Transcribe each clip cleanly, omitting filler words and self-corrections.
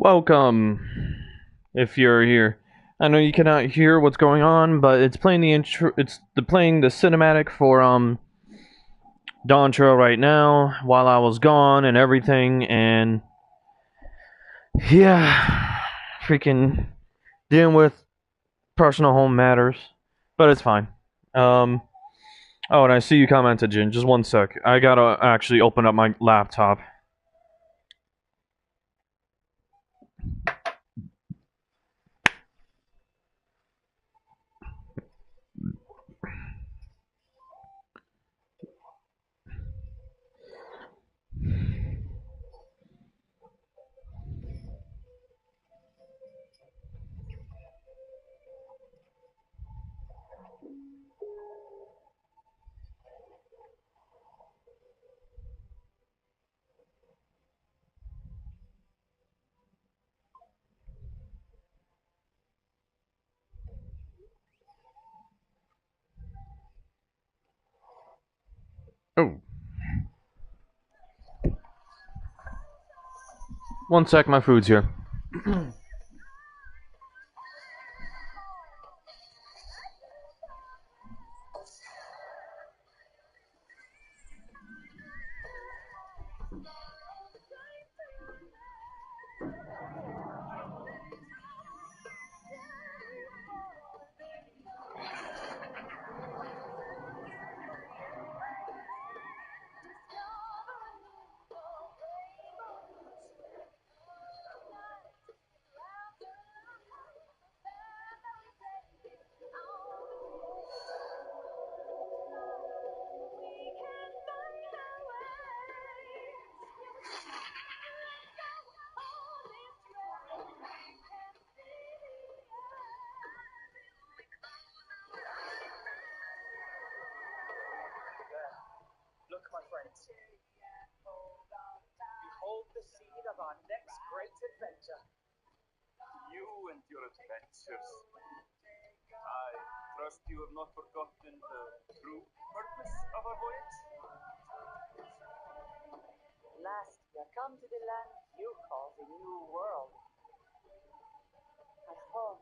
Welcome. If you're here, I know you cannot hear what's going on, but it's playing the intro. It's playing the cinematic for Dawntrail right now while I was gone and everything, and yeah, freaking dealing with personal home matters, but it's fine. Um. Oh, and I see you commented, Jin. Just one sec. I gotta actually open up my laptop. Oh, one sec. My food's here. Look, my friends. Behold the scene of our next great adventure. You and your adventures. I trust you have not forgotten the true purpose of our voyage? Last, we come to the land you call the New World. At home.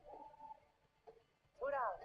Tural.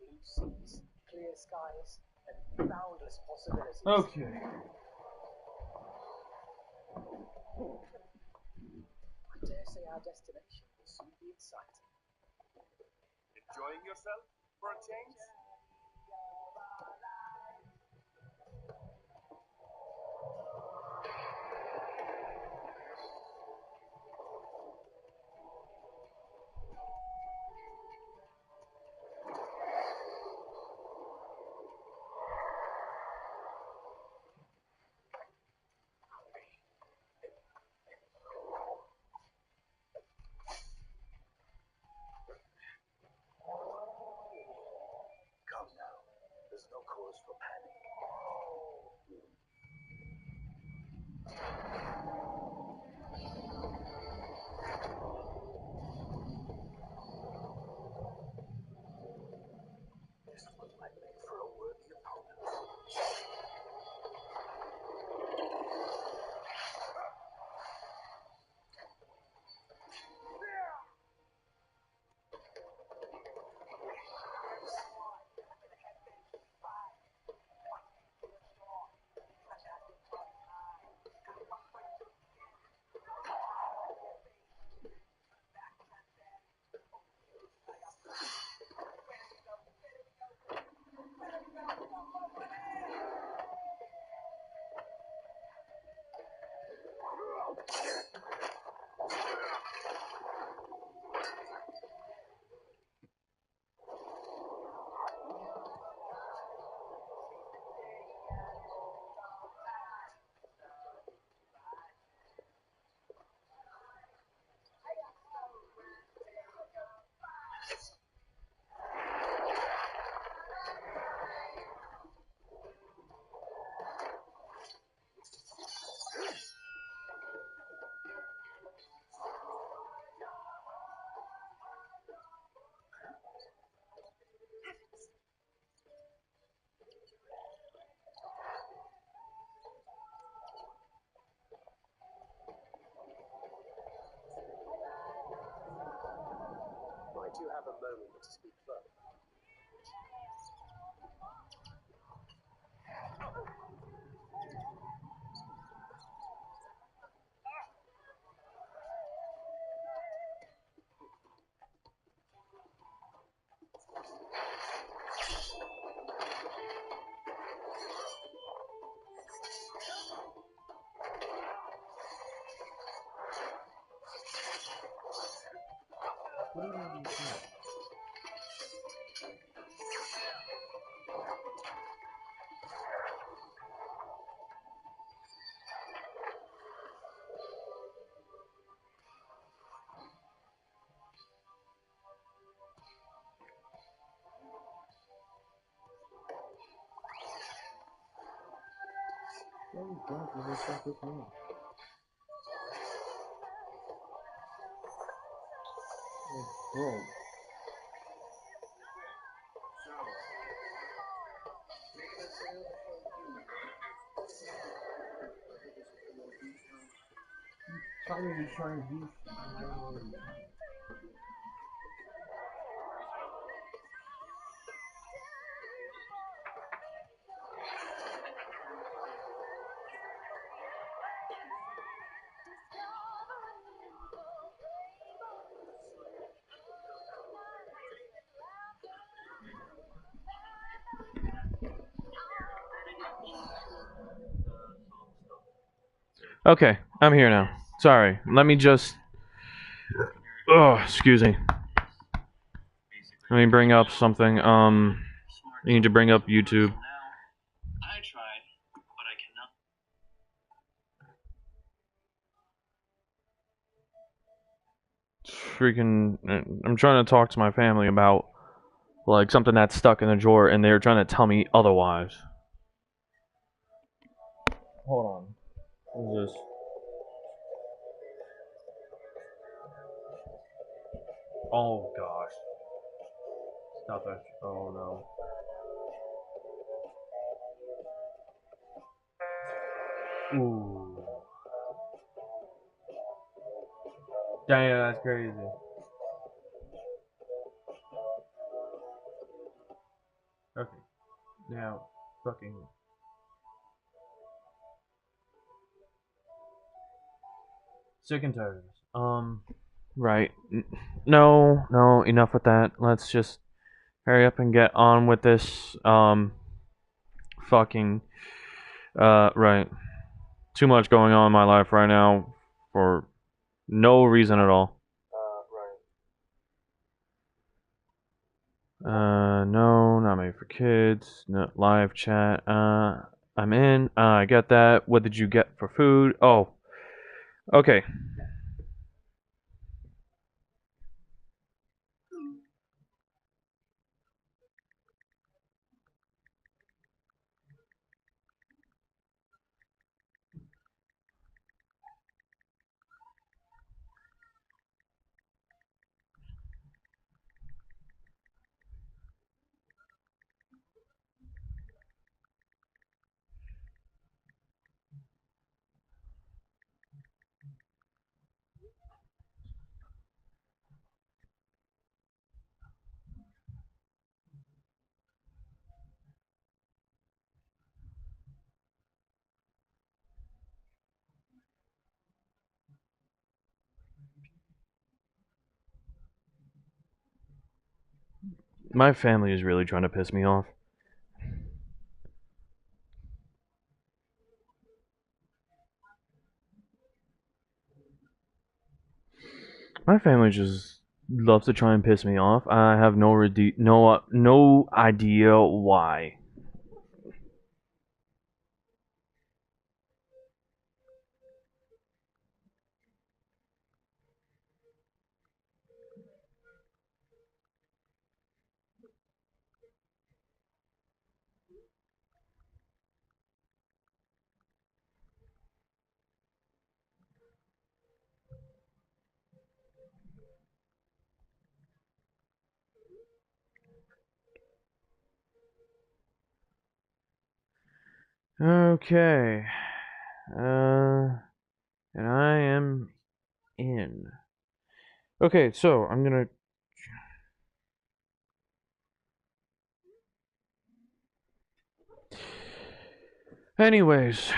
Blue seas, clear skies, and boundless possibilities. Okay. I dare say our destination will soon be in sight. Enjoying yourself for a change? for panic. This was my make for a worthy opponent. Might you have a moment to speak further? Okay, I'm here now. Sorry. Let me just. Oh, excuse me. Let me bring up something. I need to bring up YouTube. I tried, but I cannot. Freaking. I'm trying to talk to my family about like something that's stuck in the drawer, and they're trying to tell me otherwise. Hold on. What is this? Oh gosh. Stop it. Oh no. Ooh. Damn, that's crazy. Okay. Now, fucking. Sick and tired of this. Right. No, enough with that. Let's just hurry up and get on with this. Fucking. Right. Too much going on in my life right now for no reason at all. No, not made for kids. No, live chat. I'm in. I get that. What did you get for food? Oh, okay. My family is really trying to piss me off. My family just loves to try and piss me off. I have no idea why. Okay. And I am in. Okay, so I'm gonna. Anyways,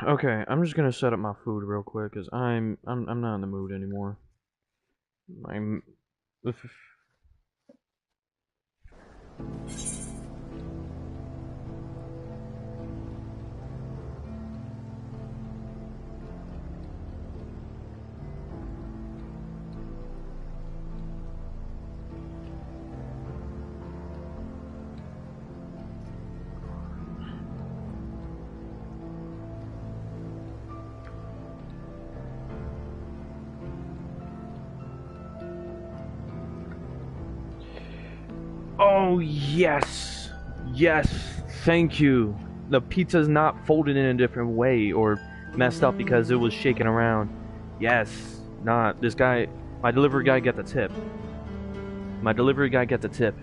okay, I'm just gonna set up my food real quick because I'm not in the mood anymore. I'm. Oh yes, yes, thank you. The pizza's not folded in a different way or messed up because it was shaking around. Yes, not this guy. My delivery guy got the tip. My delivery guy got the tip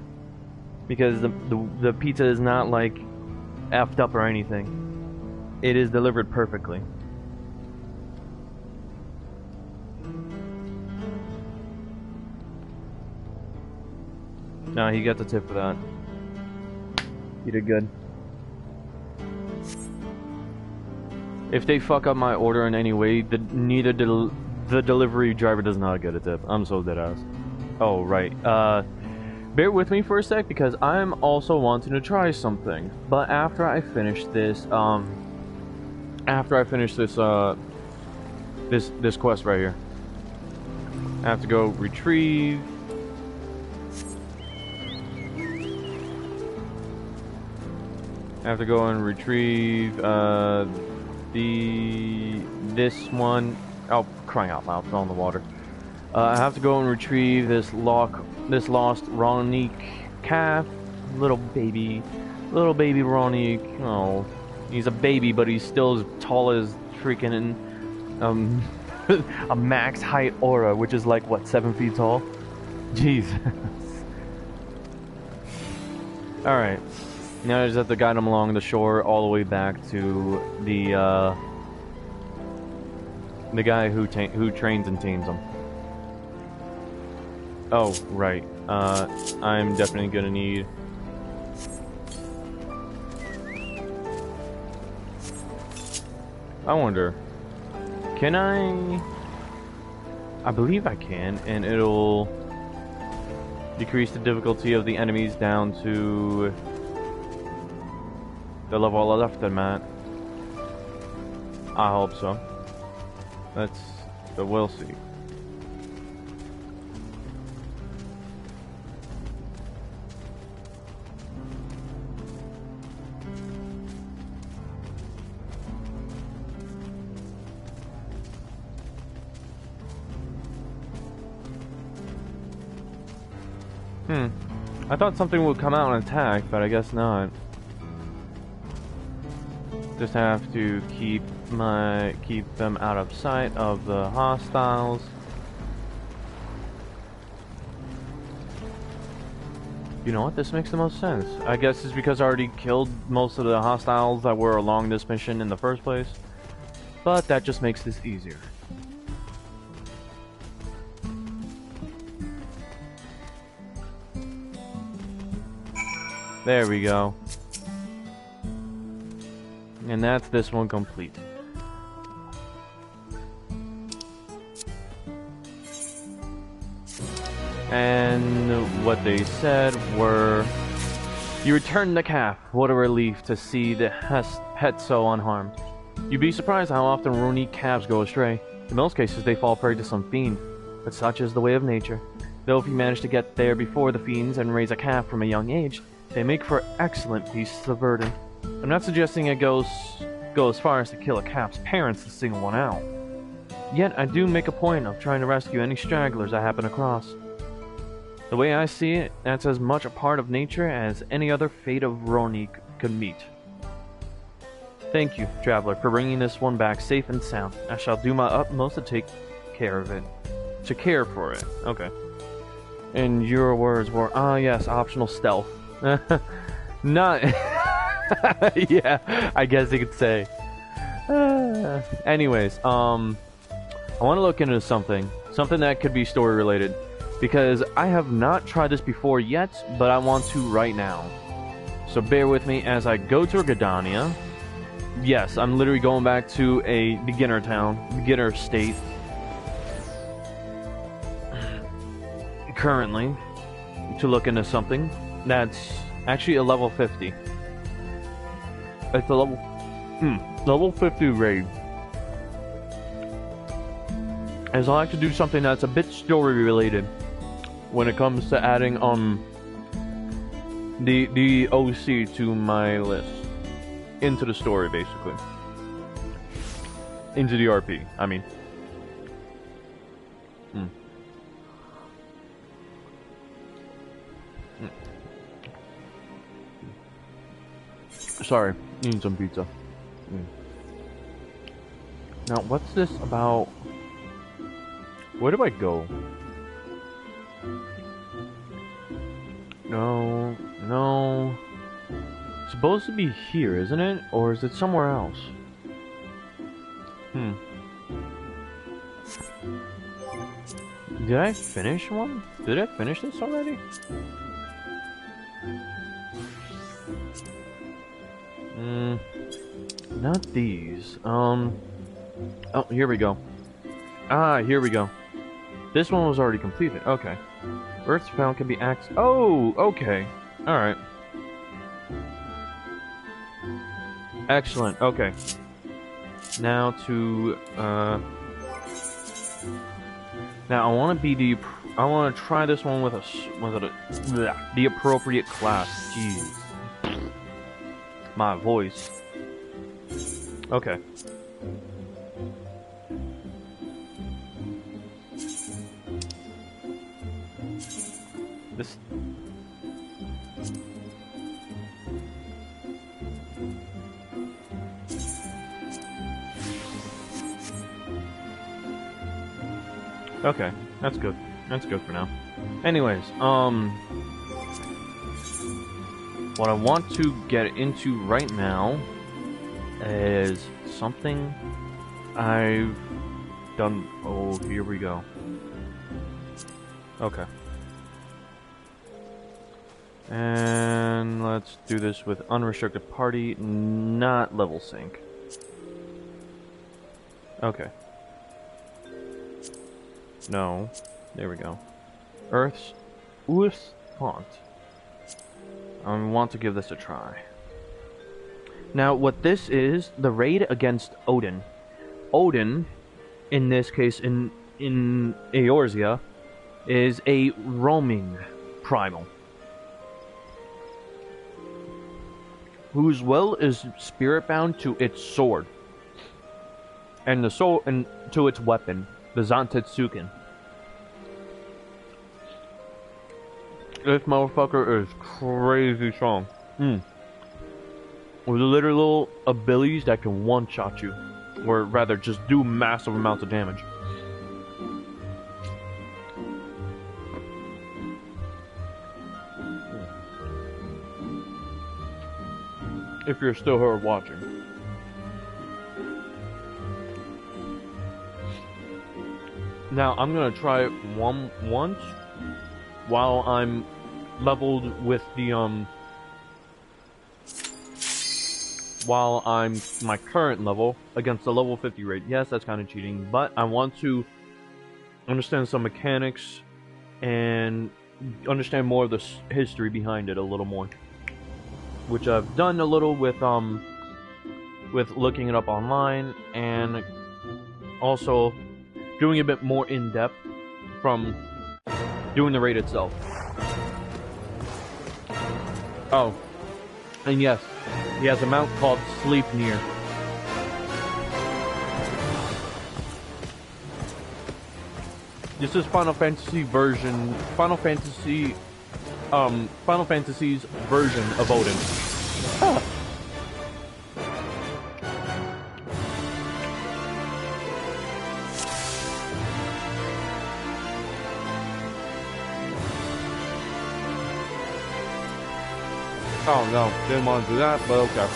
because the pizza is not like effed up or anything. It is delivered perfectly. No, he got the tip for that. He did good. If they fuck up my order in any way, the delivery driver does not get a tip. I'm so dead ass. Oh right. Bear with me for a sec because I'm also wanting to try something. But after I finish this, this quest right here, I have to go retrieve. I have to go and retrieve this one. Oh, crying out loud! Fell in the water. I have to go and retrieve this lost Ronique calf, little baby Ronique. Oh, he's a baby, but he's still as tall as freaking a max height aura, which is like what, 7 feet tall. Jeez. All right. Now I just have to guide him along the shore all the way back to the guy who trains and tames him. Oh, right. I'm definitely gonna need. I wonder, can I? I believe I can, and it'll decrease the difficulty of the enemies down to the level I left them at. I hope so. We'll see. I thought something would come out and attack, but I guess not. Just have to keep them out of sight of the hostiles. You know what? This makes the most sense. I guess it's because I already killed most of the hostiles that were along this mission in the first place. But that just makes this easier. There we go. And that's this one complete. And what they said were, you returned the calf. What a relief to see the pet so unharmed. You'd be surprised how often Runique calves go astray. In most cases, they fall prey to some fiend, but such is the way of nature. Though if you manage to get there before the fiends and raise a calf from a young age, they make for excellent beasts of burden. I'm not suggesting it go as far as to kill a calf's parents to single one out. Yet I do make a point of trying to rescue any stragglers I happen across. The way I see it, that's as much a part of nature as any other fate of Ronique could meet. Thank you, traveler, for bringing this one back safe and sound. I shall do my utmost to take care of it. To care for it. Okay. And your words were, yes, optional stealth. Not... yeah, I guess you could say. Anyways, I want to look into something that could be story related, because I have not tried this before yet, but I want to right now. So bear with me as I go to Gardania. Yes, I'm literally going back to a beginner town, beginner state. Currently, to look into something that's actually a level 50. It's a level 50 raid. As I like to do something that's a bit story related when it comes to adding the OC to my list. Into the story, basically. Into the RP, I mean. Sorry, eating some pizza. Now, what's this about? Where do I go? No. It's supposed to be here, isn't it? Or is it somewhere else? Did I finish one? Did I finish this already? Not these. Oh, here we go. Here we go. This one was already completed. Okay. Earth's found can be accessed. Oh, okay. Alright. Excellent. Okay. Now to, now I want to be I want to try this one with the appropriate class. Jeez. My voice. Okay. This... Okay, that's good. That's good for now. Anyways, what I want to get into right now is something I've done. Oh, here we go. Okay. And let's do this with unrestricted party, not level sync. Okay. No. There we go. Earth's font. I want to give this a try. Now, what this is, the raid against Odin. Odin, in this case, in Eorzea, is a roaming primal, whose will is spirit bound to its sword, and to its weapon, the Zantetsuken. This motherfucker is crazy strong. With literal abilities that can one-shot you, or rather, just do massive amounts of damage. If you're still here watching. Now, I'm gonna try it once while I'm leveled with the, while I'm my current level against the level 50 raid. Yes, that's kind of cheating, but I want to understand some mechanics and understand more of the history behind it a little more, which I've done a little with looking it up online, and also doing a bit more in depth from doing the raid itself. Oh, and yes, he has a mount called Sleep Near. This is Final Fantasy's version of Odin. Huh. Oh no, didn't want to do that, but okay.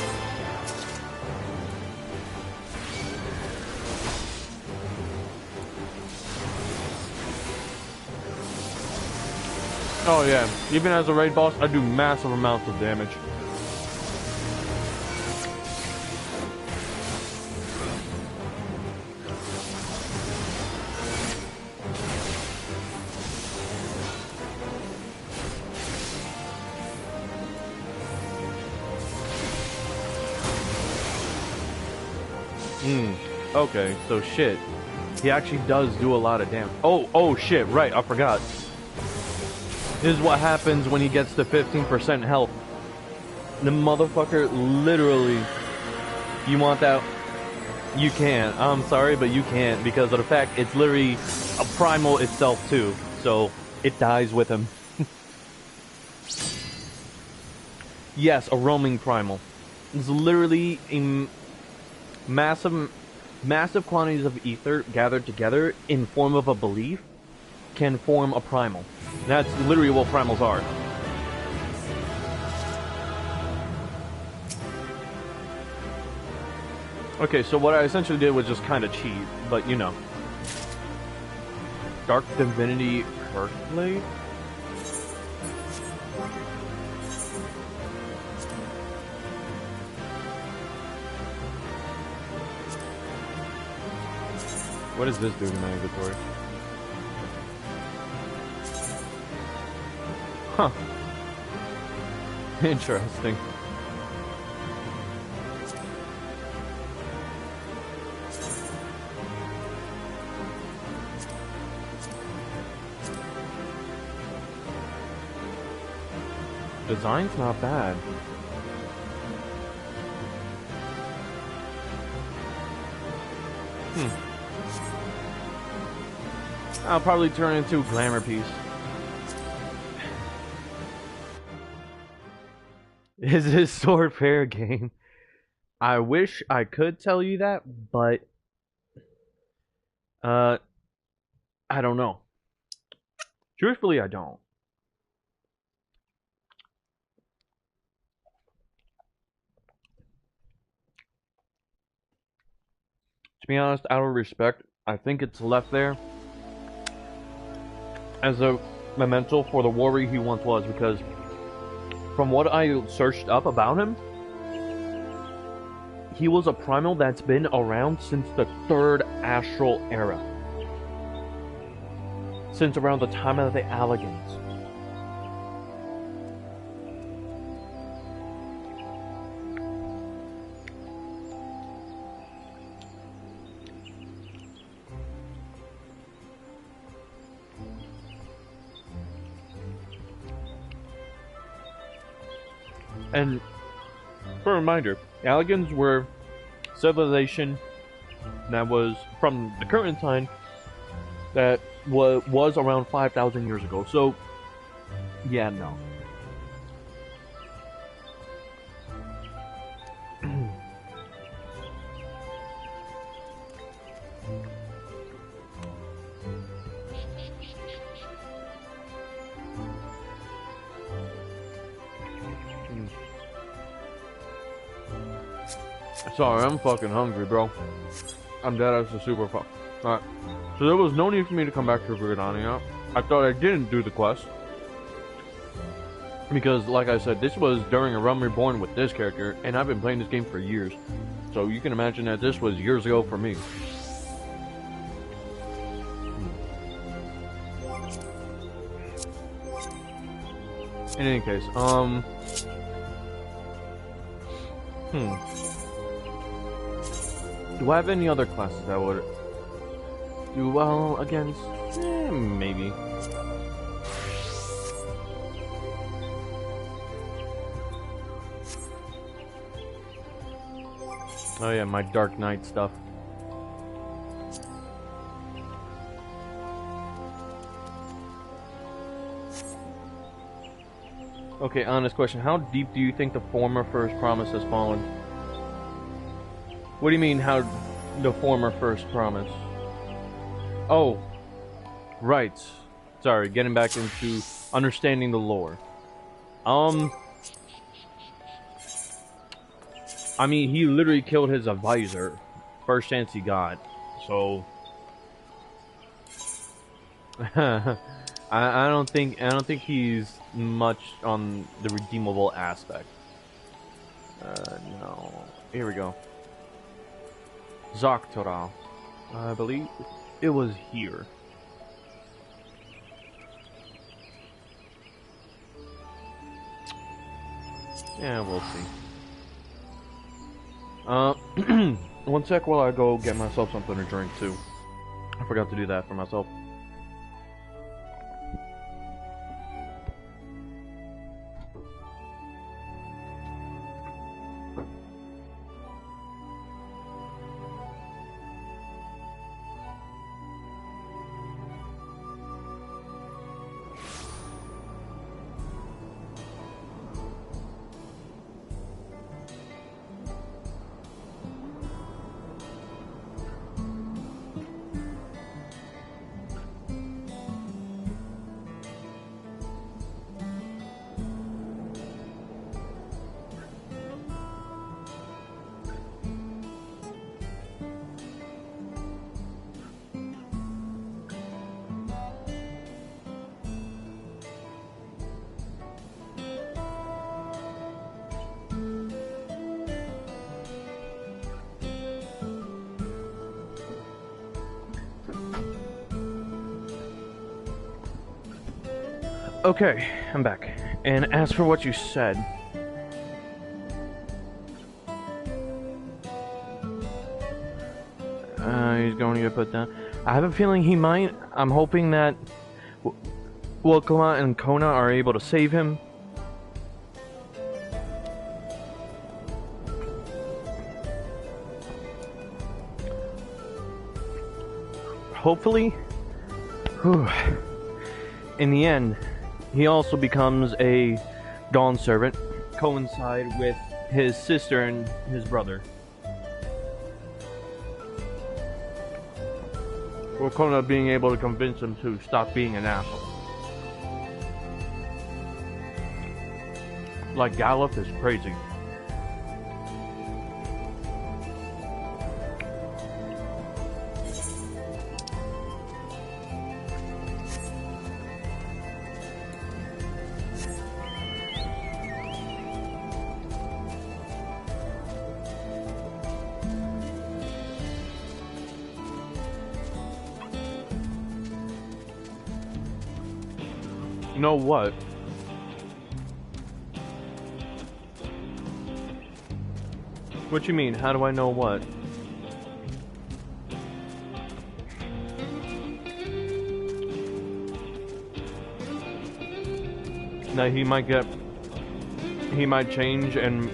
Oh yeah, even as a raid boss, I do massive amounts of damage. Okay, so shit. He actually does do a lot of damage. Oh shit, right, I forgot. This is what happens when he gets to 15% health. The motherfucker literally... You want that? You can't. I'm sorry, but you can't because of the fact it's literally a primal itself too. So, it dies with him. Yes, a roaming primal. It's literally a massive quantities of ether gathered together in form of a belief can form a primal. That's literally what primals are. Okay, so what I essentially did was just kind of cheat, but you know. Dark Divinity Curseblade? What does this do to my inventory? Huh. Interesting. Design's not bad. I'll probably turn it into a glamour piece. Is this sword fair game? I wish I could tell you that, but I don't know. Truthfully, I don't. To be honest, out of respect, I think it's left there as a memento for the warrior he once was, because from what I searched up about him, he was a primal that's been around since the 3rd Astral Era. Since around the time of the Alligans. And for a reminder, Alligans were civilization that was from the current time that was around 5,000 years ago. So, yeah, no. Sorry, I'm fucking hungry, bro. I'm dead as a super fuck. Alright. So there was no need for me to come back to Brigadania. I thought I didn't do the quest. Because, like I said, this was during a Realm Reborn with this character, and I've been playing this game for years. So you can imagine that this was years ago for me. In any case, do I have any other classes that would do well against? Maybe. Oh yeah, my Dark Knight stuff. Okay, honest question. How deep do you think the former First Promise has fallen? What do you mean, how the former First Promise? Oh, right. Sorry, getting back into understanding the lore. I mean, he literally killed his advisor, first chance he got. So, I don't think he's much on the redeemable aspect. No. Here we go. Zaktora. I believe it was here. Yeah, we'll see. One sec while I go get myself something to drink too. I forgot to do that for myself. Okay, I'm back. And as for what you said, he's going to get put down. I have a feeling he might. I'm hoping that Wilkoma and Kona are able to save him. Hopefully, in the end, he also becomes a Dawn servant, coincide with his sister and his brother. Or Kona being able to convince him to stop being an asshole. Like Gallup is crazy. Know what? What you mean? How do I know what? That he might change and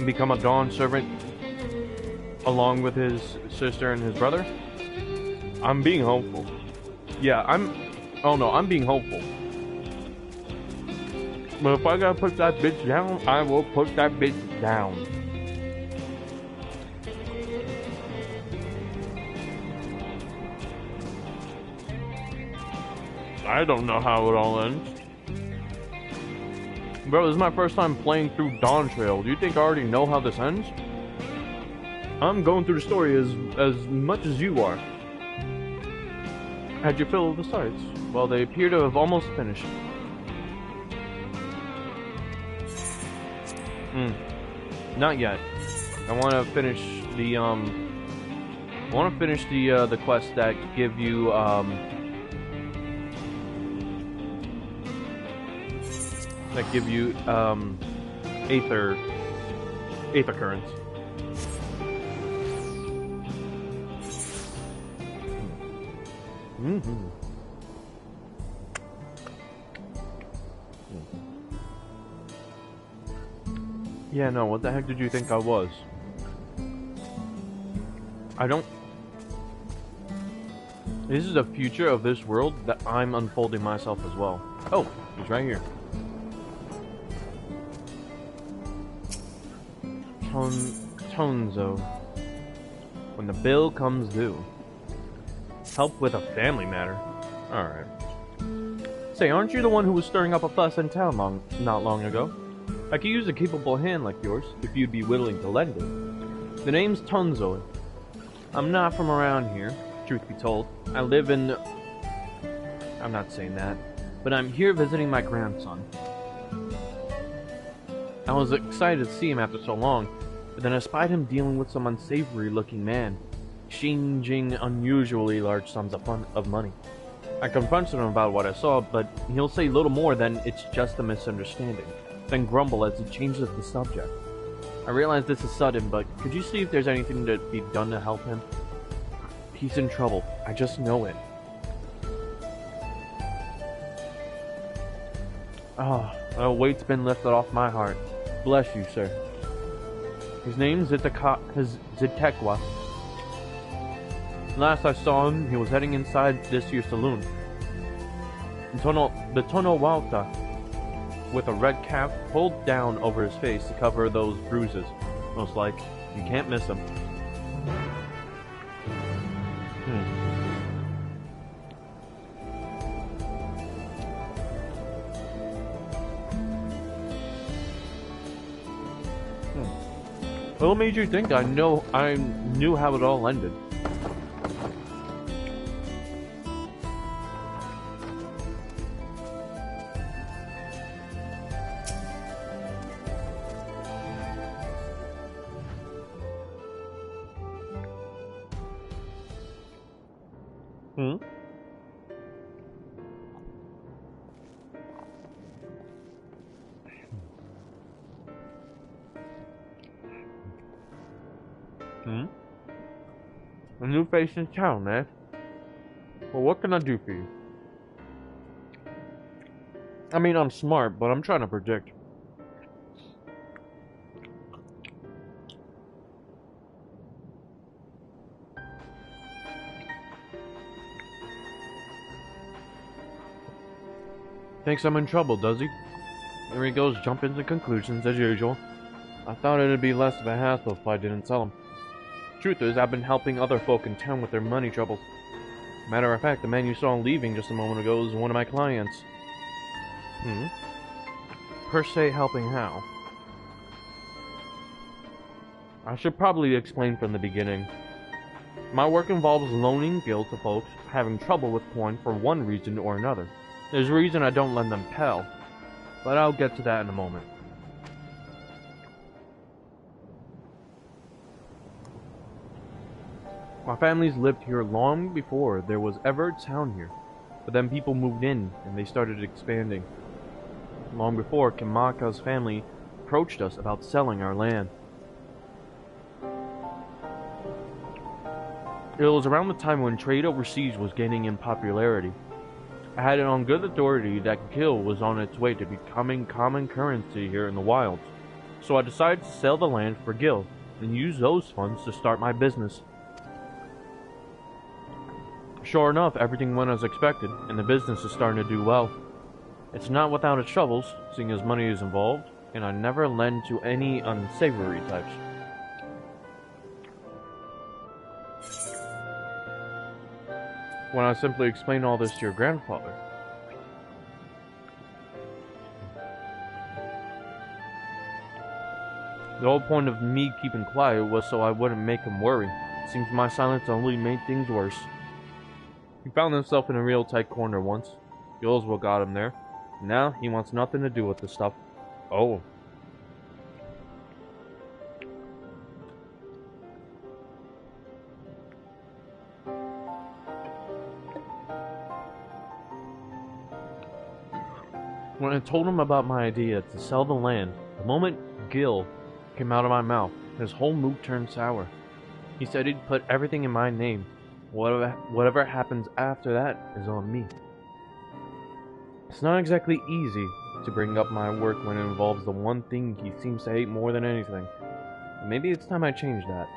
become a Dawn servant along with his sister and his brother? I'm being hopeful. Yeah, I'm being hopeful. But if I gotta put that bitch down, I will put that bitch down. I don't know how it all ends. Bro, this is my first time playing through Dawntrail. Do you think I already know how this ends? I'm going through the story as much as you are. How'd you feel with the sights? Well, they appear to have almost finished. Not yet. I want to finish the the quests that give you that give you aether currents. Mm-hmm. Yeah, no, what the heck did you think I was? I don't... This is the future of this world that I'm unfolding myself as well. Oh, he's right here. Tonzo. When the bill comes due. Help with a family matter. Alright. Say, aren't you the one who was stirring up a fuss in town not long ago? I could use a capable hand like yours, if you'd be willing to lend it. The name's Tonzo. I'm not from around here, truth be told. I live in... I'm not saying that. But I'm here visiting my grandson. I was excited to see him after so long, but then I spied him dealing with some unsavory-looking man, exchanging unusually large sums of money. I confronted him about what I saw, but he'll say little more than it's just a misunderstanding, then grumble as he changes the subject. I realize this is sudden, but could you see if there's anything to be done to help him? He's in trouble. I just know it. A weight's been lifted off my heart. Bless you, sir. His name's Zitekwa. Last I saw him, he was heading inside this year's saloon. The Tono Walta, with a red cap pulled down over his face to cover those bruises. Most like, you can't miss him. What made you think I knew how it all ended? A new face in town, man. Well, what can I do for you? I mean, I'm smart, but I'm trying to predict. Thinks I'm in trouble, does he? Here he goes, jumping to conclusions as usual. I thought it'd be less of a hassle if I didn't tell him. Truth is, I've been helping other folk in town with their money troubles. Matter of fact, the man you saw leaving just a moment ago is one of my clients. Per se, helping how? I should probably explain from the beginning. My work involves loaning gil to folks having trouble with coin for one reason or another. There's a reason I don't lend them Pell, but I'll get to that in a moment. My family's lived here long before there was ever a town here, but then people moved in and they started expanding. Long before, Kimaka's family approached us about selling our land. It was around the time when trade overseas was gaining in popularity. I had it on good authority that gil was on its way to becoming common currency here in the wilds, so I decided to sell the land for gil and use those funds to start my business. Sure enough, everything went as expected, and the business is starting to do well. It's not without its troubles, seeing as money is involved, and I never lend to any unsavory types. When I simply explain all this to your grandfather. The whole point of me keeping quiet was so I wouldn't make him worry. Seems my silence only made things worse. He found himself in a real tight corner once. Gil's what got him there. Now he wants nothing to do with this stuff. Oh. When I told him about my idea to sell the land, the moment Gil came out of my mouth, his whole mood turned sour. He said he'd put everything in my name. Whatever happens after that is on me. It's not exactly easy to bring up my work when it involves the one thing he seems to hate more than anything. Maybe it's time I change that.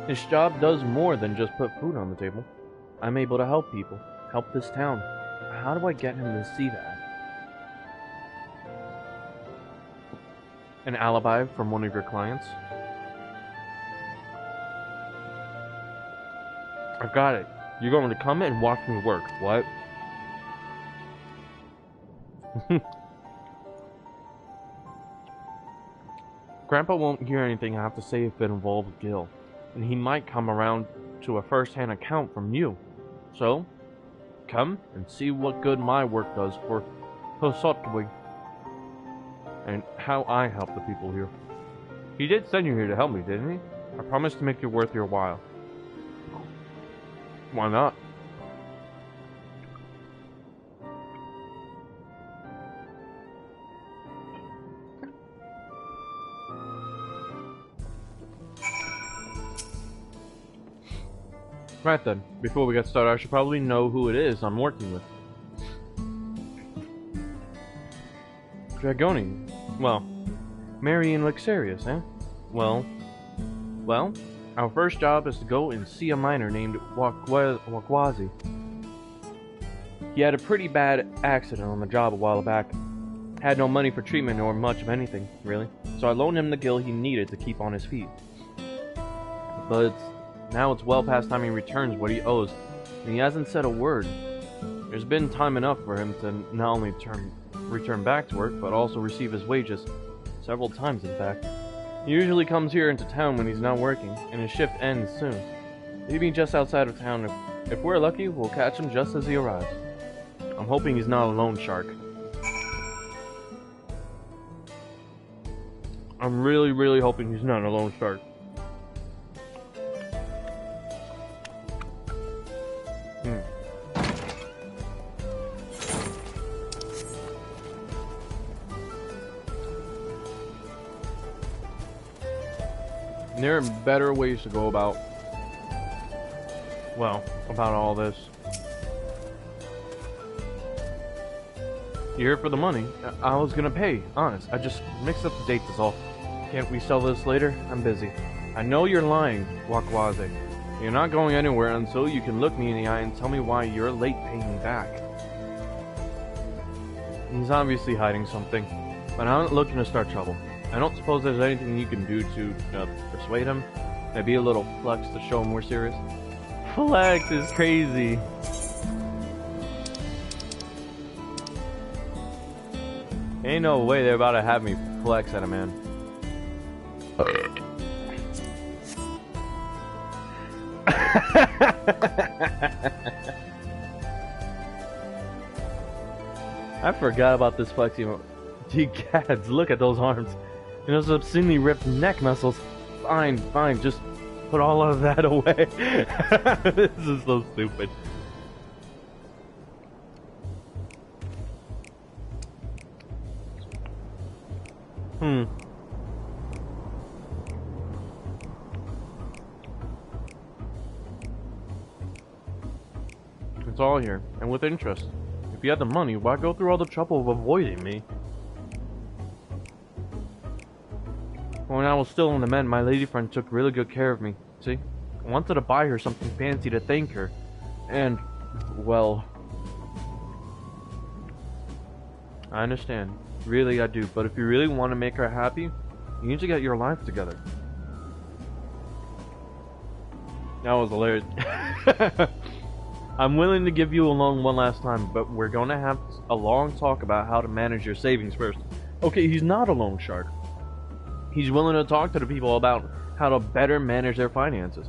His job does more than just put food on the table. I'm able to help people, help this town. How do I get him to see that? An alibi from one of your clients? I've got it. You're going to come and watch me work. What? Grandpa won't hear anything I have to say if it involves Gil, and he might come around to a first-hand account from you. So, come and see what good my work does for Hosotwe, and how I help the people here. He did send you here to help me, didn't he? I promise to make it worth your while. Why not? Right then, before we get started, I should probably know who it is I'm working with. Dragoni. Well, Marion Luxurious, eh? Well, our first job is to go and see a miner named Wakwazi. He had a pretty bad accident on the job a while back. Had no money for treatment or much of anything, really. So I loaned him the gil he needed to keep on his feet. But now it's well past time he returns what he owes, and he hasn't said a word. There's been time enough for him to not only return back to work, but also receive his wages. Several times, in fact. He usually comes here into town when he's not working, and his shift ends soon. Maybe just outside of town. If we're lucky, we'll catch him just as he arrives. I'm hoping he's not a loan shark. I'm really hoping he's not a loan shark. There are better ways to go about, well, about all this. You're here for the money. I was gonna pay, honest. I just mixed up the dates is all. Can't we sell this later? I'm busy. I know you're lying, Wakwaze. You're not going anywhere until you can look me in the eye and tell me why you're late paying me back. He's obviously hiding something, but I'm not looking to start trouble. I don't suppose there's anything you can do to persuade him. Maybe a little flex to show him we're serious. Flex is crazy. Ain't no way they're about to have me flex at a man. I forgot about this flexing. Gee gads, look at those arms. And those obscenely ripped neck muscles. Fine, just put all of that away. This is so stupid. It's all here, and with interest. If you had the money, why go through all the trouble of avoiding me? When I was still in the Met, my lady friend took really good care of me, see? I wanted to buy her something fancy to thank her. And, well... I understand. Really, I do. But if you really want to make her happy, you need to get your life together. That was hilarious. I'm willing to give you a loan one last time, but we're going to have a long talk about how to manage your savings first. Okay, he's not a loan shark. He's willing to talk to the people about how to better manage their finances.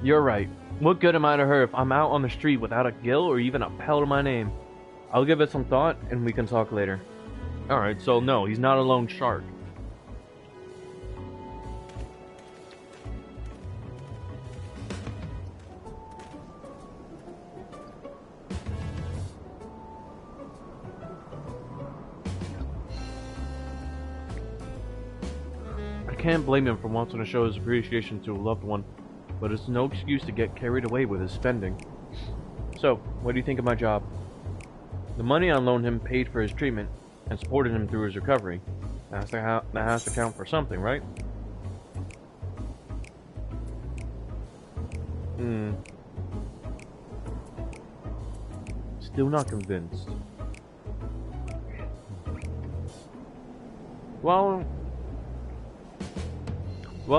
You're right. What good am I to her if I'm out on the street without a gil or even a pell to my name? I'll give it some thought and we can talk later. Alright, so no, he's not a loan shark. can't blame him for wanting to show his appreciation to a loved one, but it's no excuse to get carried away with his spending. So, what do you think of my job? The money I loaned him paid for his treatment and supported him through his recovery. That has to count for something, right? Still not convinced. Well,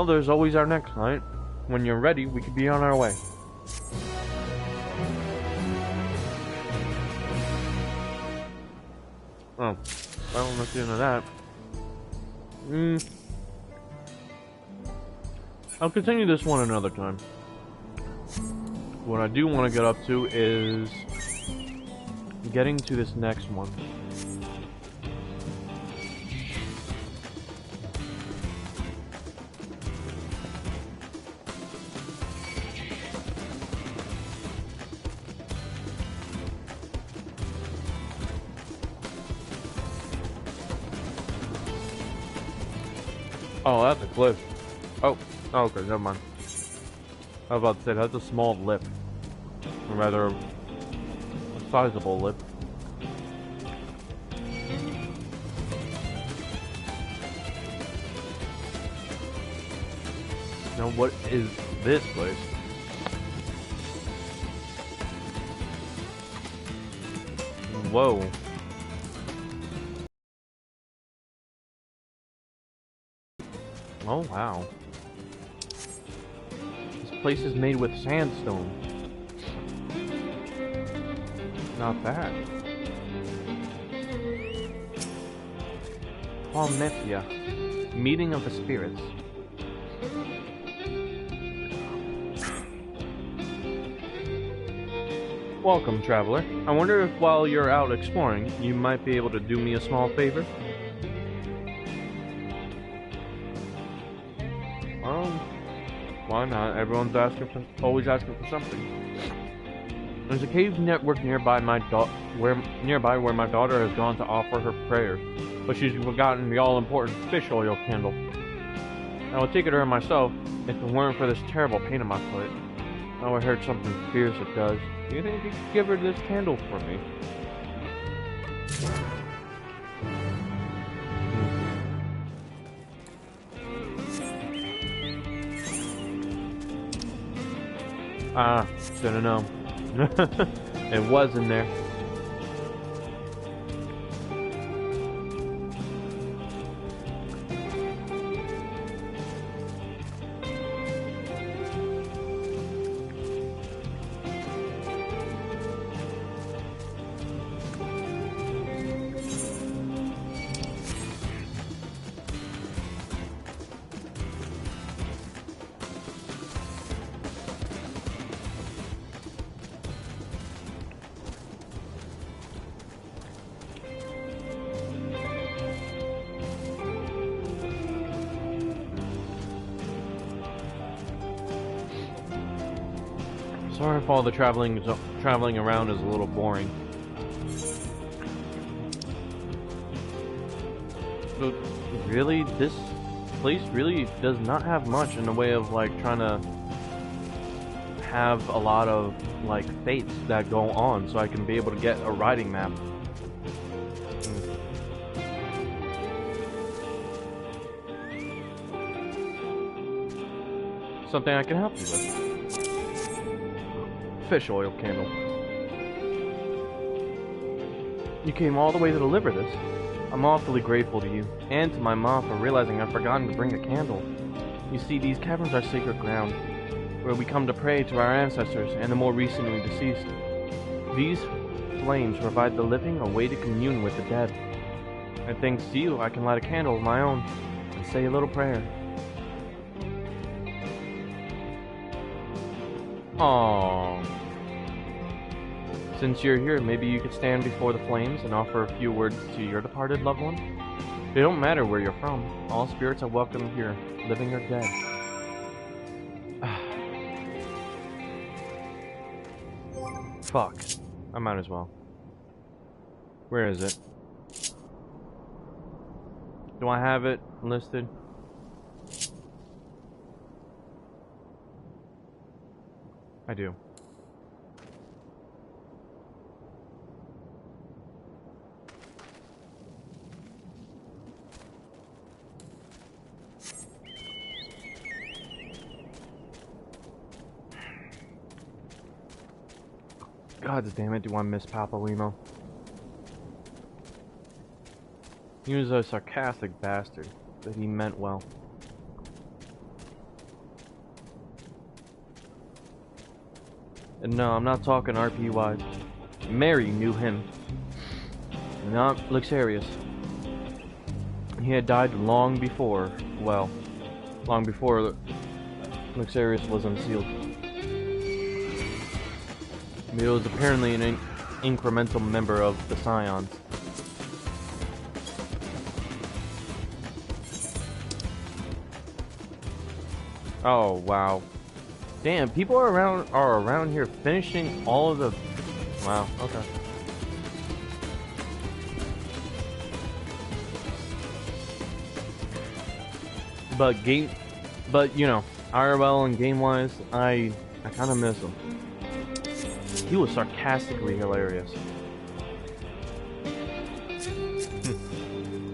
there's always our next night. When you're ready, we could be on our way. Oh, well, that's the end of that. I'll continue this one another time. What I do want to get up to is getting to this next one. Oh, that's a cliff. Oh, okay, never mind. I was about to say, that's a small lip. Or rather, a sizable lip. Now, what is this place? Whoa. Oh, wow. This place is made with sandstone. Not bad. Palmethia. Meeting of the spirits. Welcome, traveler. I wonder if while you're out exploring, you might be able to do me a small favor? Why not? Everyone's always asking for something. There's a cave network nearby where my daughter has gone to offer her prayers, but she's forgotten the all-important fish oil candle. I would take it to her myself if it weren't for this terrible pain in my foot. Now I heard something fierce it does. Do you think you could give her this candle for me? Ah, didn't know. It was in there. Sorry if all the traveling around is a little boring. But really, this place really does not have much in the way of like trying to have a lot of like fates that go on so I can be able to get a riding map. Something I can help you with. Fish oil candle. You came all the way to deliver this. I'm awfully grateful to you, and to my mom for realizing I've forgotten to bring a candle. You see, these caverns are sacred ground, where we come to pray to our ancestors and the more recently deceased. These flames provide the living a way to commune with the dead. And thanks to you, I can light a candle of my own and say a little prayer. Aww. Since you're here, maybe you could stand before the flames and offer a few words to your departed loved one? It don't matter where you're from. All spirits are welcome here, living or dead. Fuck. I might as well. Where is it? Do I have it listed? I do. God damn it, do I miss Papa Limo. He was a sarcastic bastard, but he meant well. And no, I'm not talking RP-wise. Mary knew him. Not Luxarius. He had died long before, well, long before Luxarius was unsealed. He was apparently an incremental member of the Scions. Oh, wow. Damn, people are around here finishing all of the... Wow, okay. But you know, IRL and game-wise, I kind of miss him. He was sarcastically hilarious.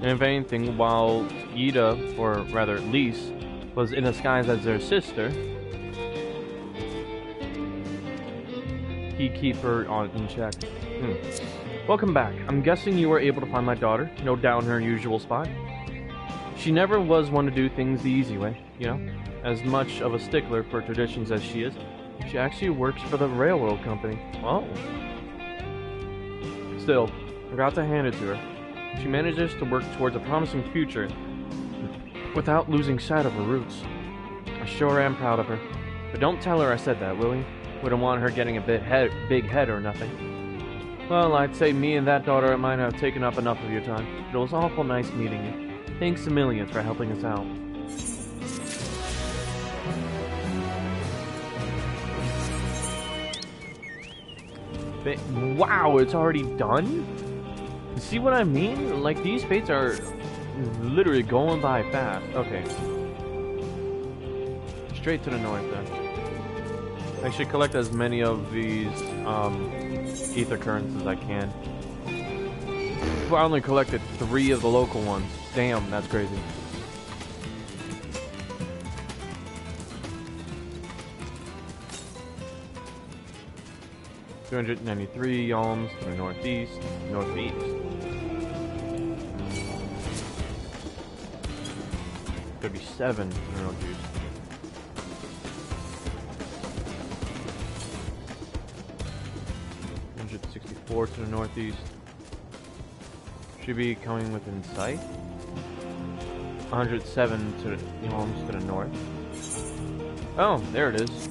And if anything, while Yida, or rather Lise, was in disguise as their sister, he'd keep her in check. Welcome back. I'm guessing you were able to find my daughter, no doubt in her usual spot. She never was one to do things the easy way, you know? As much of a stickler for traditions as she is, she actually works for the railroad company. Oh. Still, I got to hand it to her. She manages to work towards a promising future without losing sight of her roots. I sure am proud of her. But don't tell her I said that, will you? Wouldn't want her getting a big head or nothing. Well, I'd say me and that daughter of mine have taken up enough of your time. It was awful nice meeting you. Thanks a million for helping us out. Wow, it's already done? You see what I mean? Like, these fates are literally going by fast. Okay. Straight to the north then. I should collect as many of these ether currents as I can. I only collected 3 of the local ones. Damn, that's crazy. $293 alms to the northeast. 37 to the northeast. $164 to the northeast. Should be coming within sight. 107 to the alms to the north. Oh, there it is.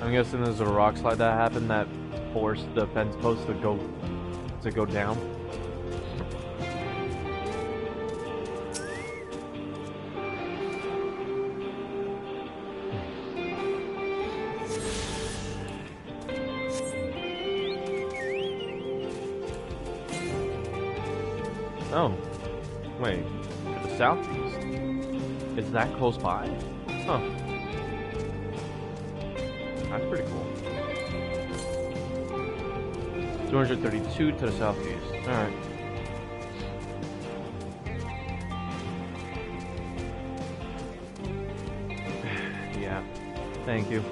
I'm guessing there's a rock slide that happened that forced the fence post to go down. Oh, wait, to the southeast? Is that close by? Huh. That's pretty cool. 232 to the southeast. Alright. Yeah. Thank you.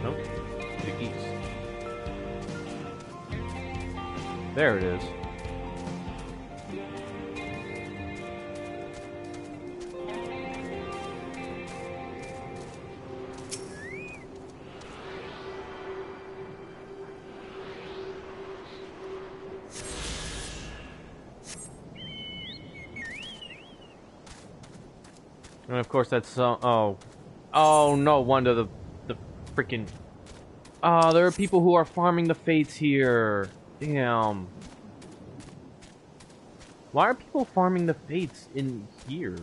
Nope. To the east. There it is. And of course that's oh no wonder the freaking there are people who are farming the fates here. Damn. Why are people farming the fates in here?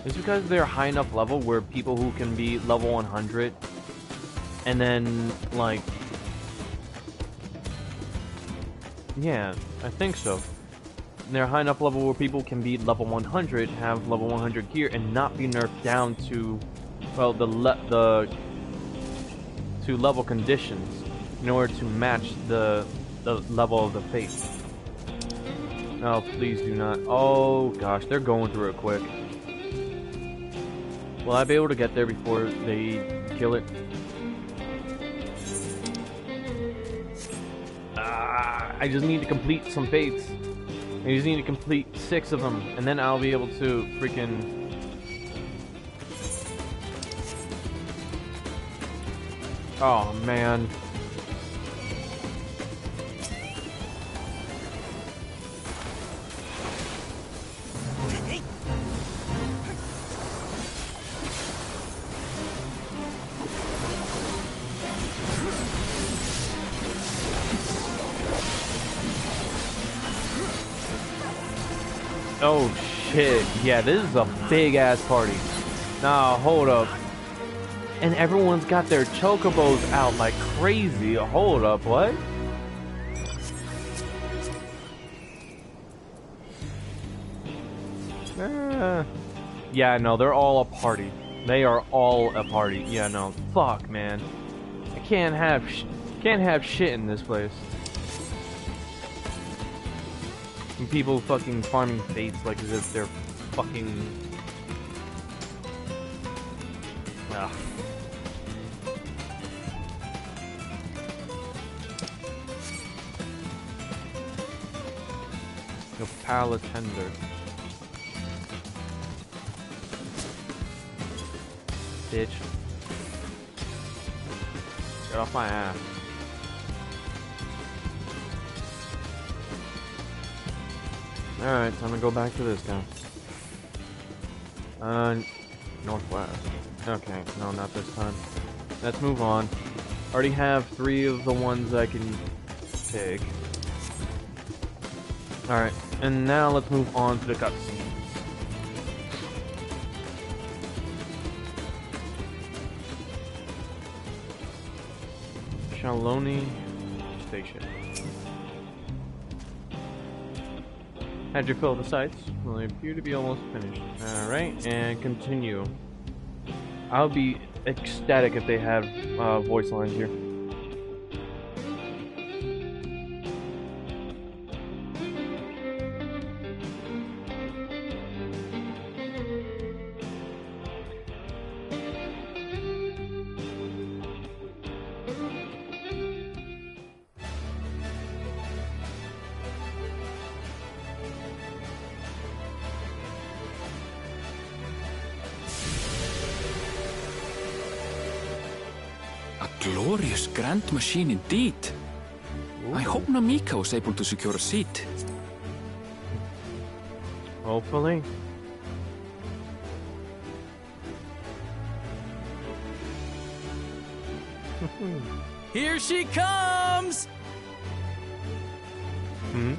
Is it because they're high enough level where people who can be level 100 And then, like... Yeah, I think so. They're high enough level where people can be level 100, have level 100 gear, and not be nerfed down to, well, to level conditions in order to match the level of the face. Oh, please do not. Oh gosh, they're going through it quick. Will I be able to get there before they kill it? I just need to complete some fates. I just need to complete 6 of them, and then I'll be able to freaking... Oh, man. Oh shit, yeah, this is a big ass party. Nah, hold up. And everyone's got their chocobos out like crazy. Hold up, what? Yeah, no, they're all a party. They are all a party. Yeah, no, fuck, man. I can't have shit in this place. And people fucking farming fates like as if they're fucking... Ugh. The palatender. Bitch. Get off my ass. Alright, time to go back to this guy. Northwest. Okay, no, not this time. Let's move on. Already have 3 of the ones I can take. Alright, and now let's move on to the cutscene. Shaloni Station. Had your fill of the sites. Well, they appear to be almost finished. Alright, and continue. I'll be ecstatic if they have voice lines here. Glorious grand machine indeed. Ooh. I hope Namika was able to secure a seat. Hopefully. Here she comes! Hmm?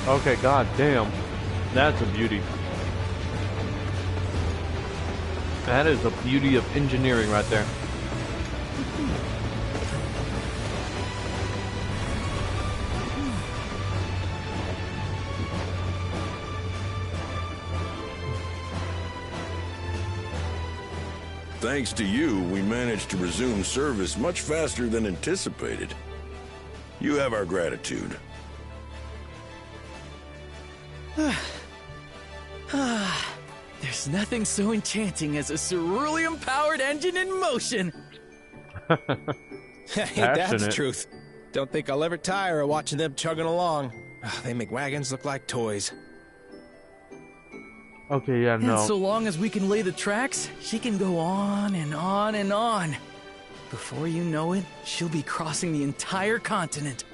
Okay, god damn. That's a beauty. That is a beauty of engineering right there. Thanks to you, we managed to resume service much faster than anticipated. You have our gratitude. There's nothing so enchanting as a cerulean-powered engine in motion. Hey, that's the truth. Don't think I'll ever tire of watching them chugging along. They make wagons look like toys. Okay, yeah, no. And so long as we can lay the tracks, she can go on and on and on. Before you know it, she'll be crossing the entire continent.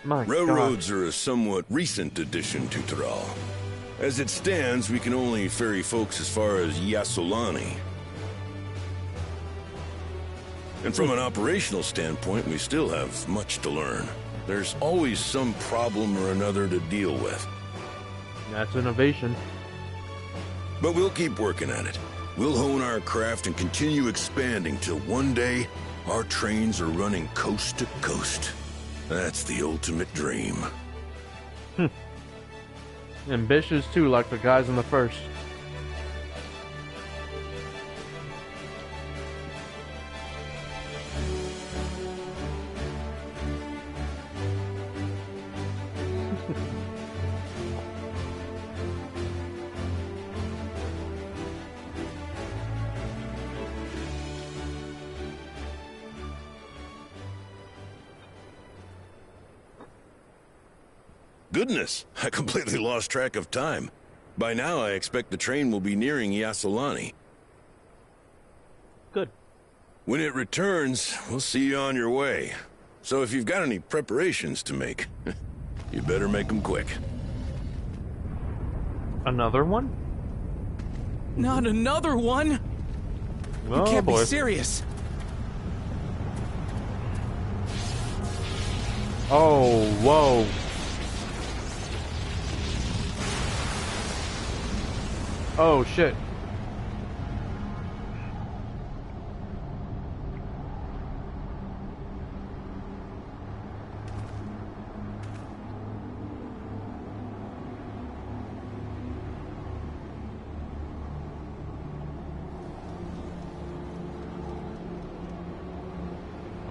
My Railroads God. are a somewhat recent addition to Thrall. As it stands, we can only ferry folks as far as Yasolani. And from an operational standpoint, we still have much to learn. There's always some problem or another to deal with. That's innovation. But we'll keep working at it. We'll hone our craft and continue expanding till one day our trains are running coast to coast. That's the ultimate dream. Ambitious too, like the guys in the first. Goodness, I completely lost track of time. By now, I expect the train will be nearing Yasolani. Good. When it returns, we'll see you on your way. So if you've got any preparations to make, you better make them quick. Another one? Not another one! Oh, You can't boy. be serious. Oh, whoa. Oh, shit.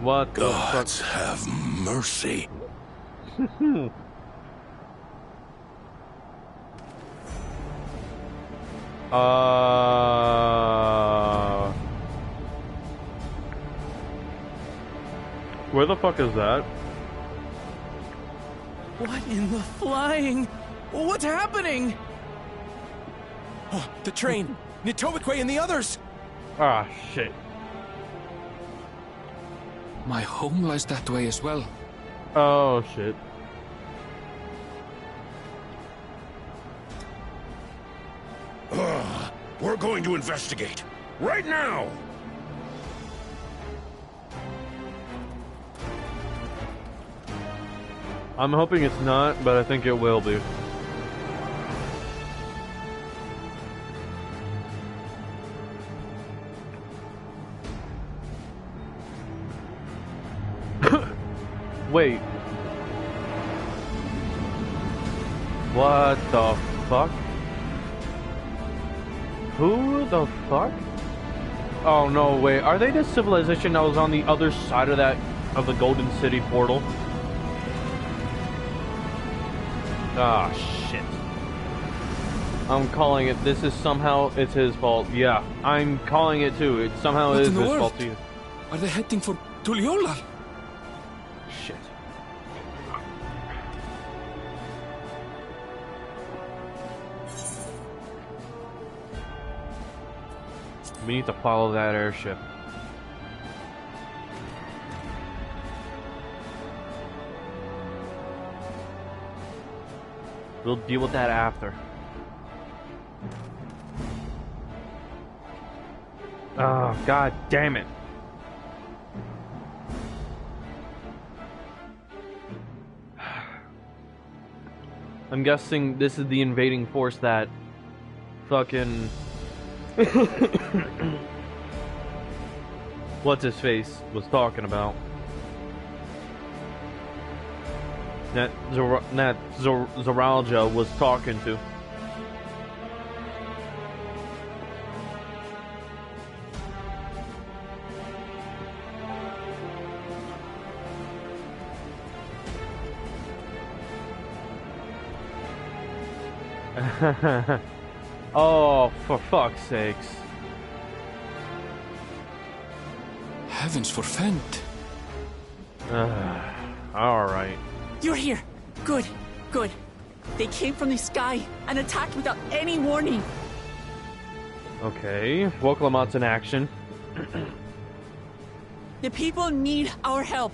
What the fuck? Gods have mercy. Where the fuck is that? What in the flying? What's happening? Oh, the train. Nitobikwe and the others. Ah, shit. My home lies that way as well. Oh, shit. We're going to investigate. Right now! I'm hoping it's not, but I think it will be. Wait. What the fuck? Who the fuck? Oh no, wait. Are they the civilization that was on the other side of the Golden City portal? Ah, shit. I'm calling it. This is somehow, it's his fault. Yeah, I'm calling it too. It somehow What is in the his world? fault too. Are they heading for Tuliolal? Shit. We need to follow that airship. We'll deal with that after. Oh, god damn it. I'm guessing this is the invading force that fucking what's his face was talking about. That Zoralja was talking to. Oh, for fuck's sakes. Heavens forfend. Alright. You're here. Good, good. They came from the sky and attacked without any warning. Okay, Woklamat's in action. The people need our help.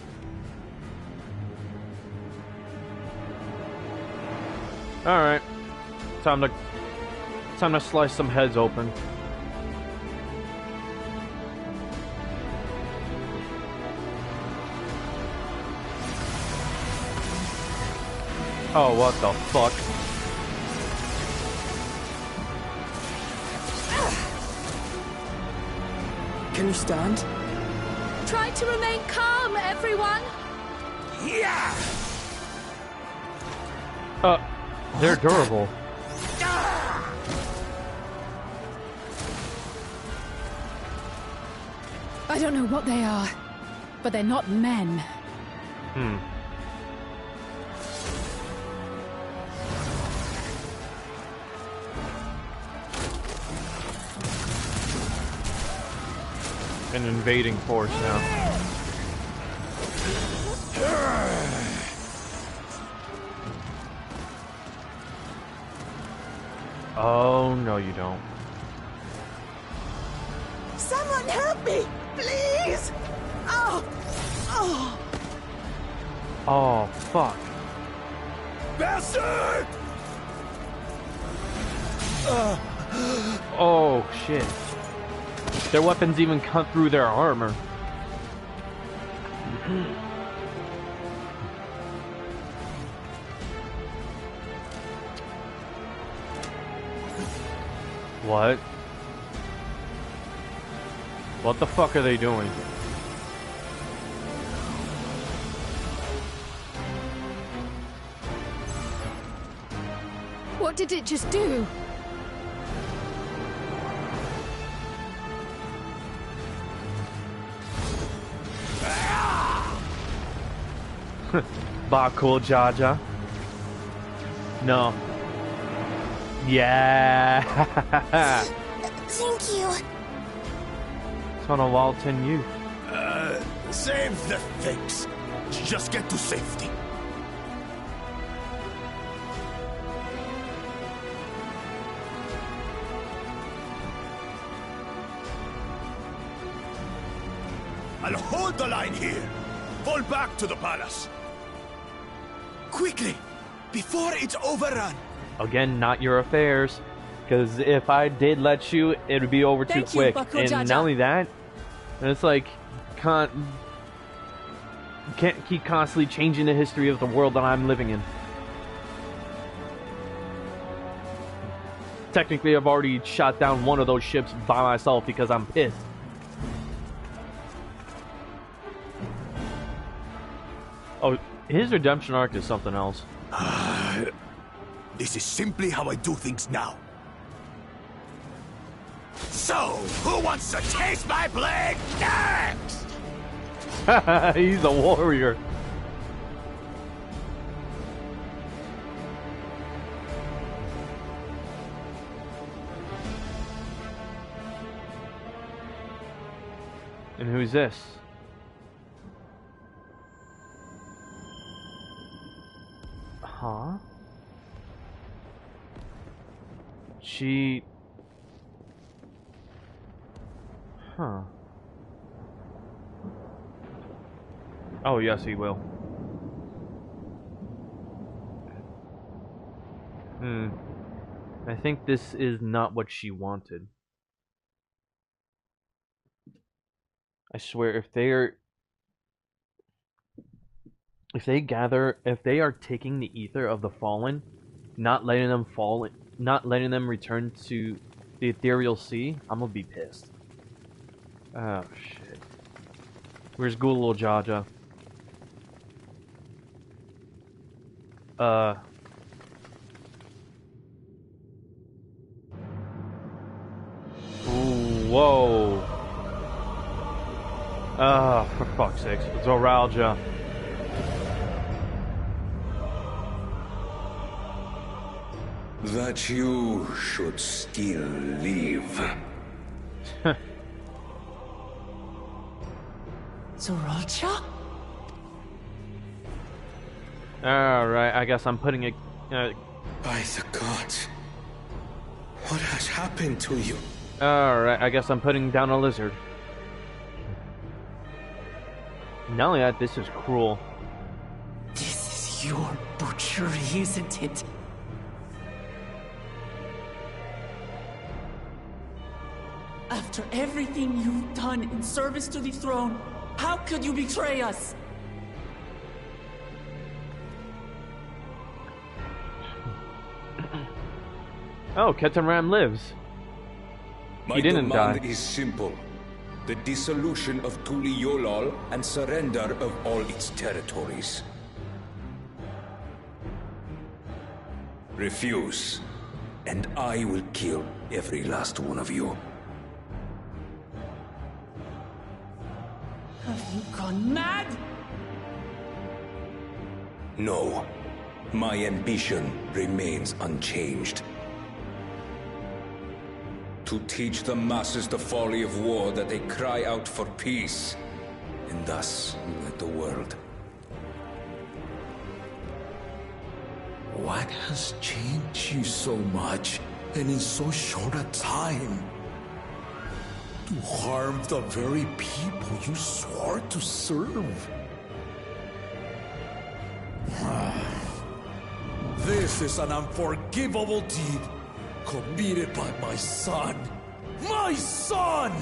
Alright. Time to slice some heads open. Oh, what the fuck? Can you stand? Try to remain calm, everyone. Yeah! They're durable. I don't know what they are, but they're not men. Hmm. An invading force now. Oh, no you don't. Someone help me, please! Oh! Oh! Oh, fuck. Bastard! Oh, shit. Their weapons even cut through their armor. What? What the fuck are they doing? What did it just do? Bah, cool, Jaja. No. Yeah. Thank you. Son of Walton youth. Save the things. Just get to safety. I'll hold the line here. Fall back to the palace. Quickly, before it's overrun. Again, not your affairs. Because if I did let you, it would be over too Thank you, quick. Baku And Jaja. not only that, it's like, can't keep constantly changing the history of the world that I'm living in. Technically, I've already shot down one of those ships by myself because I'm pissed. Oh, his redemption arc is something else. This is simply how I do things now. So, who wants to taste my blade next? He's a warrior. And who's this? Huh? She... Huh. Oh, yes, he will. I think this is not what she wanted. I swear, if they are taking the ether of the fallen, not letting them fall, not letting them return to the ethereal sea, I'm gonna be pissed. Oh shit. Where's Ghoul Jaja? Ooh, whoa. For fuck's sakes. Zoralja. That you should still live. Zoralja? Alright, I guess I'm putting it... By the gods. What has happened to you? Alright, I guess I'm putting down a lizard. Not only that, this is cruel. This is your butchery, isn't it? After everything you've done in service to the throne, how could you betray us? Oh, Ketan Ram lives. My He didn't demand die. is simple. The dissolution of Tuli Yolal and surrender of all its territories. Refuse, and I will kill every last one of you. Have you gone mad? No. My ambition remains unchanged. To teach the masses the folly of war, that they cry out for peace, and thus unite the world. What has changed you so much, and in so short a time? To harm the very people you swore to serve. This is an unforgivable deed committed by my son. My son!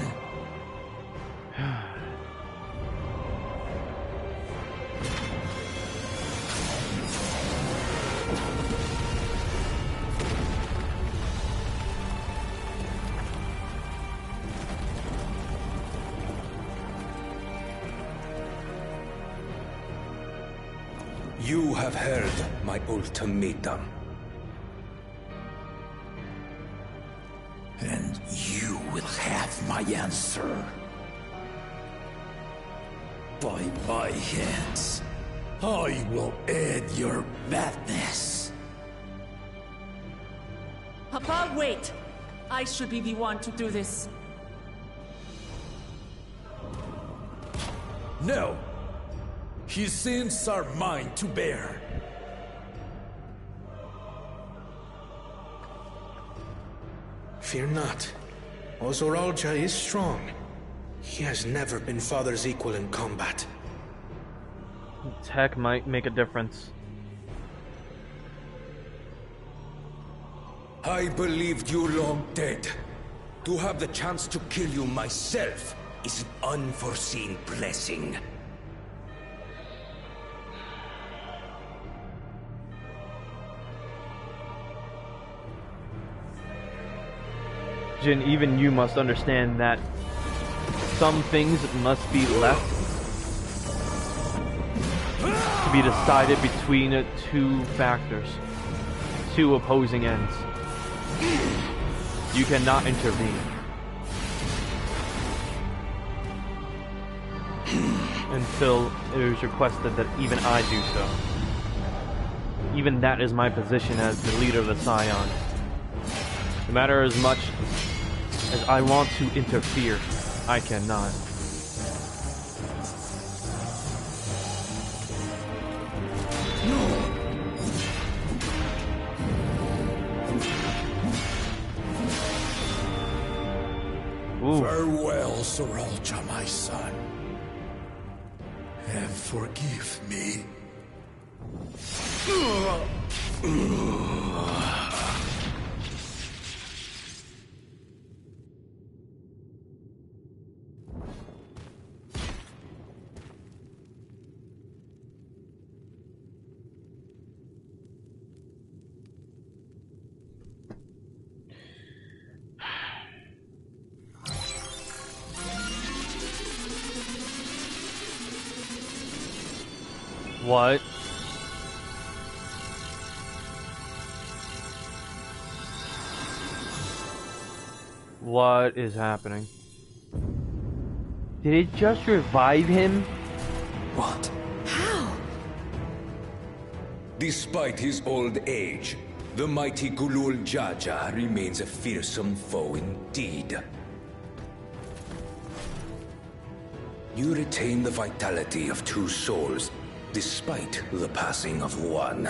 You have heard my ultimatum. And you will have my answer. By my hands, I will end your madness. Papa, wait! I should be the one to do this. No. His sins are mine to bear. Fear not. Ozoralja is strong. He has never been Father's equal in combat. Tech might make a difference. I believed you long dead. To have the chance to kill you myself is an unforeseen blessing. Jin, even you must understand that some things must be left to be decided between two factors, two opposing ends. You cannot intervene. Until it is requested that even I do so. Even that is my position as the leader of the Scions. No matter as much as I want to interfere, I cannot. Ooh. Farewell, Soralja, my son. And forgive me. What? What is happening? Did it just revive him? What? How? Despite his old age, the mighty Gulul Jaja remains a fearsome foe indeed. You retain the vitality of two souls, despite the passing of one.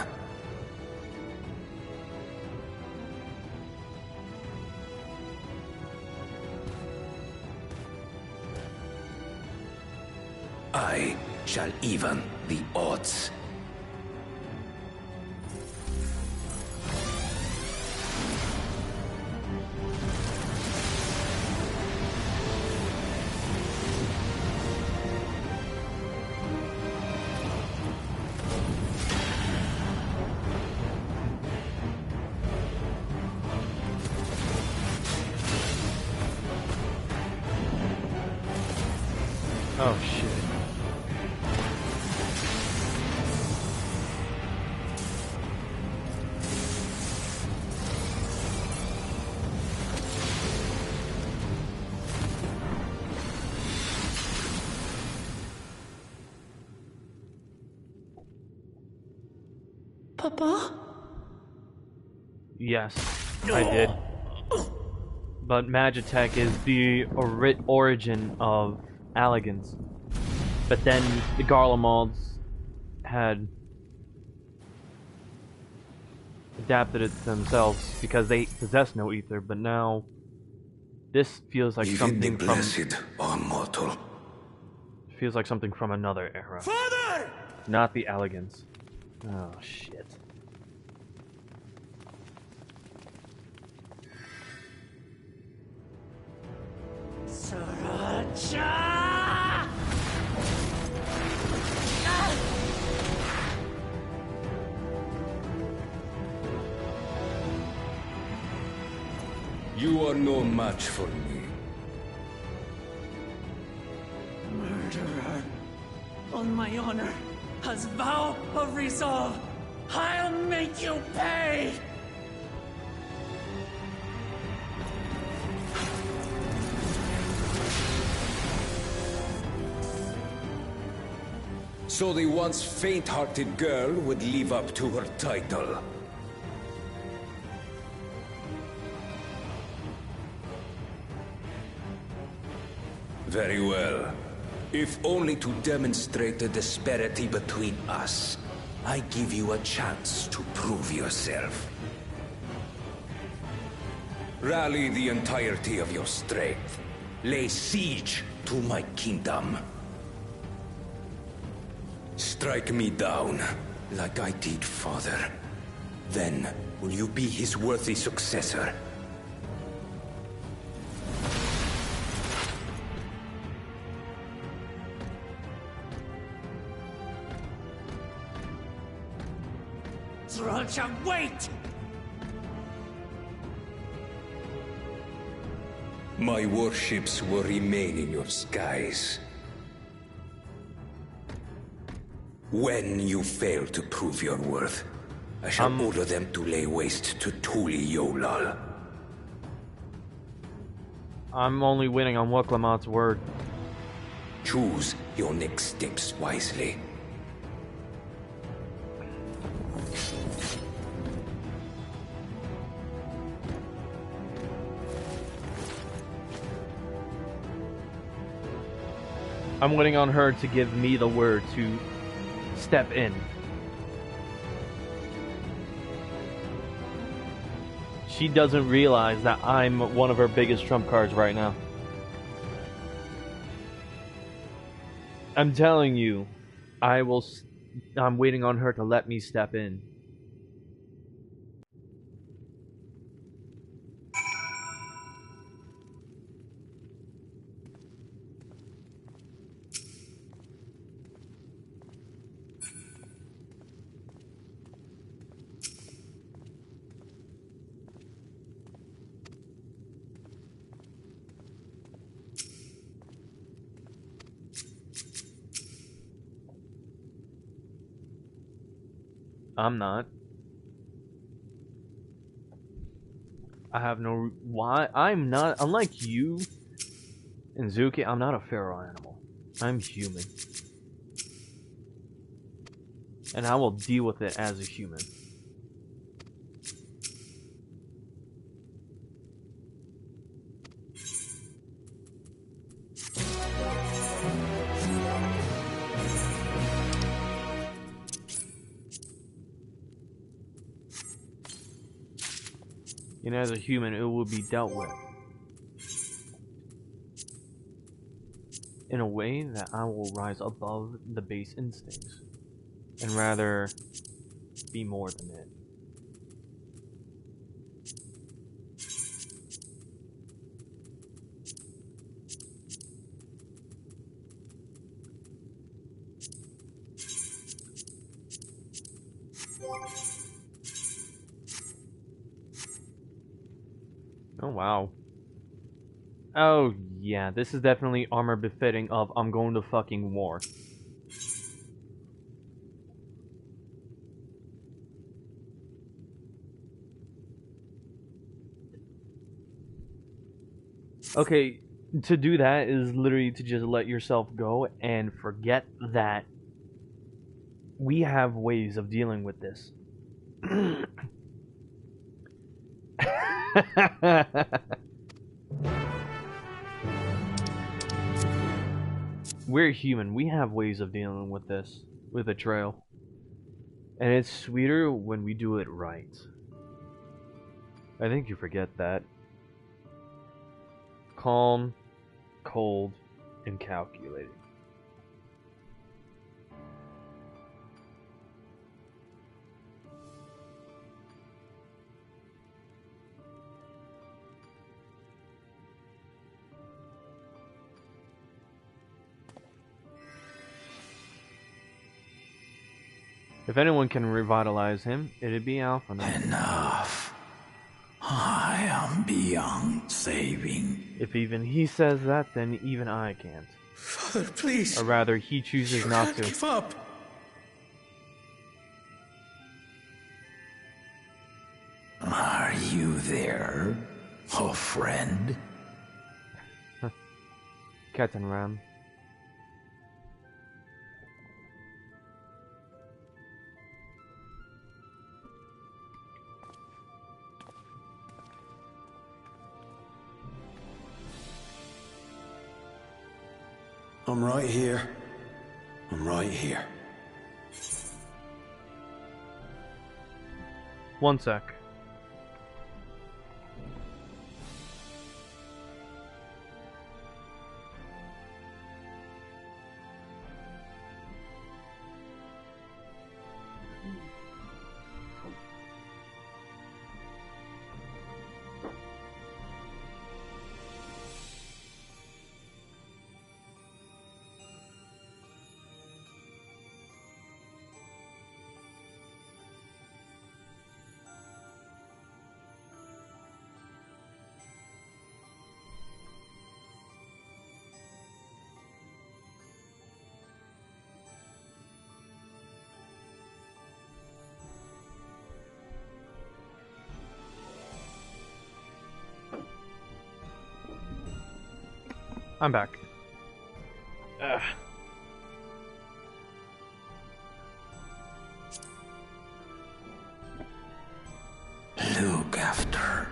I shall even the odds. Oh shit. Papa? Yes, I did. But Magitech is the origin of Alligans. But then the Garlemalds had adapted it themselves because they possess no ether, but now this feels like something from... blessed or mortal. Feels like something from another era. Father! Not the Alligans. Oh, shit. Sriracha! You are no match for me. Murderer. On my honor, as vow of resolve, I'll make you pay! So the once faint-hearted girl would live up to her title. Very well. If only to demonstrate the disparity between us, I give you a chance to prove yourself. Rally the entirety of your strength. Lay siege to my kingdom. Strike me down, like I did father. Then, will you be his worthy successor? Sriracha, wait! My warships will remain in your skies. When you fail to prove your worth, I shall order them to lay waste to Tuli Yolal. I'm only winning on Wuklamot's word. Choose your next steps wisely. I'm waiting on her to give me the word to step in. She doesn't realize that I'm one of her biggest trump cards right now. I'm telling you, I'm waiting on her to let me step in. I'm not. I have no... Why? I'm not... Unlike you and Zuki, I'm not a feral animal. I'm human. And I will deal with it as a human. And as a human, it will be dealt with in a way that I will rise above the base instincts and rather be more than it. Oh wow. Oh, yeah, this is definitely armor befitting of I'm going to fucking war. Okay, to do that is literally to just let yourself go and forget that we have ways of dealing with this. We're human. We have ways of dealing with this, with a trail. And it's sweeter when we do it right. I think you forget that. Calm, cold, and calculating. If anyone can revitalize him, it'd be Alpha now. Enough. I am beyond saving. If even he says that, then even I can't. Father, please. Or rather, he chooses not can't to. Give up. Are you there, oh friend? Captain Ram. I'm right here. I'm right here. One sec. I'm back. Look after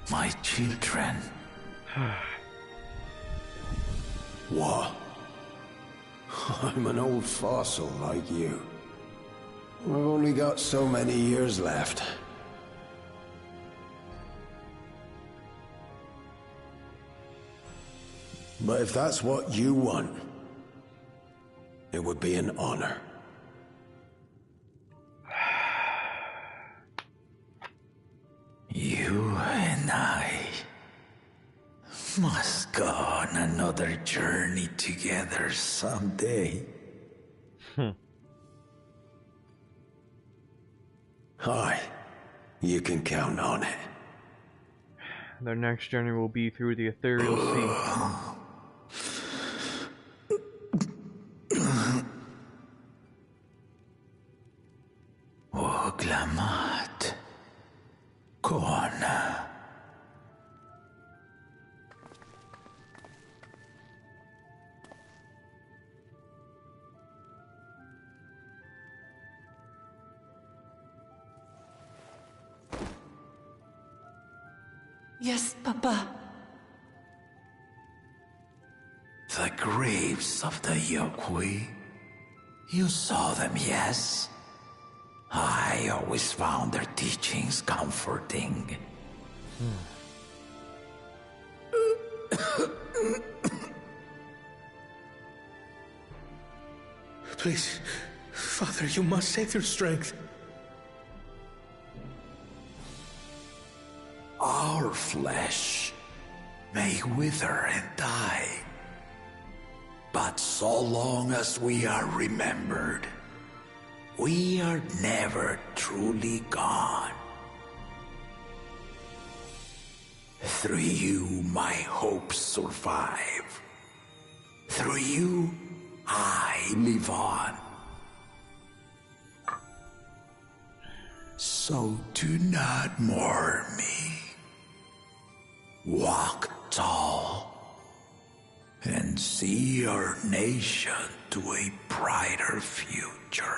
my children. What? I'm an old fossil like you. I've only got so many years left. But if that's what you want, it would be an honor. You and I must go on another journey together someday. Aye, you can count on it. Their next journey will be through the ethereal sea. Oglamat. Kona. Yes, Papa. The graves of the Yokwi. You saw them, yes? I always found their teachings comforting. Please, Father, you must save your strength. Our flesh may wither and die, but so long as we are remembered, we are never truly gone. Through you, my hopes survive. Through you, I live on. So do not mourn me. Walk tall and see our nation to a brighter future.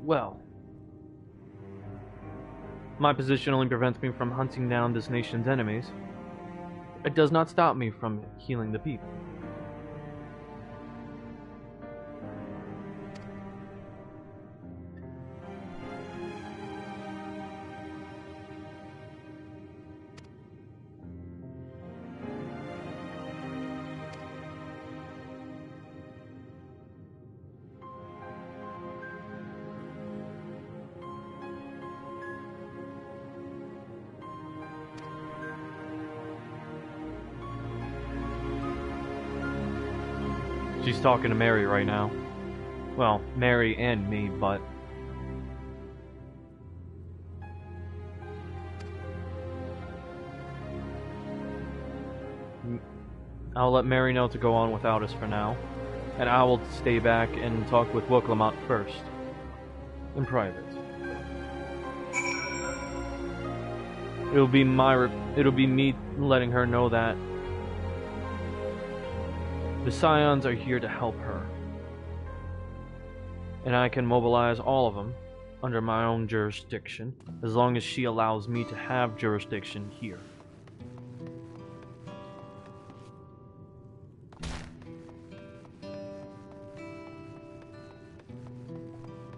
Well, my position only prevents me from hunting down this nation's enemies. It does not stop me from healing the people. She's talking to Mary right now. Well, Mary and me, but... I'll let Mary know to go on without us for now. And I will stay back and talk with Wooklamont first. In private. It'll be me letting her know that the Scions are here to help her. And I can mobilize all of them under my own jurisdiction, as long as she allows me to have jurisdiction here.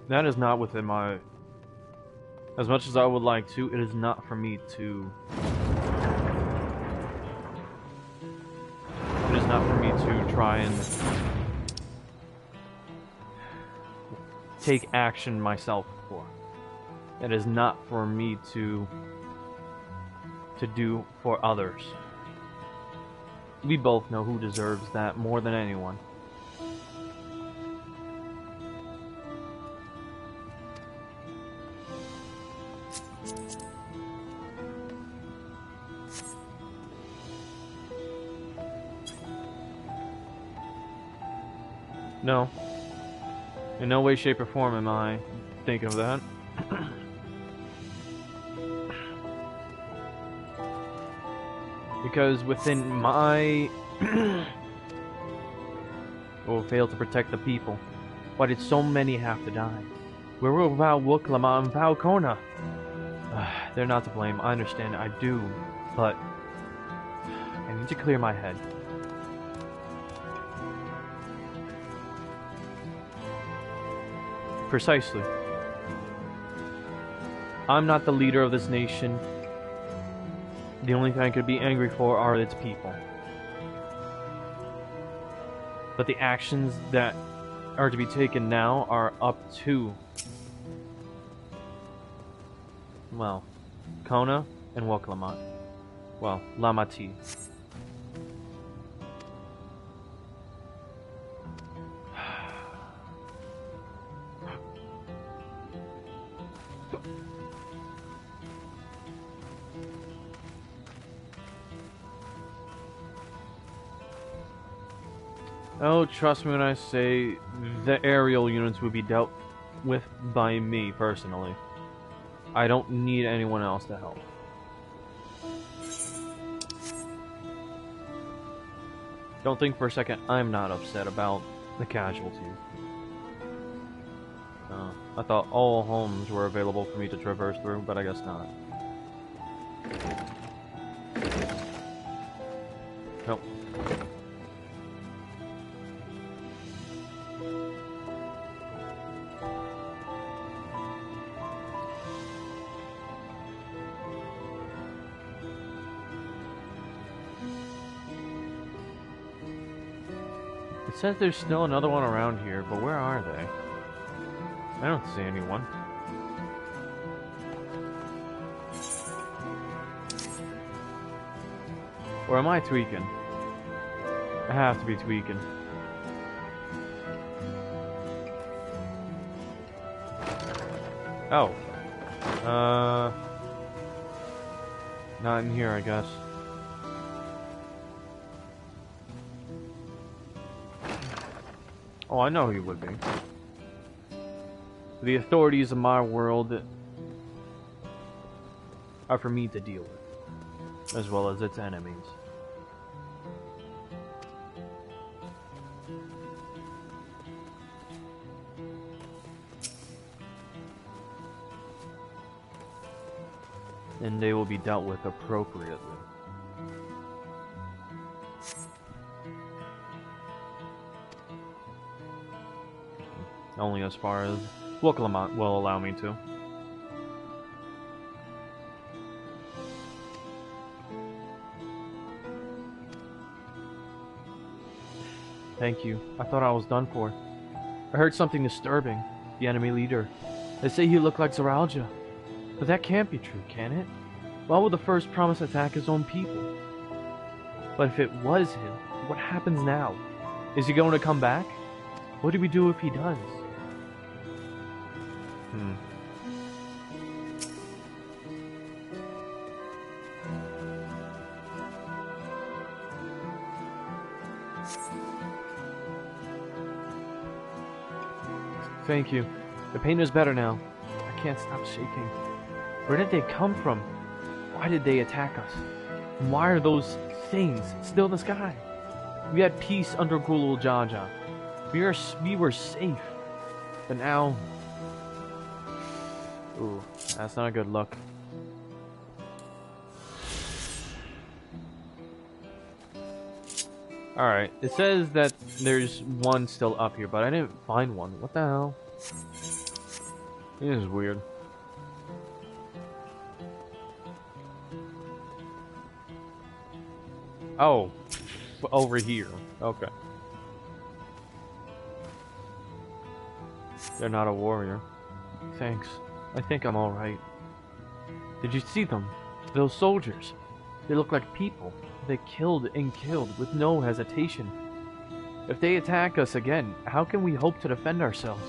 That is not within my... As much as I would like to, it is not for me to... It is not for me to try and take action myself for. It is not for me to do for others. We both know who deserves that more than anyone. No. In no way, shape, or form am I thinking of that. Because within my... will fail to protect the people. Why did so many have to die? Where were Val Wuklama and Val Kona? They're not to blame. I understand. I do. But I need to clear my head. Precisely. I'm not the leader of this nation. The only thing I could be angry for are its people. But the actions that are to be taken now are up to, well, Kona and Woklamat. Well, Lamati. Oh, trust me when I say the aerial units will be dealt with by me personally. I don't need anyone else to help. Don't think for a second I'm not upset about the casualties. I thought all homes were available for me to traverse through, but I guess not. Nope. It says there's still another one around here, but where are they? I don't see anyone. Or am I tweaking? I have to be tweaking. Oh. Not in here, I guess. Oh, I know he would be. The authorities of my world are for me to deal with, as well as its enemies. And they will be dealt with appropriately. Only as far as Woklamat will allow me to. Thank you. I thought I was done for. I heard something disturbing. The enemy leader. They say he looked like Zaralja. But that can't be true, can it? Why would the first promise attack his own people? But if it was him, what happens now? Is he going to come back? What do we do if he does? Thank you. The pain is better now. I can't stop shaking. Where did they come from? Why did they attack us? And why are those things still in the sky? We had peace under Gulul Jaja. We were safe. But now... Ooh, that's not a good look. Alright, it says that there's one still up here, but I didn't find one. What the hell? This is weird. Oh, over here. Okay. They're not a warrior. Thanks. I think I'm alright. Did you see them? Those soldiers. They look like people. They killed and killed with no hesitation. If they attack us again, how can we hope to defend ourselves?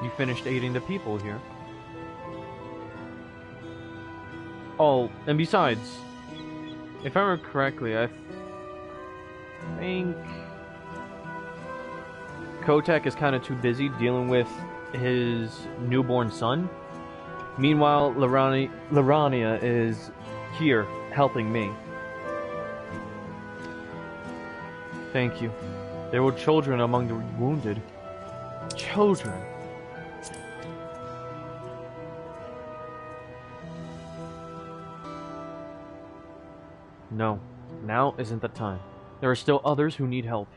You finished aiding the people here. Oh, and besides, if I remember correctly, I think Kotek is kind of too busy dealing with his newborn son. Meanwhile, Larania is here helping me. Thank you. There were children among the wounded. Children. No, now isn't the time. There are still others who need help.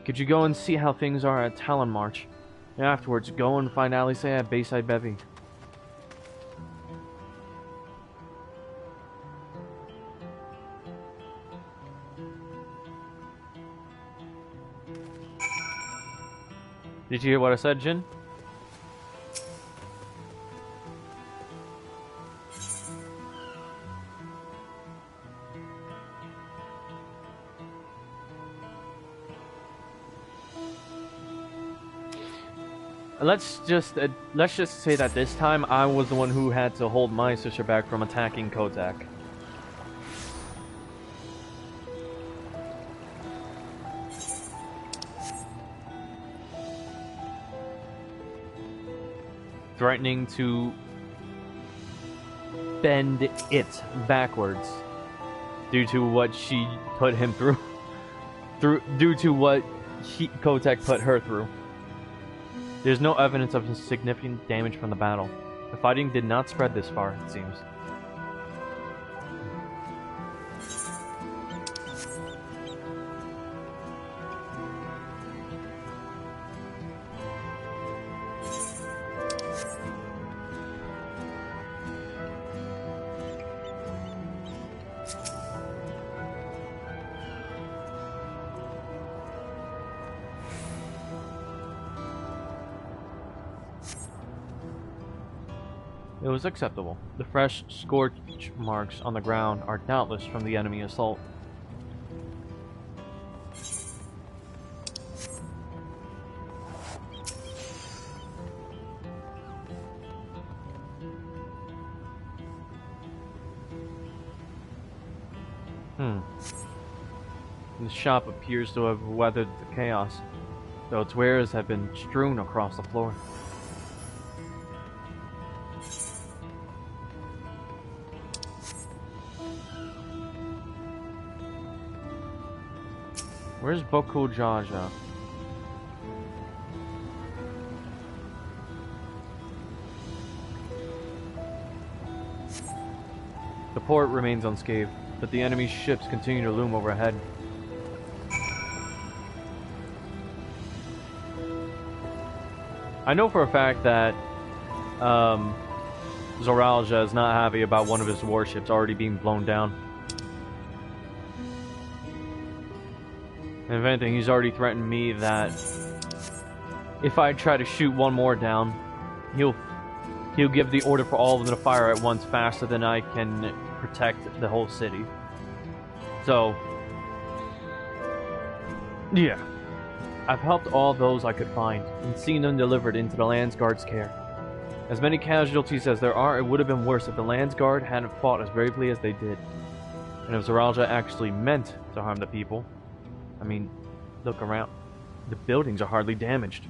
Could you go and see how things are at Talon March? And afterwards, go and find Alice at Bayside Bevy. Did you hear what I said, Jin? Let's just say that this time I was the one who had to hold my sister back from attacking Kotak. Threatening to bend it backwards due to what she put him through. Due to what Kotek put her through. There's no evidence of significant damage from the battle. The fighting did not spread this far, it seems. It was acceptable. The fresh scorch marks on the ground are doubtless from the enemy assault. The shop appears to have weathered the chaos, though its wares have been strewn across the floor. Where's Boku Jaja? The port remains unscathed, but the enemy's ships continue to loom overhead. I know for a fact that Zoralja is not happy about one of his warships already being blown down. And if anything, he's already threatened me that if I try to shoot one more down, he'll give the order for all of them to fire at once faster than I can protect the whole city. So, yeah. I've helped all those I could find, and seen them delivered into the Landsguard's care. As many casualties as there are, it would have been worse if the Landsguard hadn't fought as bravely as they did. And if Zoralja actually meant to harm the people, I mean, look around. The buildings are hardly damaged.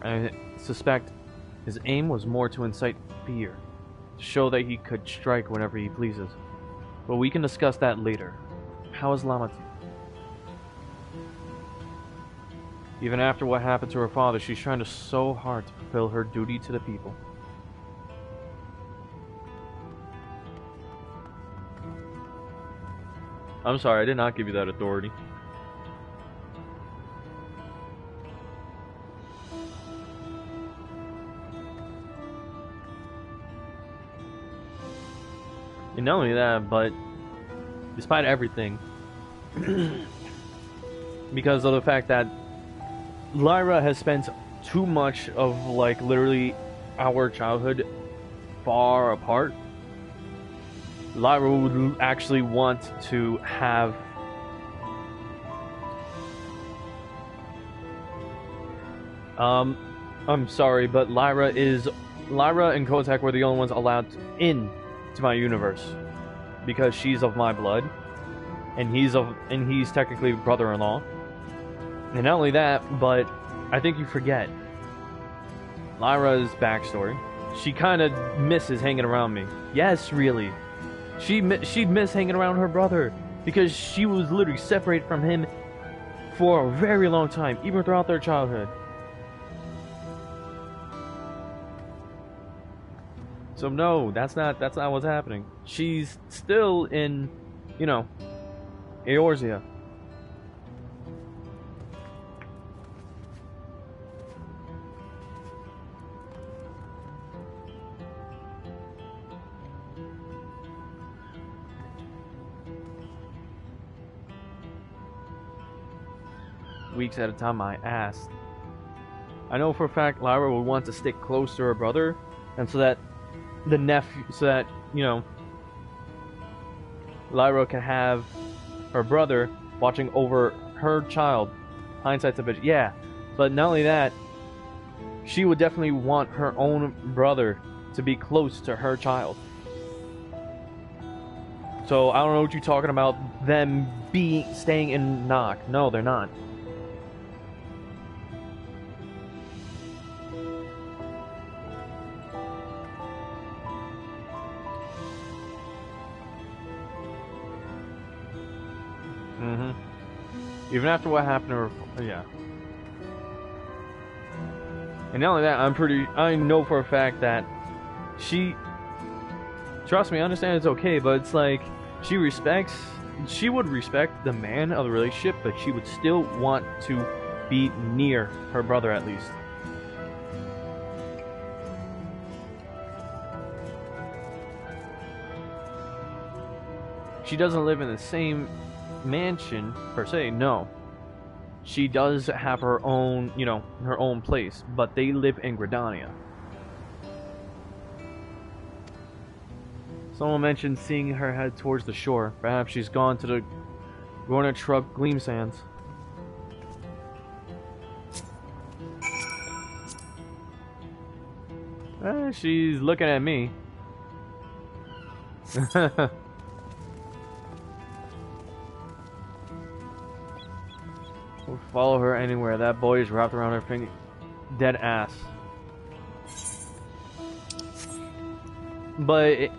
I suspect his aim was more to incite fear, to show that he could strike whenever he pleases. But we can discuss that later. How is Lamati? Even after what happened to her father, she's trying so hard to fulfill her duty to the people. I'm sorry, I did not give you that authority. And not only that, but despite everything, because of the fact that Lyra has spent too much of, like, literally our childhood far apart, Lyra would actually want to have I'm sorry, but Lyra and Kotak were the only ones allowed in to my universe because she's of my blood and he's technically brother-in-law. And not only that, but I think you forget Lyra's backstory. She kind of misses hanging around me. Yes, really. She'd miss hanging around her brother because she was literally separated from him for a very long time, even throughout their childhood. So no, that's not what's happening. She's still in, you know, Eorzea. Weeks at a time, I asked. I know for a fact Lyra would want to stick close to her brother, and so that you know, Lyra can have her brother watching over her child. Hindsight's a bitch, yeah. But not only that, she would definitely want her own brother to be close to her child. So I don't know what you're talking about. Them staying in Nock. No, they're not. Even after what happened to her, yeah. And not only that, I know for a fact that trust me, I understand it's okay, but it's like, she would respect the man of the relationship, but she would still want to be near her brother at least. She doesn't live in the same mansion per se, no. She does have her own, you know, her own place, but they live in Gridania. Someone mentioned seeing her head towards the shore. Perhaps she's gone to the Gorna Truck Gleam Sands. She's looking at me. We'll follow her anywhere. That boy is wrapped around her finger. Dead ass. But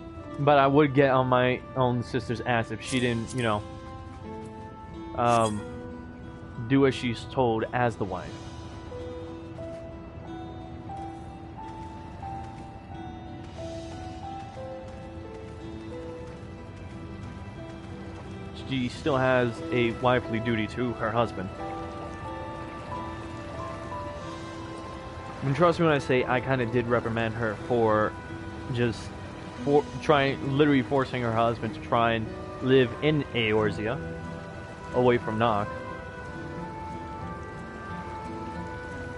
I would get on my own sister's ass if she didn't, you know, do as she's told as the wife. She still has a wifely duty to her husband. And trust me when I say I kind of did reprimand her for just literally forcing her husband to try and live in Eorzea, away from Nock.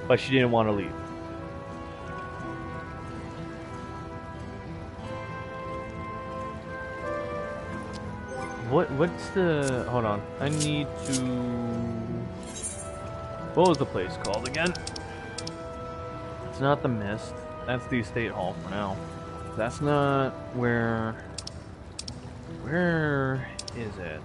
But she didn't want to leave. What's the... Hold on. I need to... What was the place called again? It's not the Mist. That's the Estate Hall for now. That's not where... Where is it?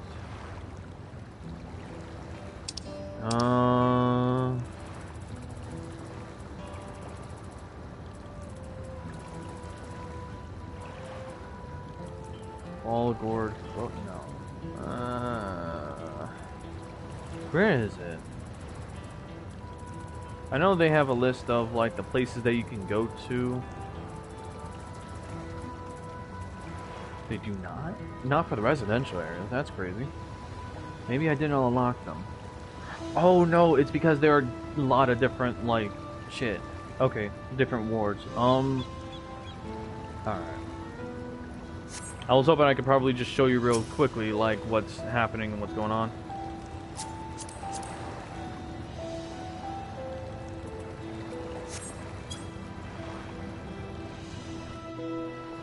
All Gourd... Oh, no. Where is it? I know they have a list of like the places that you can go to. They do not? Not for the residential areas. That's crazy. Maybe I didn't unlock them. Oh no, it's because there are a lot of different like shit. Okay, different wards. Alright. I was hoping I could probably just show you real quickly like what's happening and what's going on.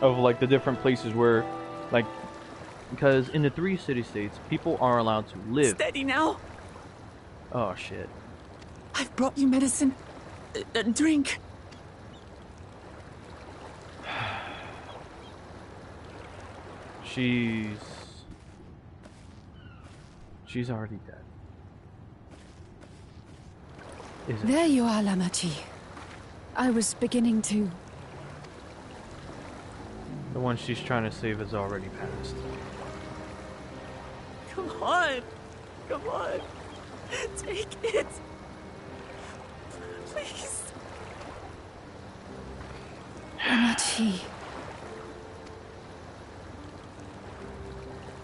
Of like the different places where, like, because in the 3 city-states, people are allowed to live. Steady now. Oh shit. I've brought you medicine. A drink. She's already dead. isn't There she? you are, Lamachi. I was beginning to... The one she's trying to save is already passed. Come on. Come on. Take it. Please. Lamachi.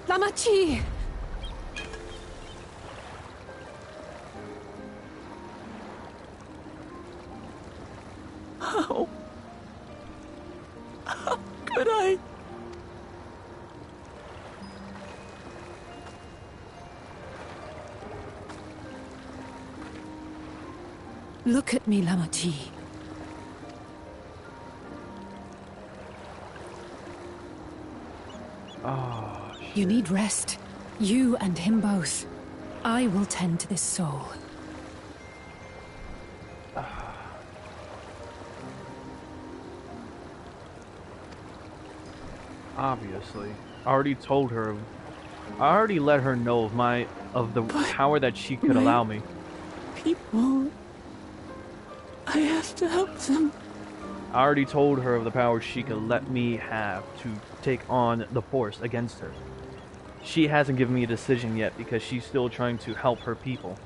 Lamachi! How? How could I? Look at me, Lamachi. Oh, you need rest. You and him both. I will tend to this soul. Obviously. I already told her. I already let her know of the power that she could allow me. People. I have to help them. I already told her of the power she could let me have to take on the Force against her. She hasn't given me a decision yet because she's still trying to help her people.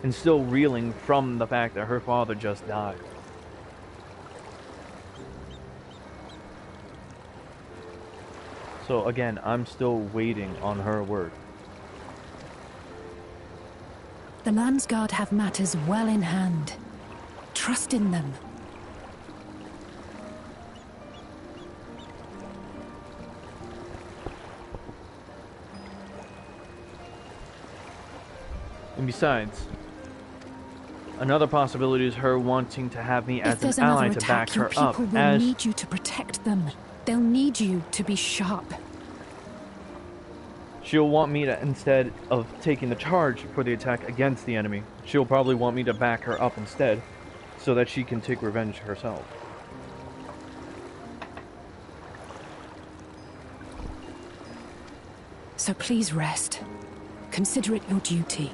And still reeling from the fact that her father just died. So again, I'm still waiting on her word. The Landsguard have matters well in hand. Trust in them. And besides, another possibility is her wanting to have me as If there's an ally another to back attack, your her up. people will need you to protect them. They'll need you to be sharp. She'll want me to, instead of taking the charge for the attack against the enemy, she'll probably want me to back her up instead, so that she can take revenge herself. So please rest. Consider it your duty.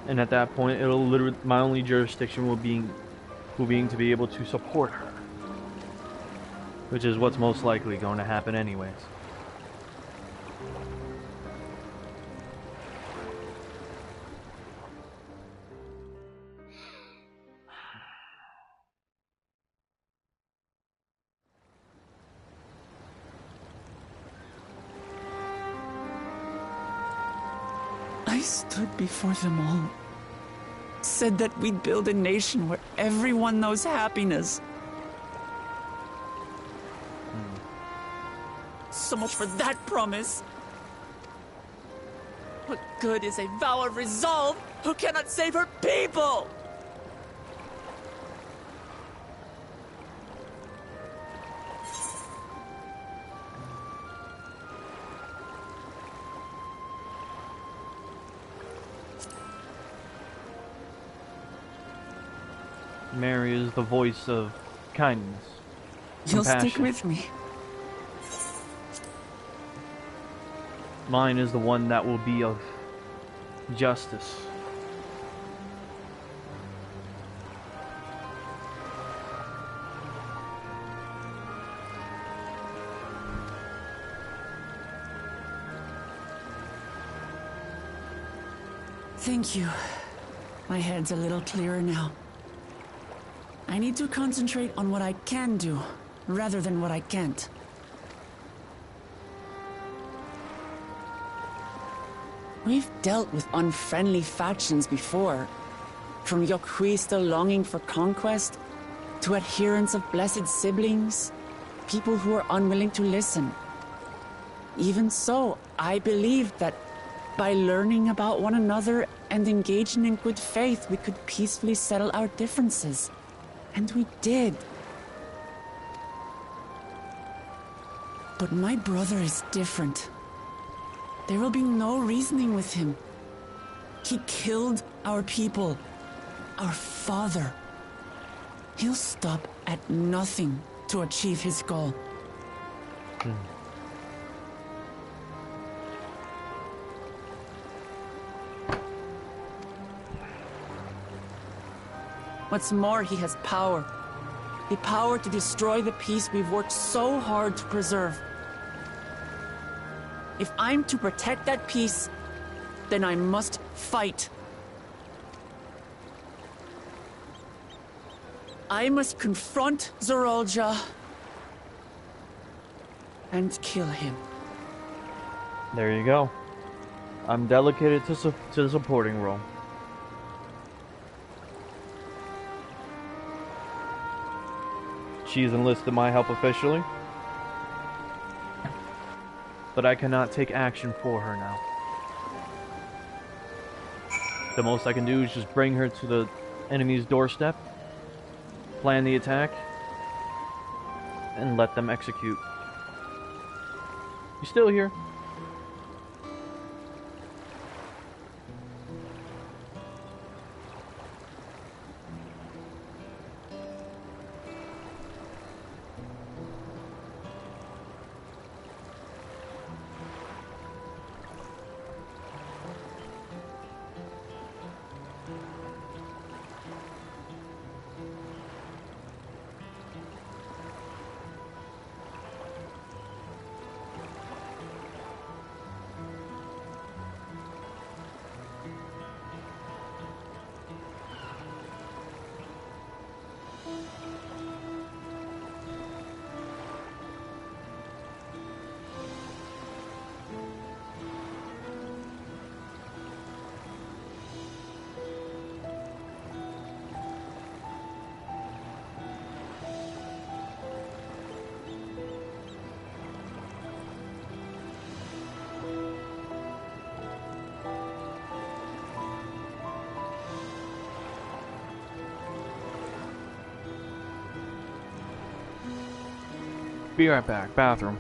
And at that point, it'll literally, my only jurisdiction will being to be able to support her. Which is what's most likely going to happen anyways. I stood before them all. Said that we'd build a nation where everyone knows happiness. So much for that promise. What good is a vow of resolve who cannot save her people? Mary is the voice of kindness. You'll compassion. stick with me. Mine is the one that will be of justice. Thank you. My head's a little clearer now. I need to concentrate on what I can do, rather than what I can't. We've dealt with unfriendly factions before. From Yokhui still longing for conquest, to adherents of blessed siblings, people who are unwilling to listen. Even so, I believed that by learning about one another and engaging in good faith, we could peacefully settle our differences. And we did. But my brother is different. There will be no reasoning with him. He killed our people, our father. He'll stop at nothing to achieve his goal. What's more, he has power. The power to destroy the peace we've worked so hard to preserve. If I'm to protect that peace, then I must fight. I must confront Zorolja and kill him. There you go. I'm delegated to the supporting role. She's enlisted my help officially, but I cannot take action for her now. The most I can do is just bring her to the enemy's doorstep, plan the attack, and let them execute. You still here? Be right back. Bathroom.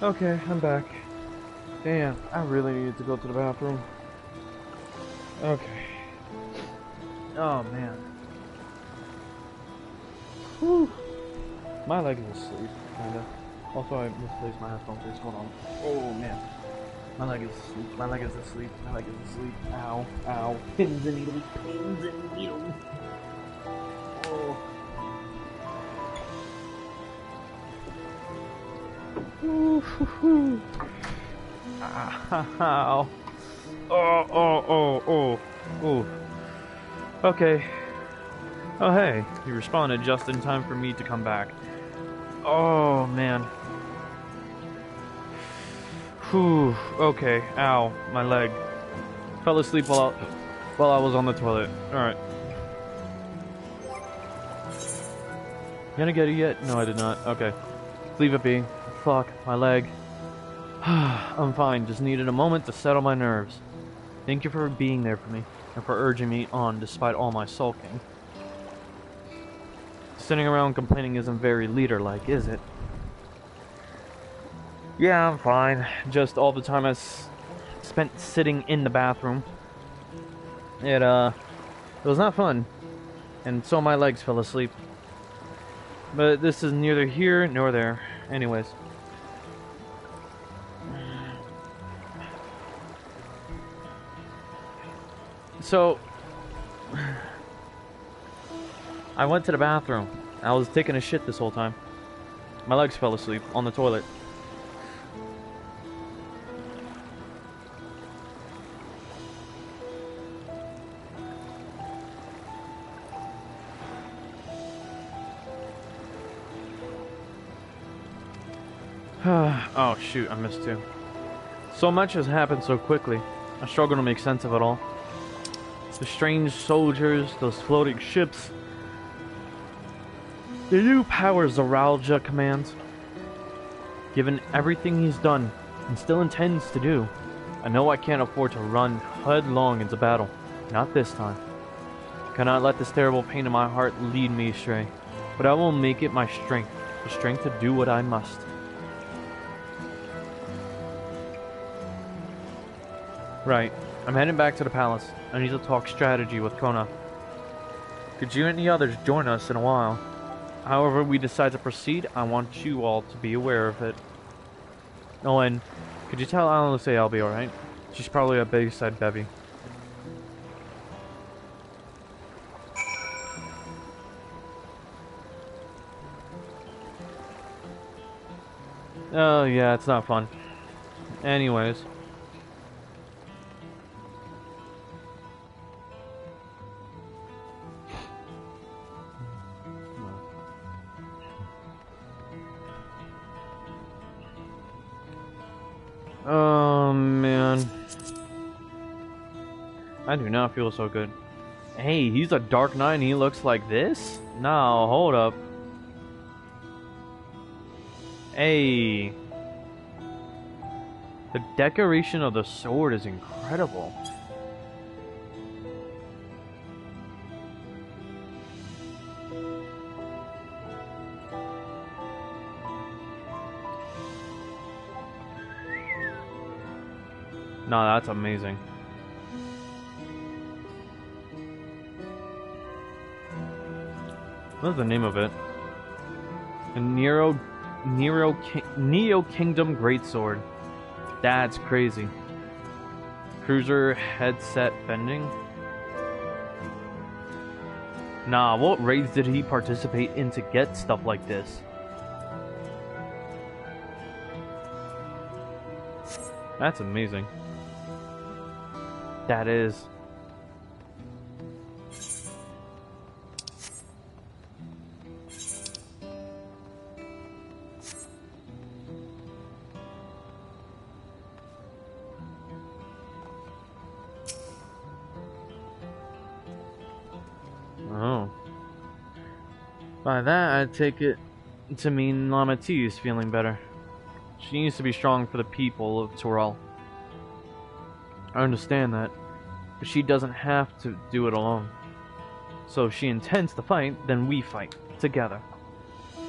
Okay, I'm back. Damn, I really needed to go to the bathroom. Okay. Oh man. Whew. My leg is asleep, kinda. Also, I misplaced my headphone case. Hold on. Oh man. My leg is asleep. My leg is asleep. My leg is asleep. Ow. Ow. Pins and needles. Pins and needles. Oh. Ooh, ow. Oh. Okay. Oh, hey. You responded just in time for me to come back. Oh, man. Whew. Okay. Ow. My leg. Fell asleep while I was on the toilet. Alright. Gonna get it yet? No, I did not. Okay. Leave it be. Fuck. My leg. I'm fine. Just needed a moment to settle my nerves. Thank you for being there for me, and for urging me on despite all my sulking. Sitting around complaining isn't very leader-like, is it? Yeah, I'm fine. Just all the time I spent sitting in the bathroom. It was not fun. And so my legs fell asleep. But this is neither here nor there. Anyways. So, I went to the bathroom. I was taking a shit this whole time. My legs fell asleep on the toilet. Oh shoot, I missed two. So much has happened so quickly. I struggle to make sense of it all. The strange soldiers, those floating ships. The new power Zaralja commands. Given everything he's done, and still intends to do, I know I can't afford to run headlong into battle. Not this time. I cannot let this terrible pain in my heart lead me astray. But I will make it my strength. The strength to do what I must. Right. I'm heading back to the palace. I need to talk strategy with Kona. Could you and the others join us in a while? However we decide to proceed, I want you all to be aware of it. Oh, and could you tell Alan to say I'll be alright? She's probably a big-side bevy. Oh, yeah, it's not fun. Anyways. Oh, man. I do not feel so good. Hey, he's a Dark Knight and he looks like this? No, hold up. Hey. The decoration of the sword is incredible. No, that's amazing. What's the name of it? A Neo Kingdom Greatsword. That's crazy. Cruiser headset bending. Nah, what raids did he participate in to get stuff like this? That's amazing. That is. Oh. By that, I take it to mean Lama T is feeling better. She needs to be strong for the people of Torel. I understand that, but she doesn't have to do it alone. So if she intends to fight, then we fight, together.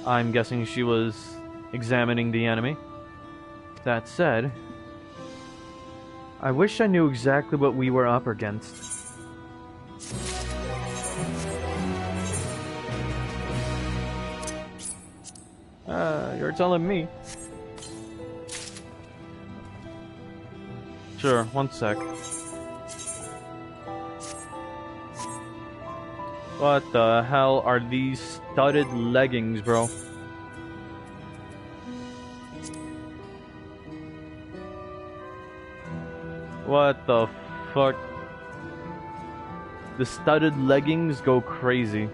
I'm guessing she was examining the enemy. That said, I wish I knew exactly what we were up against. You're telling me. Sure, one sec. What the hell are these studded leggings, bro? What the fuck? The studded leggings go crazy.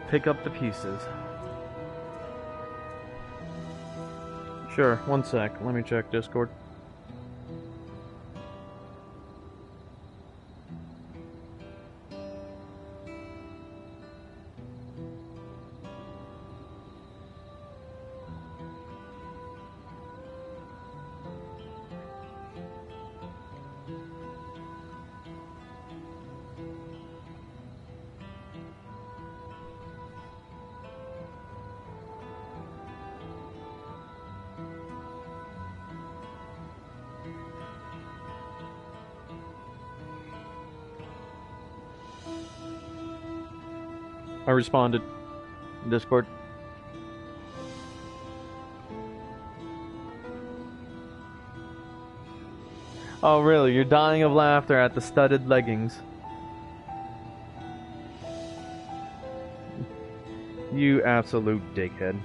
Pick up the pieces. Sure, one sec. Let me check Discord. I responded. Discord. Oh really? You're dying of laughter at the studded leggings. You absolute dickhead.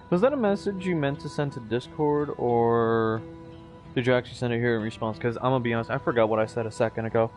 Was that a message you meant to send to Discord, or did you actually send it here in response? Because I'm gonna be honest, I forgot what I said a second ago.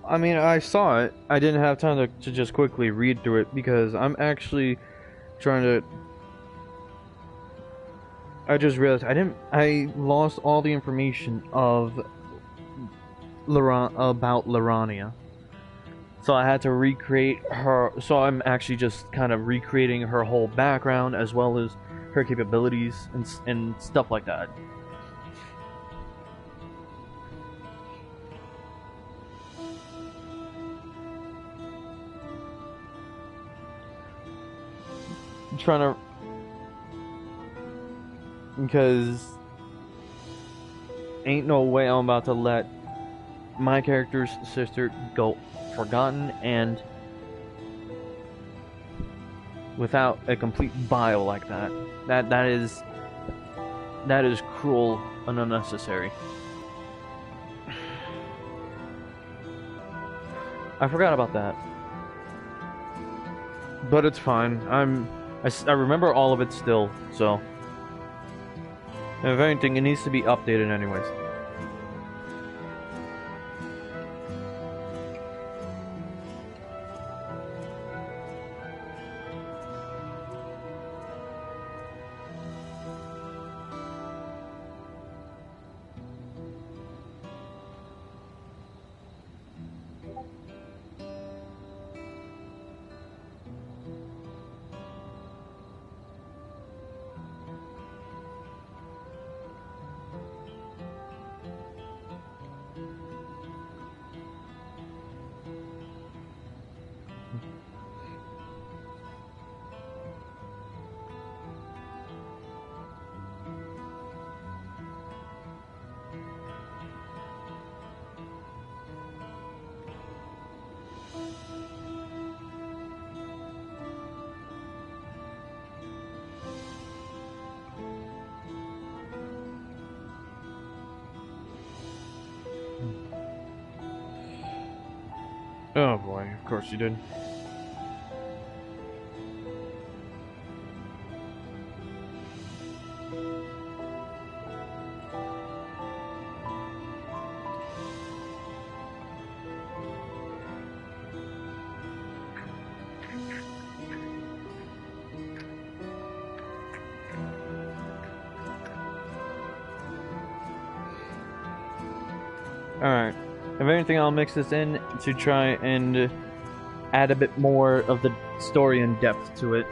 I mean, I saw it. I didn't have time to just quickly read through it because I'm actually trying to. I just realized I lost all the information of about Larania. So I had to recreate her. So I'm actually just kind of recreating her whole background as well as her capabilities and stuff like that. I'm trying to, because ain't no way I'm about to let my character's sister go forgotten and without a complete bio like that. That is cruel and unnecessary. I forgot about that. But it's fine. I remember all of it still, so if anything, it needs to be updated anyways. Oh boy, of course you did. Alright. If anything, I'll mix this in to try and add a bit more of the story and depth to it.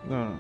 No.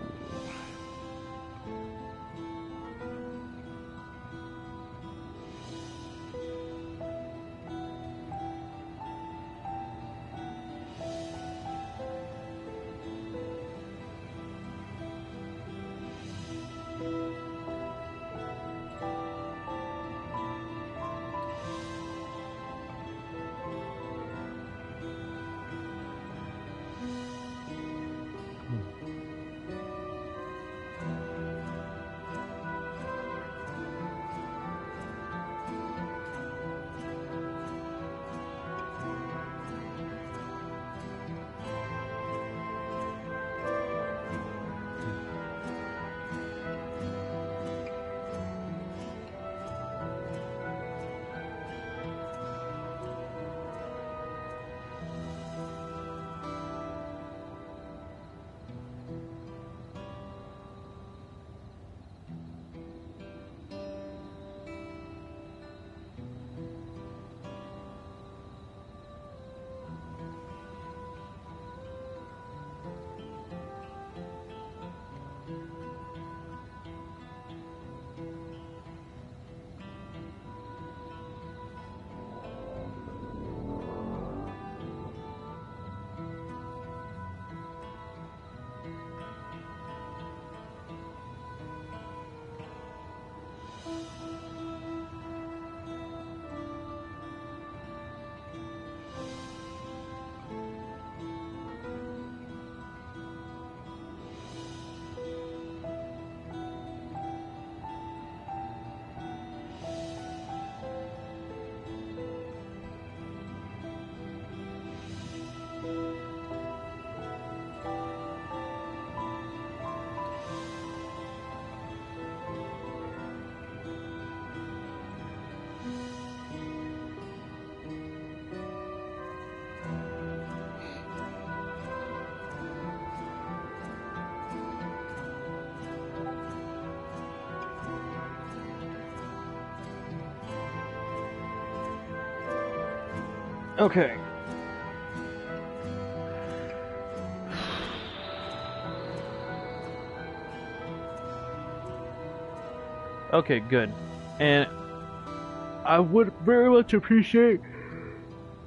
Okay. Okay, good. And I would very much appreciate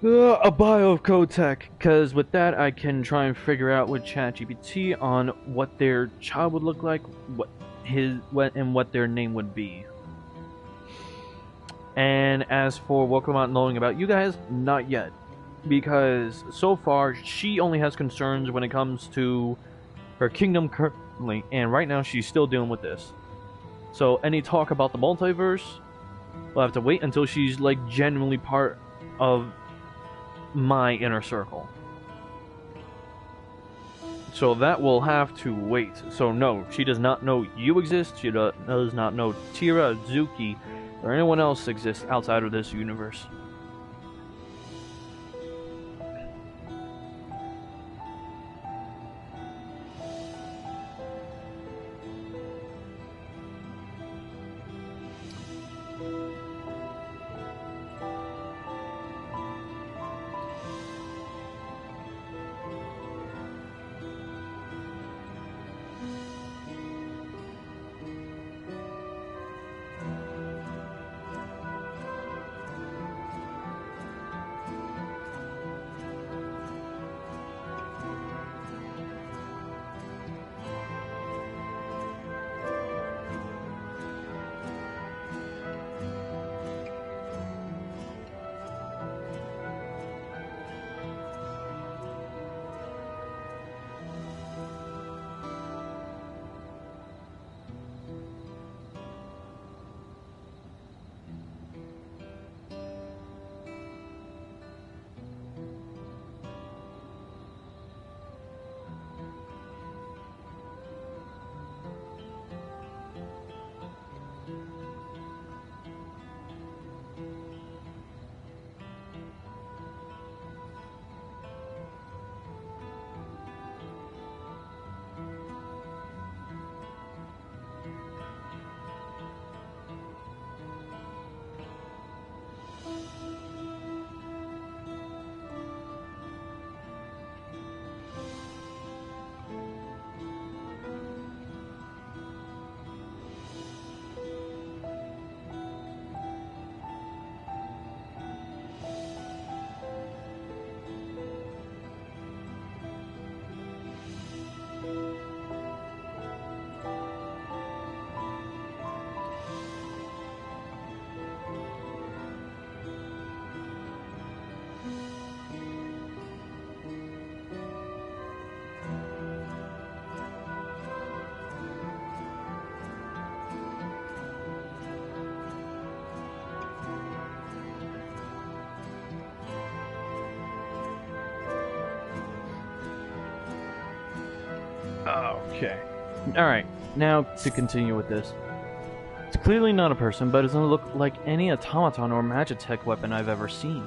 a bio of Kotek, because with that I can try and figure out with ChatGPT on what their child would look like, what their name would be. And as for what come out knowing about you guys, not yet, because so far she only has concerns when it comes to her kingdom currently, and right now she's still dealing with this. So any talk about the multiverse, we'll have to wait until she's like genuinely part of my inner circle. So that will have to wait. So no, she does not know you exist. She does not know Tira, Zuki, or anyone else exists outside of this universe. Okay. Alright, now to continue with this. It's clearly not a person, but it doesn't look like any automaton or magitech weapon I've ever seen.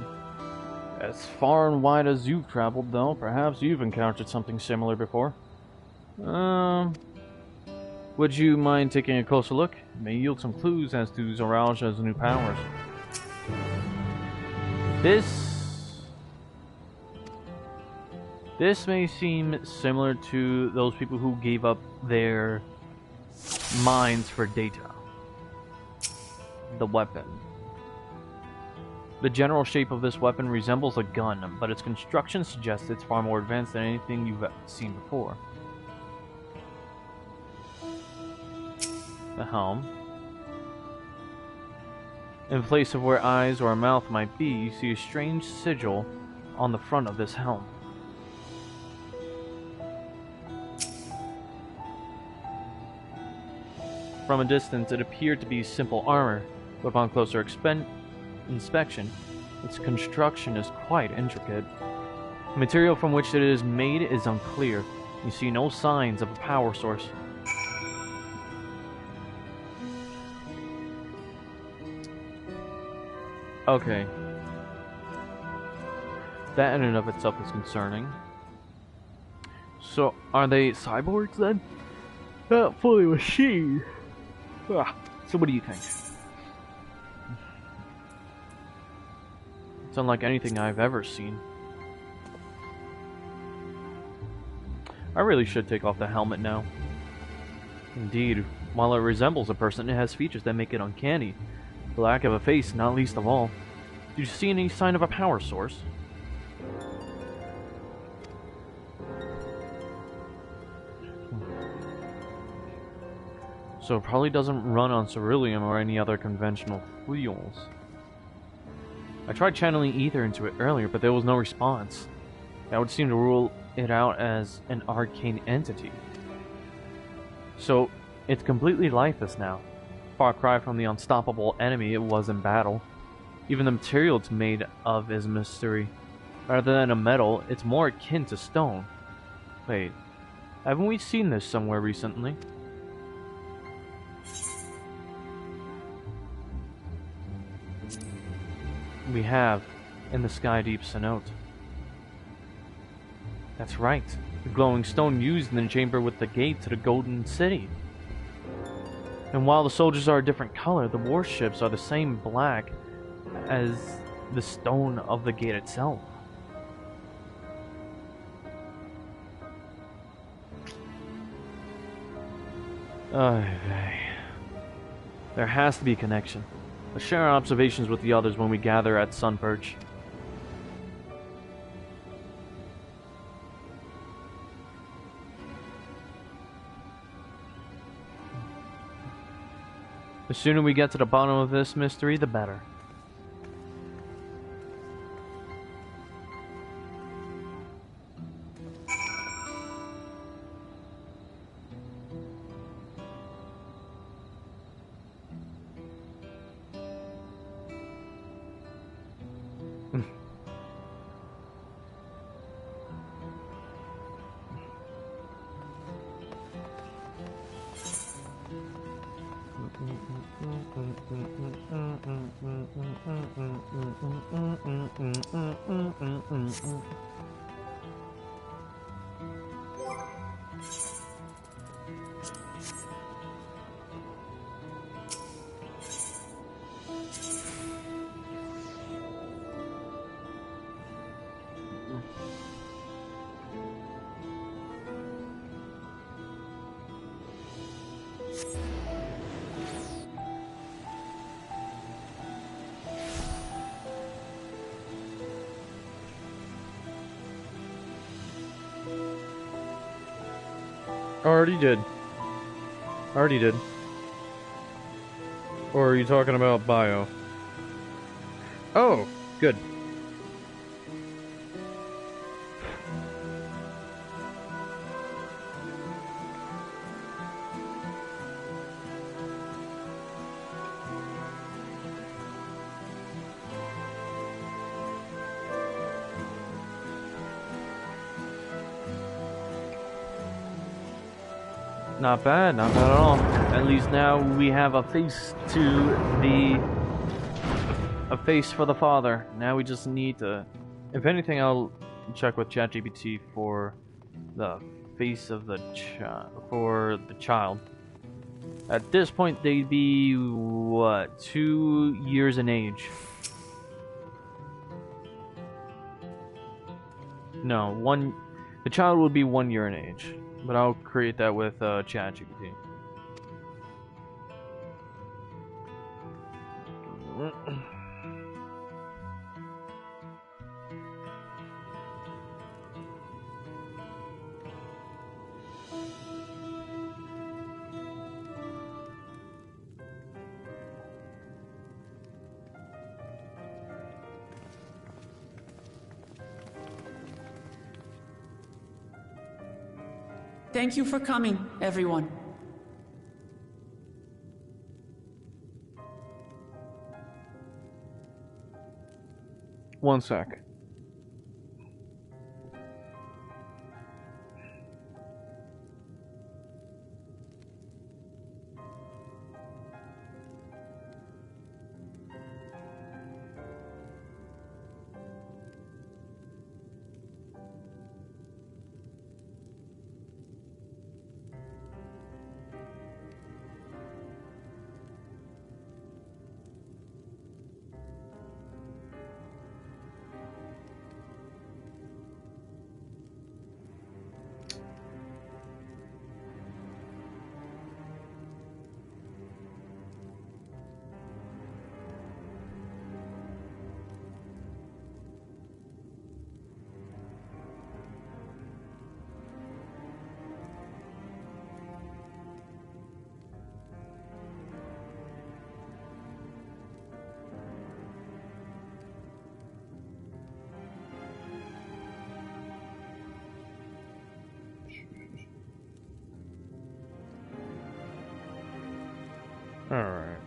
As far and wide as you've traveled, though, perhaps you've encountered something similar before. Would you mind taking a closer look? It may yield some clues as to Zoralja's new powers. This may seem similar to those people who gave up their minds for data. The weapon. The general shape of this weapon resembles a gun, but its construction suggests it's far more advanced than anything you've seen before. The helm. In place of where eyes or a mouth might be, you see a strange sigil on the front of this helm. From a distance, it appeared to be simple armor, but upon closer inspection, its construction is quite intricate. The material from which it is made is unclear. You see no signs of a power source. Okay. That in and of itself is concerning. So, are they cyborgs then? Not fully machine. So what do you think? It's unlike anything I've ever seen. I really should take off the helmet now. Indeed, while it resembles a person, it has features that make it uncanny. The lack of a face, not least of all. Do you see any sign of a power source? So it probably doesn't run on ceruleum or any other conventional fuels. I tried channeling ether into it earlier, but there was no response. That would seem to rule it out as an arcane entity. So, it's completely lifeless now. Far cry from the unstoppable enemy it was in battle. Even the material it's made of is a mystery. Rather than a metal, it's more akin to stone. Wait, haven't we seen this somewhere recently? We have, in the Sky Deep Cenote. That's right, the glowing stone used in the chamber with the gate to the Golden City. And while the soldiers are a different color, the warships are the same black as the stone of the gate itself. There has to be a connection. Let's share our observations with the others when we gather at Sunperch. The sooner we get to the bottom of this mystery, the better. Already did. Already did. Or are you talking about bio? Oh, good. Not bad, not bad at all. At least now we have a face for the father. Now we just need to, if anything, I'll check with ChatGPT for the face of the child. At this point, they'd be what, 2 years in age? No, one. The child would be 1 year in age. But I'll create that with ChatGPT. Thank you for coming, everyone. One sec. Alright.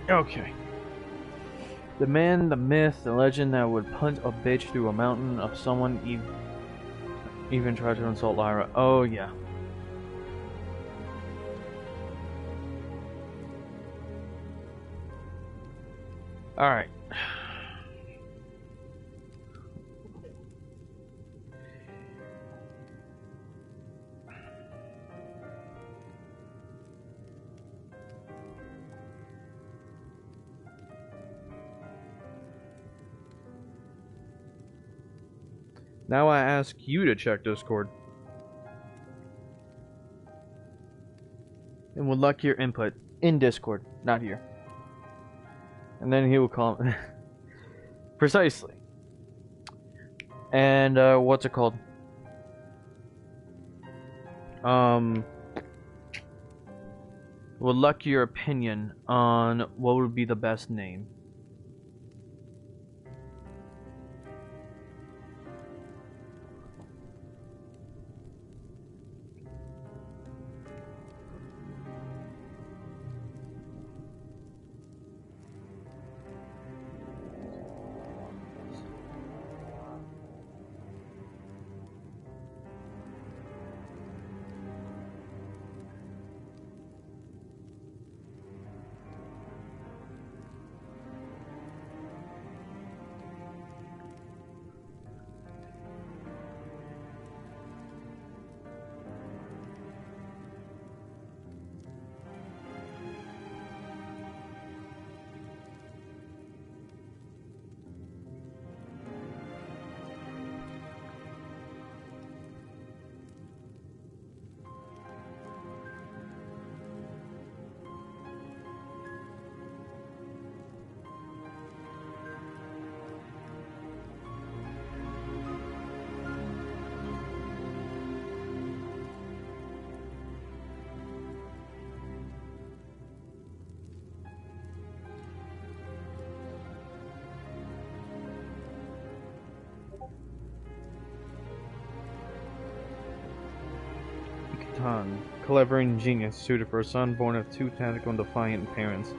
Okay. The man, the myth, the legend that would punt a bitch through a mountain of someone even try to insult Lyra. Oh, yeah. Alright. Now I ask you to check Discord. And would like your input in Discord, not here. And then he will call him. Precisely. And what's it called? Would like your opinion on what would be the best name. Clever and genius, suited for a son born of two tactical and defiant parents.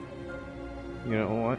You know what?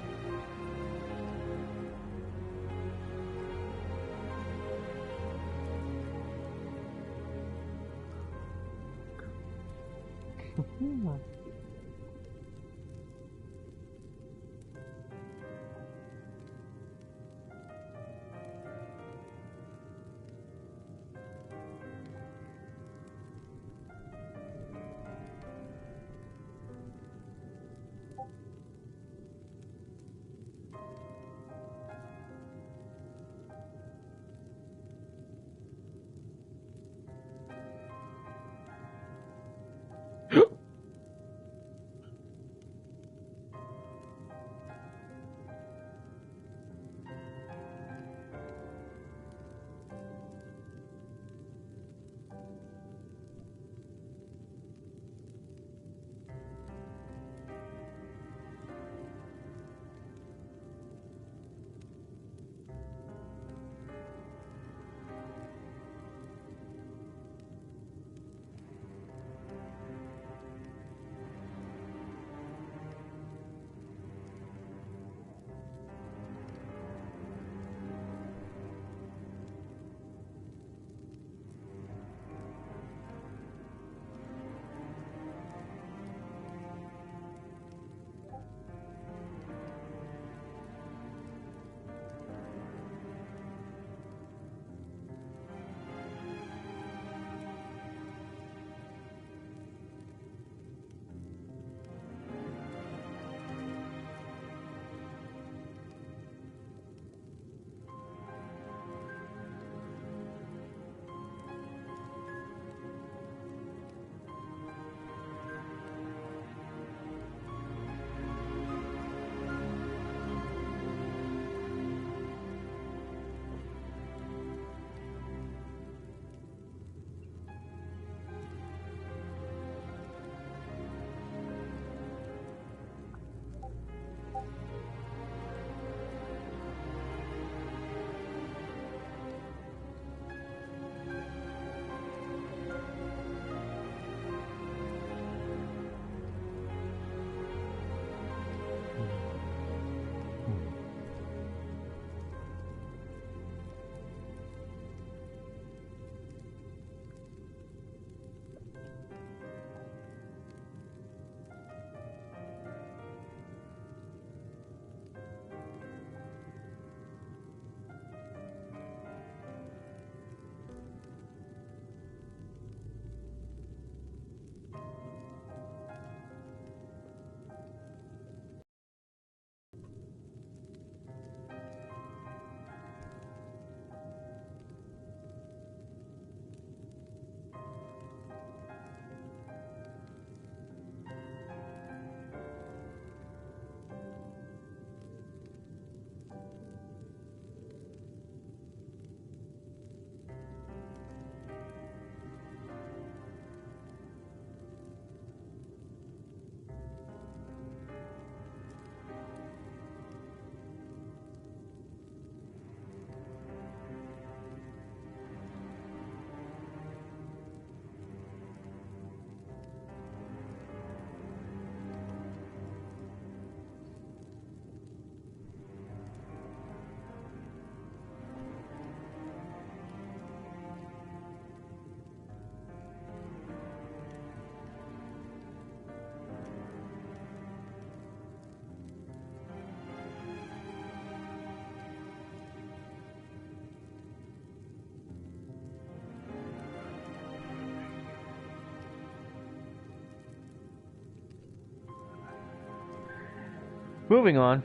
Moving on.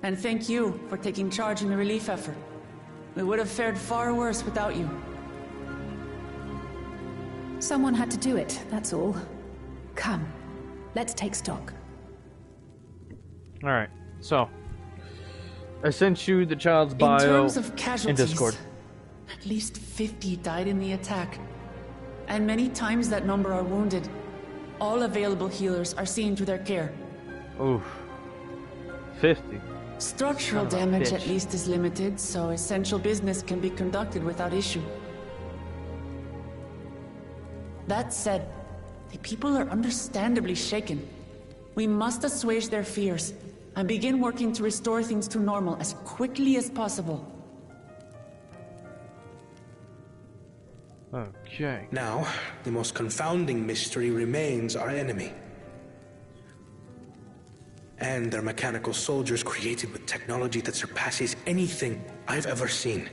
And thank you for taking charge in the relief effort. We would have fared far worse without you. Someone had to do it, that's all. Come, let's take stock. Alright, so I sent you the child's bio in terms of in casualties, Discord. at least 50 died in the attack. And many times that number are wounded. All available healers are seen to their care. Oof. 50. Structural Son of a damage bitch. at least is limited, so essential business can be conducted without issue. That said, the people are understandably shaken. We must assuage their fears and begin working to restore things to normal as quickly as possible. Okay. Now, the most confounding mystery remains our enemy. And their mechanical soldiers created with technology that surpasses anything I've ever seen.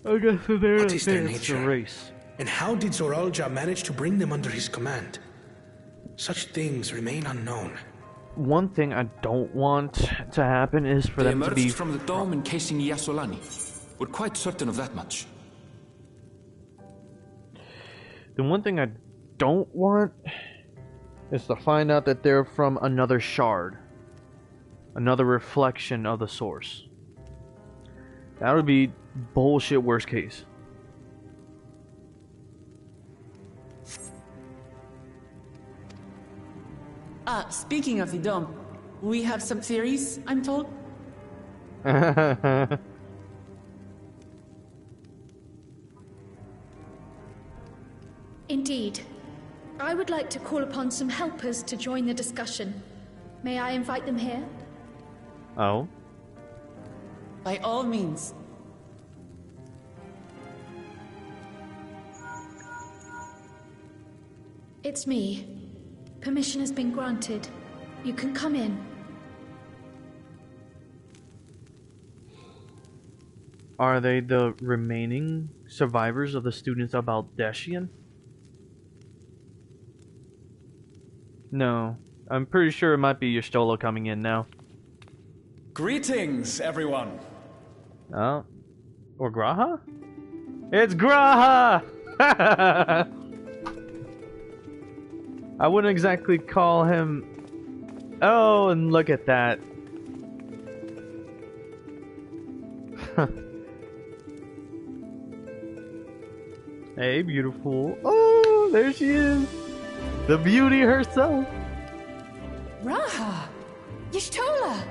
I guess they're What is their a nature? race. And how did Zoralja manage to bring them under his command? Such things remain unknown. One thing I don't want to happen is for They them to emerged be from the dome encasing Yasolani. We're quite certain of that much. The one thing I don't want is to find out that they're from another shard. Another reflection of the source. That would be bullshit worst case. Speaking of the dome, we have some theories, I'm told. Indeed. I would like to call upon some helpers to join the discussion. May I invite them here? Oh? By all means. It's me. Permission has been granted. You can come in. Are they the remaining survivors of the students of Aldeshian? No. I'm pretty sure it might be Ystola coming in now. Greetings, everyone. Oh? Or Graha? It's Graha! I wouldn't exactly call him... Oh, and look at that. Hey, beautiful. Oh, there she is. The beauty herself. Raha! Y'shtola!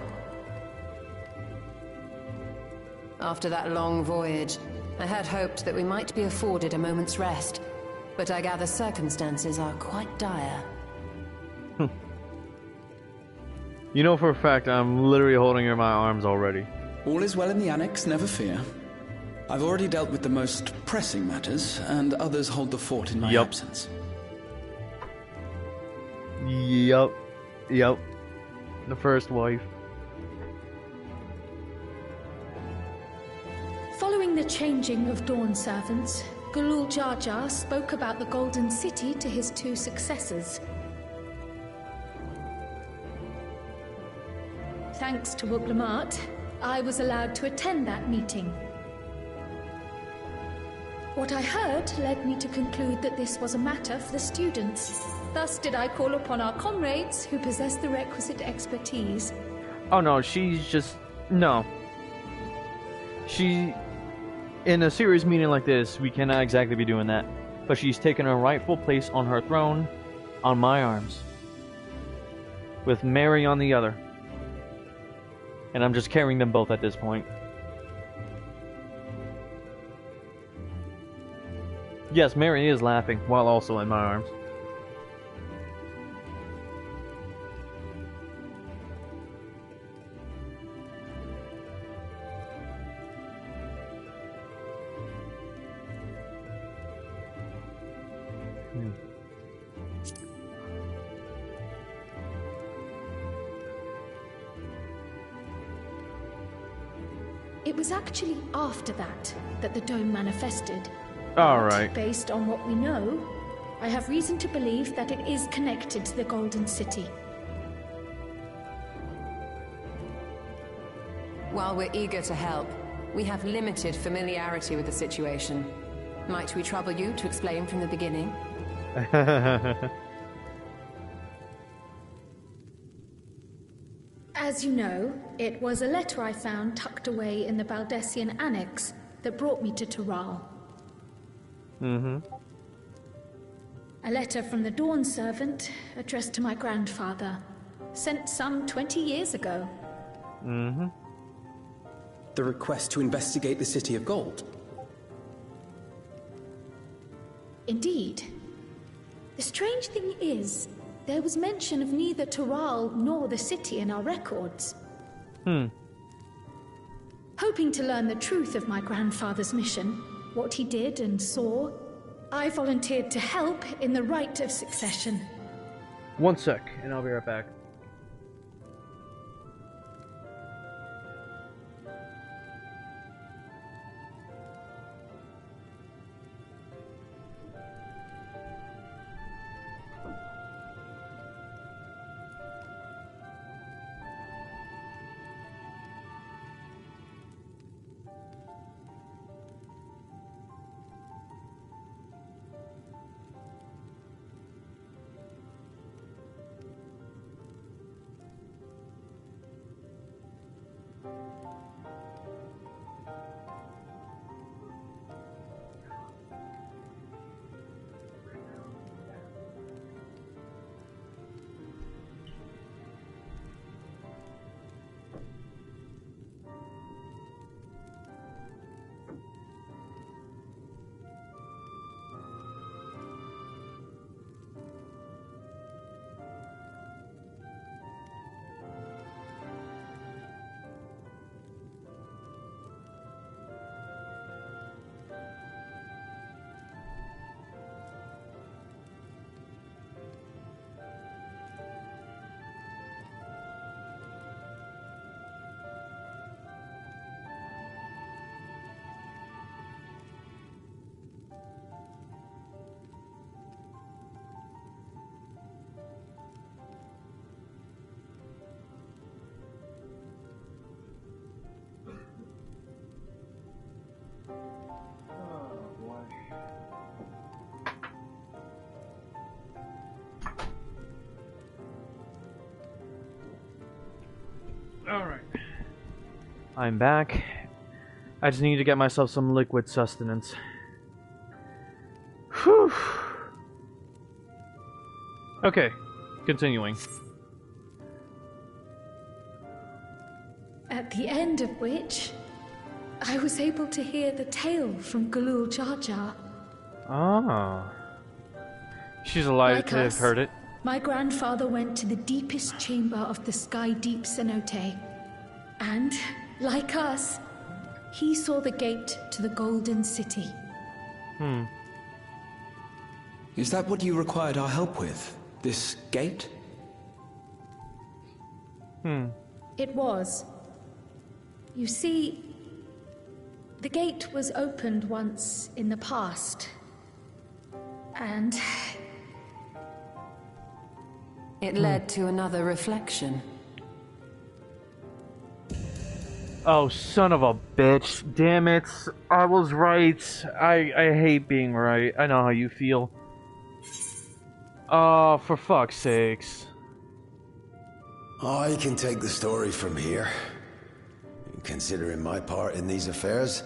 After that long voyage, I had hoped that we might be afforded a moment's rest, but I gather circumstances are quite dire. You know for a fact I'm literally holding her in my arms already. All is well in the annex, never fear. I've already dealt with the most pressing matters, and others hold the fort in my absence. Yup. The first wife. Following the changing of Dawn servants, Galul Jar Jar spoke about the Golden City to his two successors. Thanks to Wuglamat, I was allowed to attend that meeting. What I heard led me to conclude that this was a matter for the students. Thus did I call upon our comrades who possess the requisite expertise. Oh no, she's just... No. She... In a serious meeting like this, we cannot exactly be doing that. But she's taken her rightful place on her throne, on my arms. With Mary on the other. And I'm just carrying them both at this point. Yes, Mary is laughing, while also in my arms. It was actually after that the dome manifested. Alright. Based on what we know, I have reason to believe that it is connected to the Golden City. While we're eager to help, we have limited familiarity with the situation. Might we trouble you to explain from the beginning? As you know, it was a letter I found tucked away in the Baldessian Annex that brought me to Toral. Mm-hmm. A letter from the Dawn servant addressed to my grandfather, sent some 20 years ago. Mm-hmm. The request to investigate the City of Gold. Indeed. The strange thing is, there was mention of neither Toral nor the city in our records. Hoping to learn the truth of my grandfather's mission, what he did and saw, I volunteered to help in the rite of succession. One sec, and I'll be right back. Alright. I'm back. I just need to get myself some liquid sustenance. Whew. Okay, continuing. At the end of which, I was able to hear the tale from Galul Jar Jar. Ah. She's alive Like to have us, heard it. my grandfather went to the deepest chamber of the Sky Deep Cenote. And, like us, he saw the gate to the Golden City. Is that what you required our help with? This gate? It was. You see, the gate was opened once in the past. And it led to another reflection. Oh, son of a bitch. Damn it. I was right. I hate being right. I know how you feel. Oh, for fuck's sakes. I can take the story from here. Considering my part in these affairs,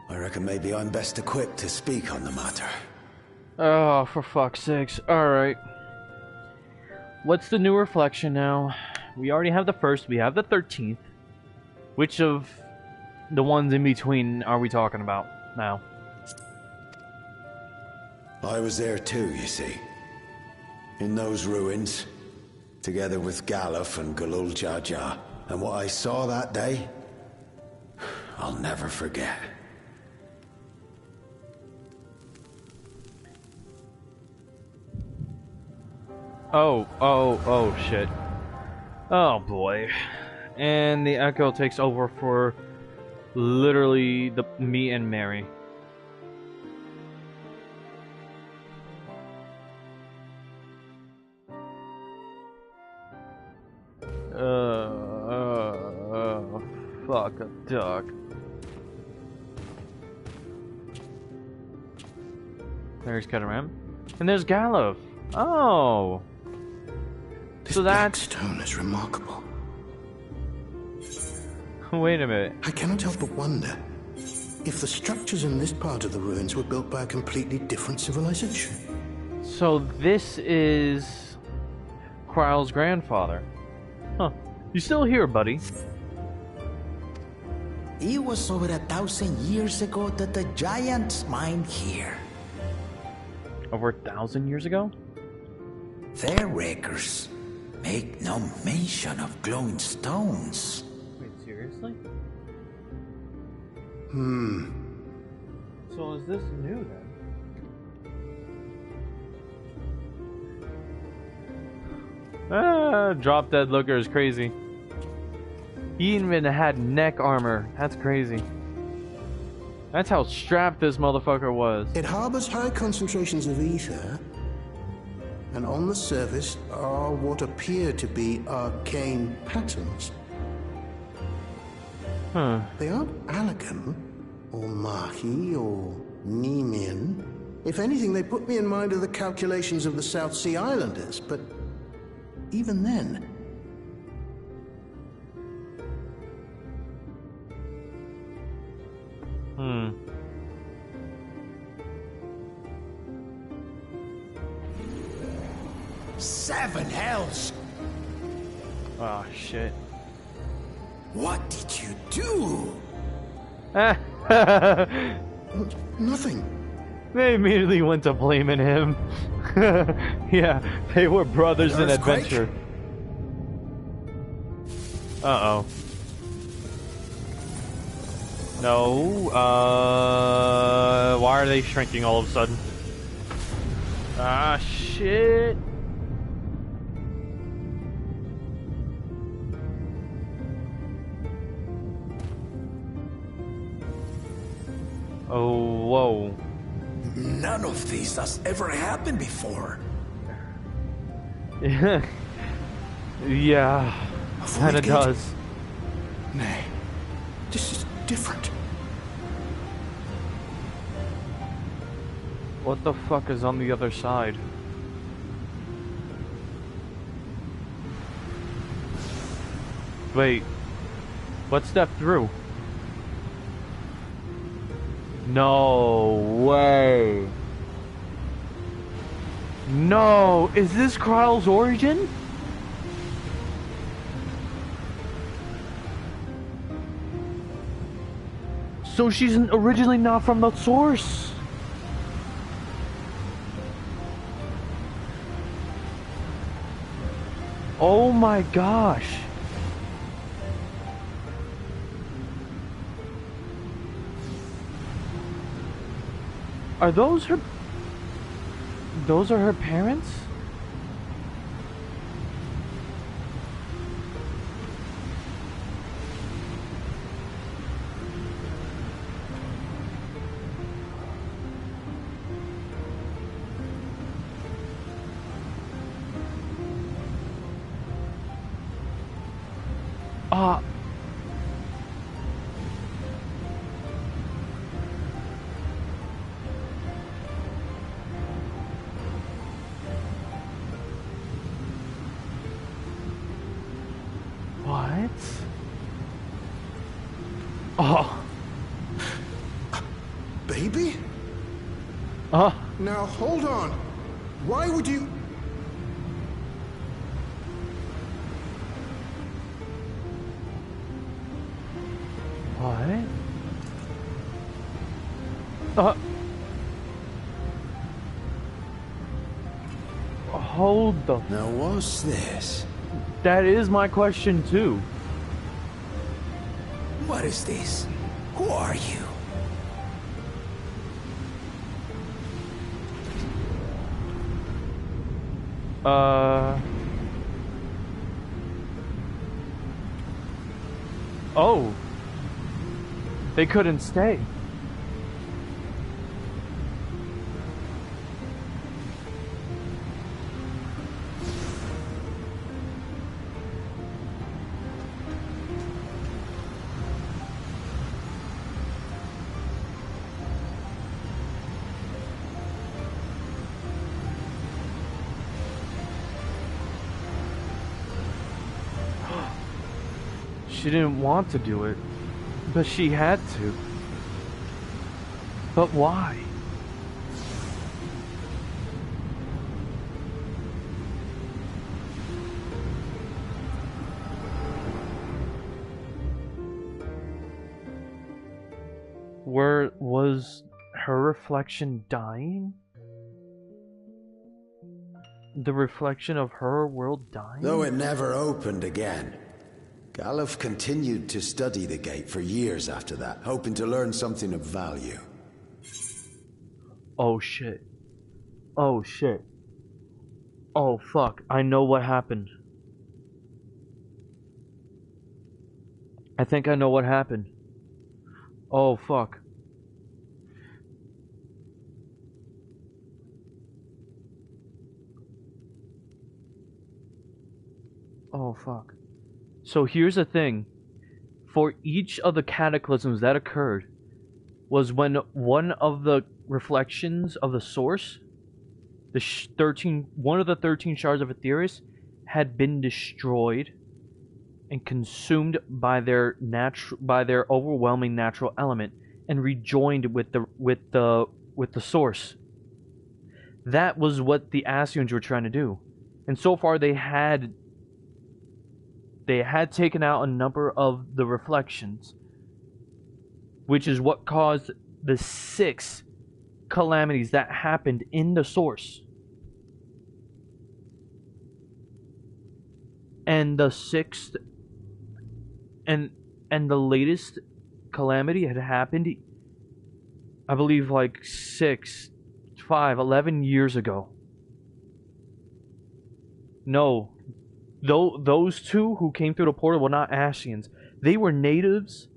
I reckon maybe I'm best equipped to speak on the matter. Oh, for fuck's sakes. Alright. What's the new reflection now? We already have the first, we have the 13th. Which of the ones in between are we talking about now? I was there too, you see. In those ruins, together with Galuf and Galul Jar Jar. And what I saw that day, I'll never forget. Oh, shit. Oh, boy. And the Echo takes over for literally me and Mary. Fuck a duck. There's Cataram. And there's Galuf. Oh. So that's... stone is remarkable. Wait a minute. I cannot help but wonder if the structures in this part of the ruins were built by a completely different civilization. So this is Kryle's grandfather. Huh. You still here, buddy? It was over 1,000 years ago that the giants mined here. Over 1,000 years ago? Their records make no mention of glowing stones. Wait, seriously? So is this new then? Ah, drop dead looker is crazy. He even had neck armor. That's crazy. That's how strapped this motherfucker was. It harbors high concentrations of ether, and on the surface are what appear to be arcane patterns. Huh. They aren't Allegan, or Mahi, or Nemean. If anything, they put me in mind of the calculations of the South Sea Islanders, but even then... Hmm. Seven hells! Oh, shit. What did you do? Nothing. They immediately went to blaming him. Yeah, they were brothers in adventure. Uh-oh. No, why are they shrinking all of a sudden? Ah, shit. Oh, whoa. None of this has ever happened before. Yeah, kinda does. Nay, this is different. What the fuck is on the other side? Wait, what step through? No way. No, is this Kryle's origin? So she's originally not from the source. Oh my gosh. Are those her... Those are her parents? What? Oh. Baby? Now hold on. Why would you... What? Hold the... Now what's this? That is my question too. What is this? Who are you? Oh. They couldn't stay. She didn't want to do it, but she had to. But why? Where was her reflection dying? The reflection of her world dying? Though it never opened again, Galuf continued to study the gate for years after that, hoping to learn something of value. Oh shit. Oh shit. Oh fuck, I know what happened. I think I know what happened. Oh fuck. Oh fuck. So here's the thing. For each of the cataclysms that occurred was when one of the reflections of the source, one of the 13 shards of Aetherius, had been destroyed and consumed by their overwhelming natural element and rejoined with the source. That was what the Ascians were trying to do. And so far they had taken out a number of the reflections, which is what caused the 6 calamities that happened in the source. And the 6th and the latest calamity had happened, I believe, like 11 years ago. No, those 2 who came through the portal were not Ascians. They were natives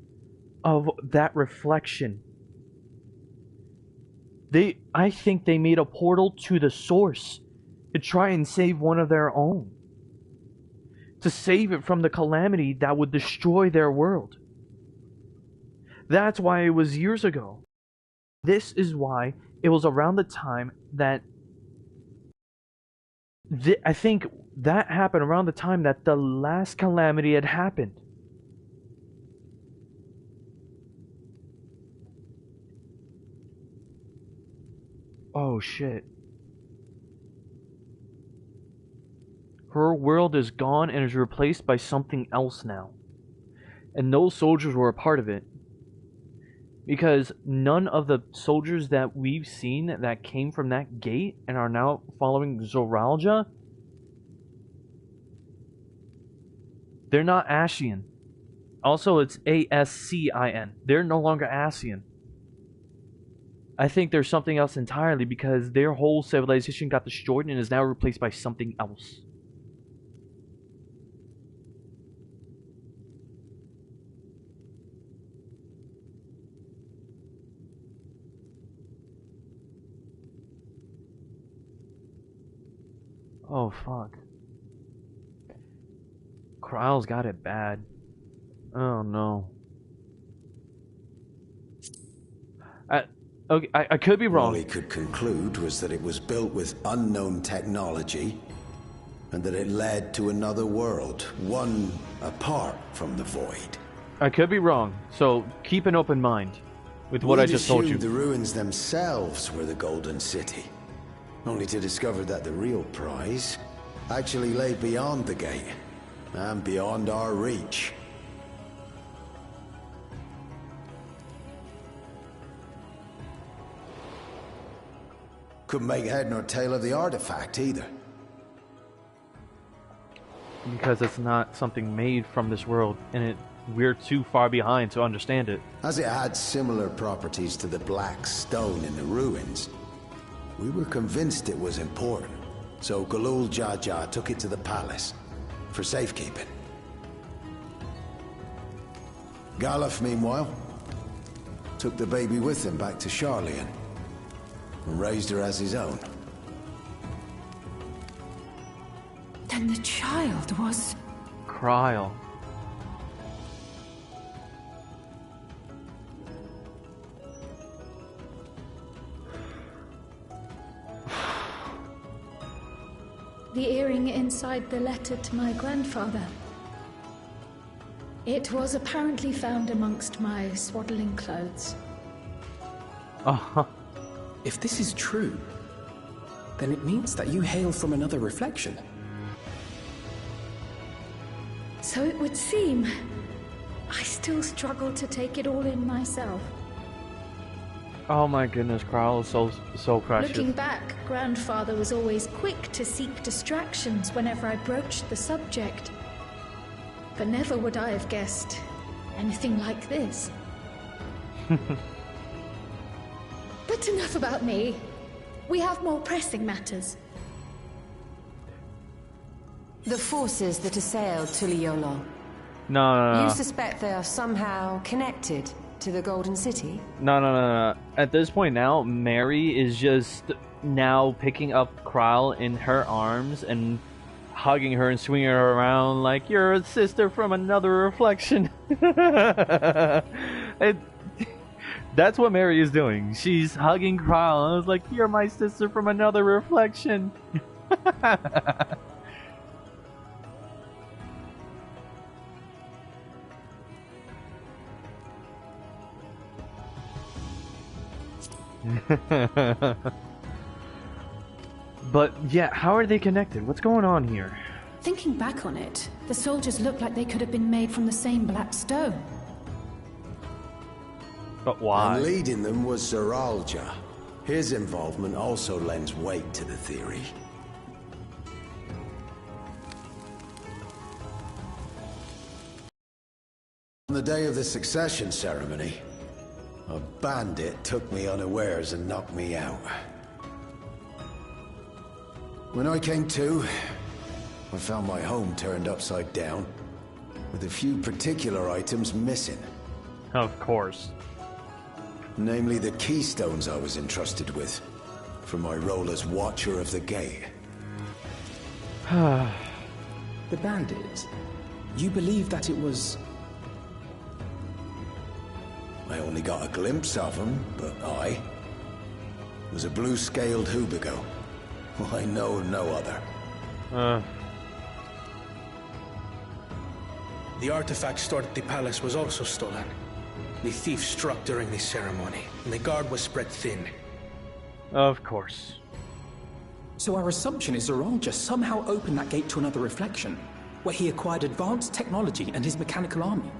of that reflection. I think they made a portal to the source to try and save one of their own. To save it from the calamity that would destroy their world. That's why it was years ago. This is why it was around the time that I think that happened around the time that the last calamity had happened. Oh shit. Her world is gone and is replaced by something else now. And those soldiers were a part of it. Because none of the soldiers that we've seen that came from that gate and are now following Zoralja, they're not Ascian. Also, it's Ascin. They're no longer Ascian. I think there's something else entirely because their whole civilization got destroyed and is now replaced by something else. Oh fuck. Kryle's got it bad. Oh no. I could be wrong. All he could conclude was that it was built with unknown technology, and that it led to another world, one apart from the Void. I could be wrong, so keep an open mind with what I just told you. The ruins themselves were the Golden City, only to discover that the real prize actually lay beyond the gate, and beyond our reach. Couldn't make head nor tail of the artifact either. Because it's not something made from this world, and we're too far behind to understand it. As it had similar properties to the black stone in the ruins, we were convinced it was important, so Galul Jaja took it to the palace for safekeeping. Galuf, meanwhile, took the baby with him back to Sharlayan and raised her as his own. Then the child was... Kryle. The earring inside the letter to my grandfather. It was apparently found amongst my swaddling clothes. Oh. If this is true, then it means that you hail from another reflection. So it would seem. I still struggle to take it all in myself. Oh my goodness, Carl is so precious. Looking back, Grandfather was always quick to seek distractions whenever I broached the subject. But never would I have guessed anything like this. But enough about me. We have more pressing matters. The forces that assailed Tuliolo. No. You suspect they are somehow connected to the Golden City? No. At this point now, Mary is just now picking up Kral in her arms and hugging her and swinging her around like you're a sister from another reflection. That's what Mary is doing. She's hugging Kral and I was like, you're my sister from another reflection. But yeah, how are they connected? What's going on here? Thinking back on it, the soldiers look like they could have been made from the same black stone. But why? And leading them was Zeralja. His involvement also lends weight to the theory. On the day of the succession ceremony, a bandit took me unawares and knocked me out. When I came to, I found my home turned upside down, with a few particular items missing. Of course. Namely the keystones I was entrusted with, for my role as Watcher of the Gate. The bandit. You believe that it was... I only got a glimpse of him, but I was a blue-scaled Hubigo. I know no other. The artifact stored at the palace was also stolen. The thief struck during the ceremony, and the guard was spread thin. Of course. So our assumption is Zeralja somehow opened that gate to another reflection, where he acquired advanced technology and his mechanical army.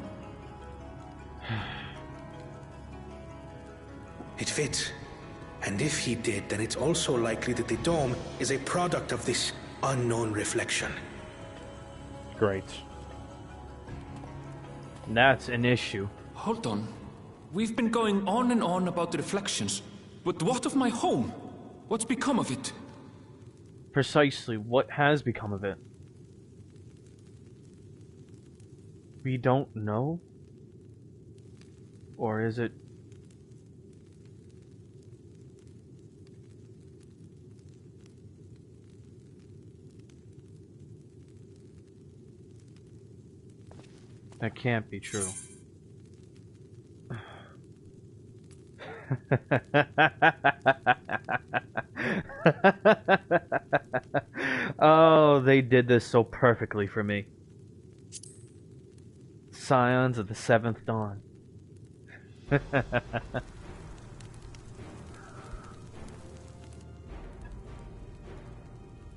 It fits. And if he did, then it's also likely that the dome is a product of this unknown reflection. Great. That's an issue. Hold on. We've been going on and on about the reflections. But what of my home? What's become of it? Precisely, what has become of it? We don't know? Or is it... That can't be true. Oh, they did this so perfectly for me. Scions of the Seventh Dawn.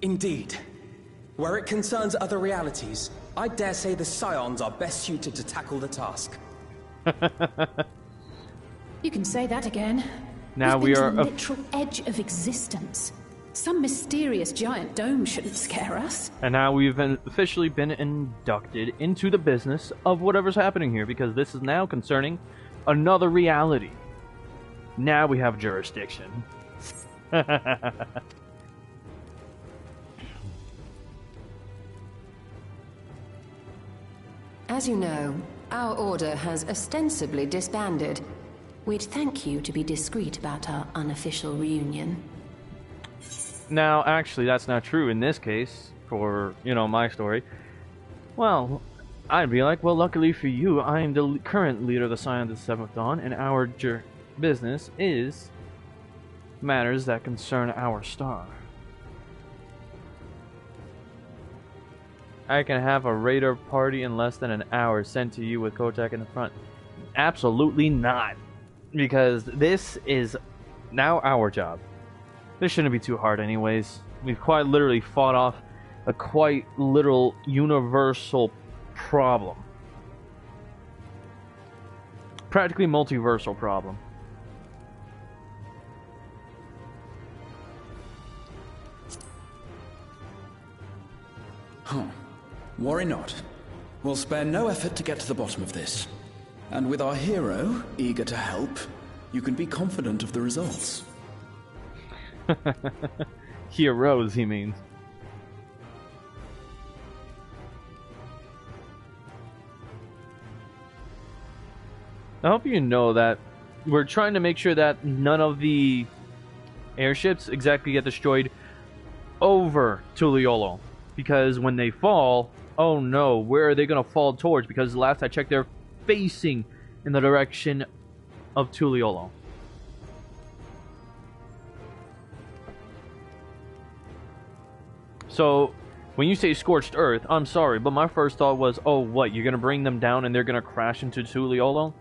Indeed. Where it concerns other realities, I dare say the Scions are best suited to tackle the task. You can say that again. Now We've we been are to the literal edge of existence. Some mysterious giant dome shouldn't scare us. And now we've officially been inducted into the business of whatever's happening here, because this is now concerning another reality. Now we have jurisdiction. As you know, our order has ostensibly disbanded. We'd thank you to be discreet about our unofficial reunion. Now, actually, that's not true in this case, for, you know, my story. Well, I'd be like, well, luckily for you, I am the current leader of the Scions of the Seventh Dawn, and our business is matters that concern our star. I can have a raider party in less than an hour sent to you with Kotak in the front. Absolutely not. Because this is now our job. This shouldn't be too hard anyways. We've quite literally fought off a quite literal universal problem. Practically multiversal problem. Huh. Worry not. We'll spare no effort to get to the bottom of this. And with our hero eager to help, you can be confident of the results. Heroes, he means. I hope you know that we're trying to make sure that none of the airships exactly get destroyed over Tuliolo. Because when they fall, oh no, where are they going to fall towards? Because last I checked, they're facing in the direction of Tuliolo. So, when you say scorched earth, I'm sorry, but my first thought was, oh, what, you're going to bring them down and they're going to crash into Tuliolo?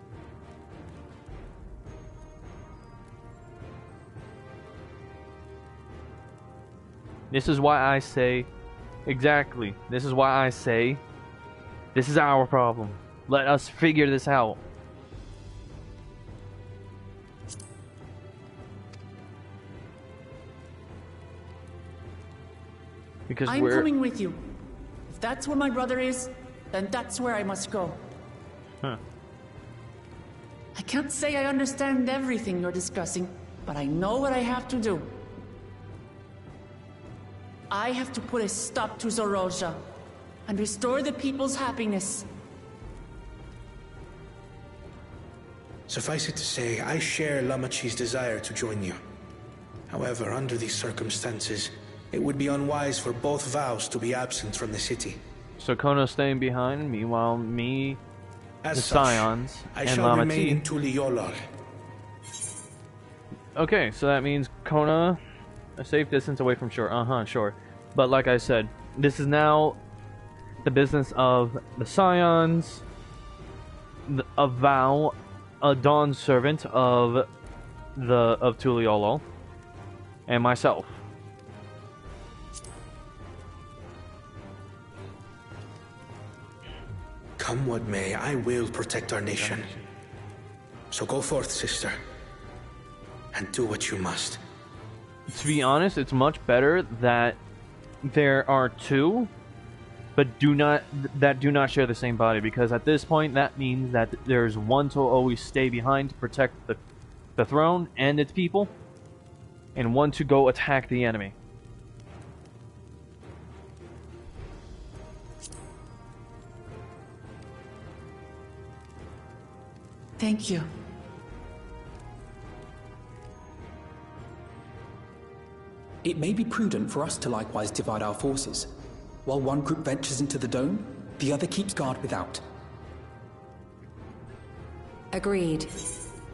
This is why I say, exactly, this is why I say, this is our problem. Let us figure this out. Because I'm coming with you. If that's where my brother is, then that's where I must go. Huh. I can't say I understand everything you're discussing, but I know what I have to do. I have to put a stop to Zoroja and restore the people's happiness. Suffice it to say, I share Lamachi's desire to join you. However, under these circumstances, it would be unwise for both vows to be absent from the city. So Kona's staying behind, meanwhile me, As the such, Scions, I and shall remain in Lamachi. Tuliolal. Okay, so that means Kona, a safe distance away from shore. Sure. But like I said, this is now the business of the Scions, a Vow, a Dawn servant of Tuliolo, and myself. Come what may, I will protect our nation. So go forth, sister, and do what you must. To be honest, it's much better that there are two, but do not share the same body, because at this point that means that there's one to always stay behind to protect the throne and its people, and one to go attack the enemy. Thank you. It may be prudent for us to likewise divide our forces. While one group ventures into the dome, the other keeps guard without. Agreed.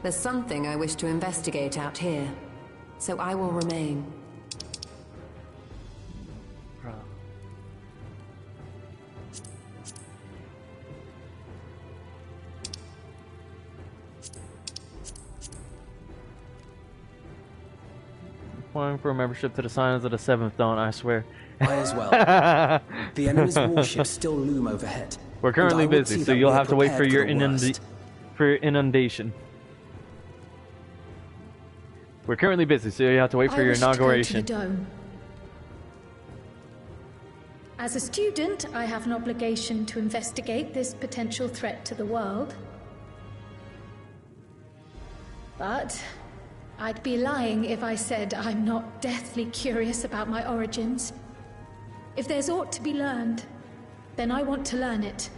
There's something I wish to investigate out here, so I will remain. Applying for a membership to the Scions of the Seventh Dawn, I swear. I as well. The enemy's warships still loom overhead. We're currently and I would busy, see so that you'll we are have to wait for prepared your the worst. inundation. We're currently busy, so you have to wait for I your wish to go to inauguration. the dome. As a student, I have an obligation to investigate this potential threat to the world. But I'd be lying if I said I'm not deathly curious about my origins. If there's aught to be learned, then I want to learn it.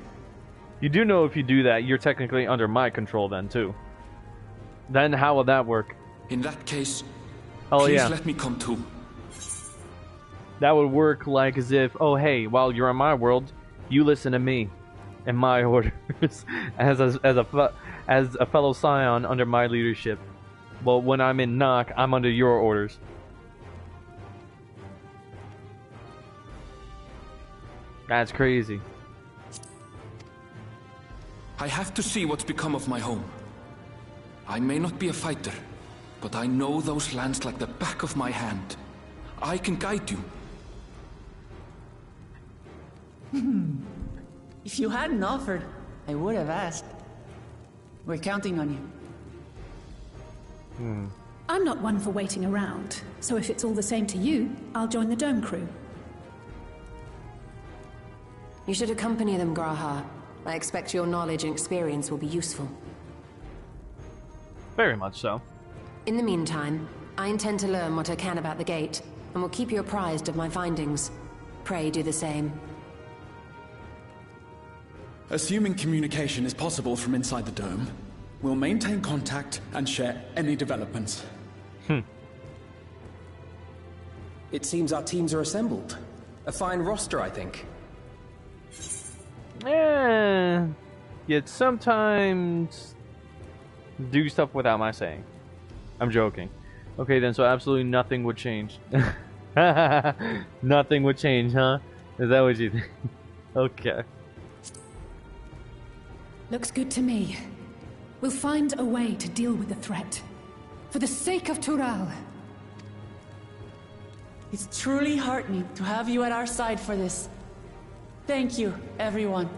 You do know if you do that, you're technically under my control then, too. Then how will that work? In that case, Oh, please yeah. let me come too. That would work like as if, oh hey, while you're in my world, you listen to me and my orders as a fellow Scion under my leadership. Well, when I'm in Nock, I'm under your orders. That's crazy. I have to see what's become of my home. I may not be a fighter, but I know those lands like the back of my hand. I can guide you. If you hadn't offered, I would have asked. We're counting on you. I'm not one for waiting around, so if it's all the same to you, I'll join the Dome crew. You should accompany them, Graha. I expect your knowledge and experience will be useful. Very much so. In the meantime, I intend to learn what I can about the gate, and will keep you apprised of my findings. Pray do the same. Assuming communication is possible from inside the dome, we'll maintain contact and share any developments. It seems our teams are assembled. A fine roster, I think. Yet sometimes do stuff without my saying. I'm joking. Okay then, so absolutely nothing would change. Nothing would change, huh? Is that what you think? Okay. Looks good to me. We'll find a way to deal with the threat. For the sake of Tural. It's truly heartening to have you at our side for this. Thank you, everyone.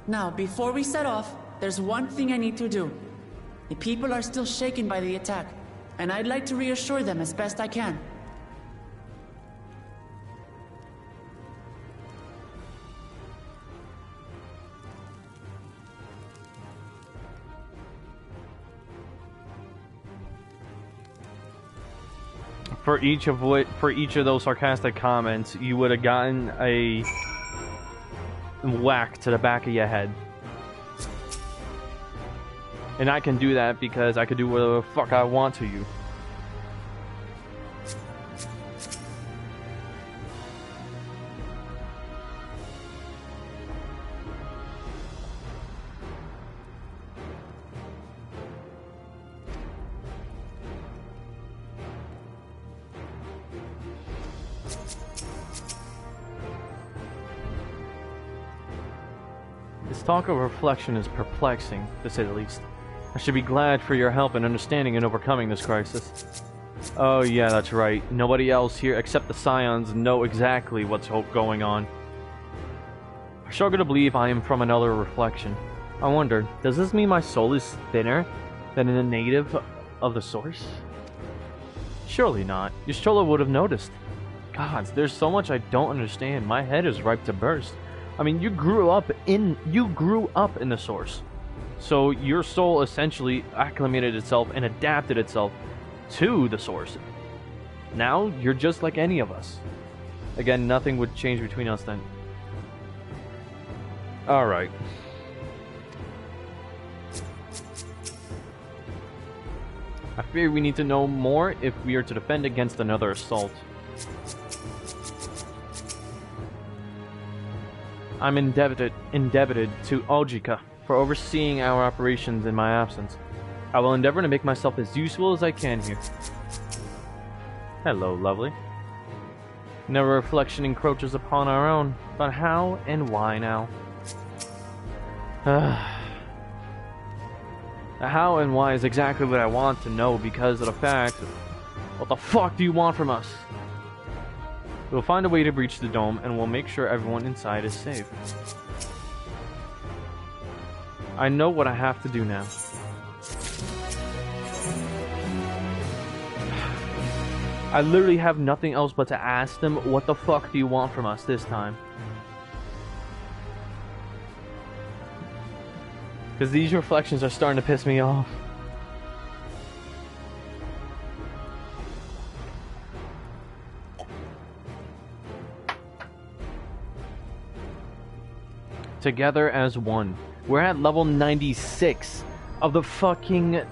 Now, before we set off, there's one thing I need to do. The people are still shaken by the attack, and I'd like to reassure them as best I can. For each of those sarcastic comments, you would have gotten a whack to the back of your head. And I can do that because I can do whatever the fuck I want to you. This talk of reflection is perplexing, to say the least. I should be glad for your help in understanding and overcoming this crisis. Oh yeah, that's right. Nobody else here except the Scions know exactly what's going on. I struggle to believe I am from another reflection. I wonder, does this mean my soul is thinner than a native of the source? Surely not. Yastrola would have noticed. Gods, there's so much I don't understand. My head is ripe to burst. I mean, you grew up in the source. So your soul essentially acclimated itself and adapted itself to the source. Now you're just like any of us. Again, nothing would change between us then. Alright. I fear we need to know more if we are to defend against another assault. I'm indebted to Oljika for overseeing our operations in my absence. I will endeavor to make myself as useful as I can here. Hello, lovely. No reflection encroaches upon our own, but how and why now? The how and why is exactly what I want to know because of the fact of what the fuck do you want from us? We'll find a way to breach the dome and we'll make sure everyone inside is safe. I know what I have to do now. I literally have nothing else but to ask them, what the fuck do you want from us this time? Because these reflections are starting to piss me off. Together as one. We're at level 96 of the fucking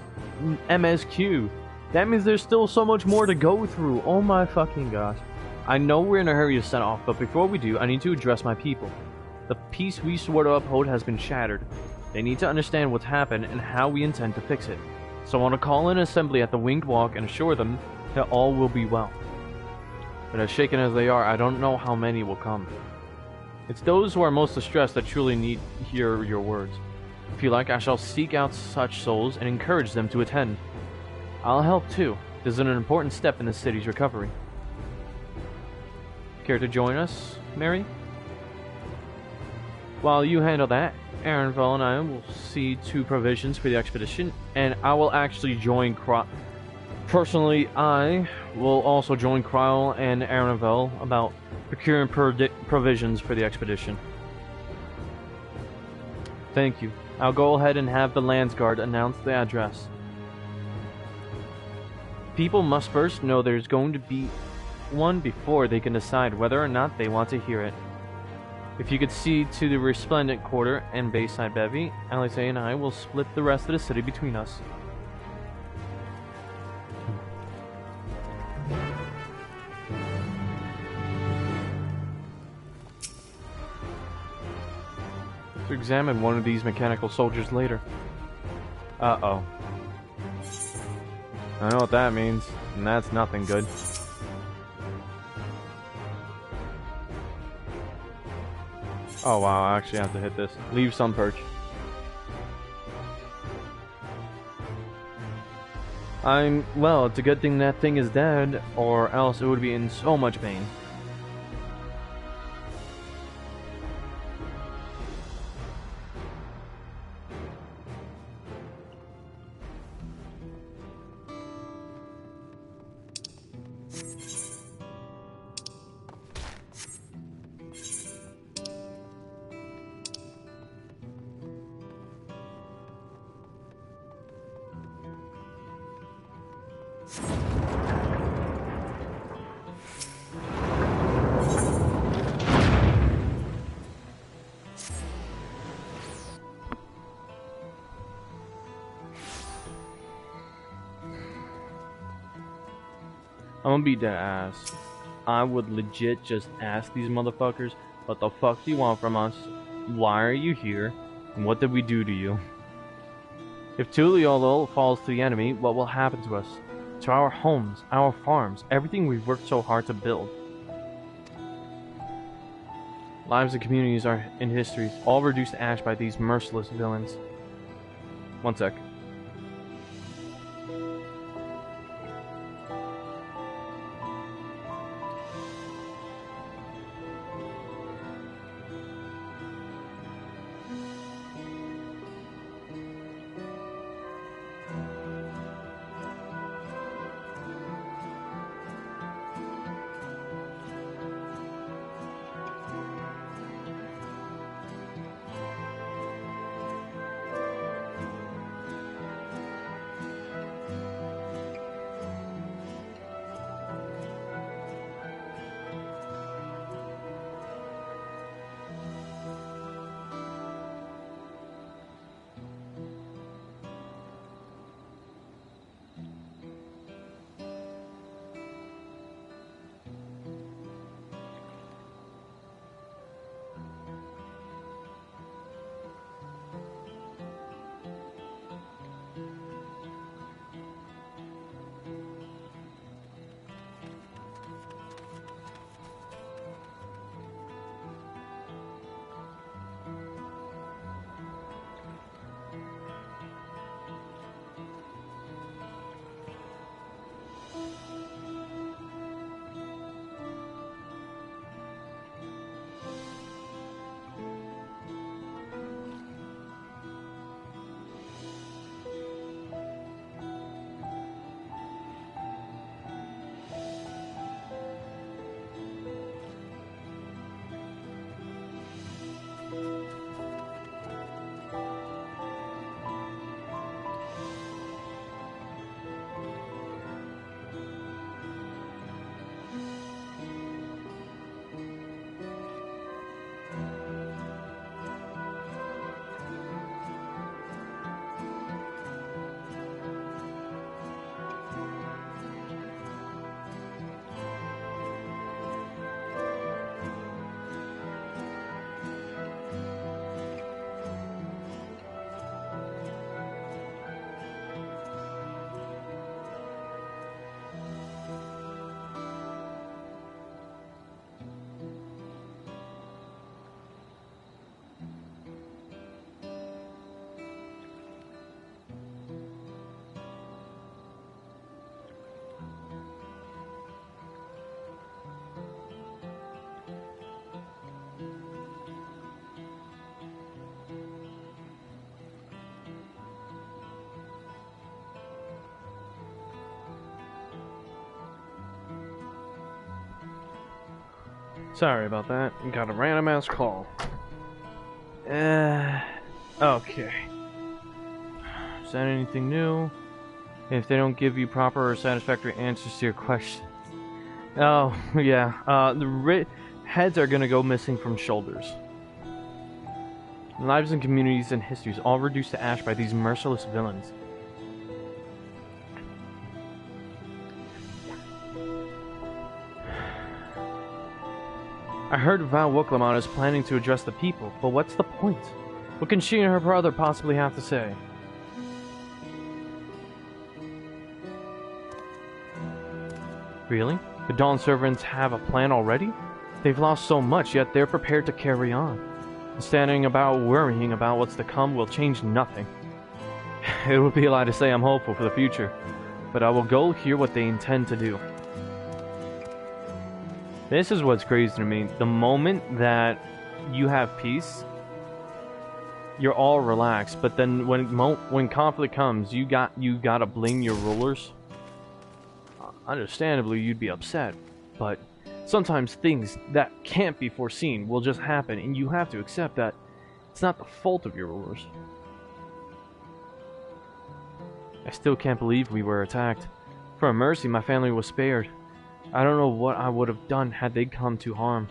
MSQ. That means there's still so much more to go through. Oh my fucking gosh. I know we're in a hurry to set off, but before we do, I need to address my people. The peace we swore to uphold has been shattered. They need to understand what's happened and how we intend to fix it. So I want to call an assembly at the Winged Walk and assure them that all will be well. but as shaken as they are, I don't know how many will come. It's those who are most distressed that truly need to hear your words. If you like, I shall seek out such souls and encourage them to attend. I'll help too. This is an important step in the city's recovery. Care to join us, Mary? While you handle that, Aaronville and I will see to provisions for the expedition, and I will actually join Personally, I will also join Cryle and Aaronville about procuring provisions for the expedition. Thank you. I'll go ahead and have the Landsguard announce the address. People must first know there's going to be one before they can decide whether or not they want to hear it. If you could see to the Resplendent Quarter and Bayside Bevy, Alice and I will split the rest of the city between us. To examine one of these mechanical soldiers later. Uh-oh. I know what that means, and that's nothing good. Oh wow, I actually have to hit this. Leave some perch. Well, it's a good thing that thing is dead, or else it would be in so much pain. I'm gonna be dead ass. I would legit just ask these motherfuckers, what the fuck do you want from us? Why are you here? And what did we do to you? If Tuliolo falls to the enemy, what will happen to us? To our homes, our farms, everything we've worked so hard to build. Lives and communities are in history, all reduced to ash by these merciless villains. One sec. Sorry about that. Got a random ass call. Okay. Is that anything new? If they don't give you proper or satisfactory answers to your questions. Oh, yeah. The heads are gonna go missing from shoulders. Lives and communities and histories all reduced to ash by these merciless villains. I heard Val Wuklamon is planning to address the people, but what's the point? What can she and her brother possibly have to say? Really? The Dawn servants have a plan already? They've lost so much, yet they're prepared to carry on. Standing about worrying about what's to come will change nothing. It would be a lie to say I'm hopeful for the future, but I will go hear what they intend to do. This is what's crazy to me. The moment that you have peace, you're all relaxed, but then when conflict comes, you gotta blame your rulers. Understandably, you'd be upset, but sometimes things that can't be foreseen will just happen, and you have to accept that it's not the fault of your rulers. I still can't believe we were attacked. For a mercy, my family was spared. I don't know what I would have done had they come to harm.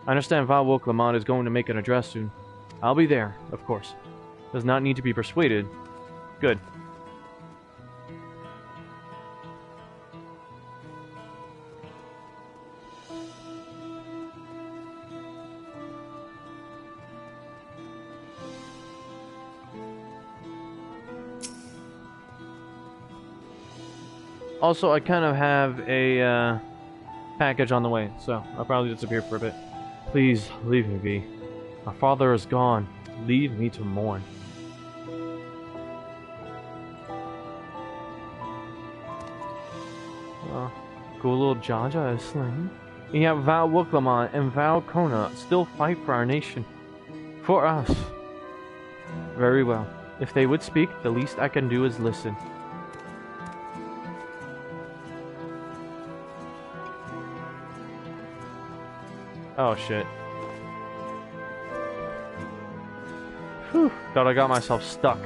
I understand Val Wuklamon is going to make an address soon. I'll be there, of course. Does not need to be persuaded. Good. Also, I kind of have a package on the way, so I'll probably disappear for a bit. Please, leave me be. My father is gone. Leave me to mourn. Cool little Jaja is slain. And yet Val Wuklamon and Val Kona still fight for our nation. For us. Very well. If they would speak, the least I can do is listen. Oh shit. Whew. Thought I got myself stuck.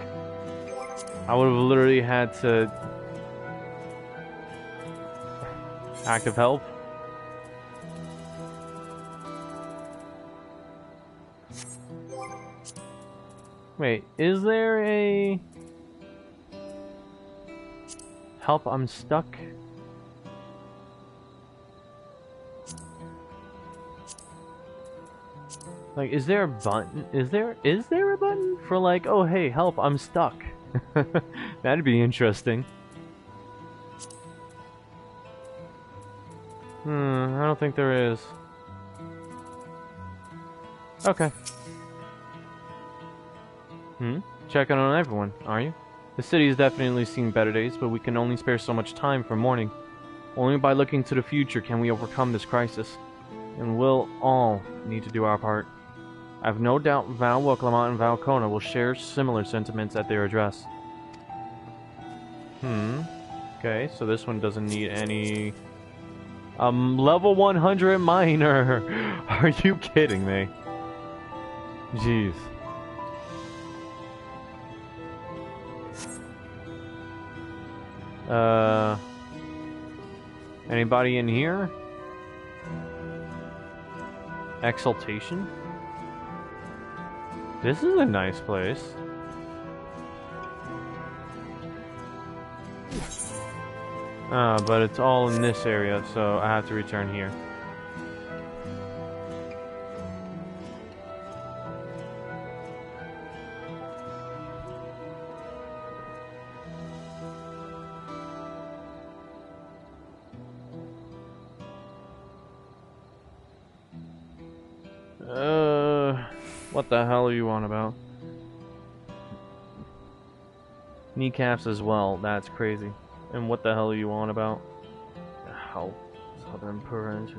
I would have literally had to... active help. Wait, is there a... help, I'm stuck? Like, is there a button? Is there a button for like, oh hey, help, I'm stuck? That'd be interesting. I don't think there is. Okay. Checking on everyone, are you? The city has definitely seen better days, but we can only spare so much time for mourning. Only by looking to the future can we overcome this crisis. And we'll all need to do our part. I have no doubt Val Wuklamon and Val Kona will share similar sentiments at their address. Okay, so this one doesn't need any... level 100 miner! Are you kidding me? Jeez. Anybody in here? Exaltation? This is a nice place. But it's all in this area, so I have to return here. What the hell are you on about? Kneecaps as well, that's crazy. And what the hell are you on about? How? Southern Purge.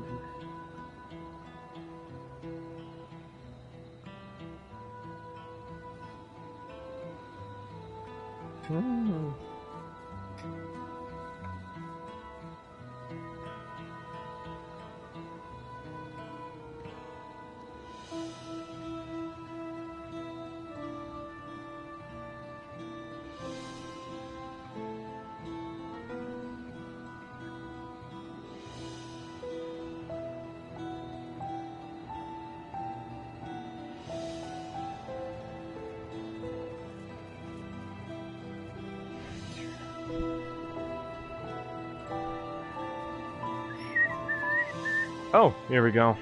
Oh, here we go.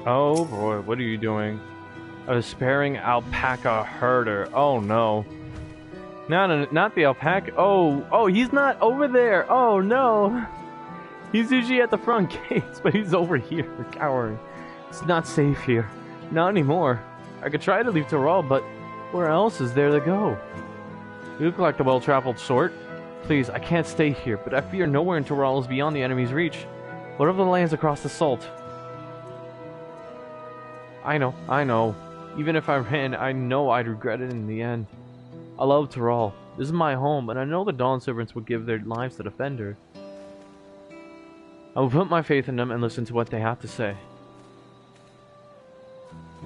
Oh boy, what are you doing? A despairing alpaca herder. Oh no. Not the alpaca. Oh, he's not over there. Oh no. He's usually at the front gates, but he's over here, cowering. It's not safe here. Not anymore. I could try to leave Tyrell, but where else is there to go? You look like the well-traveled sort. Please, I can't stay here, but I fear nowhere in Tyrell is beyond the enemy's reach. What of the lands across the Salt? I know. Even if I ran, I know I'd regret it in the end. I love Tyrell. This is my home, and I know the Dawn Servants would give their lives to defend her. I will put my faith in them and listen to what they have to say.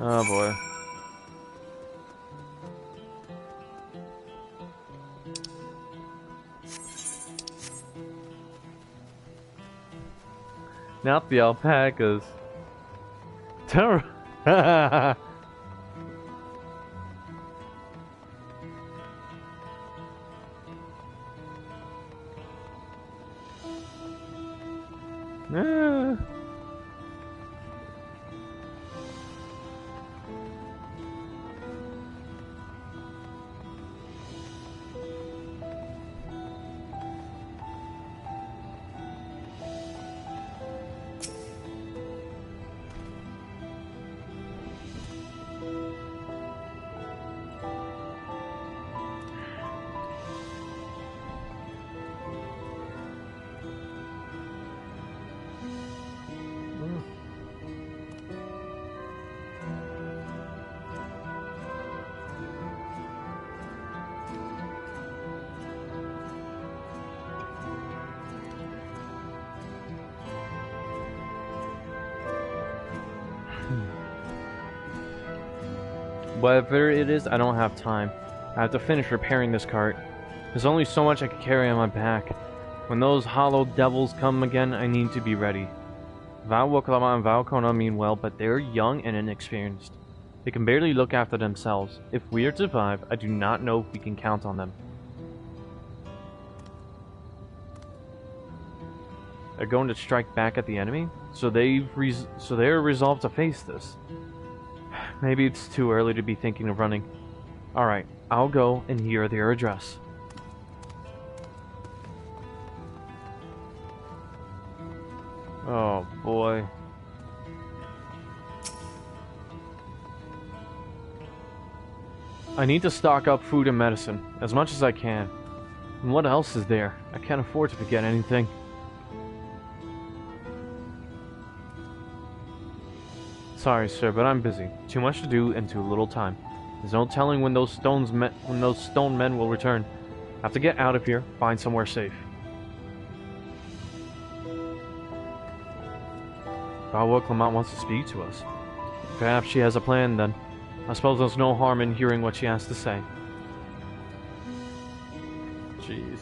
Oh boy. Not the alpacas. Whatever it is, I don't have time. I have to finish repairing this cart. There's only so much I can carry on my back. When those hollow devils come again, I need to be ready. Val Woklama and Val Kona mean well, but they're young and inexperienced. They can barely look after themselves. If we are to survive, I do not know if we can count on them. They're going to strike back at the enemy, so they're resolved to face this. Maybe it's too early to be thinking of running. Alright, I'll go and hear their address. Oh boy. I need to stock up food and medicine, as much as I can. And what else is there? I can't afford to forget anything. Sorry, sir, but I'm busy. Too much to do and too little time. There's no telling when those stone men will return. I have to get out of here, find somewhere safe. Val Clement wants to speak to us. Perhaps she has a plan then. I suppose there's no harm in hearing what she has to say. Jeez.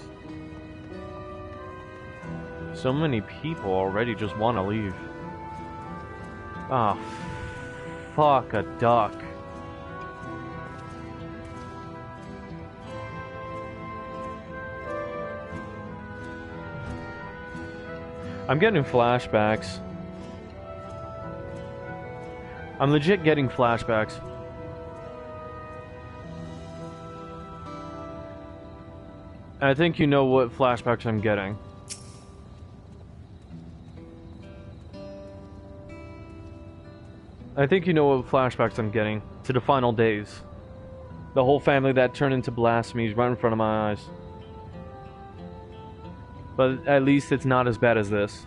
So many people already just want to leave. Ah, fuck a duck. I'm getting flashbacks. I'm legit getting flashbacks. I think you know what flashbacks I'm getting. I think you know what flashbacks I'm getting to the final days. The whole family that turned into blasphemies right in front of my eyes. But at least it's not as bad as this.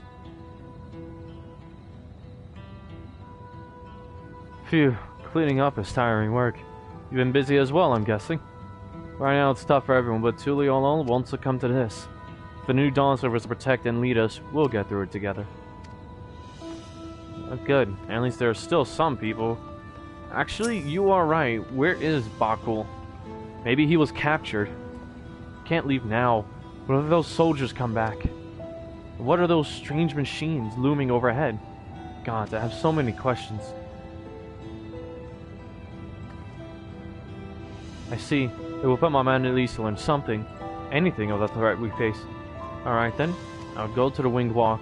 Phew, cleaning up is tiring work. You've been busy as well, I'm guessing. Right now it's tough for everyone, but Tulio alone won't succumb to this. If the new Dawn Servers protect and lead us, we'll get through it together. Good. At least there are still some people. Actually, you are right. Where is Bakul? Maybe he was captured. Can't leave now. What if those soldiers come back? What are those strange machines looming overhead? God, I have so many questions. I see. It will put my man at least to learn something. Anything of the threat we face. Alright then. I'll go to the Winged Walk.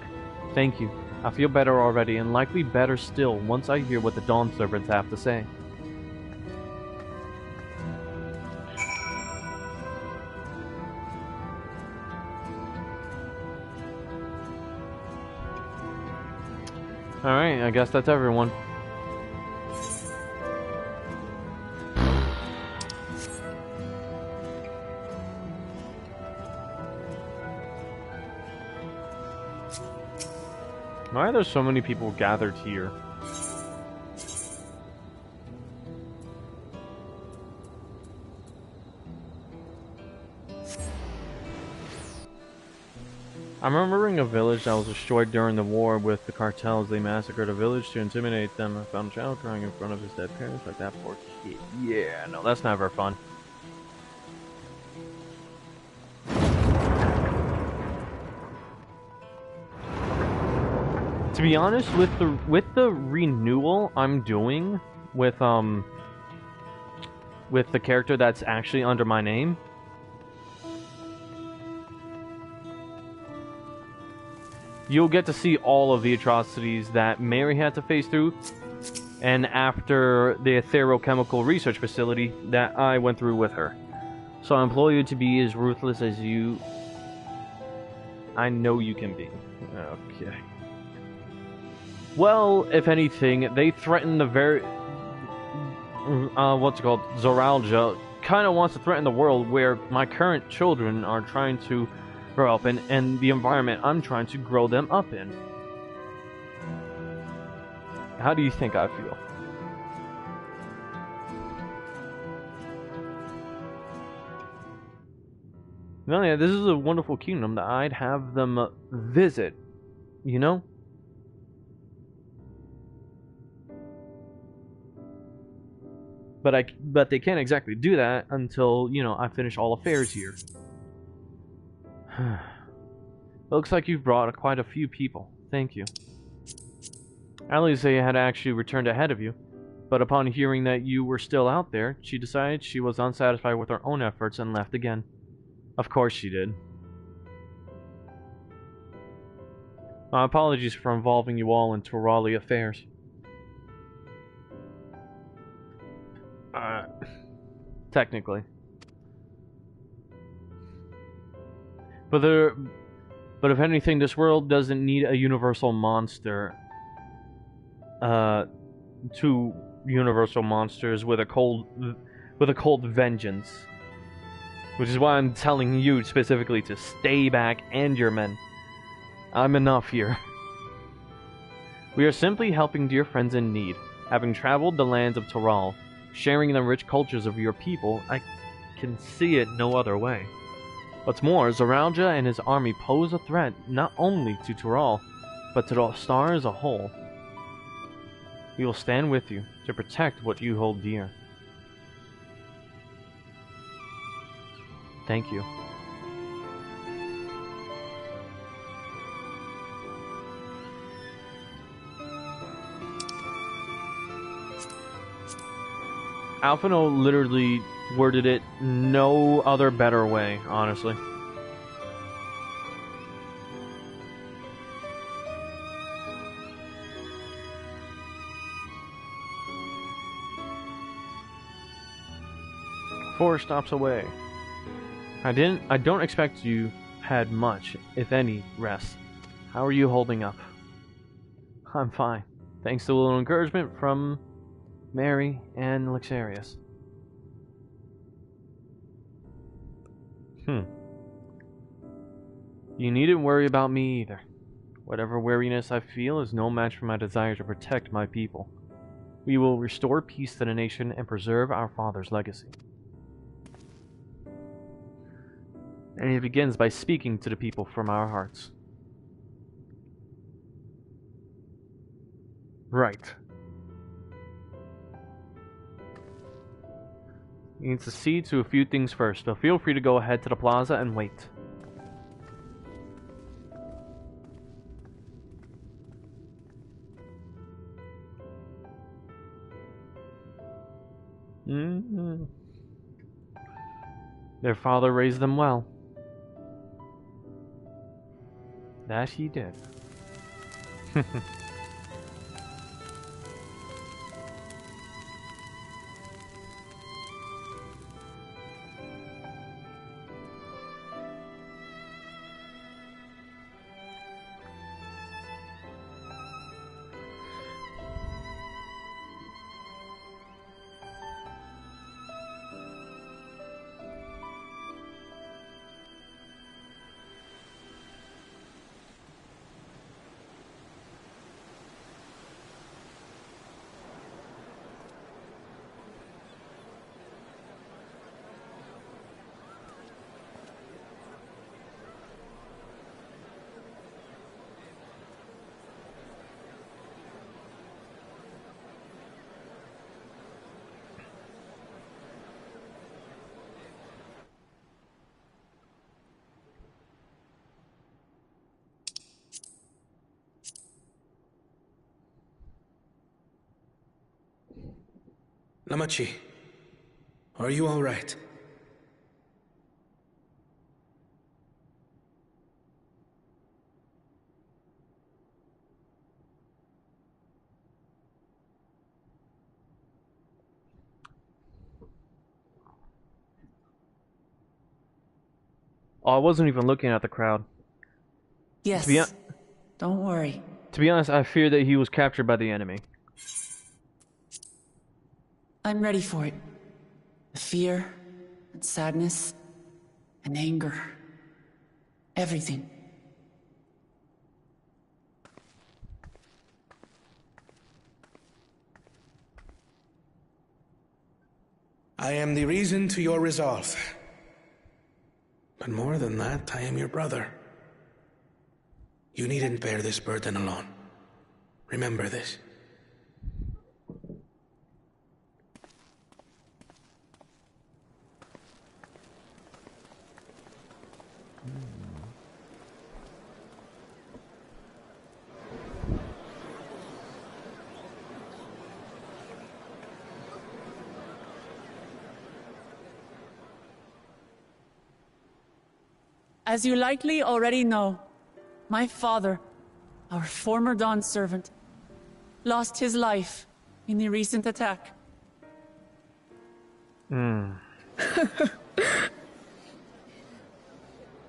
Thank you. I feel better already, and likely better still once I hear what the Dawn Servants have to say. Alright, I guess that's everyone. Why are there so many people gathered here? I'm remembering a village that was destroyed during the war with the cartels. They massacred a village to intimidate them. I found a child crying in front of his dead parents like that poor kid. Yeah, no, that's never fun. To be honest, with the renewal I'm doing with the character that's actually under my name, you'll get to see all of the atrocities that Mary had to face through, and after the etherochemical research facility that I went through with her. So I implore you to be as ruthless as I know you can be. Okay. Well, if anything, they threaten the what's it called? Zoralja kind of wants to threaten the world where my current children are trying to grow up in, and the environment I'm trying to grow them up in. How do you think I feel? No, yeah, this is a wonderful kingdom that I'd have them visit, you know? But they can't exactly do that until, you know, I finish all affairs here. Looks like you've brought quite a few people. Thank you. Alisaie had actually returned ahead of you, but upon hearing that you were still out there, she decided she was unsatisfied with her own efforts and left again. Of course she did. My apologies for involving you all in Turali affairs. Technically. But if anything, this world doesn't need a universal monster. Two universal monsters with a cold vengeance. Which is why I'm telling you specifically to stay back and your men. I'm enough here. We are simply helping dear friends in need. Having traveled the lands of Tural, sharing the rich cultures of your people, I can see it no other way. What's more, Zoralja and his army pose a threat not only to Tural, but to the star as a whole. We will stand with you to protect what you hold dear. Thank you. Alphino literally worded it no other better way, honestly. Four stops away. I don't expect you had much, if any, rest. How are you holding up? I'm fine. Thanks to a little encouragement from Mary and Lixarius. You needn't worry about me either. Whatever weariness I feel is no match for my desire to protect my people. We will restore peace to the nation and preserve our father's legacy. And it begins by speaking to the people from our hearts. Right. You need to see to a few things first, so feel free to go ahead to the plaza and wait. Their father raised them well. That he did. Lamachi, are you all right? Oh, I wasn't even looking at the crowd. Yes. Don't worry. To be honest, I fear that he was captured by the enemy. I'm ready for it. The fear, and sadness, and anger. Everything. I am the reason to your resolve. But more than that, I am your brother. You needn't bear this burden alone. Remember this. As you likely already know, my father, our former Dawn servant, lost his life in the recent attack.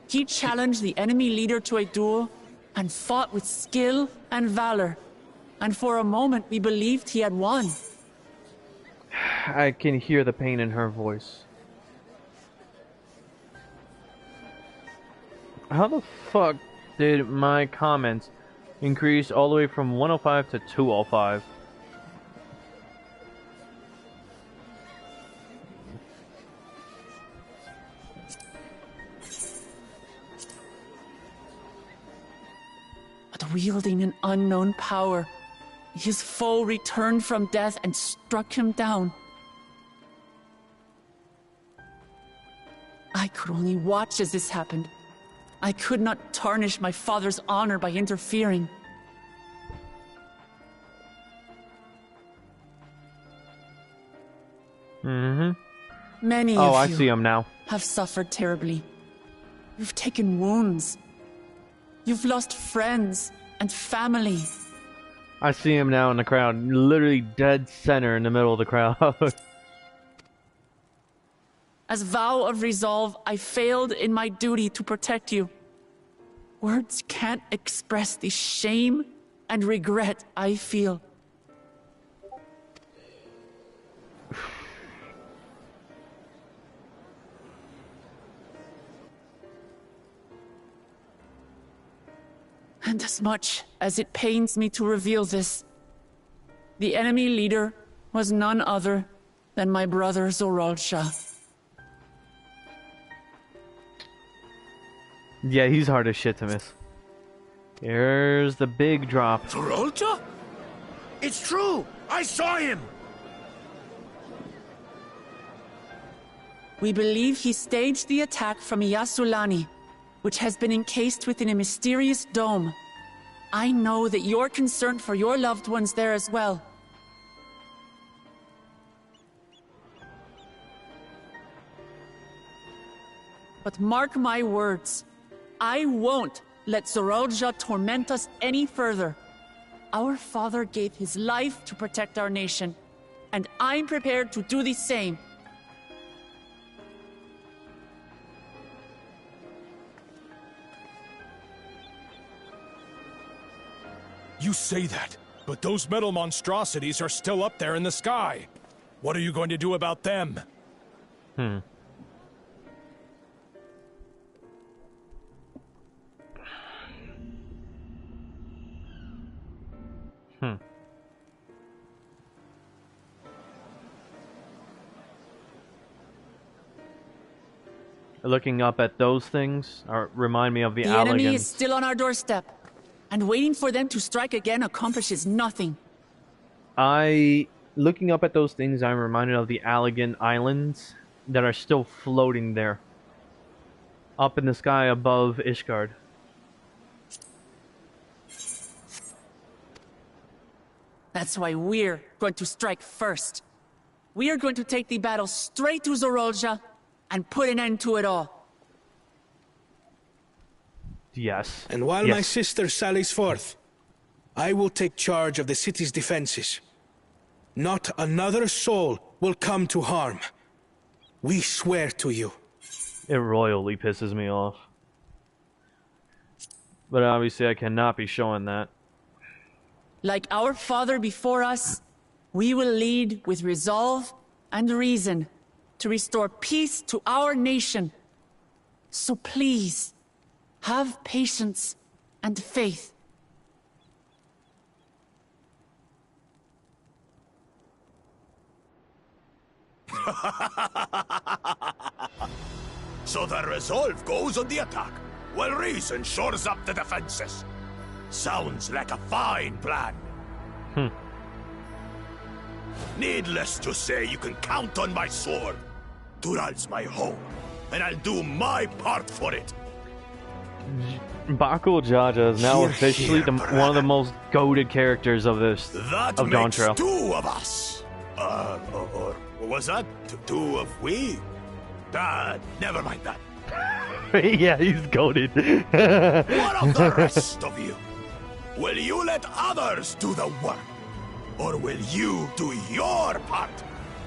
He challenged the enemy leader to a duel and fought with skill and valor. And for a moment, we believed he had won. I can hear the pain in her voice. How the fuck did my comments increase all the way from 105 to 205? But wielding an unknown power, his foe returned from death and struck him down. I could only watch as this happened. I could not tarnish my father's honor by interfering. Many of I you see him now. have suffered terribly. You've taken wounds. You've lost friends and family. I see him now in the crowd, literally dead center in the middle of the crowd. As vow of resolve, I failed in my duty to protect you. Words can't express the shame and regret I feel. And as much as it pains me to reveal this, the enemy leader was none other than my brother Zoralsha. Yeah, he's hard as shit to miss. Here's the big drop. Zoralsha? It's true! I saw him! We believe he staged the attack from Yasulani, which has been encased within a mysterious dome. I know that you're concerned for your loved ones there as well. But mark my words, I won't let Zoralsha torment us any further. Our father gave his life to protect our nation, and I'm prepared to do the same. You say that, but those metal monstrosities are still up there in the sky. What are you going to do about them? Hmm. Looking up at those things remind me of the The enemy Alligans. is still on our doorstep, and waiting for them to strike again accomplishes nothing. Looking up at those things, I'm reminded of the Allegan Islands that are still floating there. Up in the sky above Ishgard. That's why we're going to strike first. We are going to take the battle straight to Zorolja and put an end to it all. Yes. And while my sister sallies forth, I will take charge of the city's defenses. Not another soul will come to harm. We swear to you. It royally pisses me off. But obviously I cannot be showing that. Like our father before us, we will lead with resolve and reason to restore peace to our nation. So please, have patience and faith. So the resolve goes on the attack, while reason shores up the defenses. Sounds like a fine plan. Needless to say, you can count on my sword. Tural's my home, and I'll do my part for it. Bakul Jaja is now Hear, officially hear, one of the most goated characters of this That of makes Dawntrail. two of us. Or was that two of we? Never mind that. Yeah, he's goated. What of the rest of you? Will you let others do the work? Or will you do your part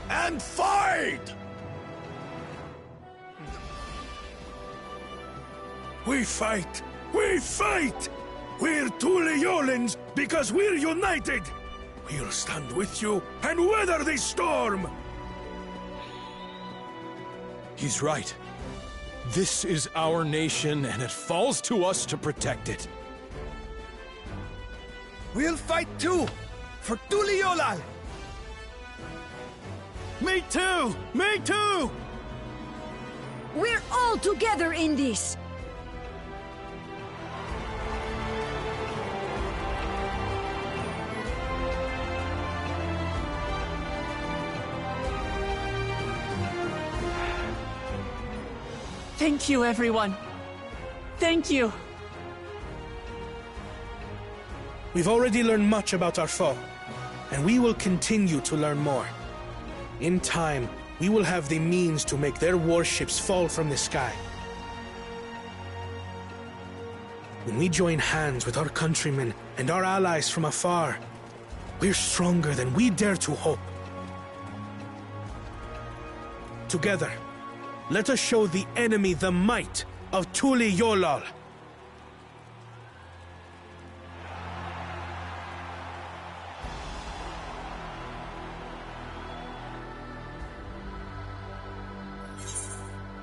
and fight? We fight! We fight! We're two Leolans because we're united! We'll stand with you and weather this storm! He's right. This is our nation, and it falls to us to protect it. We'll fight too! For Tuliolal! Me too! Me too! We're all together in this! Thank you, everyone. Thank you. We've already learned much about our foe, and we will continue to learn more. In time, we will have the means to make their warships fall from the sky. When we join hands with our countrymen and our allies from afar, we're stronger than we dare to hope. Together, let us show the enemy the might of Tuli Yolal.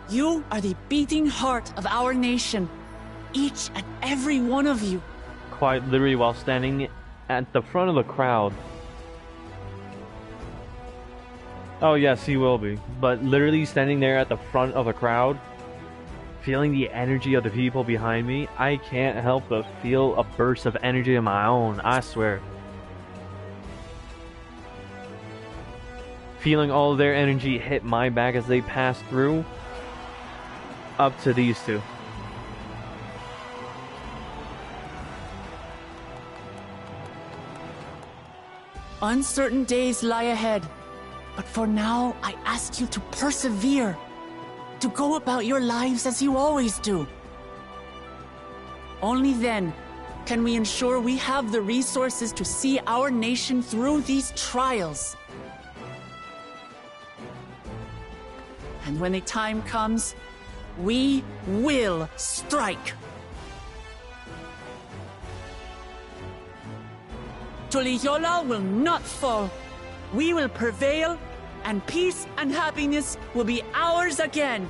You are the beating heart of our nation. Each and every one of you. Quite literally while standing at the front of the crowd. Oh yes, he will be. But literally standing there at the front of a crowd, feeling the energy of the people behind me, I can't help but feel a burst of energy of my own, I swear. Feeling all of their energy hit my back as they pass through, up to these two. Uncertain days lie ahead, but for now, I ask you to persevere, to go about your lives as you always do. Only then can we ensure we have the resources to see our nation through these trials. And when the time comes, we will strike. Tuliyollal will not fall. We will prevail, and peace and happiness will be ours again.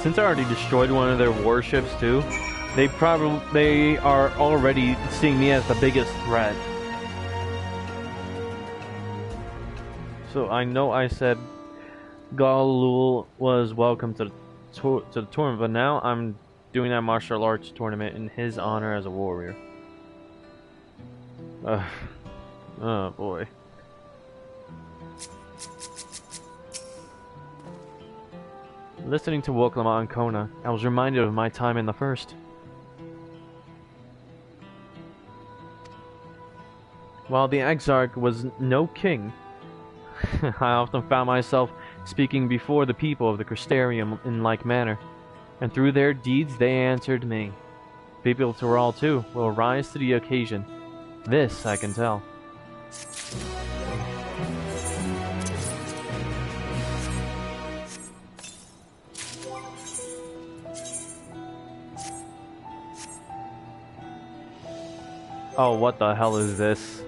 Since I already destroyed one of their warships too, they are already seeing me as the biggest threat. So I know I said Galul was welcome to the tournament, but now I'm doing that martial arts tournament in his honor as a warrior. Oh boy. Listening to Woklama and Kona, I was reminded of my time in the First. While the Exarch was no king, I often found myself speaking before the people of the Crystarium in like manner, and through their deeds they answered me. People of Tural, too, will rise to the occasion. This I can tell. Oh, what the hell is this?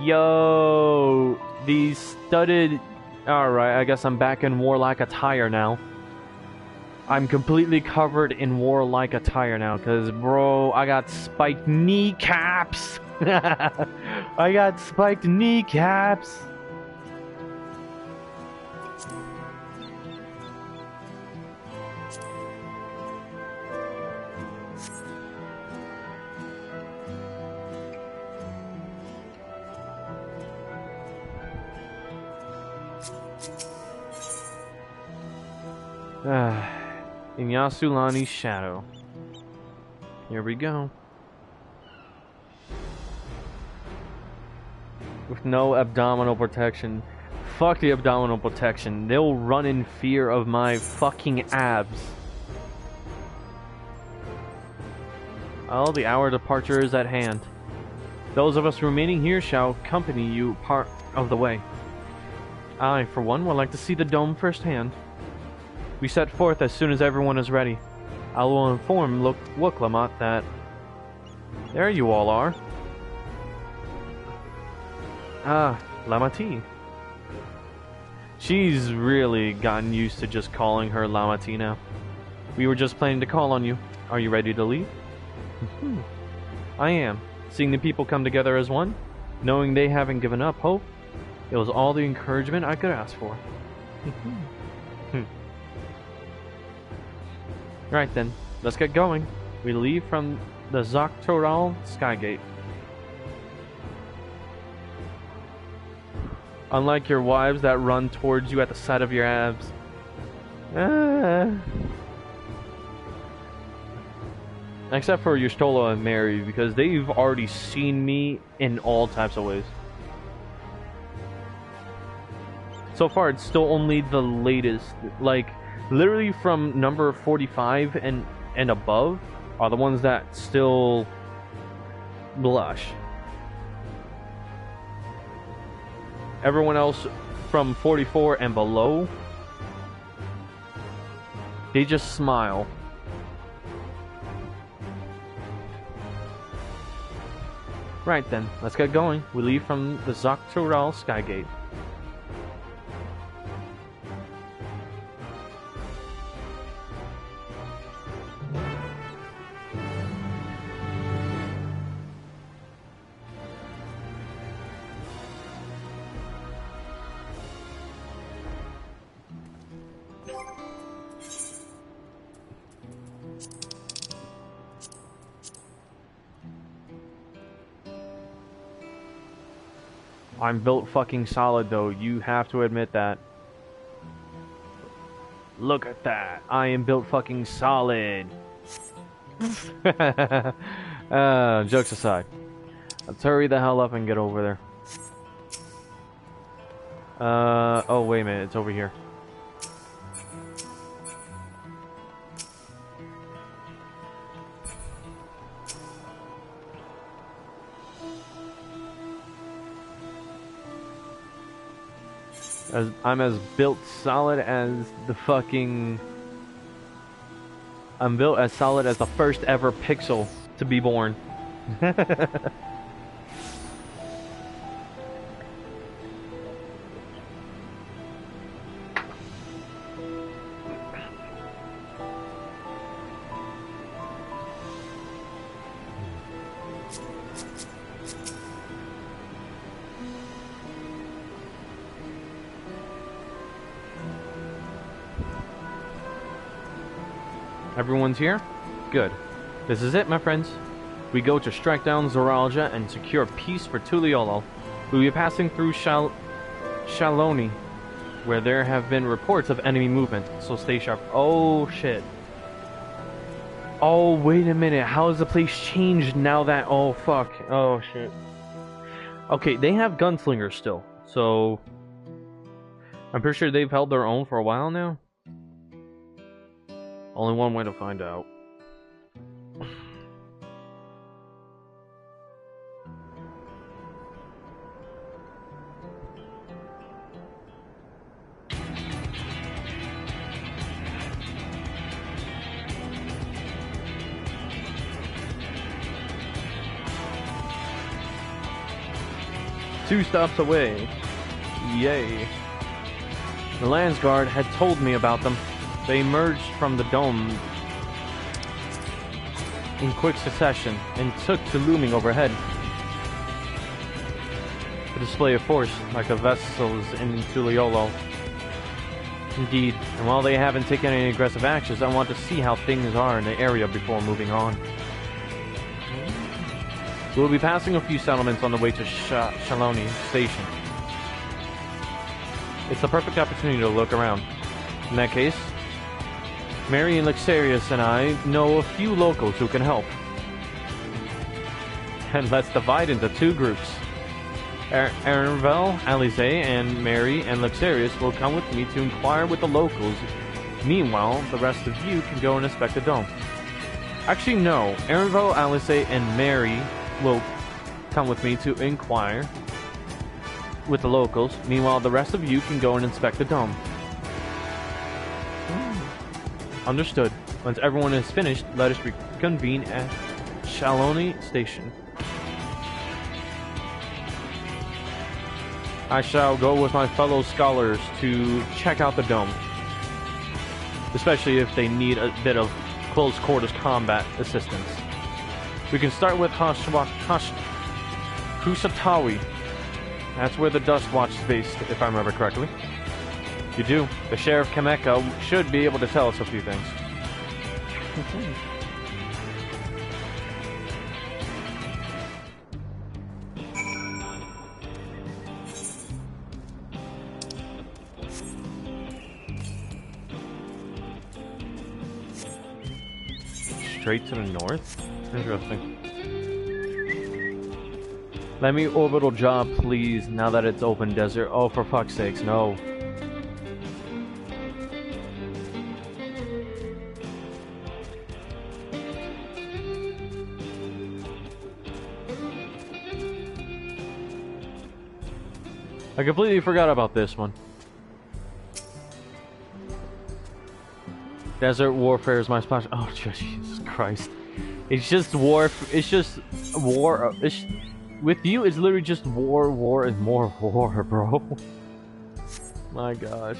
Yo, these studded... Alright, I guess I'm back in warlike attire now. I'm completely covered in warlike attire now, because, bro, I got spiked kneecaps! I got spiked kneecaps! In Yasulani's shadow. Here we go. With no abdominal protection. Fuck the abdominal protection. They'll run in fear of my fucking abs. Oh, the hour of departure is at hand. Those of us remaining here shall accompany you part of the way. I, for one, would like to see the dome firsthand. We set forth as soon as everyone is ready. I will inform Woklamat that... There you all are. Ah, Lamati. She's really gotten used to just calling her Lamati now. We were just planning to call on you. Are you ready to leave? I am. Seeing the people come together as one, knowing they haven't given up hope, it was all the encouragement I could ask for. Right then, let's get going. We leave from the Dawntrail Skygate. Unlike your wives that run towards you at the sight of your abs. Except for Yustola and Mary, because they've already seen me in all types of ways. So far, it's still only the latest. Like, literally from number 45 and above are the ones that still blush. Everyone else from 44 and below, they just smile. Right then, let's get going. We leave from the Dawntrail Skygate. I'm built fucking solid, though. You have to admit that. Look at that. I am built fucking solid. Jokes aside. Let's hurry the hell up and get over there. Oh, wait a minute. It's over here. I'm as built solid as the fucking... I'm built as solid as the first ever pixel to be born. Everyone's here? Good. This is it, my friends. We go to strike down Zoralia and secure peace for Tuliolo. We'll be passing through Shaloni, where there have been reports of enemy movement, so stay sharp. Oh, shit. Oh, wait a minute. How has the place changed now that... Oh, fuck. Oh, shit. Okay, they have gunslingers still, so... I'm pretty sure they've held their own for a while now. Only one way to find out. Two stops away. Yay. The Landsguard had told me about them. They emerged from the dome in quick succession and took to looming overhead. A display of force, like the vessels in Tuliolo. Indeed, and while they haven't taken any aggressive actions, I want to see how things are in the area before moving on. We'll be passing a few settlements on the way to Shaloni Station. It's the perfect opportunity to look around. In that case, Mary and Luxarius and I know a few locals who can help. And let's divide into two groups. Aaronvel, Alize, and Mary and Luxarius will come with me to inquire with the locals. Meanwhile, the rest of you can go and inspect the dome. Actually, no. Aaronvel, Alice, and Mary will come with me to inquire with the locals. Meanwhile, the rest of you can go and inspect the dome. Understood. Once everyone is finished, let us reconvene at Shaloni Station. I shall go with my fellow scholars to check out the dome, especially if they need a bit of close quarters combat assistance. We can start with Kusatawi. That's where the Dust Watch is based, if I remember correctly. You do. The Sheriff Kameka should be able to tell us a few things. Straight to the north? Interesting. Let me orbital job, please, now that it's open desert. Oh, for fuck's sakes, no. I completely forgot about this one. Desert warfare is my special. Oh, Jesus Christ! It's just war. It's just war. With you, it's literally just war, war, and more war, bro. My gosh.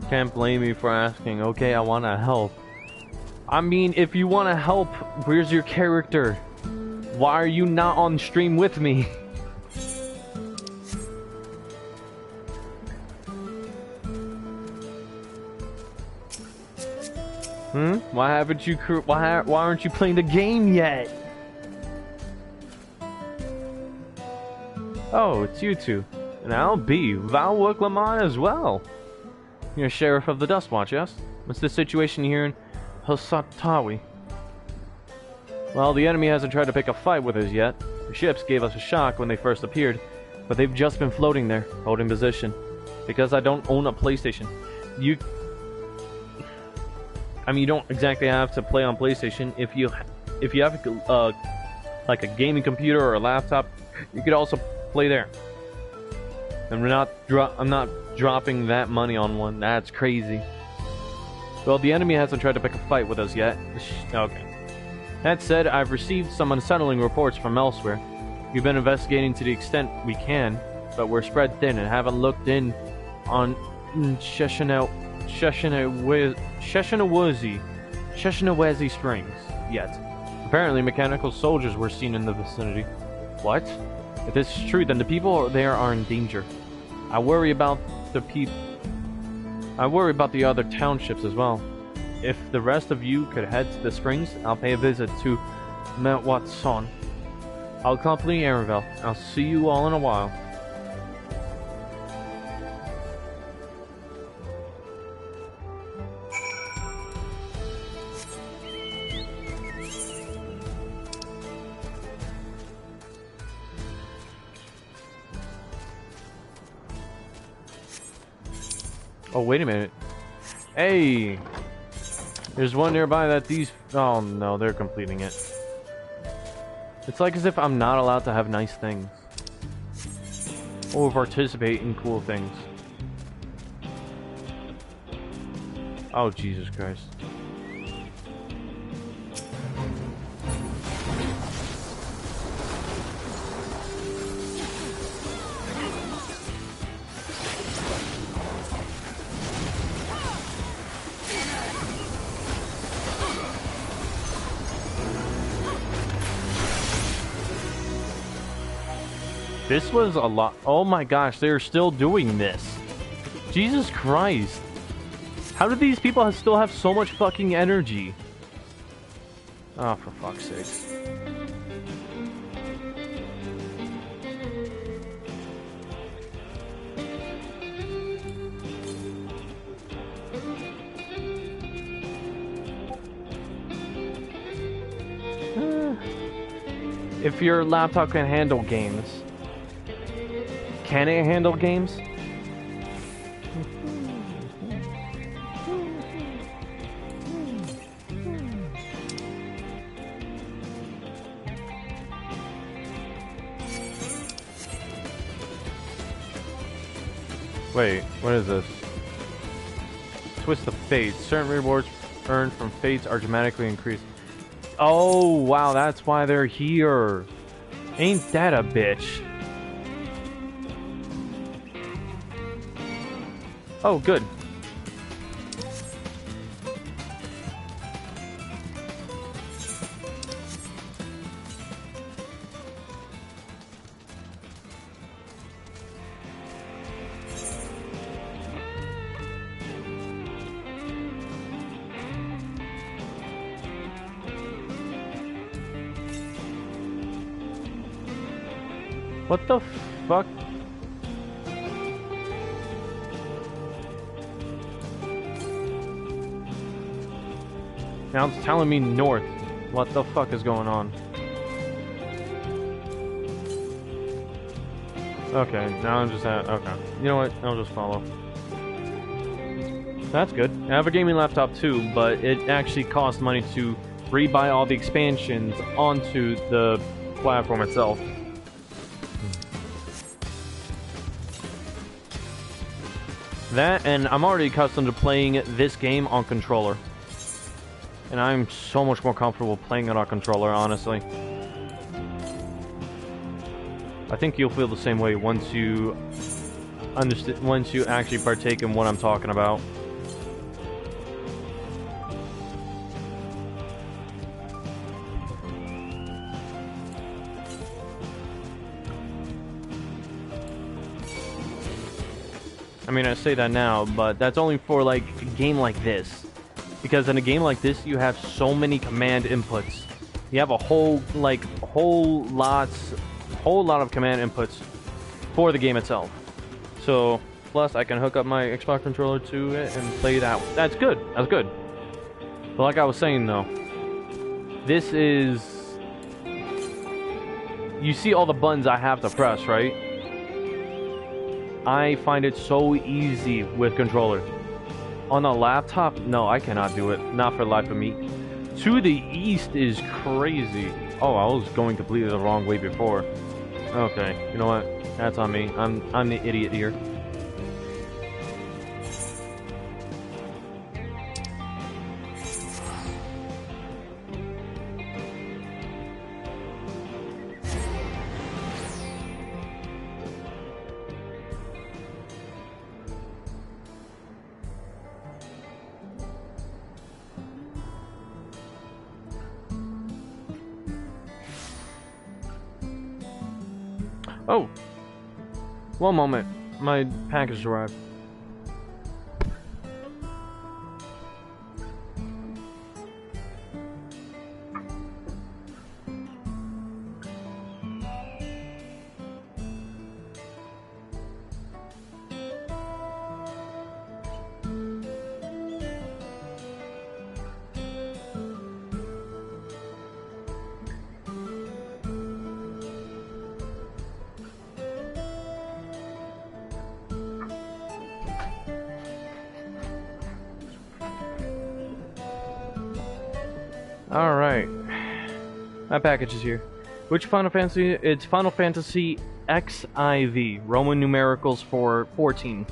Can't blame me for asking. Okay, I want to help. I mean, if you want to help, where's your character? Why are you not on stream with me? Why haven't you? Why aren't you playing the game yet? Oh, it's you two. And I'll be Valwick Lamont as well. You're Sheriff of the Dustwatch, yes? What's the situation here in Hosatawi? Well, the enemy hasn't tried to pick a fight with us yet. The ships gave us a shock when they first appeared, but they've just been floating there, holding position. Because I don't own a PlayStation. You don't exactly have to play on PlayStation. If you have like a gaming computer or a laptop, you could also play there. I'm not dropping that money on one. That's crazy. Well, the enemy hasn't tried to pick a fight with us yet. Okay. That said, I've received some unsettling reports from elsewhere. We've been investigating to the extent we can, but we're spread thin and haven't looked in on Sheshinawezi Springs yet. Apparently, mechanical soldiers were seen in the vicinity. What? If this is true, then the people there are in danger. I worry about the other townships as well. If the rest of you could head to the springs, I'll pay a visit to Metwatson. I'll accompany Arenville. I'll see you all in a while. Oh, wait a minute. Hey! There's one nearby that these... Oh, no, they're completing it. It's like as if I'm not allowed to have nice things. Or participate in cool things. Oh, Jesus Christ. This was a lot. Oh my gosh, they're still doing this. Jesus Christ. How do these people still have so much fucking energy? Oh, for fuck's sake. If your laptop can handle games. Can it handle games? Wait, what is this? Twist of Fate. Certain rewards earned from fates are dramatically increased. Oh, wow, that's why they're here. Ain't that a bitch? Oh, good. What the fuck? Now it's telling me north. What the fuck is going on? Okay, now I'm just at... Okay. You know what? I'll just follow. That's good. I have a gaming laptop too, but it actually costs money to rebuy all the expansions onto the platform itself. That, and I'm already accustomed to playing this game on controller. And I'm so much more comfortable playing it on controller, honestly. I think you'll feel the same way once you understand, once you actually partake in what I'm talking about. I mean, I say that now, but that's only for like a game like this. because in a game like this, you have so many command inputs. You have a whole lot of command inputs for the game itself. So, plus I can hook up my Xbox controller to it and play that. That's good. That's good. But like I was saying though, this is... You see all the buttons I have to press, right? I find it so easy with controller. On a laptop, no, I cannot do it. Not for the life of me. To the east is crazy. Oh, I was going completely the wrong way before. Okay, you know what? That's on me. I'm the idiot here. Oh! One moment. My package arrived. Alright. My package is here. Which Final Fantasy? It's Final Fantasy XIV. Roman numericals for 14.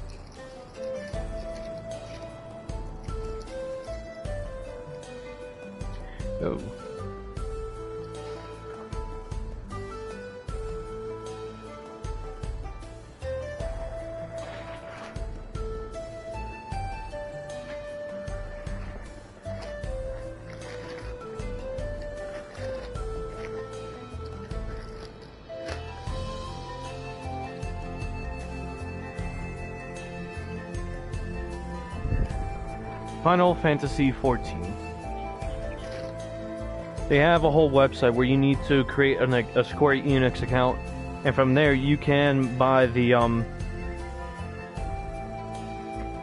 Oh. Final Fantasy 14. They have a whole website where you need to create a Square Enix account, and from there you can buy the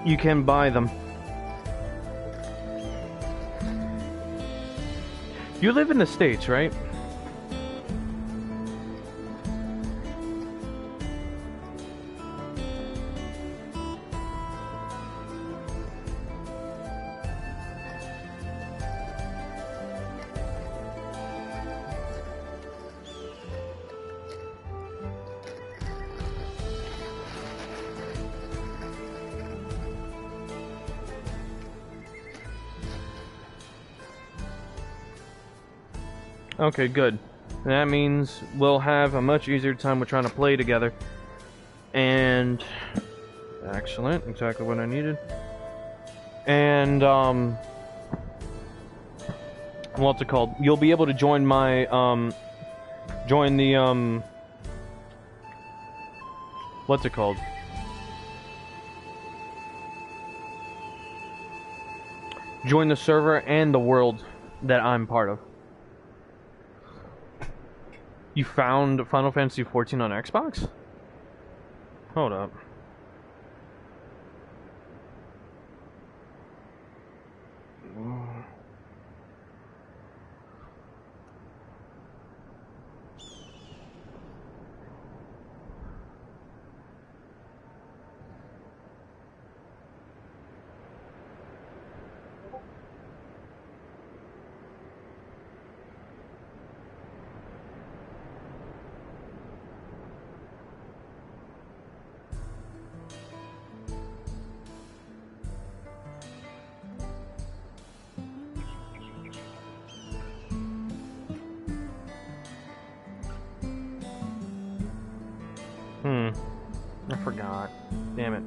you can buy them. You live in the States, right? Okay, good. That means we'll have a much easier time with trying to play together. And... excellent, exactly what I needed. And, what's it called? You'll be able to join my, join the, what's it called? Join the server and the world that I'm part of. You found Final Fantasy 14 on Xbox? Hold up. I forgot. Damn it.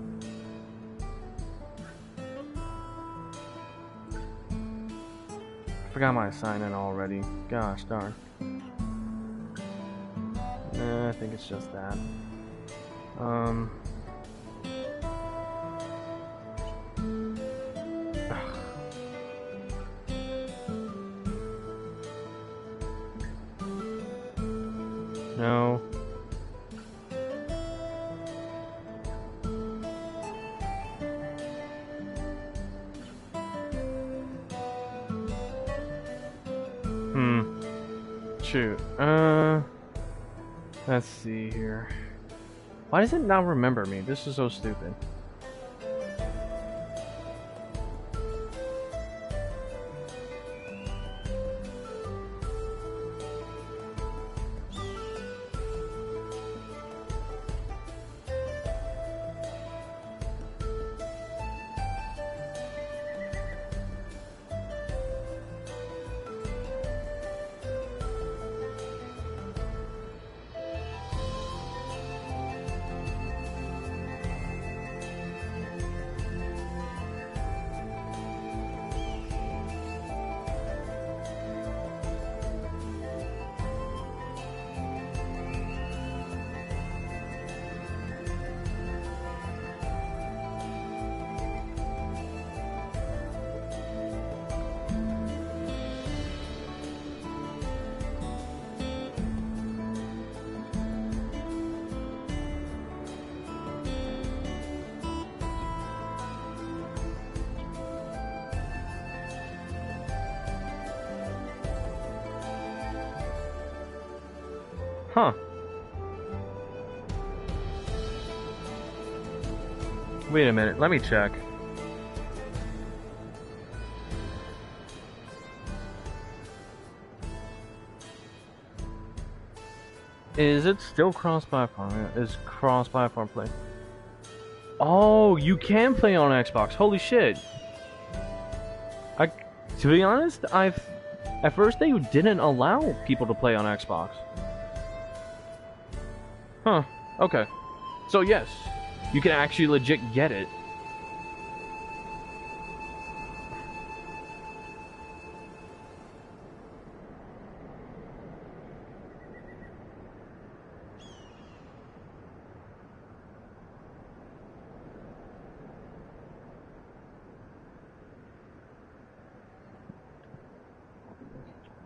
I forgot my assignment already. Gosh darn. I think it's just that. Ugh. No. Shoot. Let's see here. Why does it not remember me? This is so stupid. Huh. Wait a minute, let me check. Is it still cross-platform? Is cross-platform play? Oh, you can play on Xbox. Holy shit. To be honest, at first they didn't allow people to play on Xbox. Huh, okay. So yes, you can actually legit get it.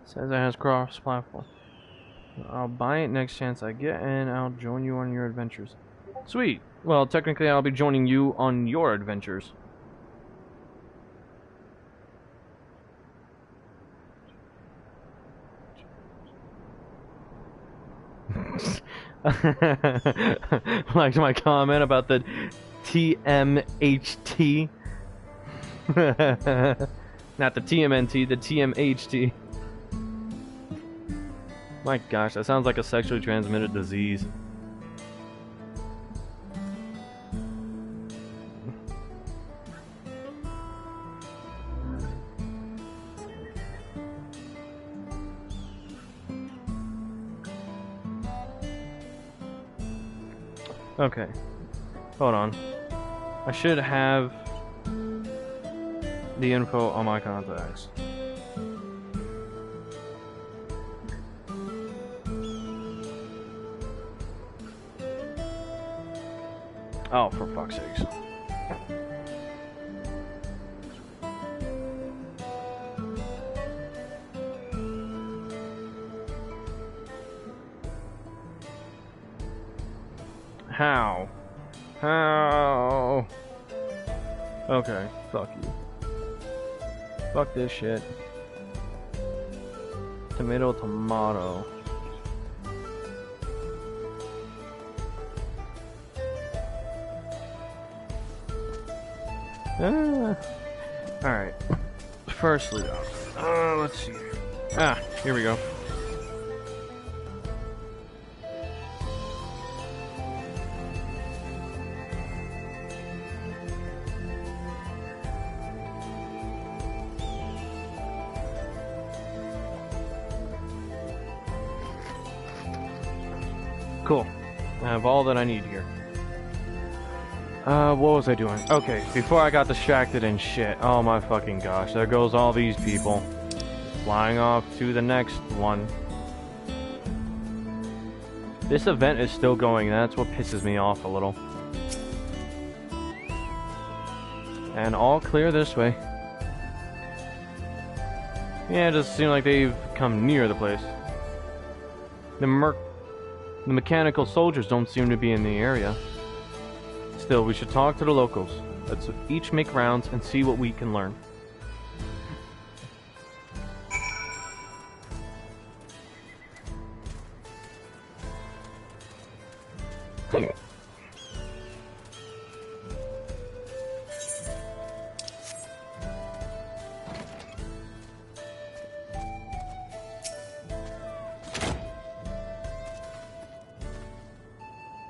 Says it has cross-platform. I'll buy it next chance I get, and I'll join you on your adventures. Sweet. Well, technically, I'll be joining you on your adventures. Like my comment about the TMHT. Not the TMNT, the TMHT. My gosh, that sounds like a sexually transmitted disease. Okay, hold on. I should have the info on my contacts. Oh, for fuck's sakes. How? How? Okay, fuck you. Fuck this shit. Tomato, tomato. Alright. Firstly, though. Let's see. Ah, here we go. Cool. I have all that I need here. What was I doing? Okay, before I got distracted and shit. Oh my fucking gosh, there goes all these people. Flying off to the next one. This event is still going, and that's what pisses me off a little. And all clear this way. Yeah, it doesn't seem like they've come near the place. The The mechanical soldiers don't seem to be in the area. Still, we should talk to the locals. Let's each make rounds and see what we can learn.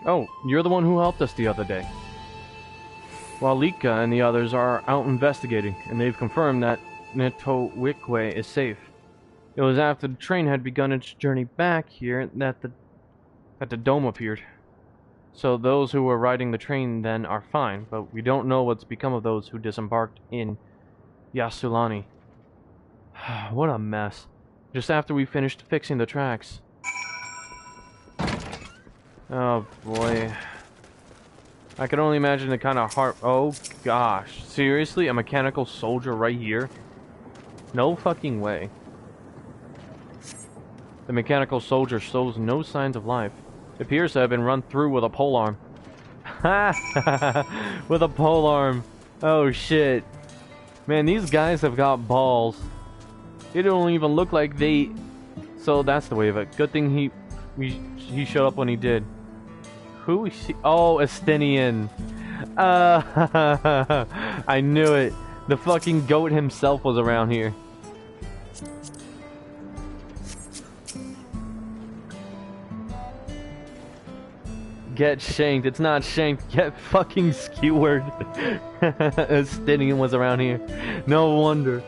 Oh, you're the one who helped us the other day. Walika and the others are out investigating, and they've confirmed that Netowikwe is safe. It was after the train had begun its journey back here that the dome appeared. So those who were riding the train then are fine, but we don't know what's become of those who disembarked in Yasulani. What a mess. Just after we finished fixing the tracks. Oh boy. I can only imagine the kind of heart. Oh gosh. Seriously? A mechanical soldier right here? No fucking way. The mechanical soldier shows no signs of life. It appears to have been run through with a polearm. Ha! With a polearm. Oh shit. Man, these guys have got balls. They don't even look like they... So that's the way of it. Good thing he showed up when he did. Who is he? Oh, Estinian. I knew it. The fucking goat himself was around here. Get shanked. It's not shanked. Get fucking skewered. Estinian was around here. No wonder.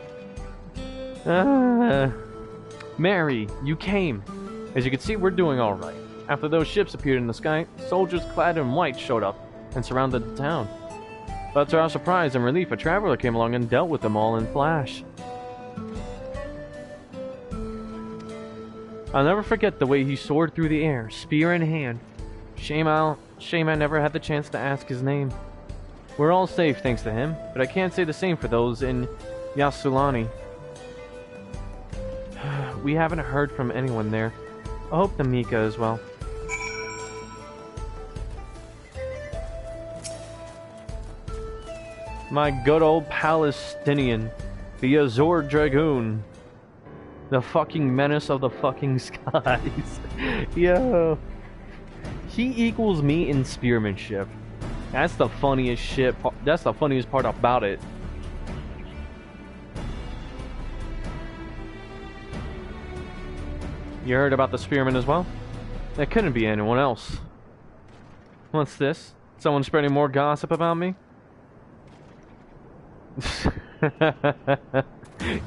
Mary, you came. As you can see, we're doing alright. After those ships appeared in the sky, soldiers clad in white showed up and surrounded the town. But to our surprise and relief, a traveler came along and dealt with them all in flash. I'll never forget the way he soared through the air, spear in hand. Shame I never had the chance to ask his name. We're all safe thanks to him, but I can't say the same for those in Yasulani. We haven't heard from anyone there. I hope the Mika as well. My good old Palestinian, the Azor Dragoon. The fucking menace of the fucking skies. Yo. He equals me in spearmanship. That's the funniest shit. That's the funniest part about it. You heard about the spearman as well? That couldn't be anyone else. What's this? Someone spreading more gossip about me?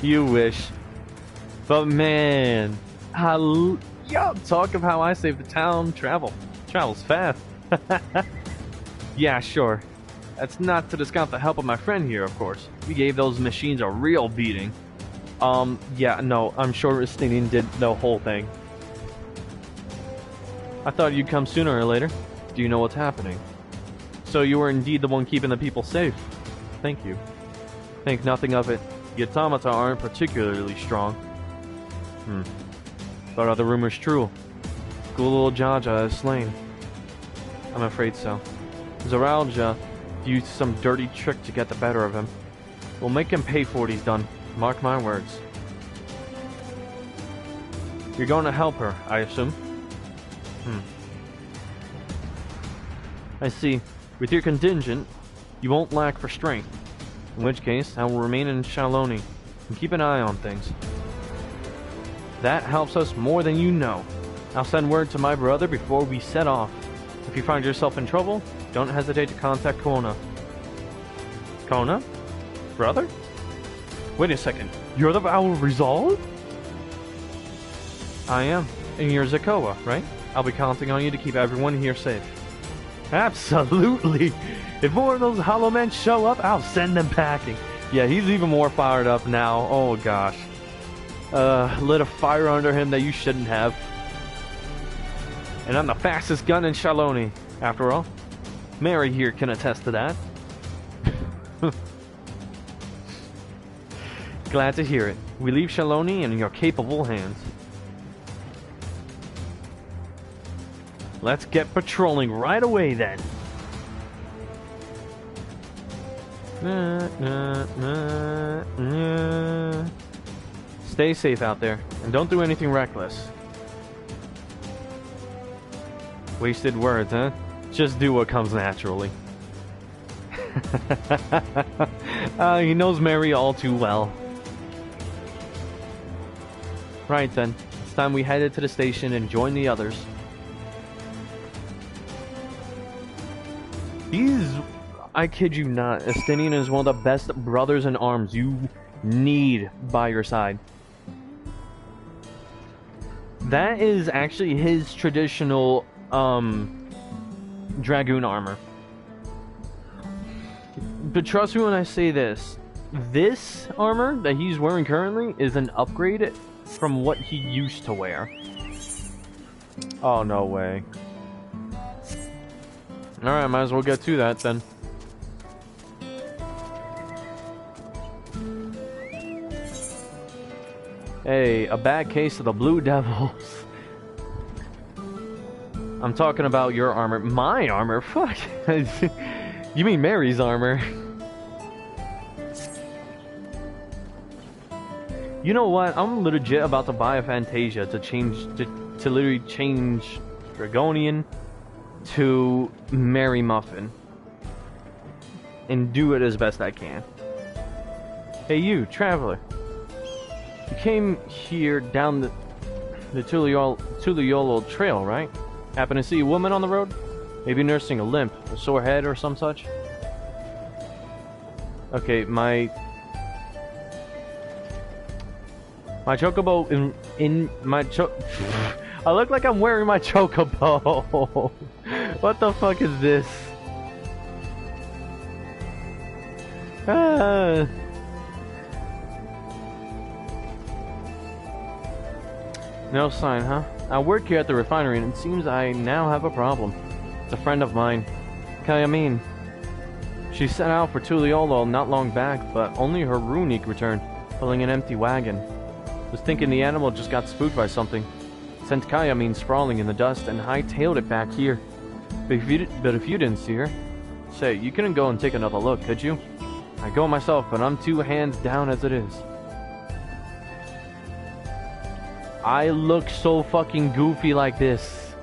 You wish. But man, yo, talk of how I saved the town. Travels fast. Yeah, sure. That's not to discount the help of my friend here, of course. We gave those machines a real beating. Yeah, no, I'm sure Estinian did the whole thing. I thought you'd come sooner or later. Do you know what's happening? So you were indeed the one keeping the people safe. Thank you. Think nothing of it. The automata aren't particularly strong. But are the rumors true? Gulul Jaja is slain. I'm afraid so. Zaralja used some dirty trick to get the better of him. We'll make him pay for what he's done. Mark my words. You're going to help her, I assume? I see. With your contingent, you won't lack for strength. In which case, I will remain in Shaloni and keep an eye on things. That helps us more than you know. I'll send word to my brother before we set off. If you find yourself in trouble, don't hesitate to contact Kona. Kona? Brother? Wait a second. You're the Vow of Resolve? I am. And you're Zakoa, right? I'll be counting on you to keep everyone here safe. Absolutely! If more of those hollow men show up, I'll send them packing. Yeah, he's even more fired up now. Oh gosh. Lit a fire under him that you shouldn't have. And I'm the fastest gun in Shaloni, after all. Mary here can attest to that. Glad to hear it. We leave Shaloni in your capable hands. Let's get patrolling right away then. Stay safe out there, and don't do anything reckless. Wasted words, huh? Just do what comes naturally. He knows Mary all too well. Right then, it's time we headed to the station and join the others. I kid you not, Estinian is one of the best brothers in arms you need by your side. That is actually his traditional dragoon armor. But trust me when I say this, this armor that he's wearing currently is an upgrade from what he used to wear. Oh, no way. Alright, might as well get to that then. Hey, a bad case of the Blue Devils. I'm talking about your armor. My armor? Fuck. You mean Mary's armor? You know what? I'm legit about to buy a Fantasia to change to literally change Dragonian to Mary Muffin and do it as best I can. Hey, you traveler. You came here down the Tuliolo Trail, right? Happen to see a woman on the road? Maybe nursing a limp, a sore head, or some such? Okay, my chocobo in my I look like I'm wearing my chocobo. What the fuck is this? No sign, huh? I work here at the refinery and it seems I now have a problem. It's a friend of mine, Kayamin. She set out for Tuliolo not long back, but only her Runic returned, pulling an empty wagon. Was thinking the animal just got spooked by something. Sent Kayamin sprawling in the dust and hightailed it back here. But if you didn't see her, say, you couldn't go and take another look, could you? I go myself, but I'm 2 hands down as it is. I look so fucking goofy like this.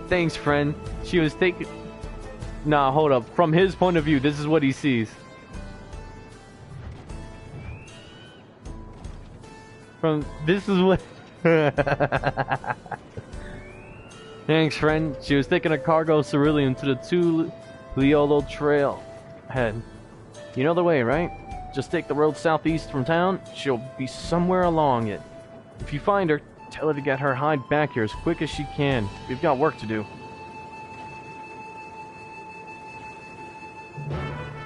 Thanks, friend. She was taking... Nah, hold up. From his point of view, this is what he sees. This is what... Thanks, friend. She was taking a cargo cerulean to the Tuliolo Trail head. You know the way, right? Just take the road southeast from town. She'll be somewhere along it. If you find her, tell her to get her hide back here as quick as she can. We've got work to do.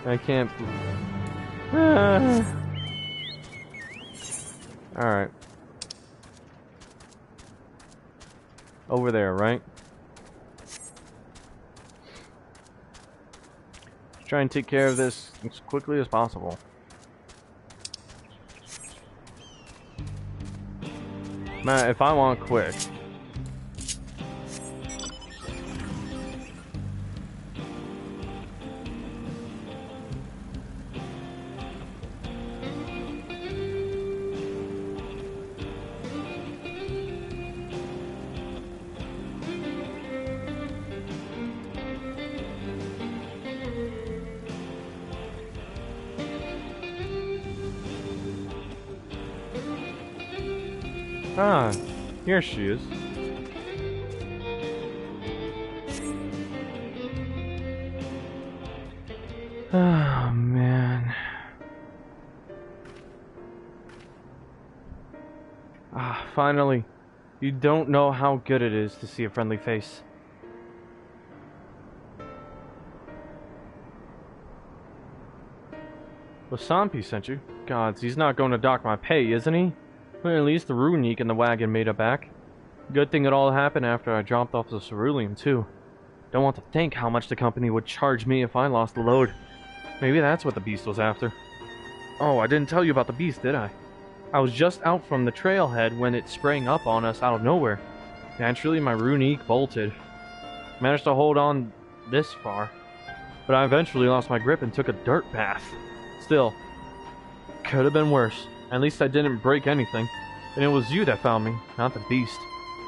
I can't... Alright. Over there, right? Try and take care of this as quickly as possible. Man, if I want quick. Ah, here she is. Oh, man. Ah, finally. You don't know how good it is to see a friendly face. Lasampi sent you? Gods, he's not going to dock my pay, isn't he? Well, at least the Runic in the wagon made it back. Good thing it all happened after I dropped off the cerulean, too. Don't want to think how much the company would charge me if I lost the load. Maybe that's what the beast was after. Oh, I didn't tell you about the beast, did I? I was just out from the trailhead when it sprang up on us out of nowhere. Naturally, my runique bolted. Managed to hold on this far, but I eventually lost my grip and took a dirt bath. Still, could have been worse. At least I didn't break anything. And it was you that found me, not the beast.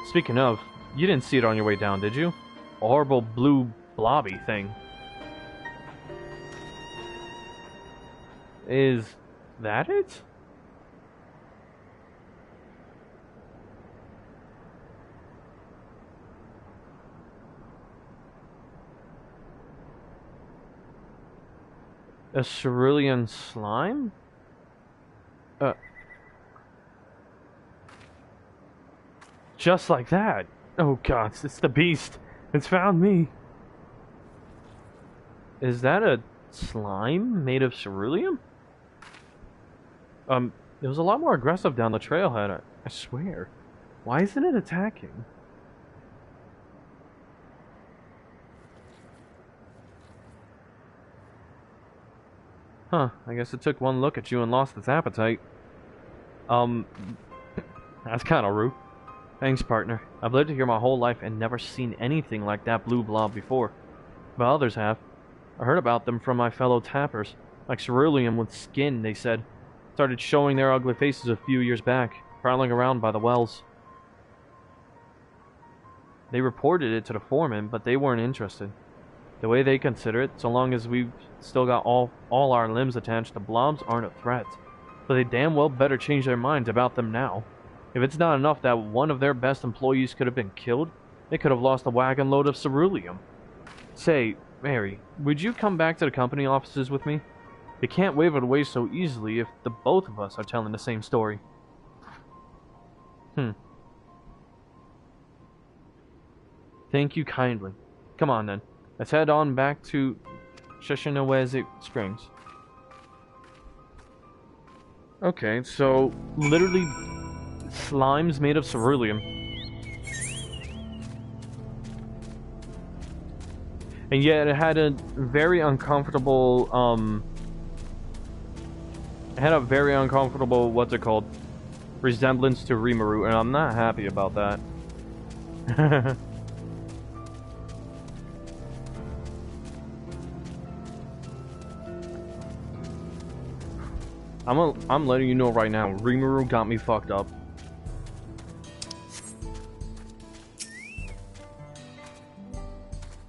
Speaking of, you didn't see it on your way down, did you? A horrible blue blobby thing. Is that it? A cerulean slime? Just like that. Oh god, it's the beast. It's found me. Is that a slime made of cerulean? It was a lot more aggressive down the trailhead, I swear. Why isn't it attacking? Huh, I guess it took one look at you and lost its appetite. That's kinda rude. Thanks, partner. I've lived here my whole life and never seen anything like that blue blob before. But others have. I heard about them from my fellow tappers. Like cerulean with skin, they said. Started showing their ugly faces a few years back, prowling around by the wells. They reported it to the foreman, but they weren't interested. The way they consider it, so long as we've still got all our limbs attached, the blobs aren't a threat. But they damn well better change their minds about them now. If it's not enough that one of their best employees could have been killed, they could have lost a wagon load of ceruleum. Say, Mary, would you come back to the company offices with me? You can't wave it away so easily if the both of us are telling the same story. Thank you kindly. Come on then. Let's head on back to Shishinaweze Springs. Okay, so literally slimes made of cerulean. And yet it had a very uncomfortable, what's it called? Resemblance to Rimuru, and I'm not happy about that. I'm letting you know right now, Rimuru got me fucked up.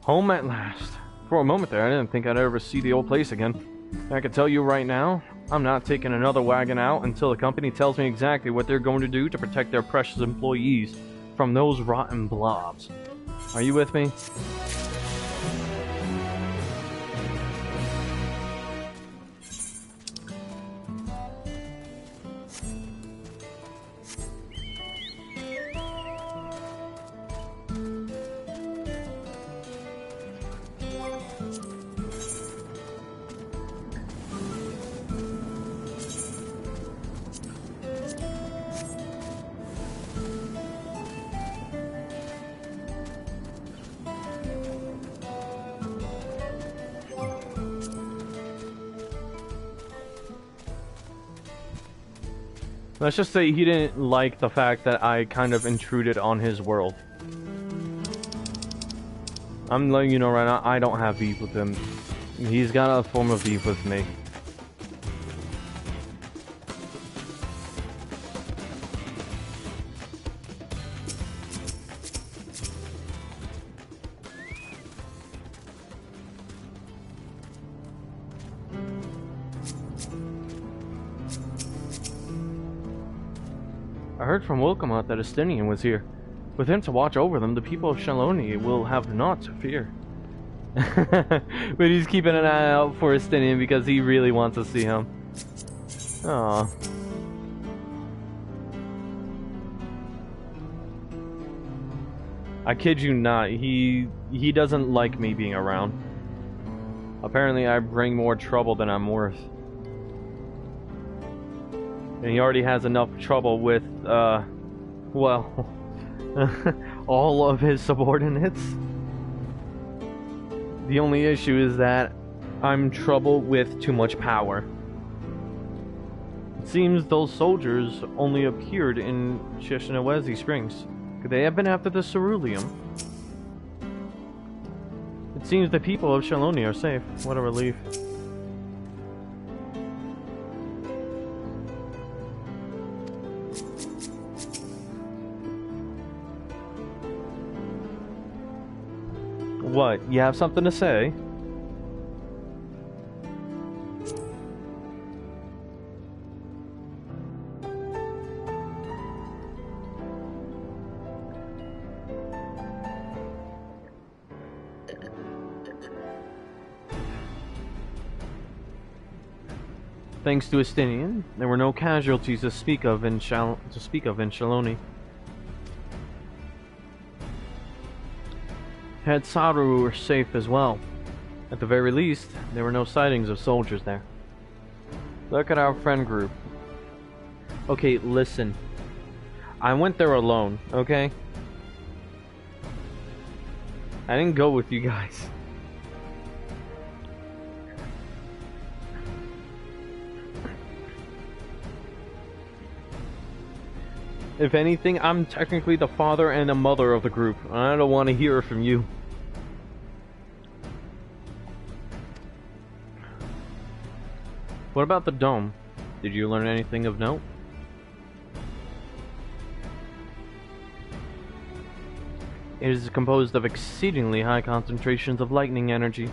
Home at last. For a moment there, I didn't think I'd ever see the old place again. I can tell you right now, I'm not taking another wagon out until the company tells me exactly what they're going to do to protect their precious employees from those rotten blobs. Are you with me? Let's just say he didn't like the fact that I kind of intruded on his world. I'm letting you know right now, I don't have beef with him. He's got a form of beef with me. I heard from Wilkamot that Estinian was here. With him to watch over them, the people of Shaloni will have naught to fear. But he's keeping an eye out for Estinian because he really wants to see him. Aww. I kid you not, he doesn't like me being around. Apparently I bring more trouble than I'm worth. And he already has enough trouble with, well, all of his subordinates. The only issue is that I'm trouble with too much power. It seems those soldiers only appeared in Shishinawezi Springs. Could they have been after the ceruleum? It seems the people of Shaloni are safe. What a relief. What? You have something to say? Thanks to Estinian, there were no casualties to speak of in Shaloni. Head Saru were safe as well. At the very least, there were no sightings of soldiers there. Look at our friend group. Okay, listen. I went there alone, okay? I didn't go with you guys. If anything, I'm technically the father and the mother of the group. I don't want to hear it from you. What about the dome? Did you learn anything of note? It is composed of exceedingly high concentrations of lightning energy.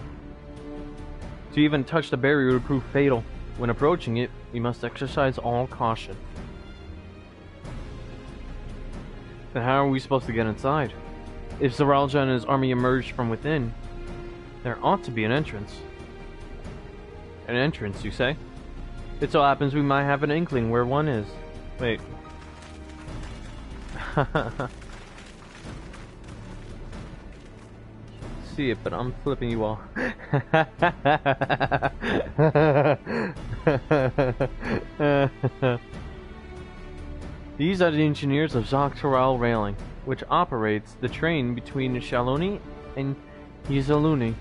To even touch the barrier would prove fatal. When approaching it, we must exercise all caution. Then how are we supposed to get inside? If Zaralja and his army emerged from within, there ought to be an entrance. An entrance, you say? It so happens we might have an inkling where one is. Wait. See it, but I'm flipping you off. These are the engineers of Dawntrail Railing, which operates the train between Shaloni and Yuzulani.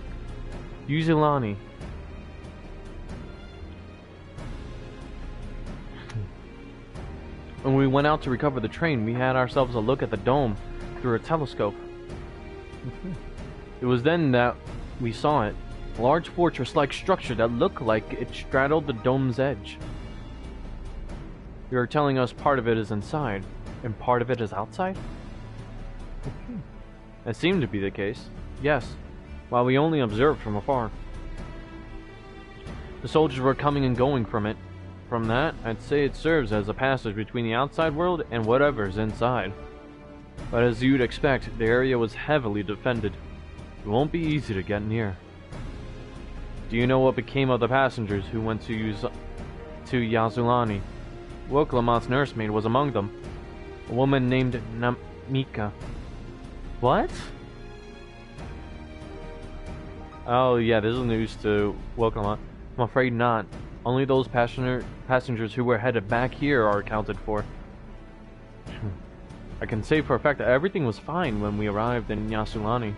When we went out to recover the train, we had ourselves a look at the dome through a telescope. It was then that we saw it. A large fortress-like structure that looked like it straddled the dome's edge. You are telling us part of it is inside, and part of it is outside? That seemed to be the case. Yes, while we only observed from afar. The soldiers were coming and going from it. From that, I'd say it serves as a passage between the outside world and whatever's inside. But as you'd expect, the area was heavily defended. It won't be easy to get near. Do you know what became of the passengers who went to Yazulani? Woklamat's nursemaid was among them. A woman named Namika. What? Oh yeah, this is news to Woklamat. I'm afraid not. Only those passengers who were headed back here are accounted for. I can say for a fact that everything was fine when we arrived in Yasulani.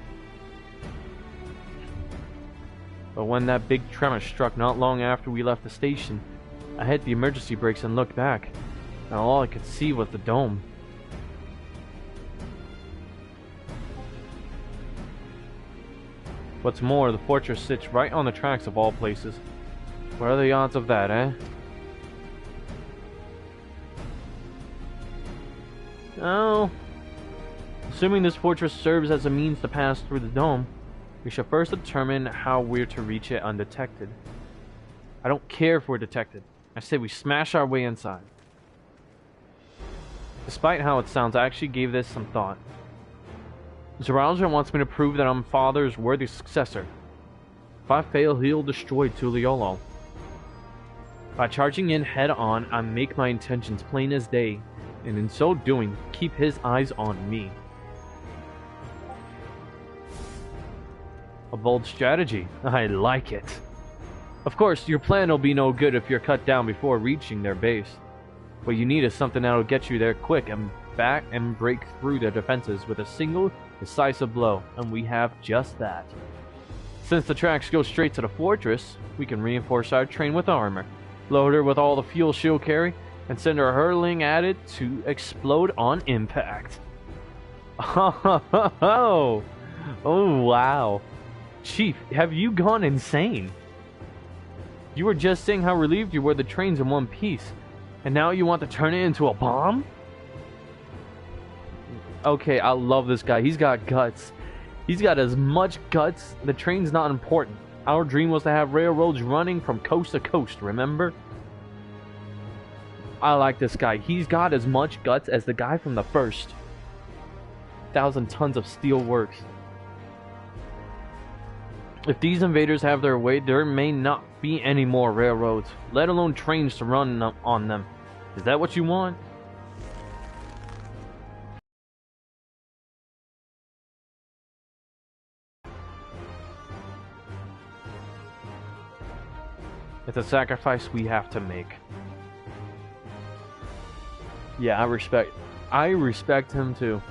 But when that big tremor struck not long after we left the station, I hit the emergency brakes and looked back, and all I could see was the dome. What's more, the fortress sits right on the tracks of all places. What are the odds of that, eh? Oh. Assuming this fortress serves as a means to pass through the dome, we should first determine how we're to reach it undetected. I don't care if we're detected. I say we smash our way inside. Despite how it sounds, I actually gave this some thought. Zaralja wants me to prove that I'm Father's worthy successor. If I fail, he'll destroy Tuliolal. By charging in head-on, I make my intentions plain as day, and in so doing, keep his eyes on me. A bold strategy. I like it. Of course, your plan will be no good if you're cut down before reaching their base. What you need is something that'll get you there quick and back and break through their defenses with a single, decisive blow, and we have just that. Since the tracks go straight to the fortress, we can reinforce our train with armor. load her with all the fuel she'll carry, and send her hurtling at it to explode on impact. Oh, wow. Chief, have you gone insane? You were just saying how relieved you were the train's in one piece, and now you want to turn it into a bomb? Okay, I love this guy. He's got guts. He's got as much guts. The train's not important. Our dream was to have railroads running from coast to coast, remember? I like this guy. He's got as much guts as the guy from the first. 1,000 tons of steel works. If these invaders have their way, there may not be any more railroads, let alone trains to run on them. Is that what you want? It's a sacrifice we have to make. Yeah, I respect him too.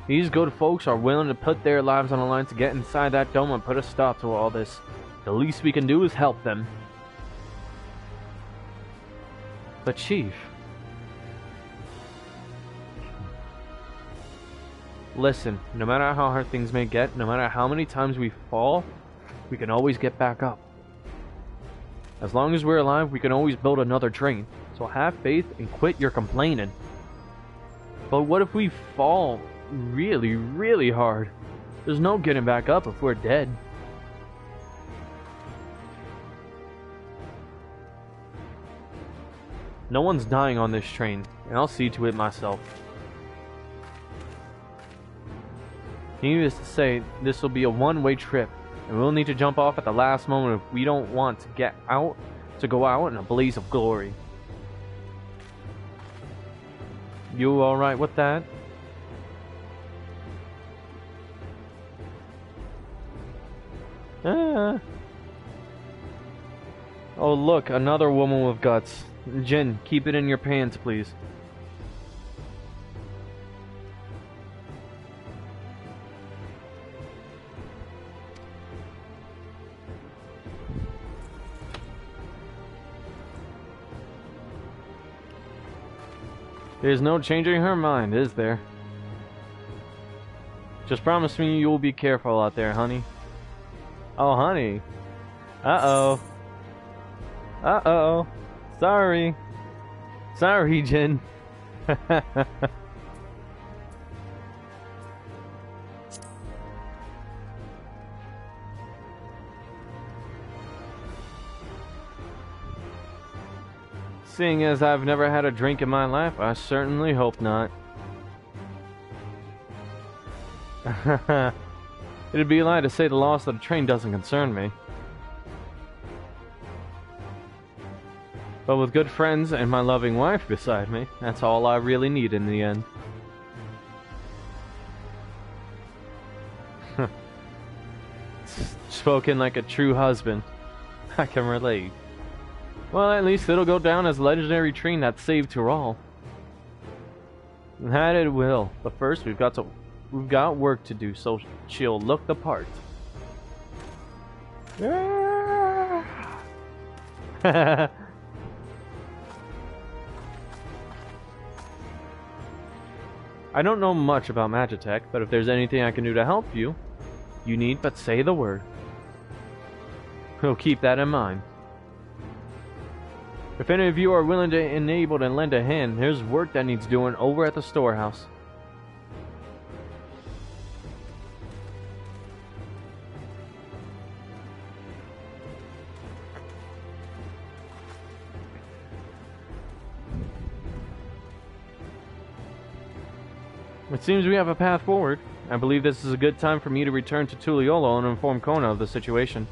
These good folks are willing to put their lives on the line to get inside that dome and put a stop to all this. The least we can do is help them. But Chief, listen, no matter how hard things may get, no matter how many times we fall, we can always get back up. As long as we're alive, we can always build another train. So have faith and quit your complaining. But what if we fall really, really hard? There's no getting back up if we're dead. No one's dying on this train, and I'll see to it myself. Needless to say, this will be a one-way trip, and we'll need to jump off at the last moment if we don't want to go out in a blaze of glory. You alright with that? Ah. Oh look, another woman with guts. Jin, keep it in your pants, please. There's no changing her mind, is there? Just promise me you'll be careful out there, honey. Oh, honey. Uh-oh. Uh-oh. Sorry. Sorry, Jin. Seeing as I've never had a drink in my life, I certainly hope not. It'd be a lie to say the loss of the train doesn't concern me. But with good friends and my loving wife beside me, that's all I really need in the end. Spoken like a true husband. I can relate. Well, at least it'll go down as a legendary train that saved Tural. That it will. But first, we've got work to do, so she'll look the part. I don't know much about Magitech, but if there's anything I can do to help you, you need but say the word. We'll keep that in mind. If any of you are willing to enable and lend a hand, there's work that needs doing over at the storehouse. It seems we have a path forward. I believe this is a good time for me to return to Tuliolo and inform Kona of the situation.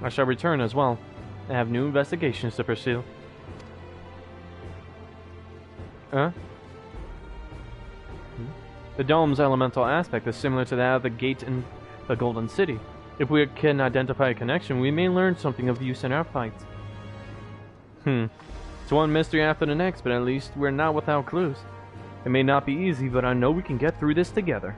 I shall return as well. I have new investigations to pursue. Huh? The dome's elemental aspect is similar to that of the gate in the Golden City. If we can identify a connection, we may learn something of use in our fight. It's one mystery after the next, but at least we're not without clues. It may not be easy, but I know we can get through this together.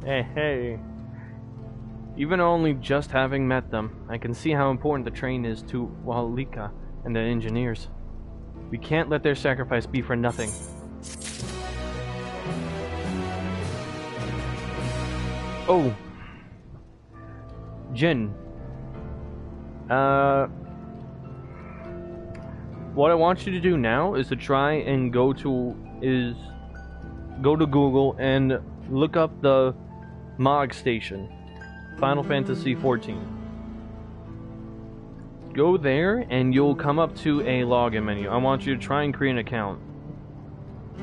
Hey. Even only just having met them, I can see how important the train is to Walika and the engineers. We can't let their sacrifice be for nothing. Oh. Jin. What I want you to do now is to try and go to Google and look up the MOG station, Final Fantasy XIV. Go there and you'll come up to a login menu. I want you to try and create an account.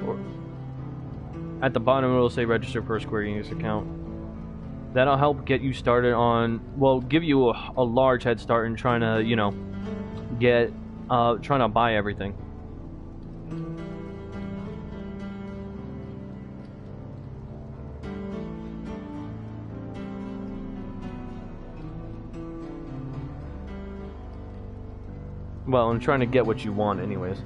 Or at the bottom it'll say register for a Square Enix account. That'll help get you started on, well, give you a large head start in trying to, you know, get, trying to buy everything. Well, I'm trying to get what you want anyways.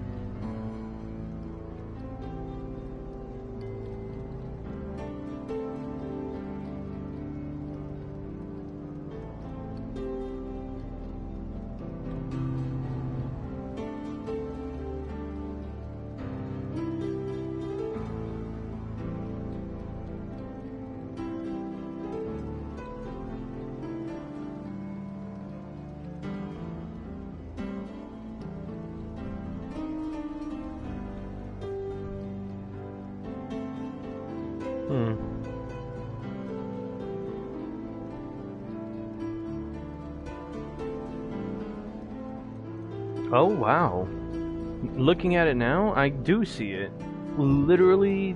Oh wow. Looking at it now, I do see it. Literally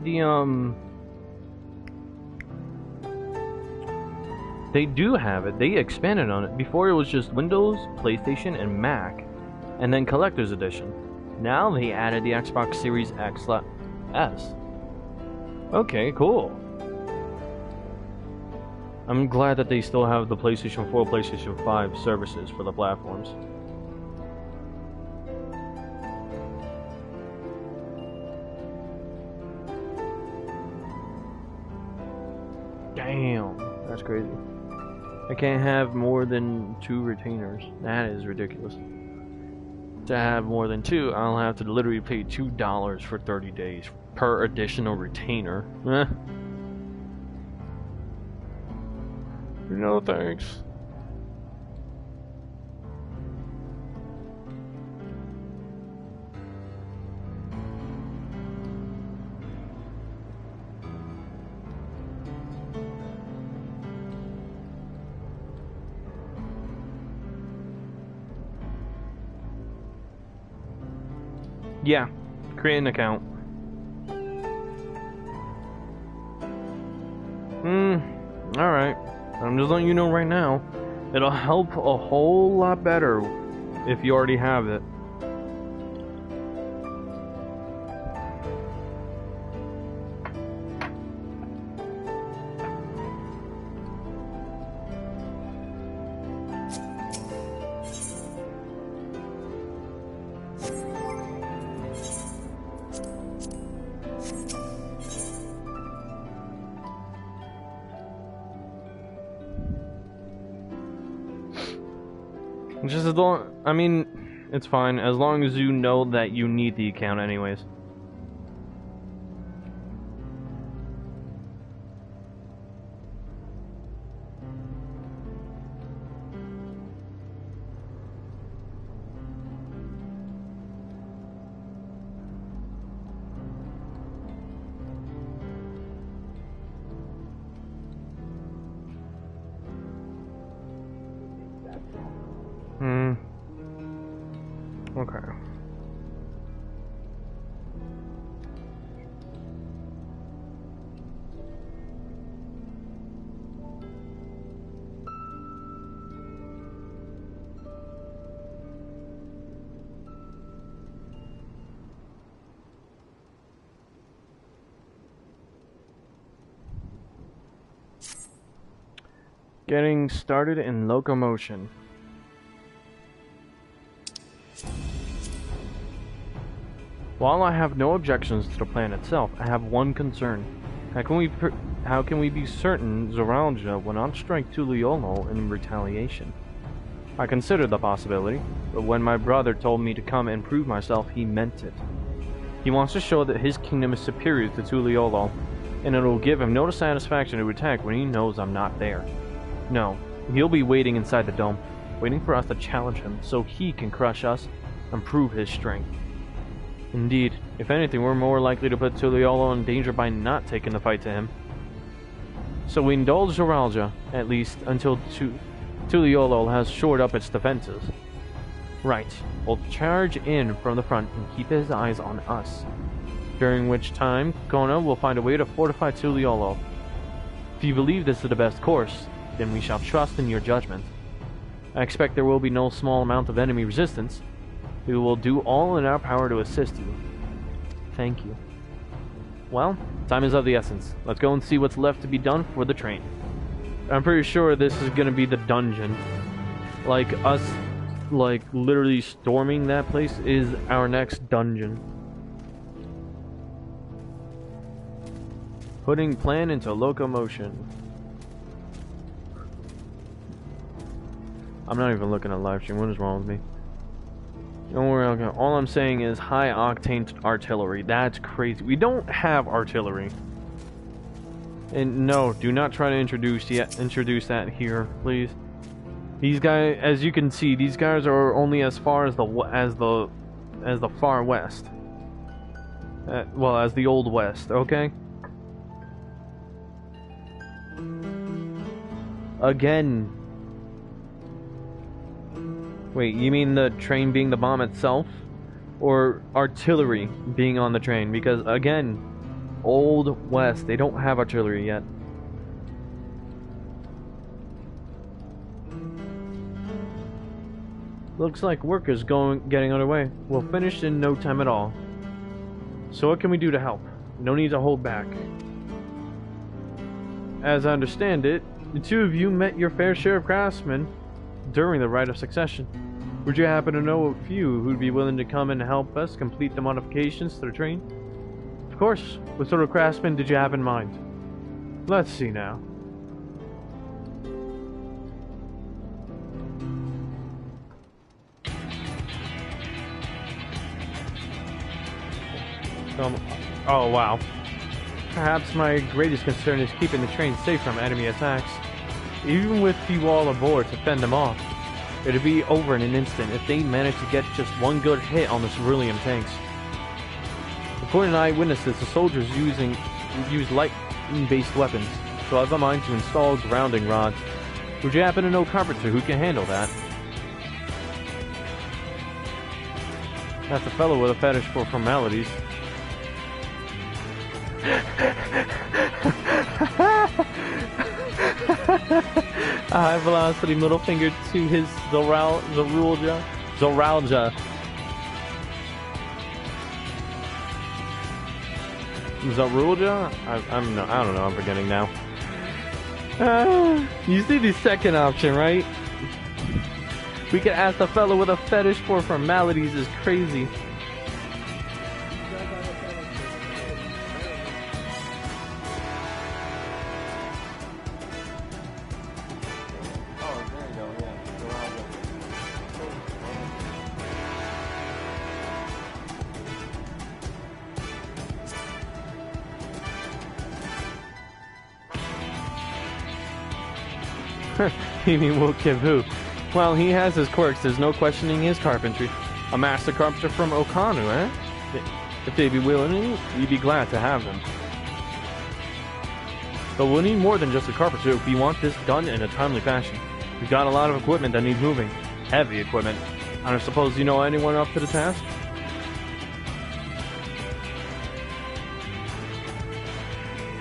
they do have it. They expanded on it. Before it was just Windows, PlayStation, and Mac, and then Collector's Edition. Now they added the Xbox Series X/S. Okay, cool. I'm glad that they still have the PlayStation 4, PlayStation 5 services for the platforms. Damn, that's crazy. I can't have more than 2 retainers. That is ridiculous. To have more than 2, I'll have to literally pay $2 for 30 days per additional retainer. No thanks. Yeah, create an account. Alright. I'm just letting you know right now. It'll help a whole lot better if you already have it. Just as long, I mean, it's fine as long as you know that you need the account anyways. Okay. Getting started in locomotion. While I have no objections to the plan itself, I have one concern. how can we be certain Zoralja will not strike Tuliolo in retaliation? I considered the possibility, but when my brother told me to come and prove myself, he meant it. He wants to show that his kingdom is superior to Tuliolo, and it will give him no satisfaction to attack when he knows I'm not there. No, he'll be waiting inside the dome, waiting for us to challenge him so he can crush us and prove his strength. Indeed, if anything, we're more likely to put Tuliolo in danger by not taking the fight to him. So we indulge Zoralja, at least until Tuliolo has shored up its defenses. Right, we'll charge in from the front and keep his eyes on us. During which time, Kona will find a way to fortify Tuliolo. If you believe this is the best course, then we shall trust in your judgment. I expect there will be no small amount of enemy resistance. We will do all in our power to assist you. Thank you. Well, time is of the essence. Let's go and see what's left to be done for the train. I'm pretty sure this is gonna be the dungeon. Like, us, like, literally storming that place is our next dungeon. Putting plan into locomotion. I'm not even looking at live stream. What is wrong with me? Don't worry, okay. All I'm saying is high octane artillery. That's crazy. We don't have artillery. And no, do not try to introduce that here, please. These guys, as you can see, these guys are only as far as the far west. Well, as the old west, okay? Again. Wait, you mean the train being the bomb itself? Or artillery being on the train? Because, again, Old West, they don't have artillery yet. Looks like work is getting underway. We'll finish in no time at all. So what can we do to help? No need to hold back. As I understand it, the two of you met your fair share of craftsmen during the Rite of Succession. Would you happen to know a few who'd be willing to come and help us complete the modifications to the train? Of course. What sort of craftsmen did you have in mind? Let's see now. Oh wow. Perhaps my greatest concern is keeping the train safe from enemy attacks. Even with you all aboard to fend them off, it'd be over in an instant if they managed to get just one good hit on the cerulean tanks. According to eyewitnesses, the soldiers use light-based weapons, so I have a mind to install grounding rods. Would you happen to know a carpenter who can handle that? That's a fellow with a fetish for formalities. A high velocity middle finger to his Zoralja. Zoralja. I don't know, I'm forgetting now. You see the second option, right? We could ask the fellow with a fetish for formalities is crazy. You mean we'll give who? Well, he has his quirks, there's no questioning his carpentry. A master carpenter from Okanu, eh? If they'd be willing, we'd be glad to have them. But we'll need more than just a carpenter if we want this done in a timely fashion. We've got a lot of equipment that needs moving. Heavy equipment. I don't suppose you know anyone up to the task?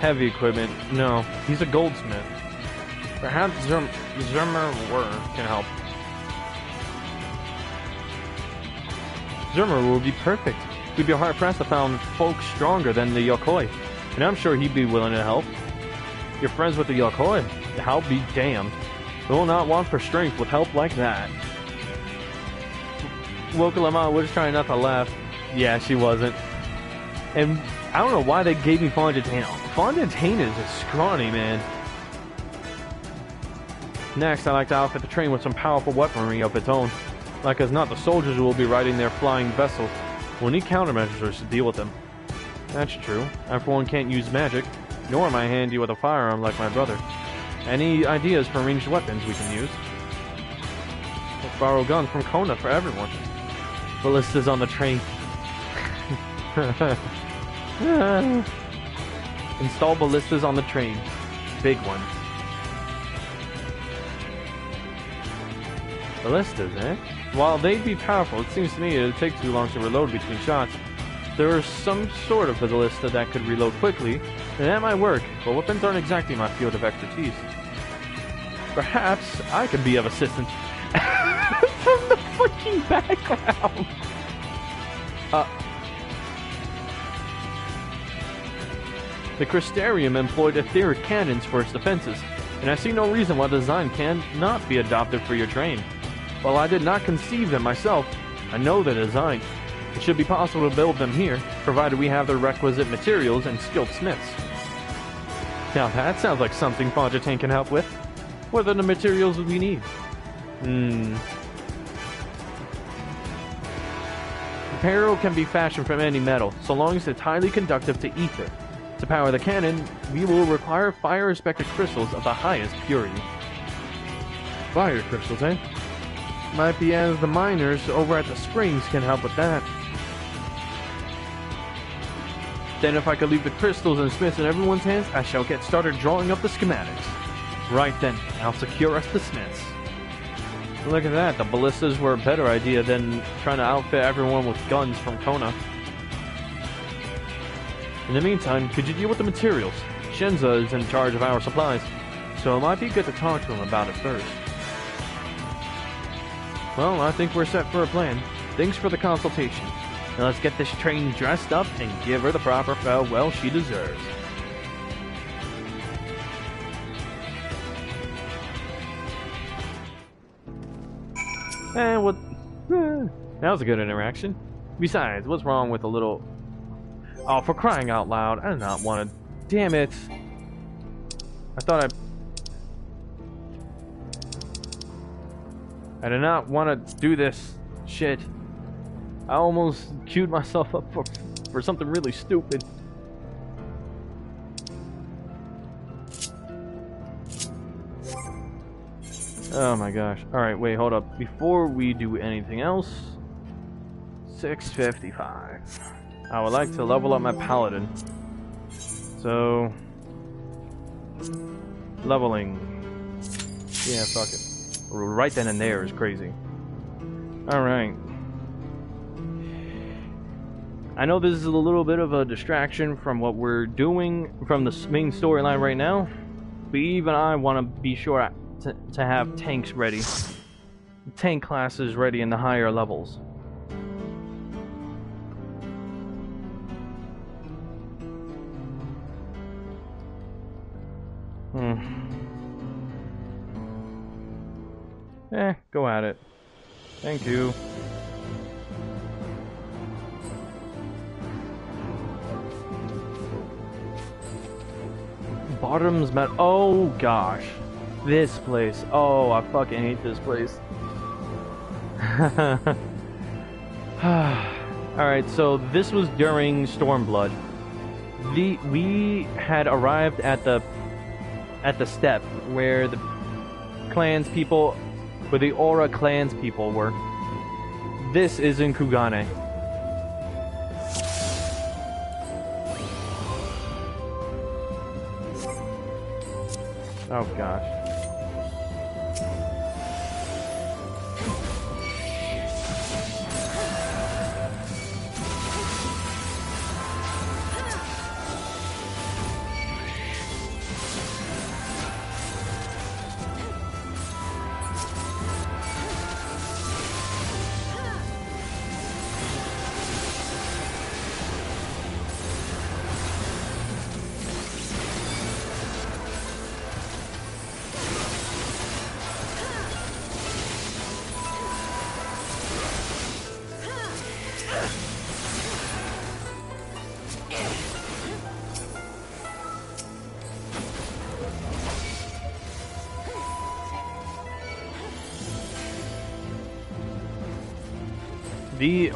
Heavy equipment? No, he's a goldsmith. Perhaps Zermer can help. Zermer will be perfect. We'd be hard-pressed to find folk stronger than the Yokoi, and I'm sure he'd be willing to help. You're friends with the Yokoi? I'll be damned. We will not want for strength with help like that. Wokalama was trying not to laugh. Yeah, she wasn't. And I don't know why they gave me Fontaine. Fontaine is a scrawny, man. Next, I like to outfit the train with some powerful weaponry of its own. Like as not, the soldiers who will be riding their flying vessels will need countermeasures to deal with them. That's true. I for one can't use magic, nor am I handy with a firearm like my brother. Any ideas for ranged weapons we can use? Let's borrow guns from Kona for everyone. Ballistas on the train. Install ballistas on the train. Big ones. Ballistas, eh? While they'd be powerful, it seems to me it'd take too long to reload between shots. If there was some sort of ballista that could reload quickly, then that might work, but weapons aren't exactly my field of expertise. Perhaps I could be of assistance. From the fucking background! The Crystarium employed etheric cannons for its defenses, and I see no reason why the design can not be adopted for your train. While I did not conceive them myself, I know the design. It should be possible to build them here, provided we have the requisite materials and skilled smiths. Now that sounds like something Fontaine can help with. What are the materials we need? Apparel can be fashioned from any metal, so long as it's highly conductive to ether. To power the cannon, we will require fire-respected crystals of the highest purity. Fire crystals, eh? Might be as the miners over at the springs can help with that. Then if I could leave the crystals and smiths in everyone's hands, I shall get started drawing up the schematics. Right then, I'll secure us the smiths. Look at that, the ballistas were a better idea than trying to outfit everyone with guns from Kona. In the meantime, could you deal with the materials? Shenza is in charge of our supplies, so it might be good to talk to him about it first. Well, I think we're set for a plan. Thanks for the consultation. Now let's get this train dressed up and give her the proper farewell she deserves. And what? That was a good interaction. Besides, what's wrong with a little... Oh, for crying out loud, I did not want to... Damn it. I thought I did not want to do this shit. I almost queued myself up for something really stupid. Oh my gosh. Alright, wait, hold up. Before we do anything else... 655. I would like to level up my paladin. So... leveling. Yeah, fuck it. Right then and there is crazy. Alright. I know this is a little bit of a distraction from what we're doing from the main storyline right now, but even I want to be sure to have tanks ready. Tank classes ready in the higher levels. Go at it. Thank you. Bottoms met. Oh gosh. This place. Oh, I fucking hate this place. Alright, so this was during Stormblood. We had arrived at the step where the clans people, where the Aura clans people were. This is in Kugane. Oh gosh.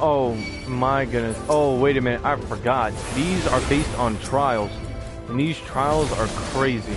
Oh my goodness. Oh, wait a minute. I forgot. These are based on trials. And these trials are crazy.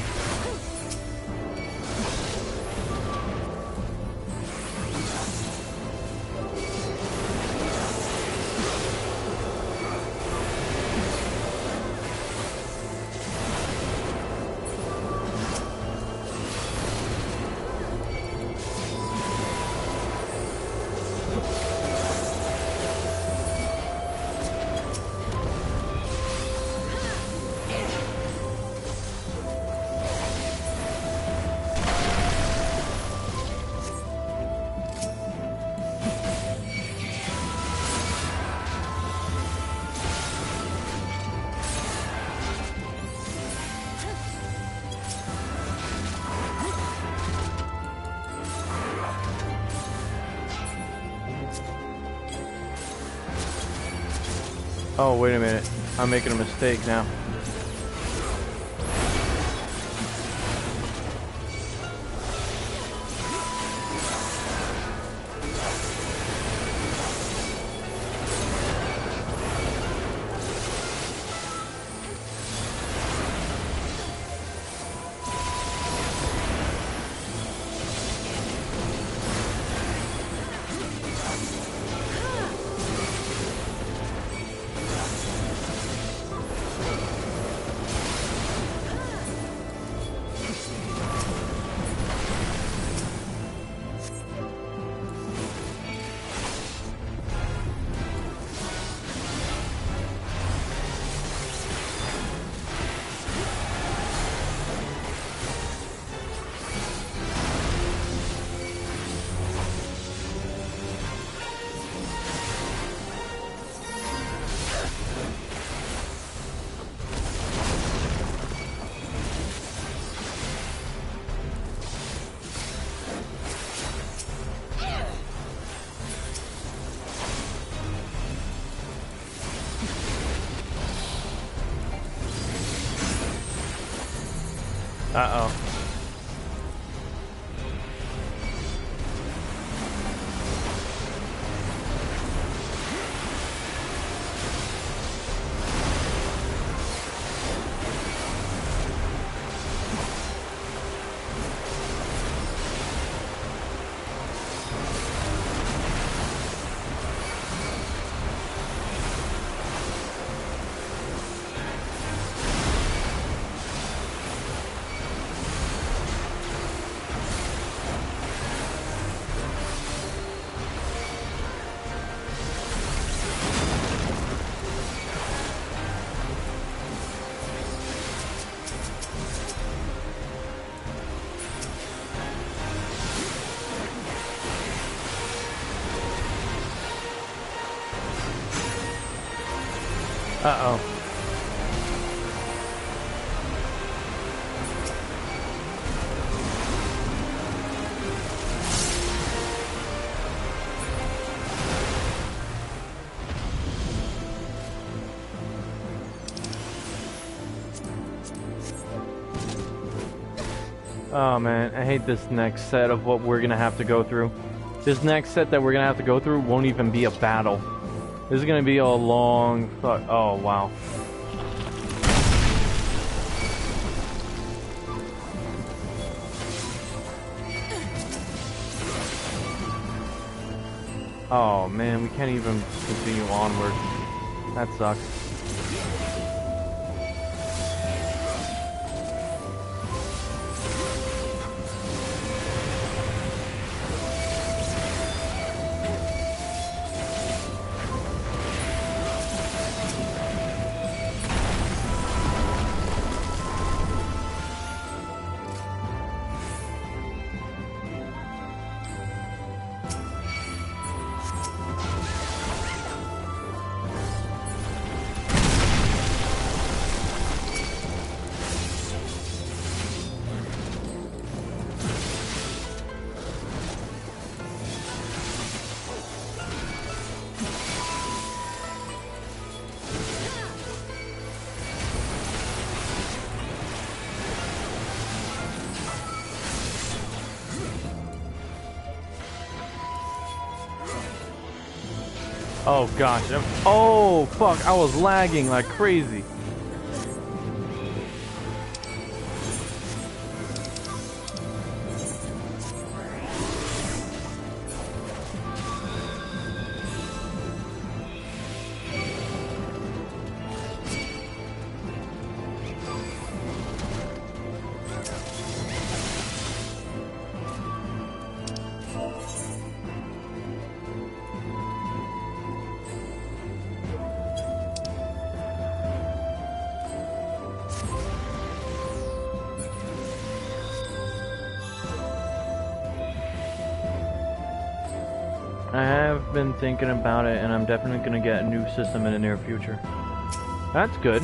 Oh, wait a minute. I'm making a mistake now. Uh-oh. Uh-oh. Oh man, I hate this next set of what we're gonna have to go through. This next set that we're gonna have to go through won't even be a battle. This is gonna be a long fuck. Oh wow. Oh man, we can't even continue onward. That sucks. Oh gosh. Oh fuck, I was lagging like crazy. I have been thinking about it, and I'm definitely going to get a new system in the near future. That's good.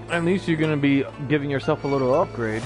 At least you're going to be giving yourself a little upgrade.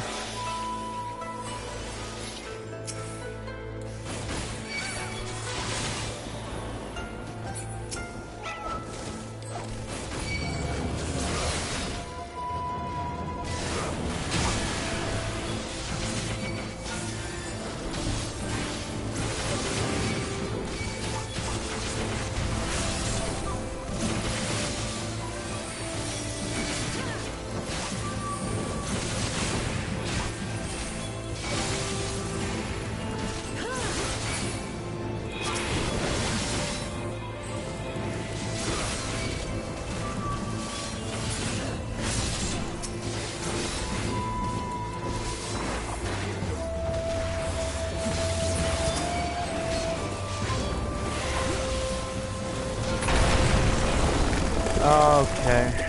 Okay.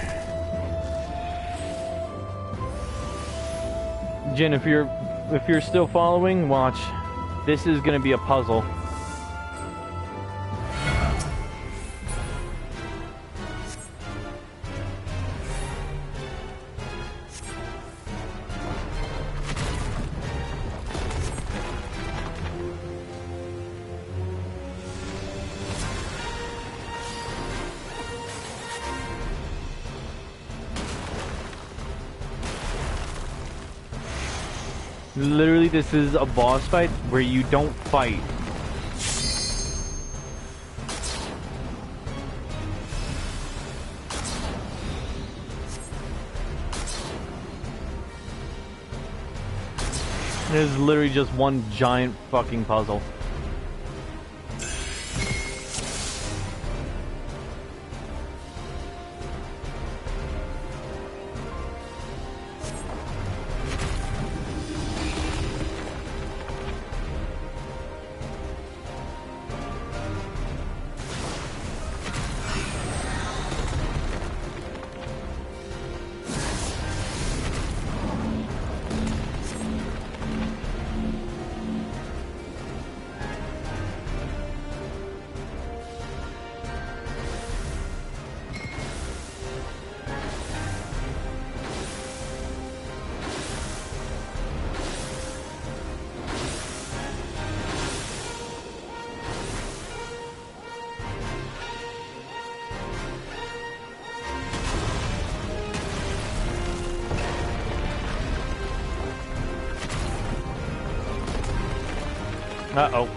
Jin, if you're still following, watch. This is gonna be a puzzle. Literally, this is a boss fight where you don't fight. It is literally just one giant fucking puzzle. Uh-oh.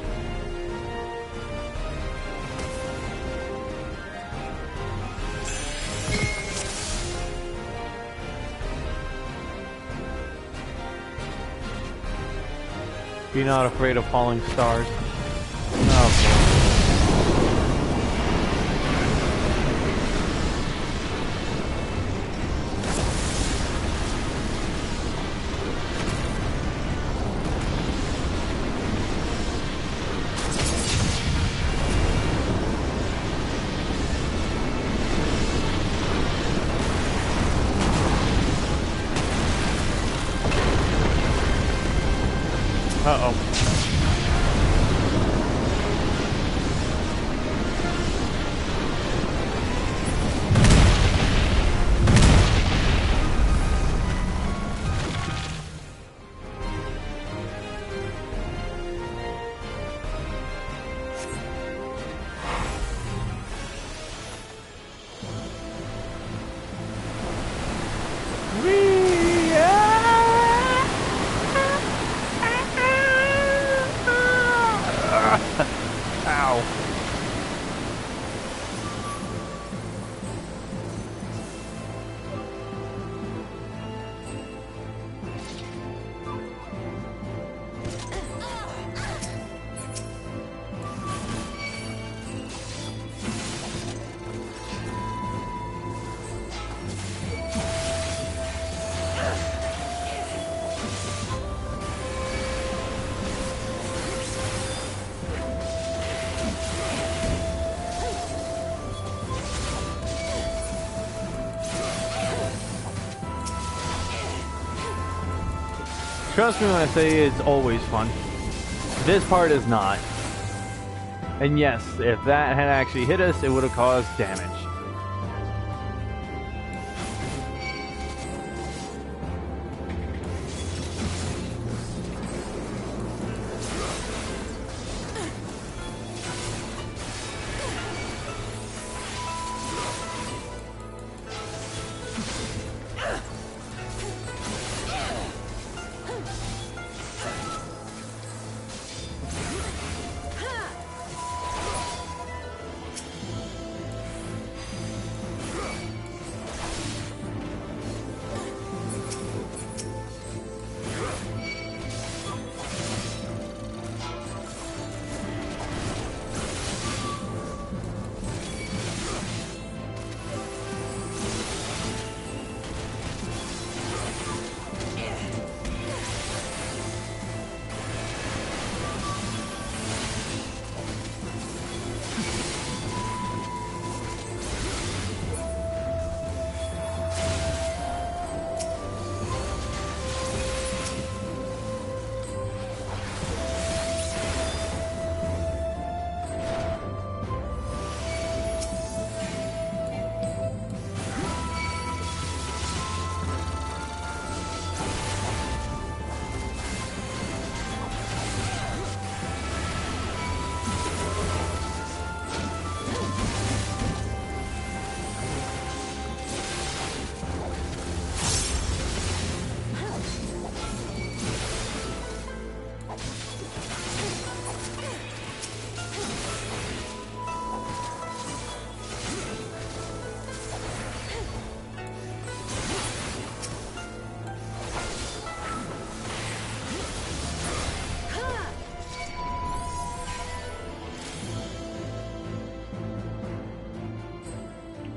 Be not afraid of falling stars. Okay. Uh-oh. Trust me when I say it's always fun. This part is not. And yes, if that had actually hit us, it would have caused damage.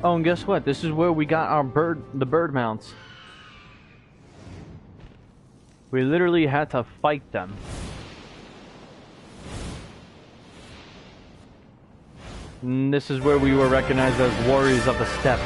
Oh, and guess what? This is where we got our the bird mounts. We literally had to fight them. And this is where we were recognized as warriors of the steppe.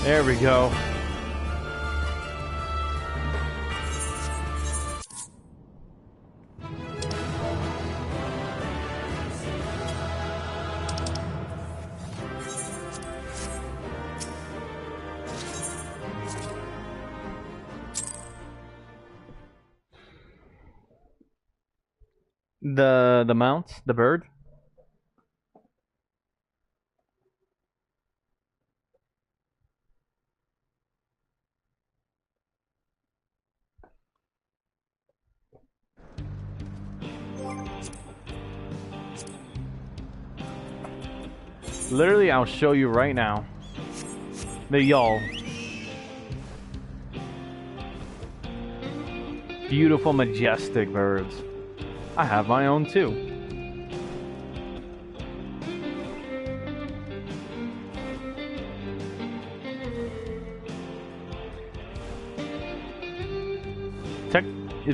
There we go. The mount, the bird. Literally, I'll show you right now. The yawl. Beautiful, majestic birds. I have my own too.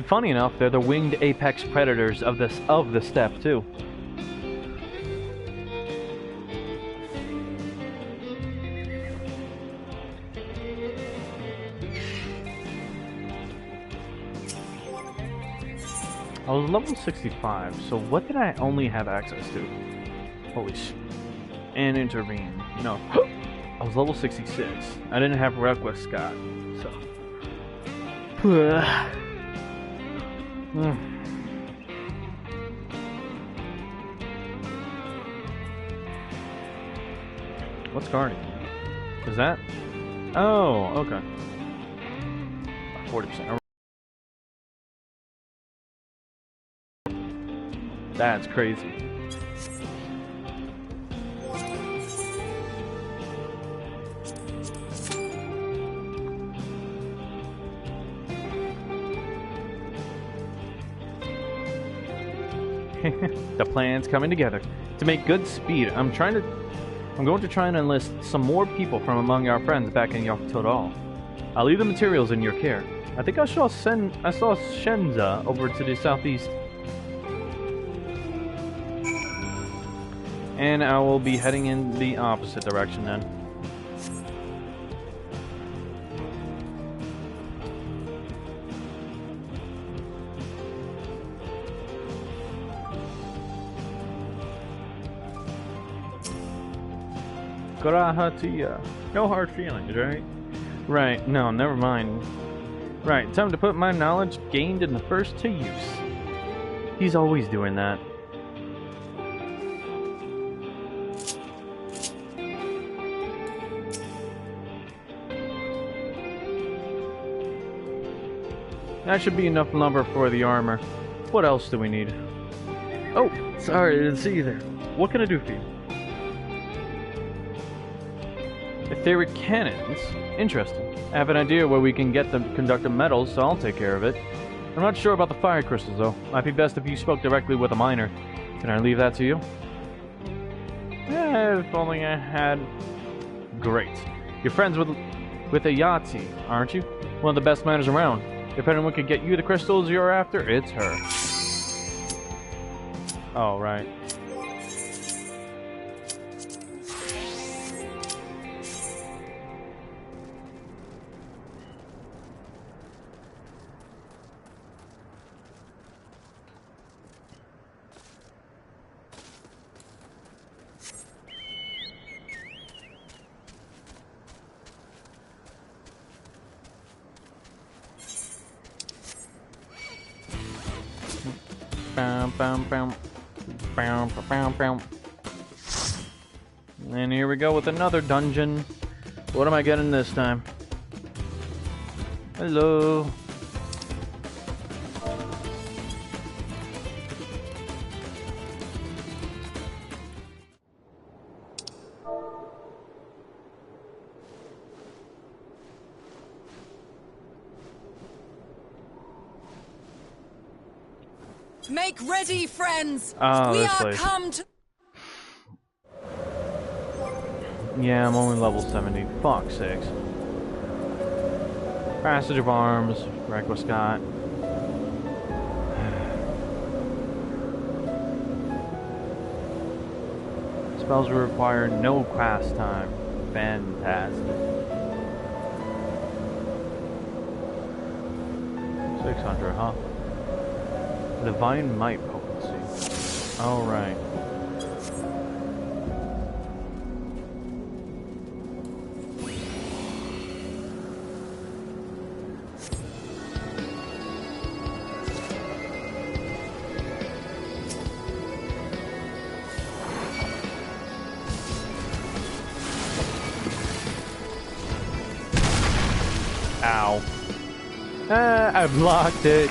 Funny enough, they're the winged apex predators of the steppe too. I was level 65, so what did I only have access to? Holy sh... And intervene. No. I was level 66. I didn't have Request Scott, so... What's guarding? Is that? Oh, okay. 40%. That's crazy. The plan's coming together. To make good speed, I'm going to try and enlist some more people from among our friends back in Yogg-Totol. I'll leave the materials in your care. I think I saw Shenza over to the southeast. And I will be heading in the opposite direction then. Grahatia. No hard feelings, right? Right, no, never mind. Right, time to put my knowledge gained in the first to use. He's always doing that. That should be enough lumber for the armor. What else do we need? Oh, sorry, I didn't see you there. What can I do for you? Etheric cannons? Interesting. I have an idea where we can get the conductive metals, so I'll take care of it. I'm not sure about the fire crystals, though. Might be best if you spoke directly with a miner. Can I leave that to you? If only I had... Great. You're friends with Ayati, aren't you? One of the best miners around. If anyone could get you the crystals you're after, it's her. Oh, right. And here we go with another dungeon. What am I getting this time? Hello. Make ready, friends! Oh, we this are place. come to... Yeah, I'm only level 70. Fuck sakes. Passage of Arms, Request Scott. Spells will require no cast time. Fantastic. 600, huh? Divine Might potency. Alright. Ow. I blocked it.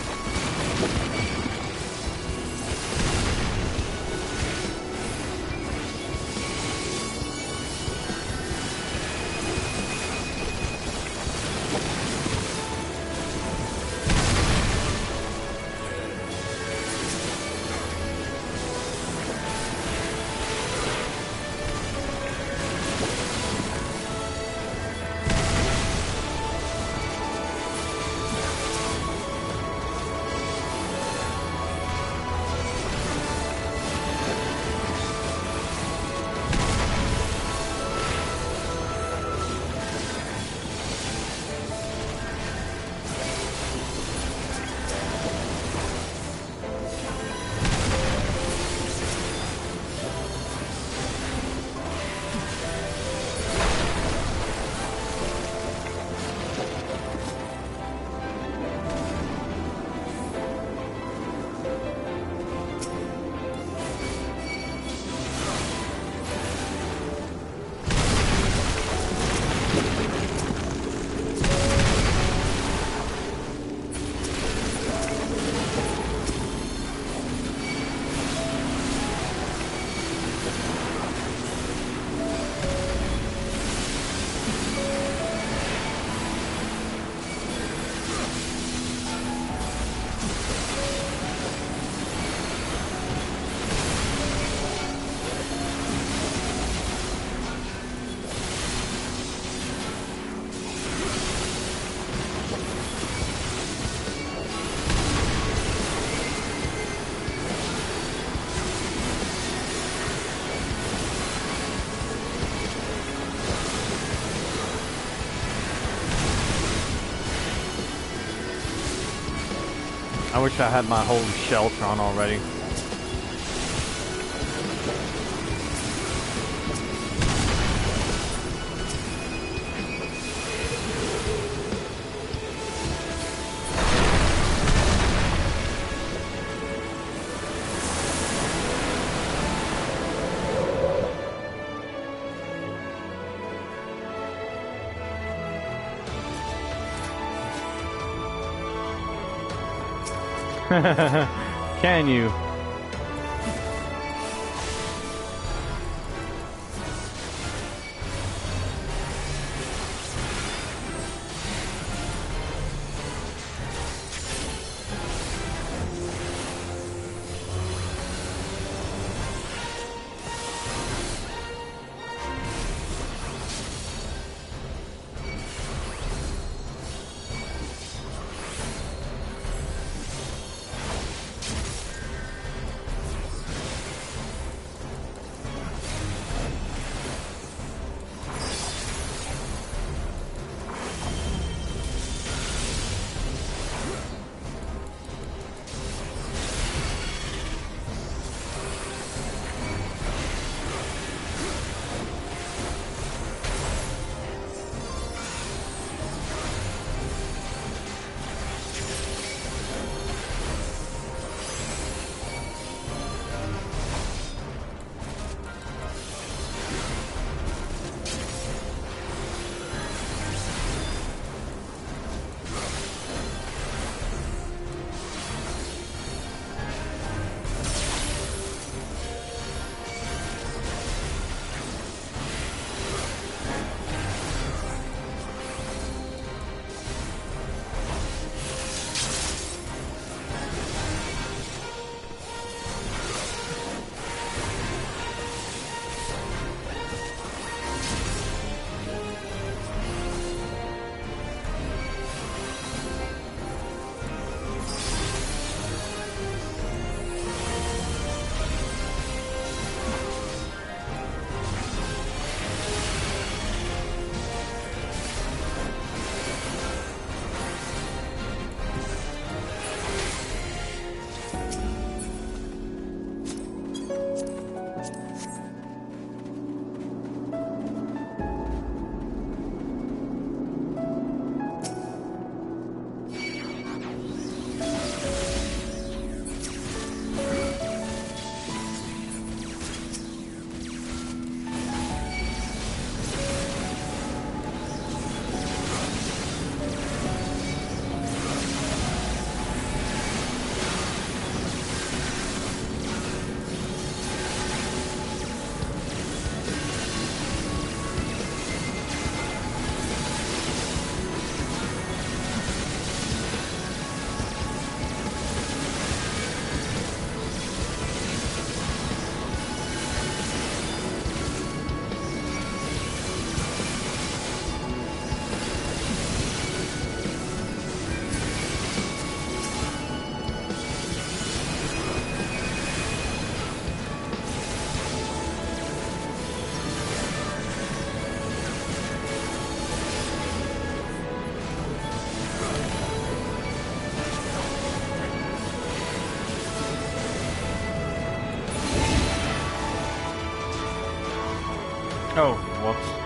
I wish I had my whole shelter on already. Can you? Oh, whoops.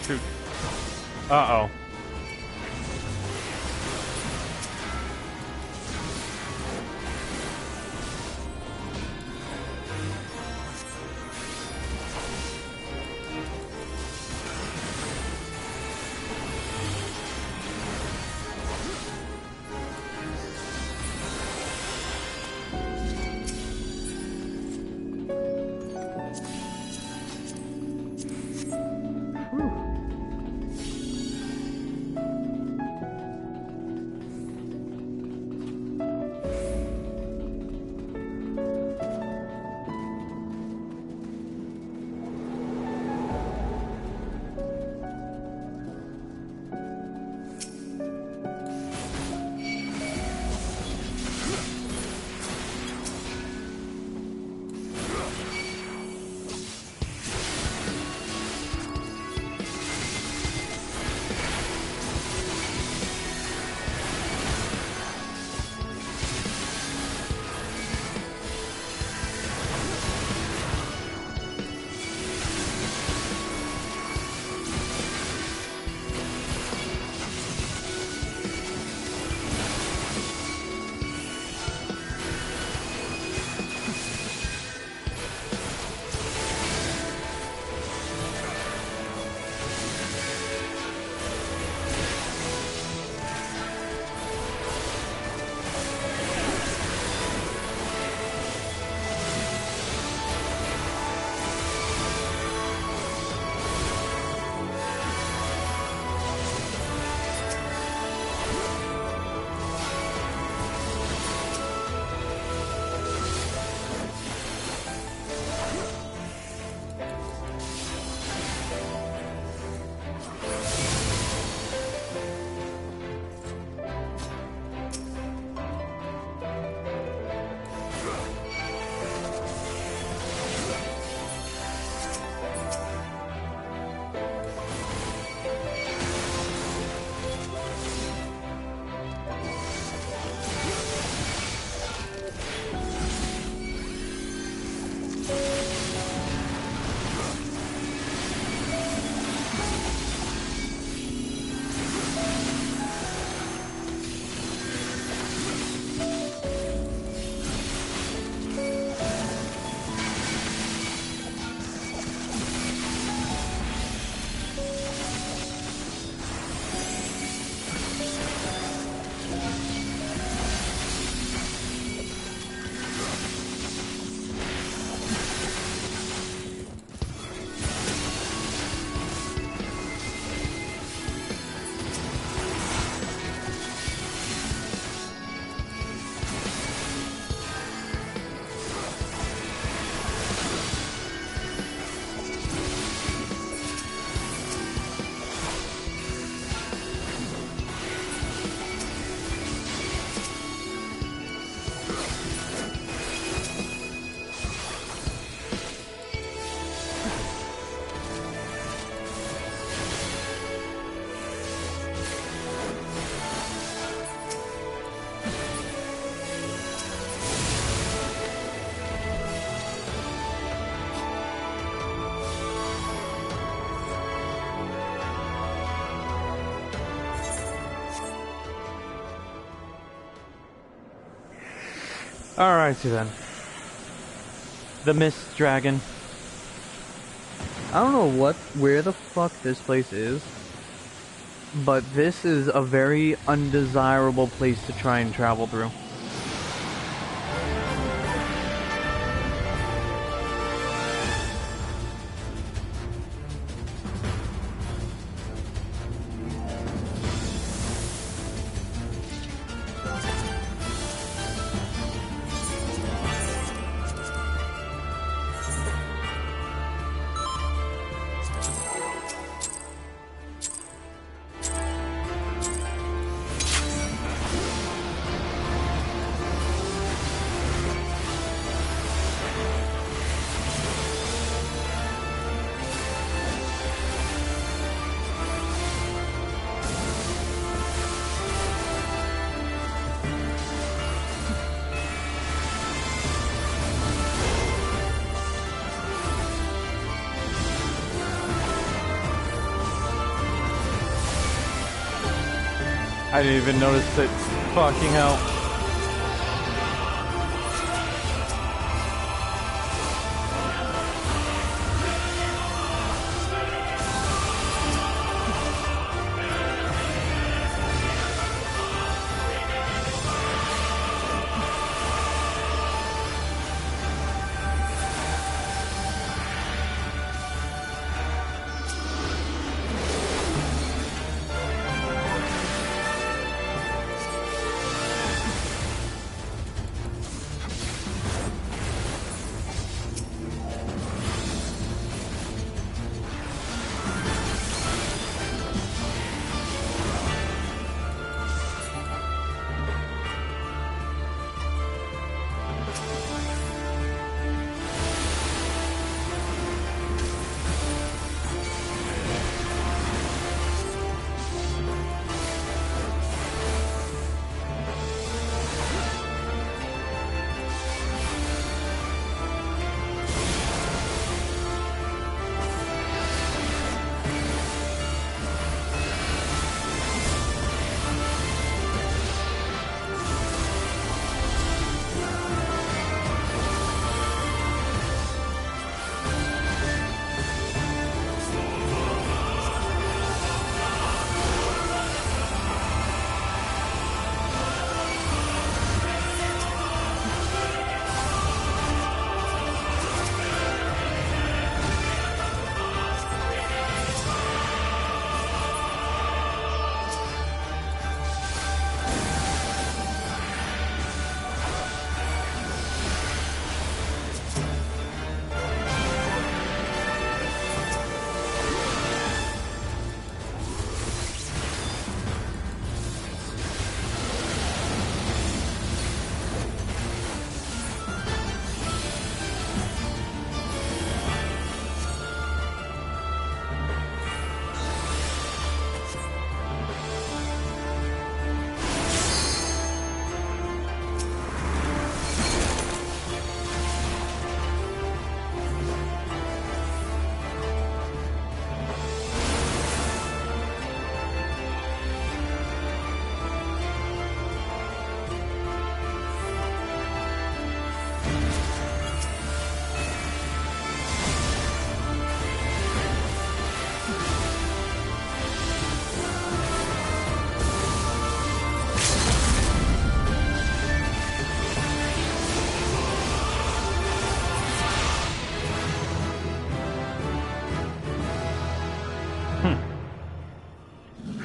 Shoot. Uh-oh. Alrighty then. The Mist Dragon. I don't know where the fuck this place is, but this is a very undesirable place to try and travel through. I didn't even notice it. Fucking hell.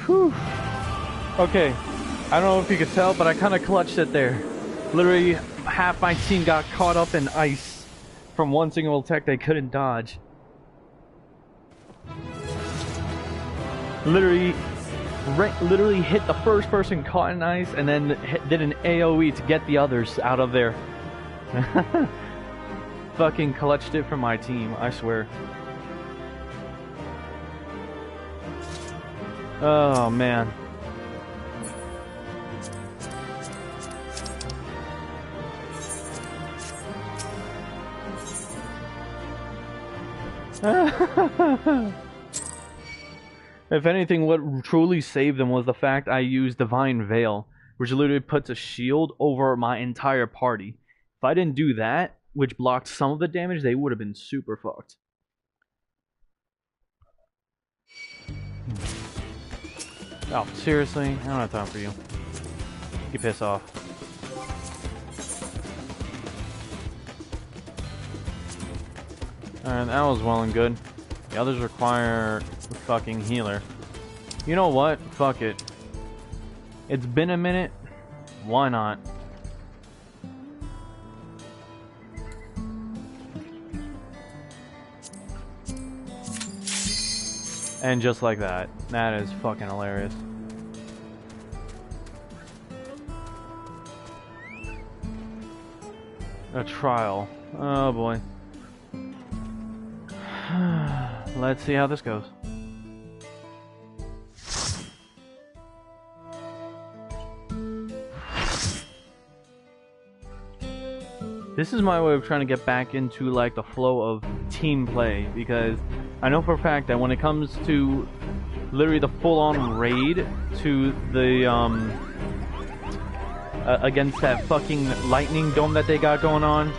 Whew. Okay, I don't know if you could tell, but I kind of clutched it there. Literally, half my team got caught up in ice from one single attack they couldn't dodge. Literally hit the first person caught in ice and then did an AoE to get the others out of there. Fucking clutched it from my team, I swear. Oh man. If anything, what truly saved them was the fact I used Divine Veil, which literally puts a shield over my entire party. If I didn't do that, which blocked some of the damage, they would have been super fucked. Oh, seriously? I don't have time for you. You piss off. Alright, that was well and good. The others require a fucking healer. You know what? Fuck it. It's been a minute. Why not? And just like that. That is fucking hilarious. A trial. Oh boy. Let's see how this goes. This is my way of trying to get back into like the flow of team play, because I know for a fact that when it comes to literally the full-on raid to the against that fucking lightning dome that they got going on,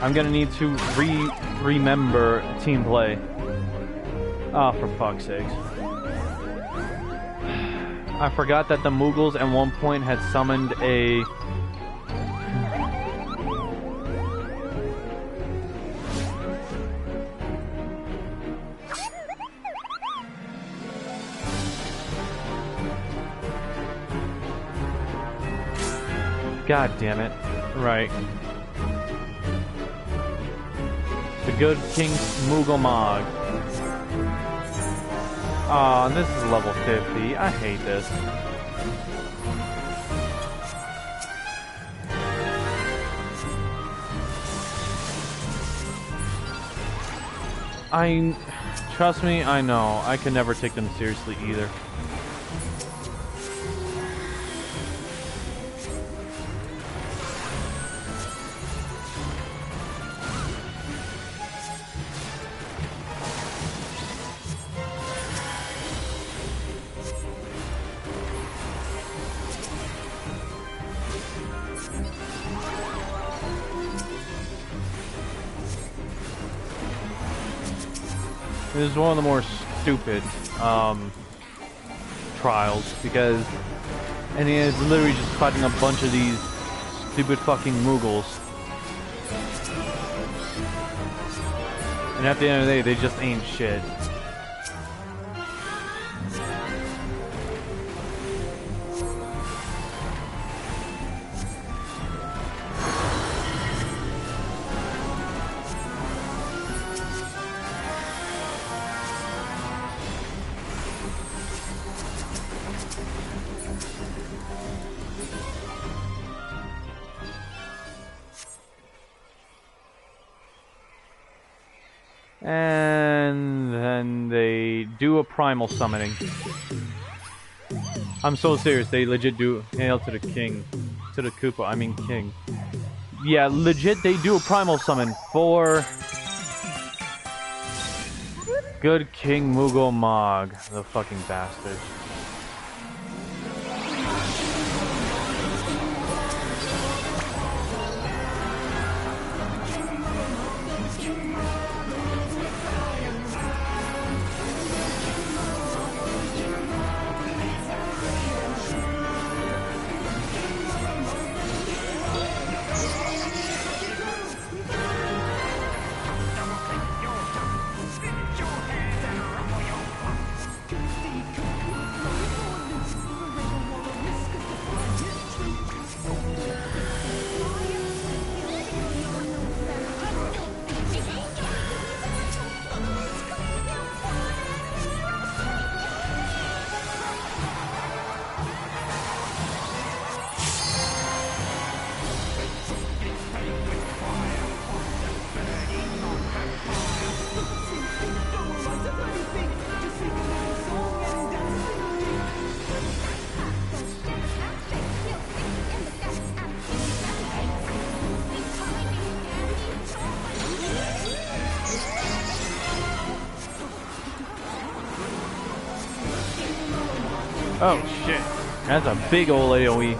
I'm gonna need to remember team play. Oh, for fuck's sakes. I forgot that the Mughals at one point had summoned a... God damn it. Right. The good King Mughal Mog. Aw, this is level 50. I hate this. Trust me, I know. I can never take them seriously either. This is one of the more stupid trials, because it's literally just fighting a bunch of these stupid fucking Mughals, and at the end of the day they just ain't shit. And then they do a primal summoning. I'm so serious, they legit do hail to the king. To the Koopa, I mean king. Yeah, legit they do a primal summon for good King Mughal Mog, the fucking bastard. Oh shit, that's a big ol' AoE.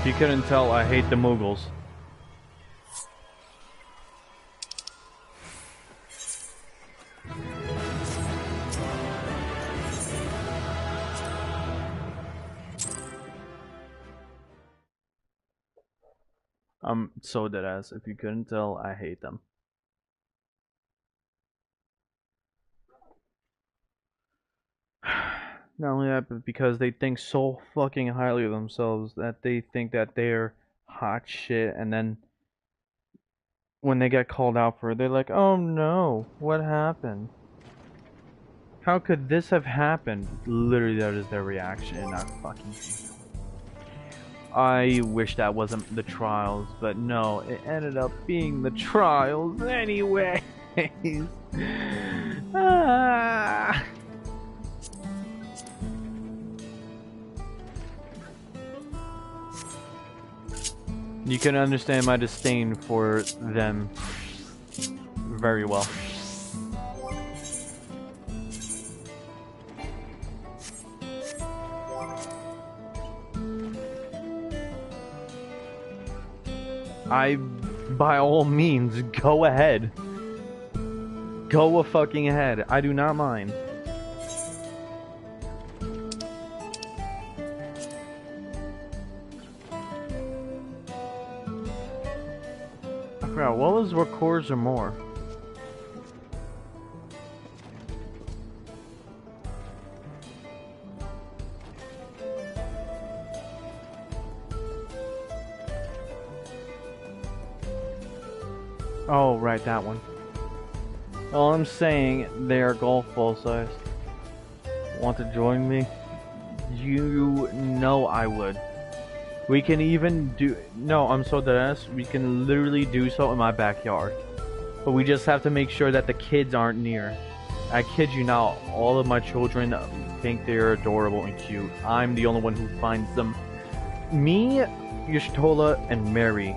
If you couldn't tell, I hate the Mughals. I'm so deadass. If you couldn't tell, I hate them. Not only that, but because they think so fucking highly of themselves that they think that they're hot shit, and then when they get called out for it, they're like, oh no, what happened? How could this have happened? Literally, that is their reaction, and not fucking. I wish that wasn't the trials, but no, it ended up being the trials anyways. Ah. You can understand my disdain for them very well. By all means, go ahead. Go a fucking ahead. I do not mind. I forgot, what was records or more? Oh, right, that one. All I'm saying, they are golf ball size. Want to join me? You know I would. We can even do... No, I'm so deadass. We can literally do so in my backyard. But we just have to make sure that the kids aren't near. I kid you not, all of my children think they're adorable and cute. I'm the only one who finds them. Me, Yashtola, and Mary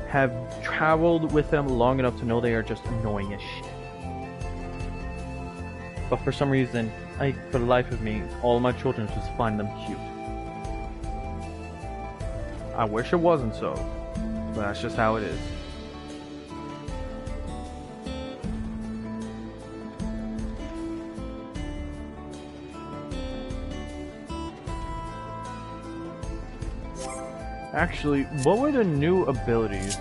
have traveled with them long enough to know they are just annoying as shit. But for some reason, for the life of me, all of my children just find them cute. I wish it wasn't so, but that's just how it is. Actually, what were the new abilities?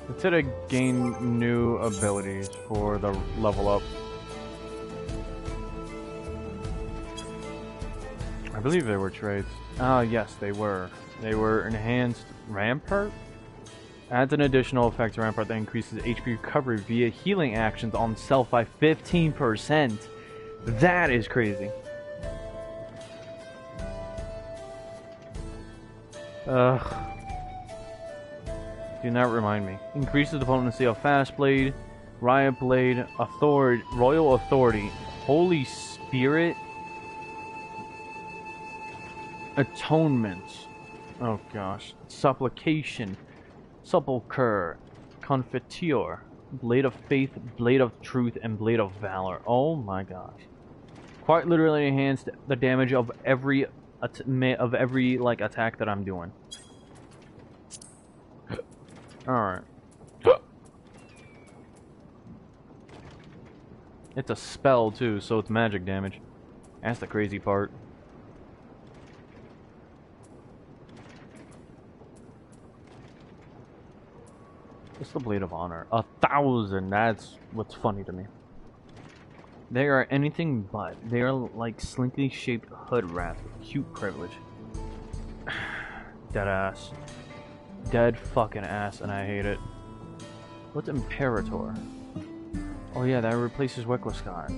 It said I gain new abilities for the level up. I believe they were traits. Ah, yes, they were. They were enhanced Rampart. Adds an additional effect to Rampart that increases HP recovery via healing actions on self by 15%. That is crazy. Ugh. Do not remind me. Increases the potency of Fast Blade, Riot Blade, Authority, Royal Authority, Holy Spirit, Atonement. Oh gosh. Supplication, Sepulchre, Confiteor, Blade of Faith, Blade of Truth, and Blade of Valor. Oh my gosh. Quite literally enhanced the damage of every like attack that I'm doing. Alright. It's a spell too, so it's magic damage. That's the crazy part. What's the Blade of Honor? 1,000! That's what's funny to me. They are anything but. They are like slinkly shaped hood wraps with cute privilege. Dead ass. Dead fucking ass, and I hate it. What's Imperator? Oh yeah, that replaces Weklaskai.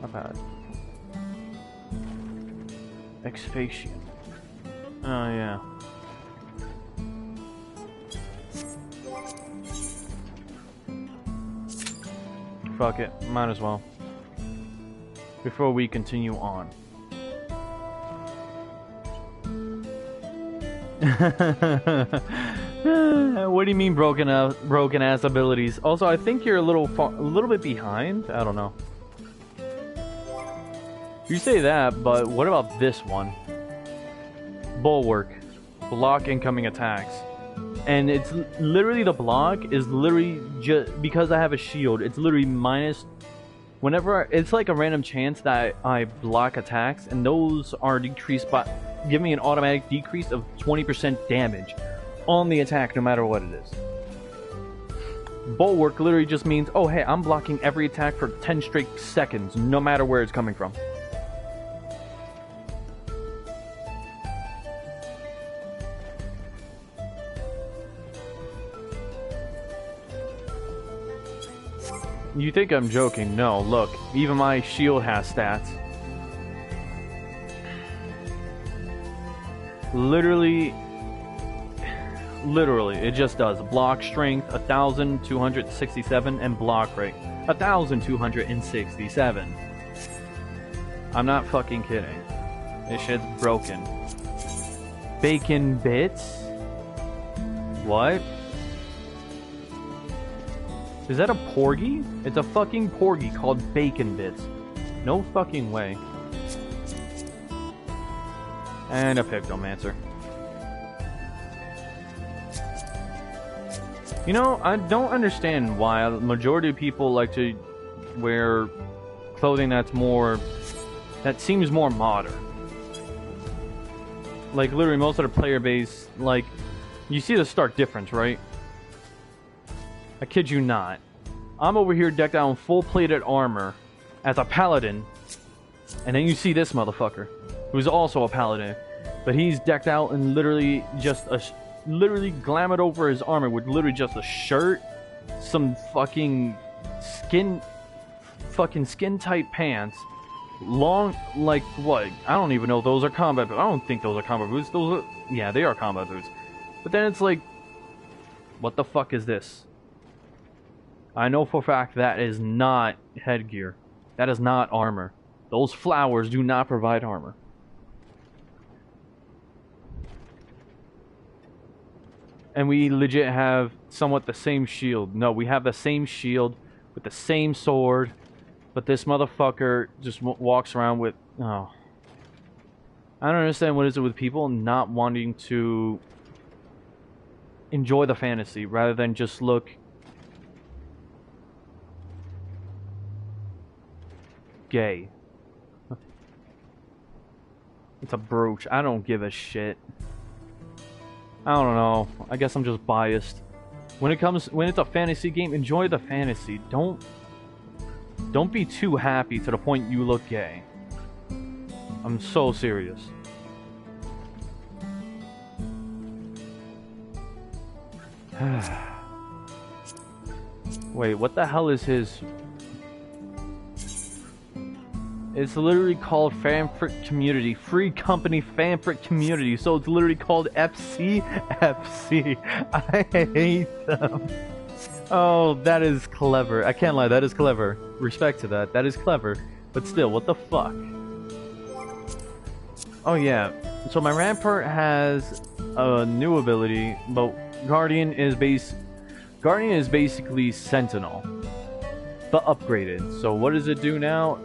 Not bad. Expatian. Oh yeah. Fuck it, might as well. Before we continue on. What do you mean broken ass abilities? Also, I think you're a little bit behind. I don't know. You say that, but what about this one? Bulwark. Block incoming attacks. And it's literally, the block is literally just because I have a shield, it's literally minus whenever it's like a random chance that I block attacks, and those are decreased by give me an automatic decrease of 20% damage on the attack no matter what it is. Bulwark literally just means, oh hey, I'm blocking every attack for 10 straight seconds no matter where it's coming from. You think I'm joking? No, look, even my shield has stats. Literally, it just does. Block strength 1,267 and block rate 1,267. I'm not fucking kidding. This shit's broken. Bacon bits? What? Is that a porgy? It's a fucking porgy called Bacon Bits. No fucking way. And a Pictomancer. You know, I don't understand why a majority of people like to wear clothing that seems more modern. Like, literally most of the player base, like, you see the stark difference, right? I kid you not. I'm over here decked out in full-plated armor as a paladin, and then you see this motherfucker, who's also a paladin, but he's decked out in literally just literally glamored over his armor with literally just a shirt, some fucking skin tight pants, long, like what? I don't even know if those are combat boots. I don't think those are combat boots. Those are, yeah, they are combat boots. But then it's like, what the fuck is this? I know for a fact that is not headgear. That is not armor. Those flowers do not provide armor. And we legit have somewhat the same shield. No, we have the same shield with the same sword, but this motherfucker just walks around with... Oh. I don't understand what is it with people not wanting to enjoy the fantasy rather than just look... gay. It's a brooch. I don't give a shit. I don't know. I guess I'm just biased. When it's a fantasy game, enjoy the fantasy. Don't be too happy to the point you look gay. I'm so serious. Wait, what the hell is his... It's literally called Fanfic Community. Free Company Fanfic Community. So it's literally called FC. I hate them. Oh, that is clever. I can't lie, that is clever. Respect to that. That is clever. But still, what the fuck? Oh yeah. So my Rampart has a new ability, but Guardian is basically Sentinel, but upgraded. So what does it do now?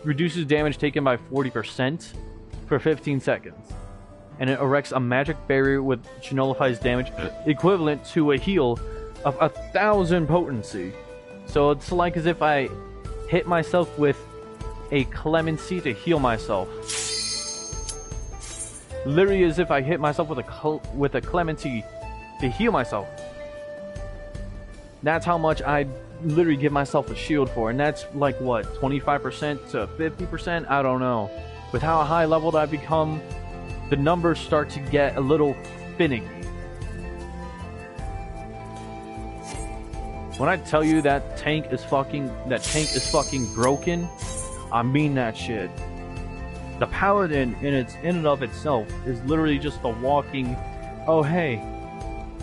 Reduces damage taken by 40% for 15 seconds. And it erects a magic barrier which nullifies damage equivalent to a heal of 1,000 potency. So it's like as if I hit myself with a clemency to heal myself. Literally as if I hit myself with a clemency to heal myself. That's how much I literally give myself a shield for, and that's like what, 25% to 50%? I don't know. With how high leveled I've become, the numbers start to get a little finicky. When I tell you that tank is fucking broken, I mean that shit. The paladin in and of itself is literally just a walking, oh hey,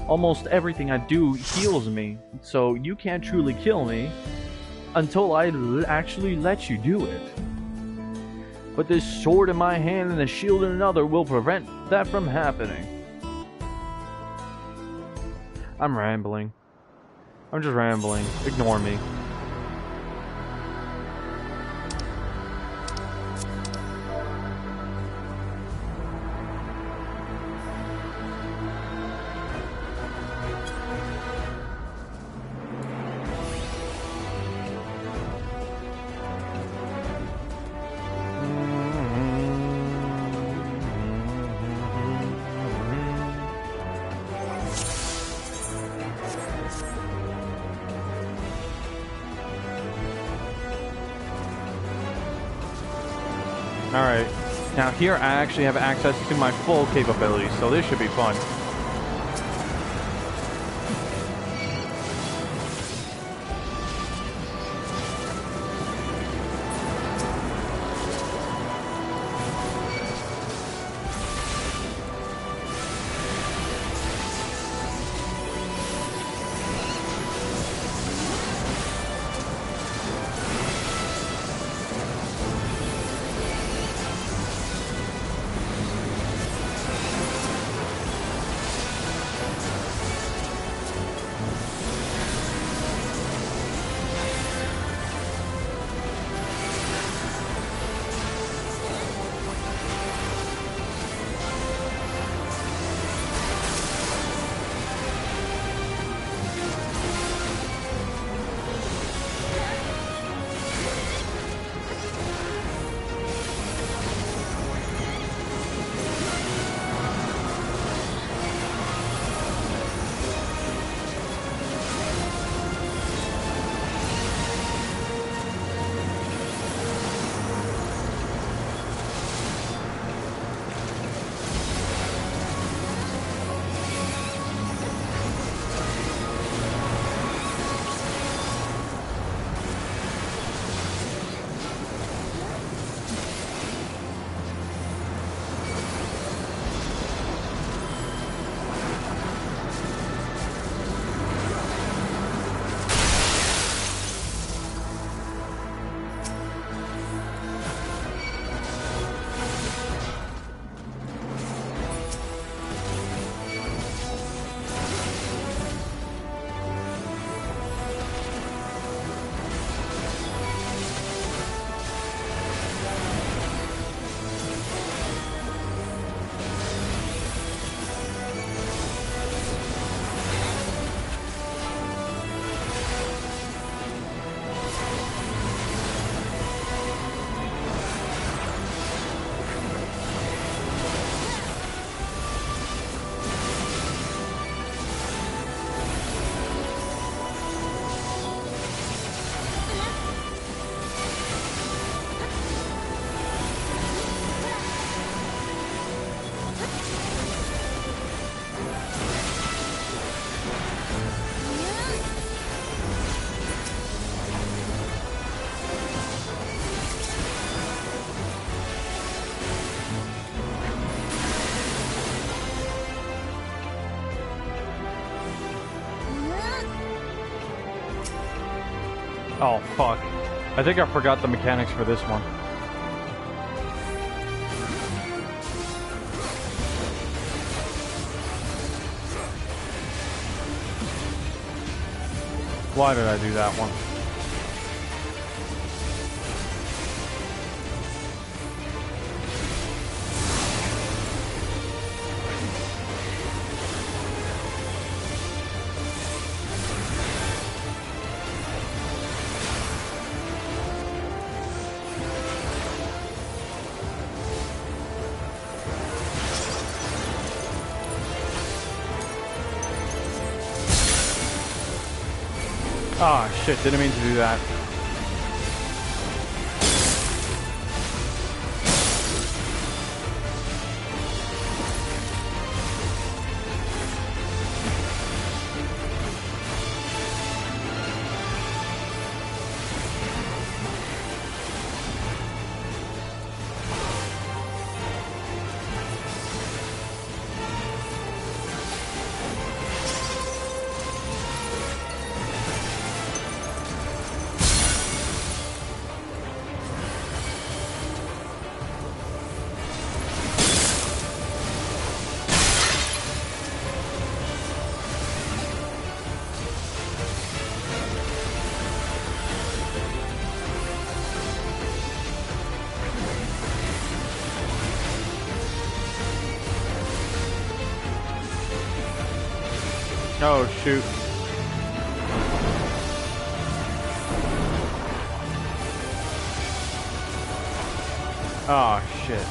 almost everything I do heals me, so you can't truly kill me until I actually let you do it. But this sword in my hand and a shield in another will prevent that from happening. I'm rambling. I'm just rambling. Ignore me. Alright. Now here I actually have access to my full capabilities, so this should be fun. Oh, fuck. I think I forgot the mechanics for this one. Why did I do that one? Ah, shit, didn't mean to do that. Oh, shoot. Oh, shit.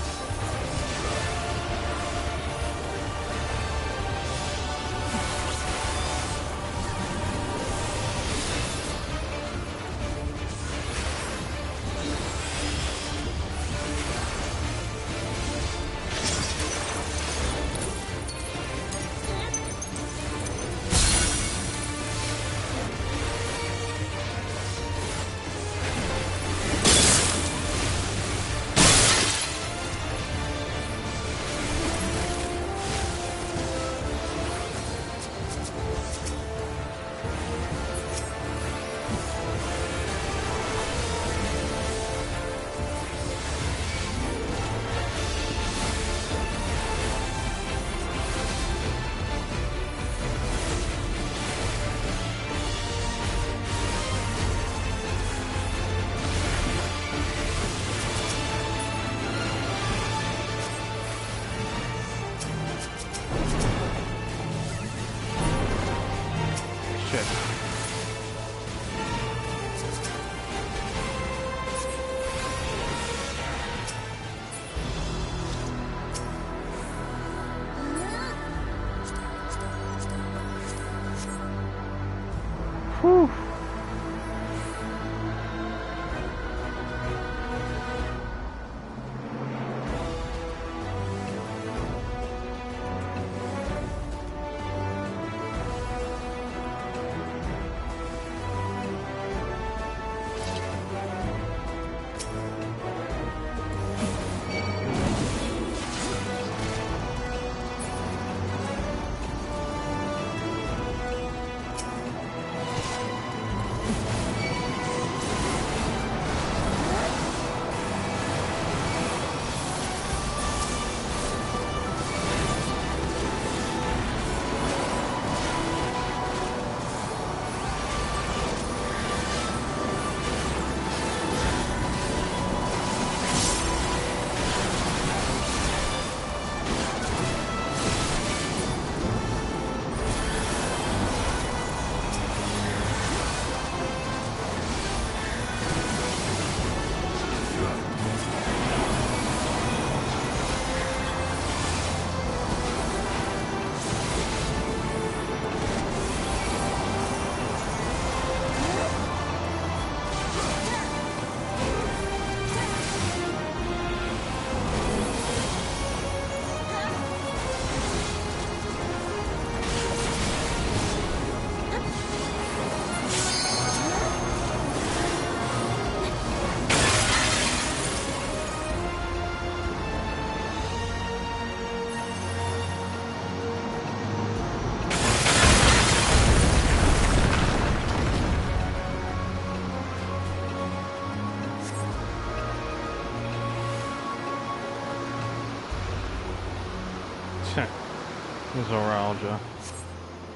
Zoralja.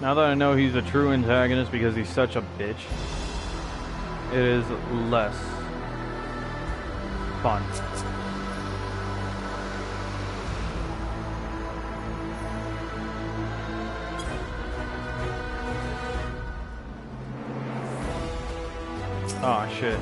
Now that I know he's a true antagonist because he's such a bitch, it is less fun. Oh shit.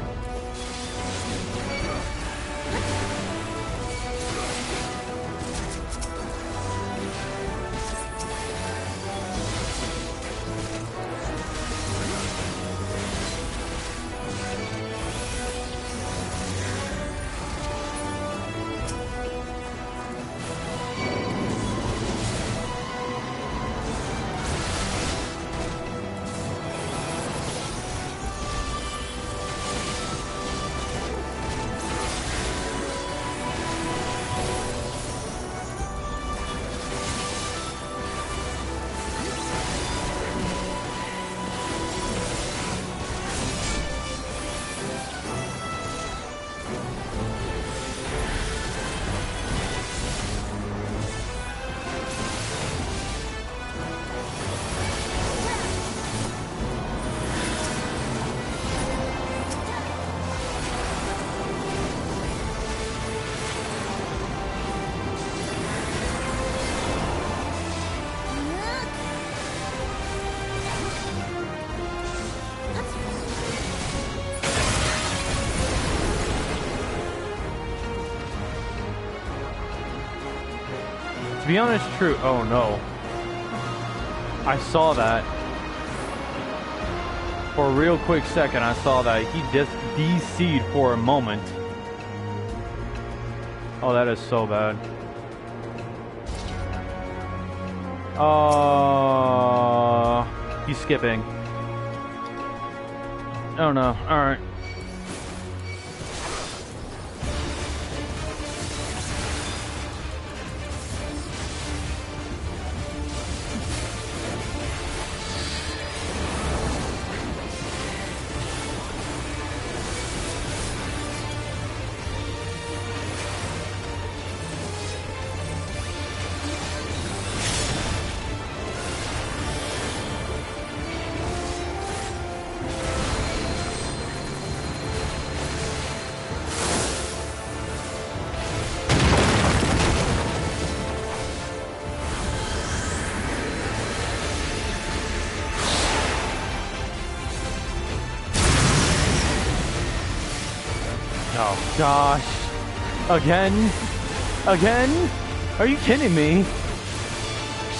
To be honest, true. Oh no. I saw that. For a real quick second, I saw that. He just DC'd for a moment. Oh, that is so bad. He's skipping. Oh no. Alright. Oh gosh. Again? Again? Are you kidding me?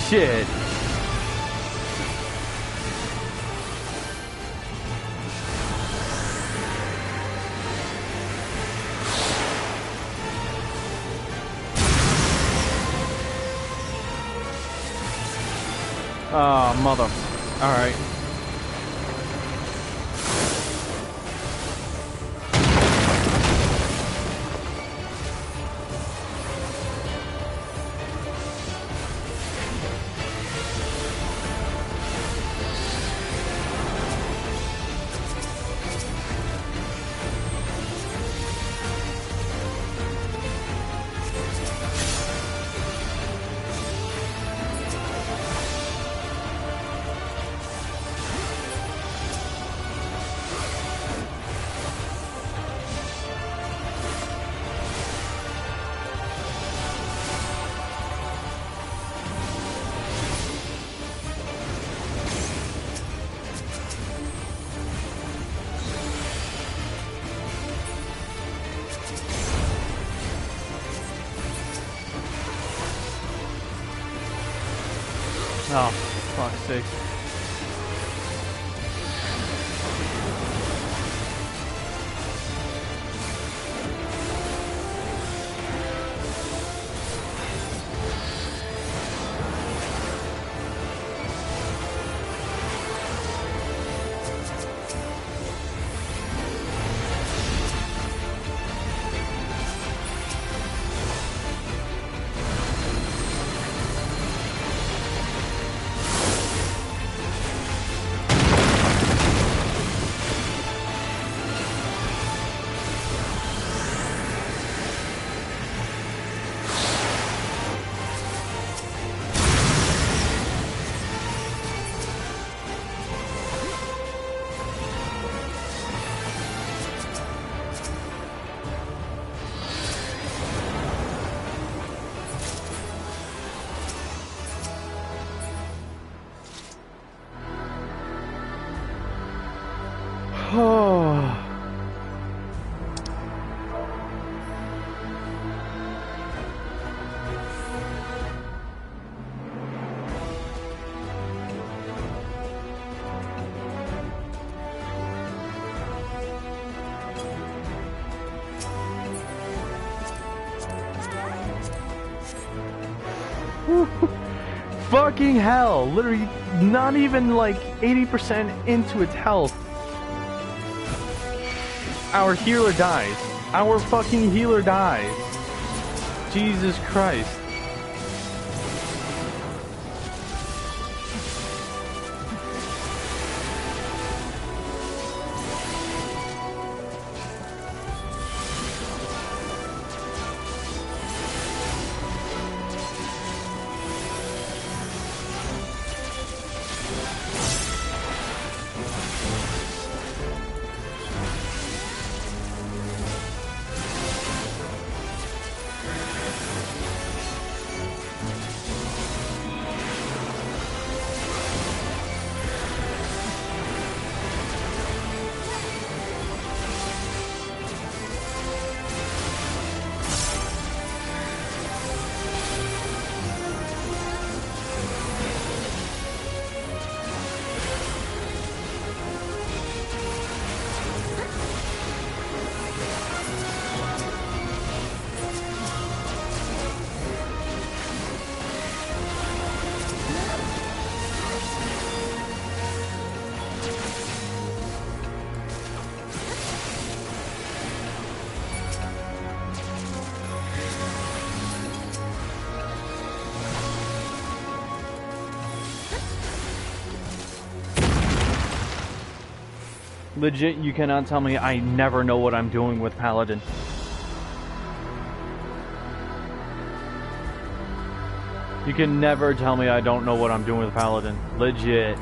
Shit. Oh, mother. Alright. Oh, fuck's sake. Fucking hell! Literally, not even like 80% into its health. Our healer dies. Our fucking healer dies. Jesus Christ. Legit, you cannot tell me I never know what I'm doing with Paladin. You can never tell me I don't know what I'm doing with Paladin. Legit.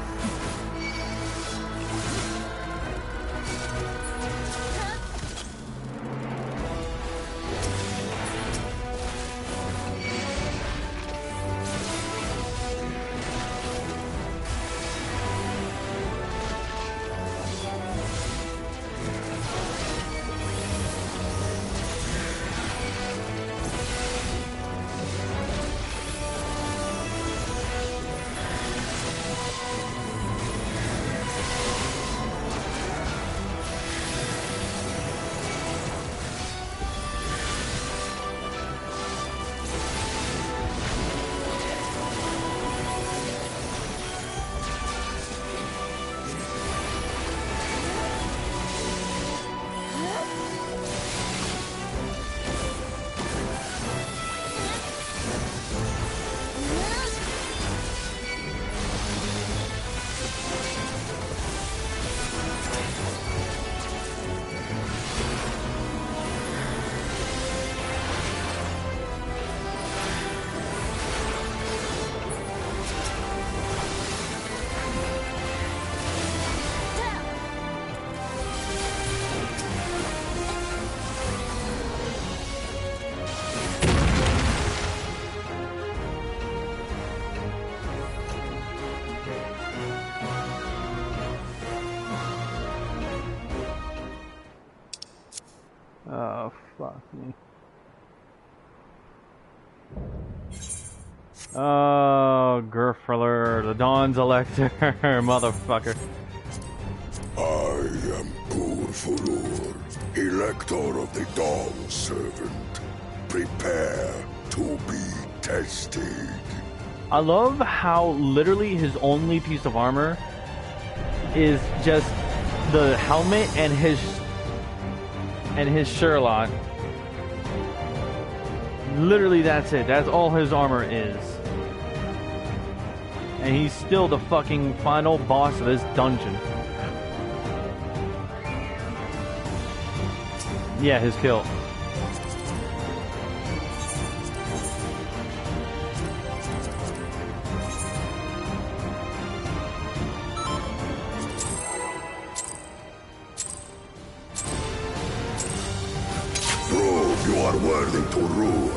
Oh, fuck me. Oh, Gerfler, the Dawn's Elector, motherfucker. I am poor Fulur, Elector of the Dawn Servant. Prepare to be tested. I love how literally his only piece of armor is just the helmet and his Sherlock. Literally, that's it. That's all his armor is. And he's still the fucking final boss of this dungeon. Yeah, his kill. Prove you are worthy to rule.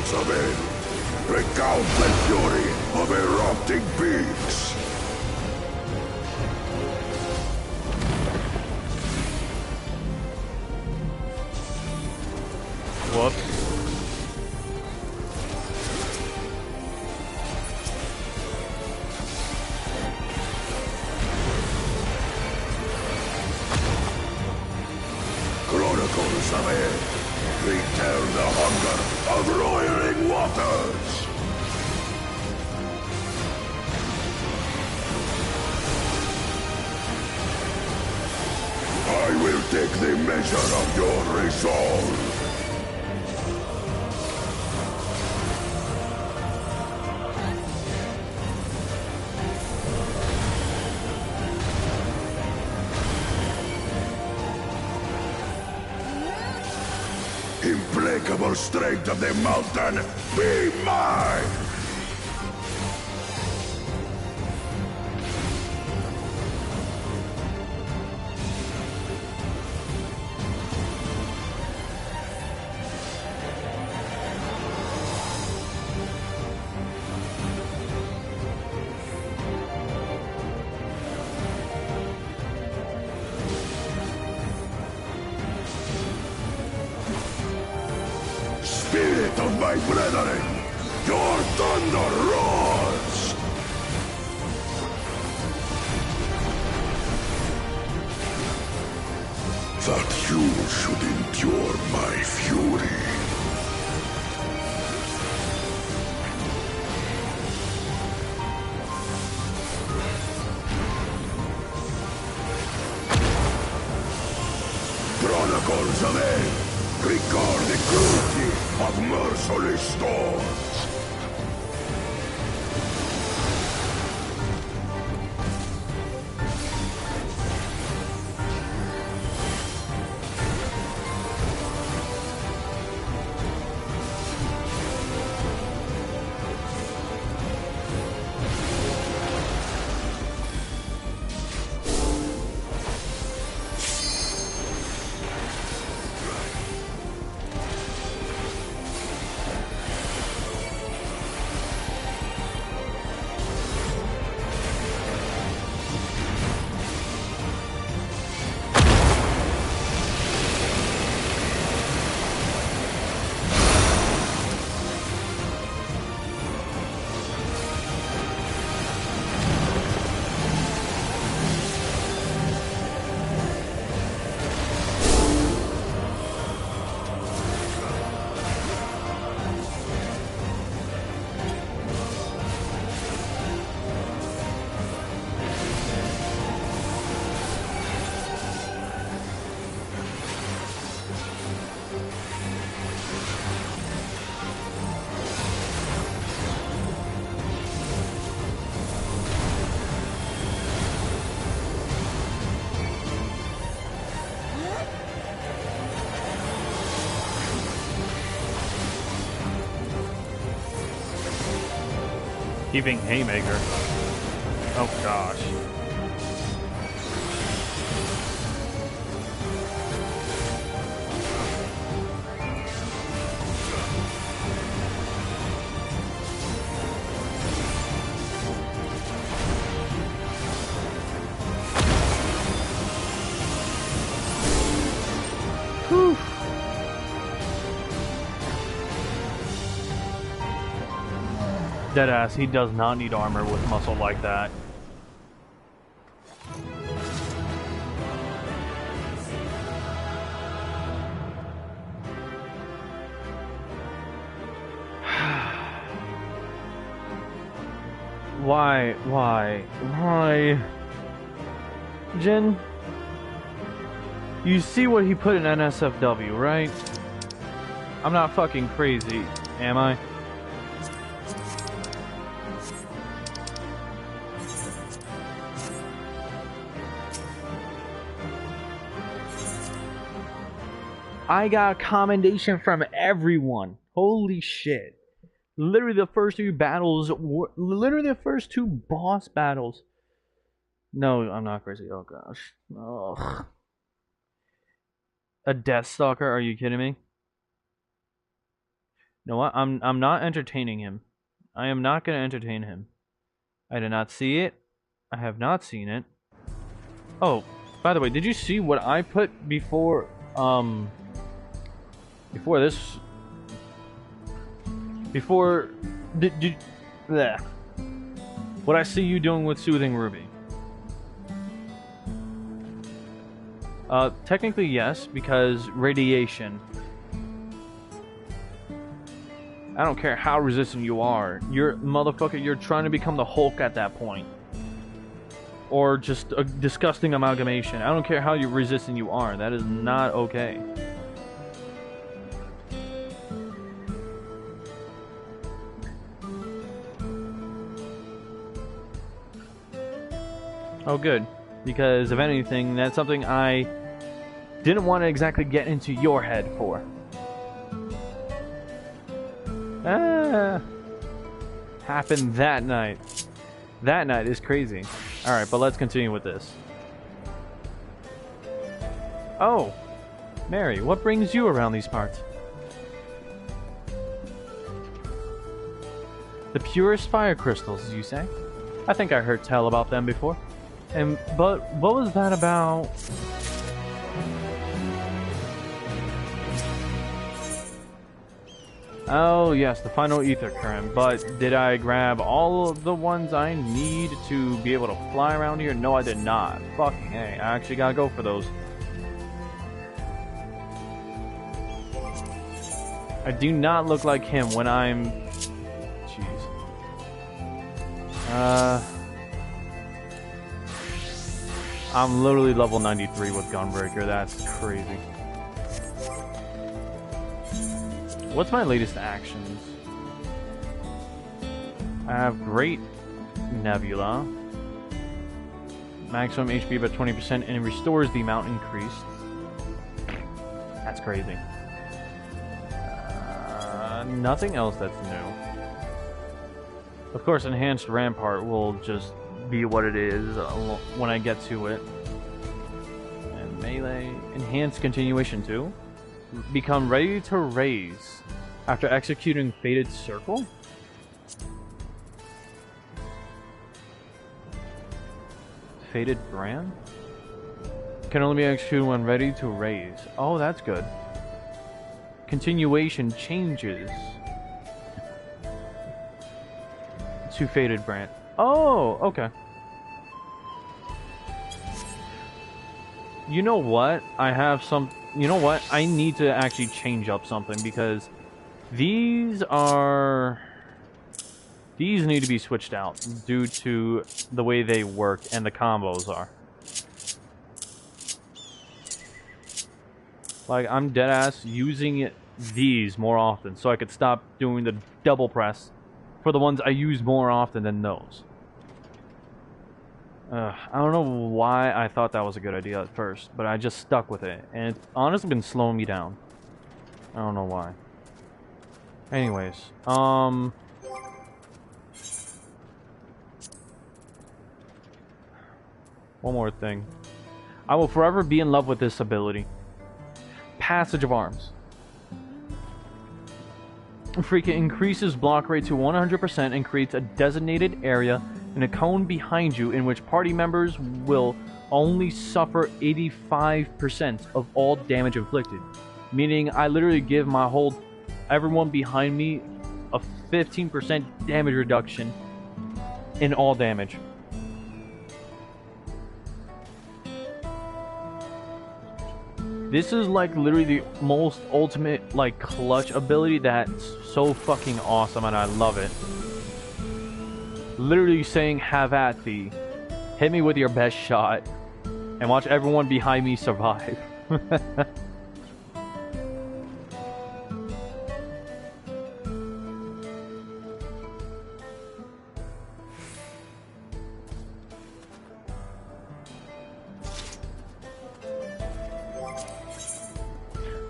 Chronicles of End. Recount the fury of erupting beaks. Whoops. Chronicles of End. Return the hunger of roiling waters. I will take the measure of your resolve. Implacable strength of the mountain, be mine! Spirit of my brethren, your thunder roars! That you should endure my fury. Chronicles of End. Record the cruelty of merciless storms. Heaving haymaker. Oh gosh. Whew. Deadass, he does not need armor with muscle like that. Why? Jin, you see what he put in NSFW, right? I'm not fucking crazy, am I? I got commendation from everyone. Holy shit. Literally the first two battles, literally the first two boss battles. No, I'm not crazy. Oh gosh. Ugh. A Death Stalker? Are you kidding me? know what? I'm not entertaining him. I am not going to entertain him. I did not see it. I have not seen it. Oh, by the way, did you see what I put before this? Bleh. What I see you doing with Soothing Ruby? Technically yes, because radiation. I don't care how resistant you are. You're trying to become the Hulk at that point. Or just a disgusting amalgamation. I don't care how resistant you are. That is not okay. Oh, good. Because, if anything, that's something I didn't want to exactly get into your head for. Happened that night. That night is crazy. Alright, but let's continue with this. Oh! Mary, what brings you around these parts? The purest fire crystals, you say? I think I heard tell about them before. But what was that about? Oh yes, the final ether current. But did I grab all of the ones I need to be able to fly around here? No, I did not. Fucking hey, I actually gotta go for those. I do not look like him when I'm... Jeez. I'm literally level 93 with Gunbreaker. That's crazy. What's my latest actions? I have Great Nebula. Maximum HP by 20% and it restores the amount increased. That's crazy. Nothing else that's new. Of course, Enhanced Rampart will just be what it is when I get to it. And Melee. Enhanced Continuation 2. Become ready to raise after executing Fated Circle? Fated Brand? Can only be executed when ready to raise. Oh, that's good. Continuation changes to Fated Brand. Oh, okay. You know what? I have some... You know what? I need to actually change up something because these need to be switched out due to the way they work and the combos are. Like, I'm deadass using these more often so I could stop doing the double press for the ones I use more often than those. I don't know why I thought that was a good idea at first, but I just stuck with it. And it's honestly been slowing me down. I don't know why. Anyways, one more thing. I will forever be in love with this ability. Passage of Arms. Freaking increases block rate to 100% and creates a designated area in a cone behind you in which party members will only suffer 85% of all damage inflicted. Meaning I literally give everyone behind me a 15% damage reduction in all damage. This is like literally the most ultimate like clutch ability that's so fucking awesome and I love it. Literally saying have at thee. Hit me with your best shot. And watch everyone behind me survive.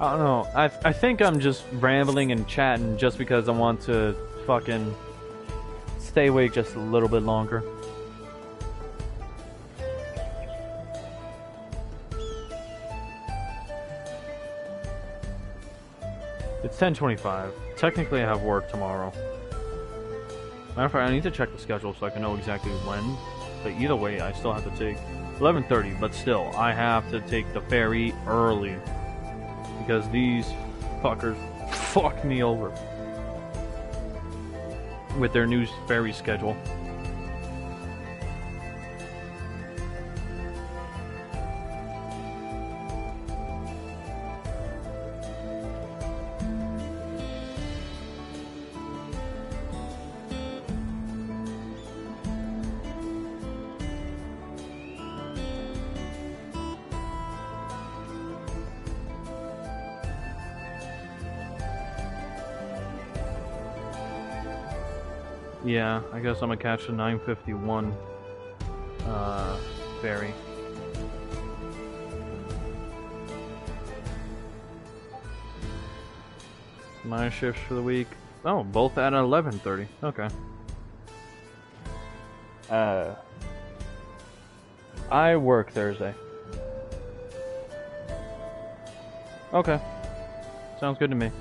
I don't know. I think I'm just rambling and chatting just because I want to fucking stay awake just a little bit longer. It's 10:25. technically I have work tomorrow. Matter of fact, I need to check the schedule so I can know exactly when. But either way, I still have to take 11:30. But still, I have to take the ferry early because these fuckers fucked me over with their new ferry schedule. Yeah, I guess I'm gonna catch the 9:51 ferry. My shifts for the week. Oh, both at 11:30. Okay. I work Thursday. Okay. Sounds good to me.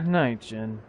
Night, Jin.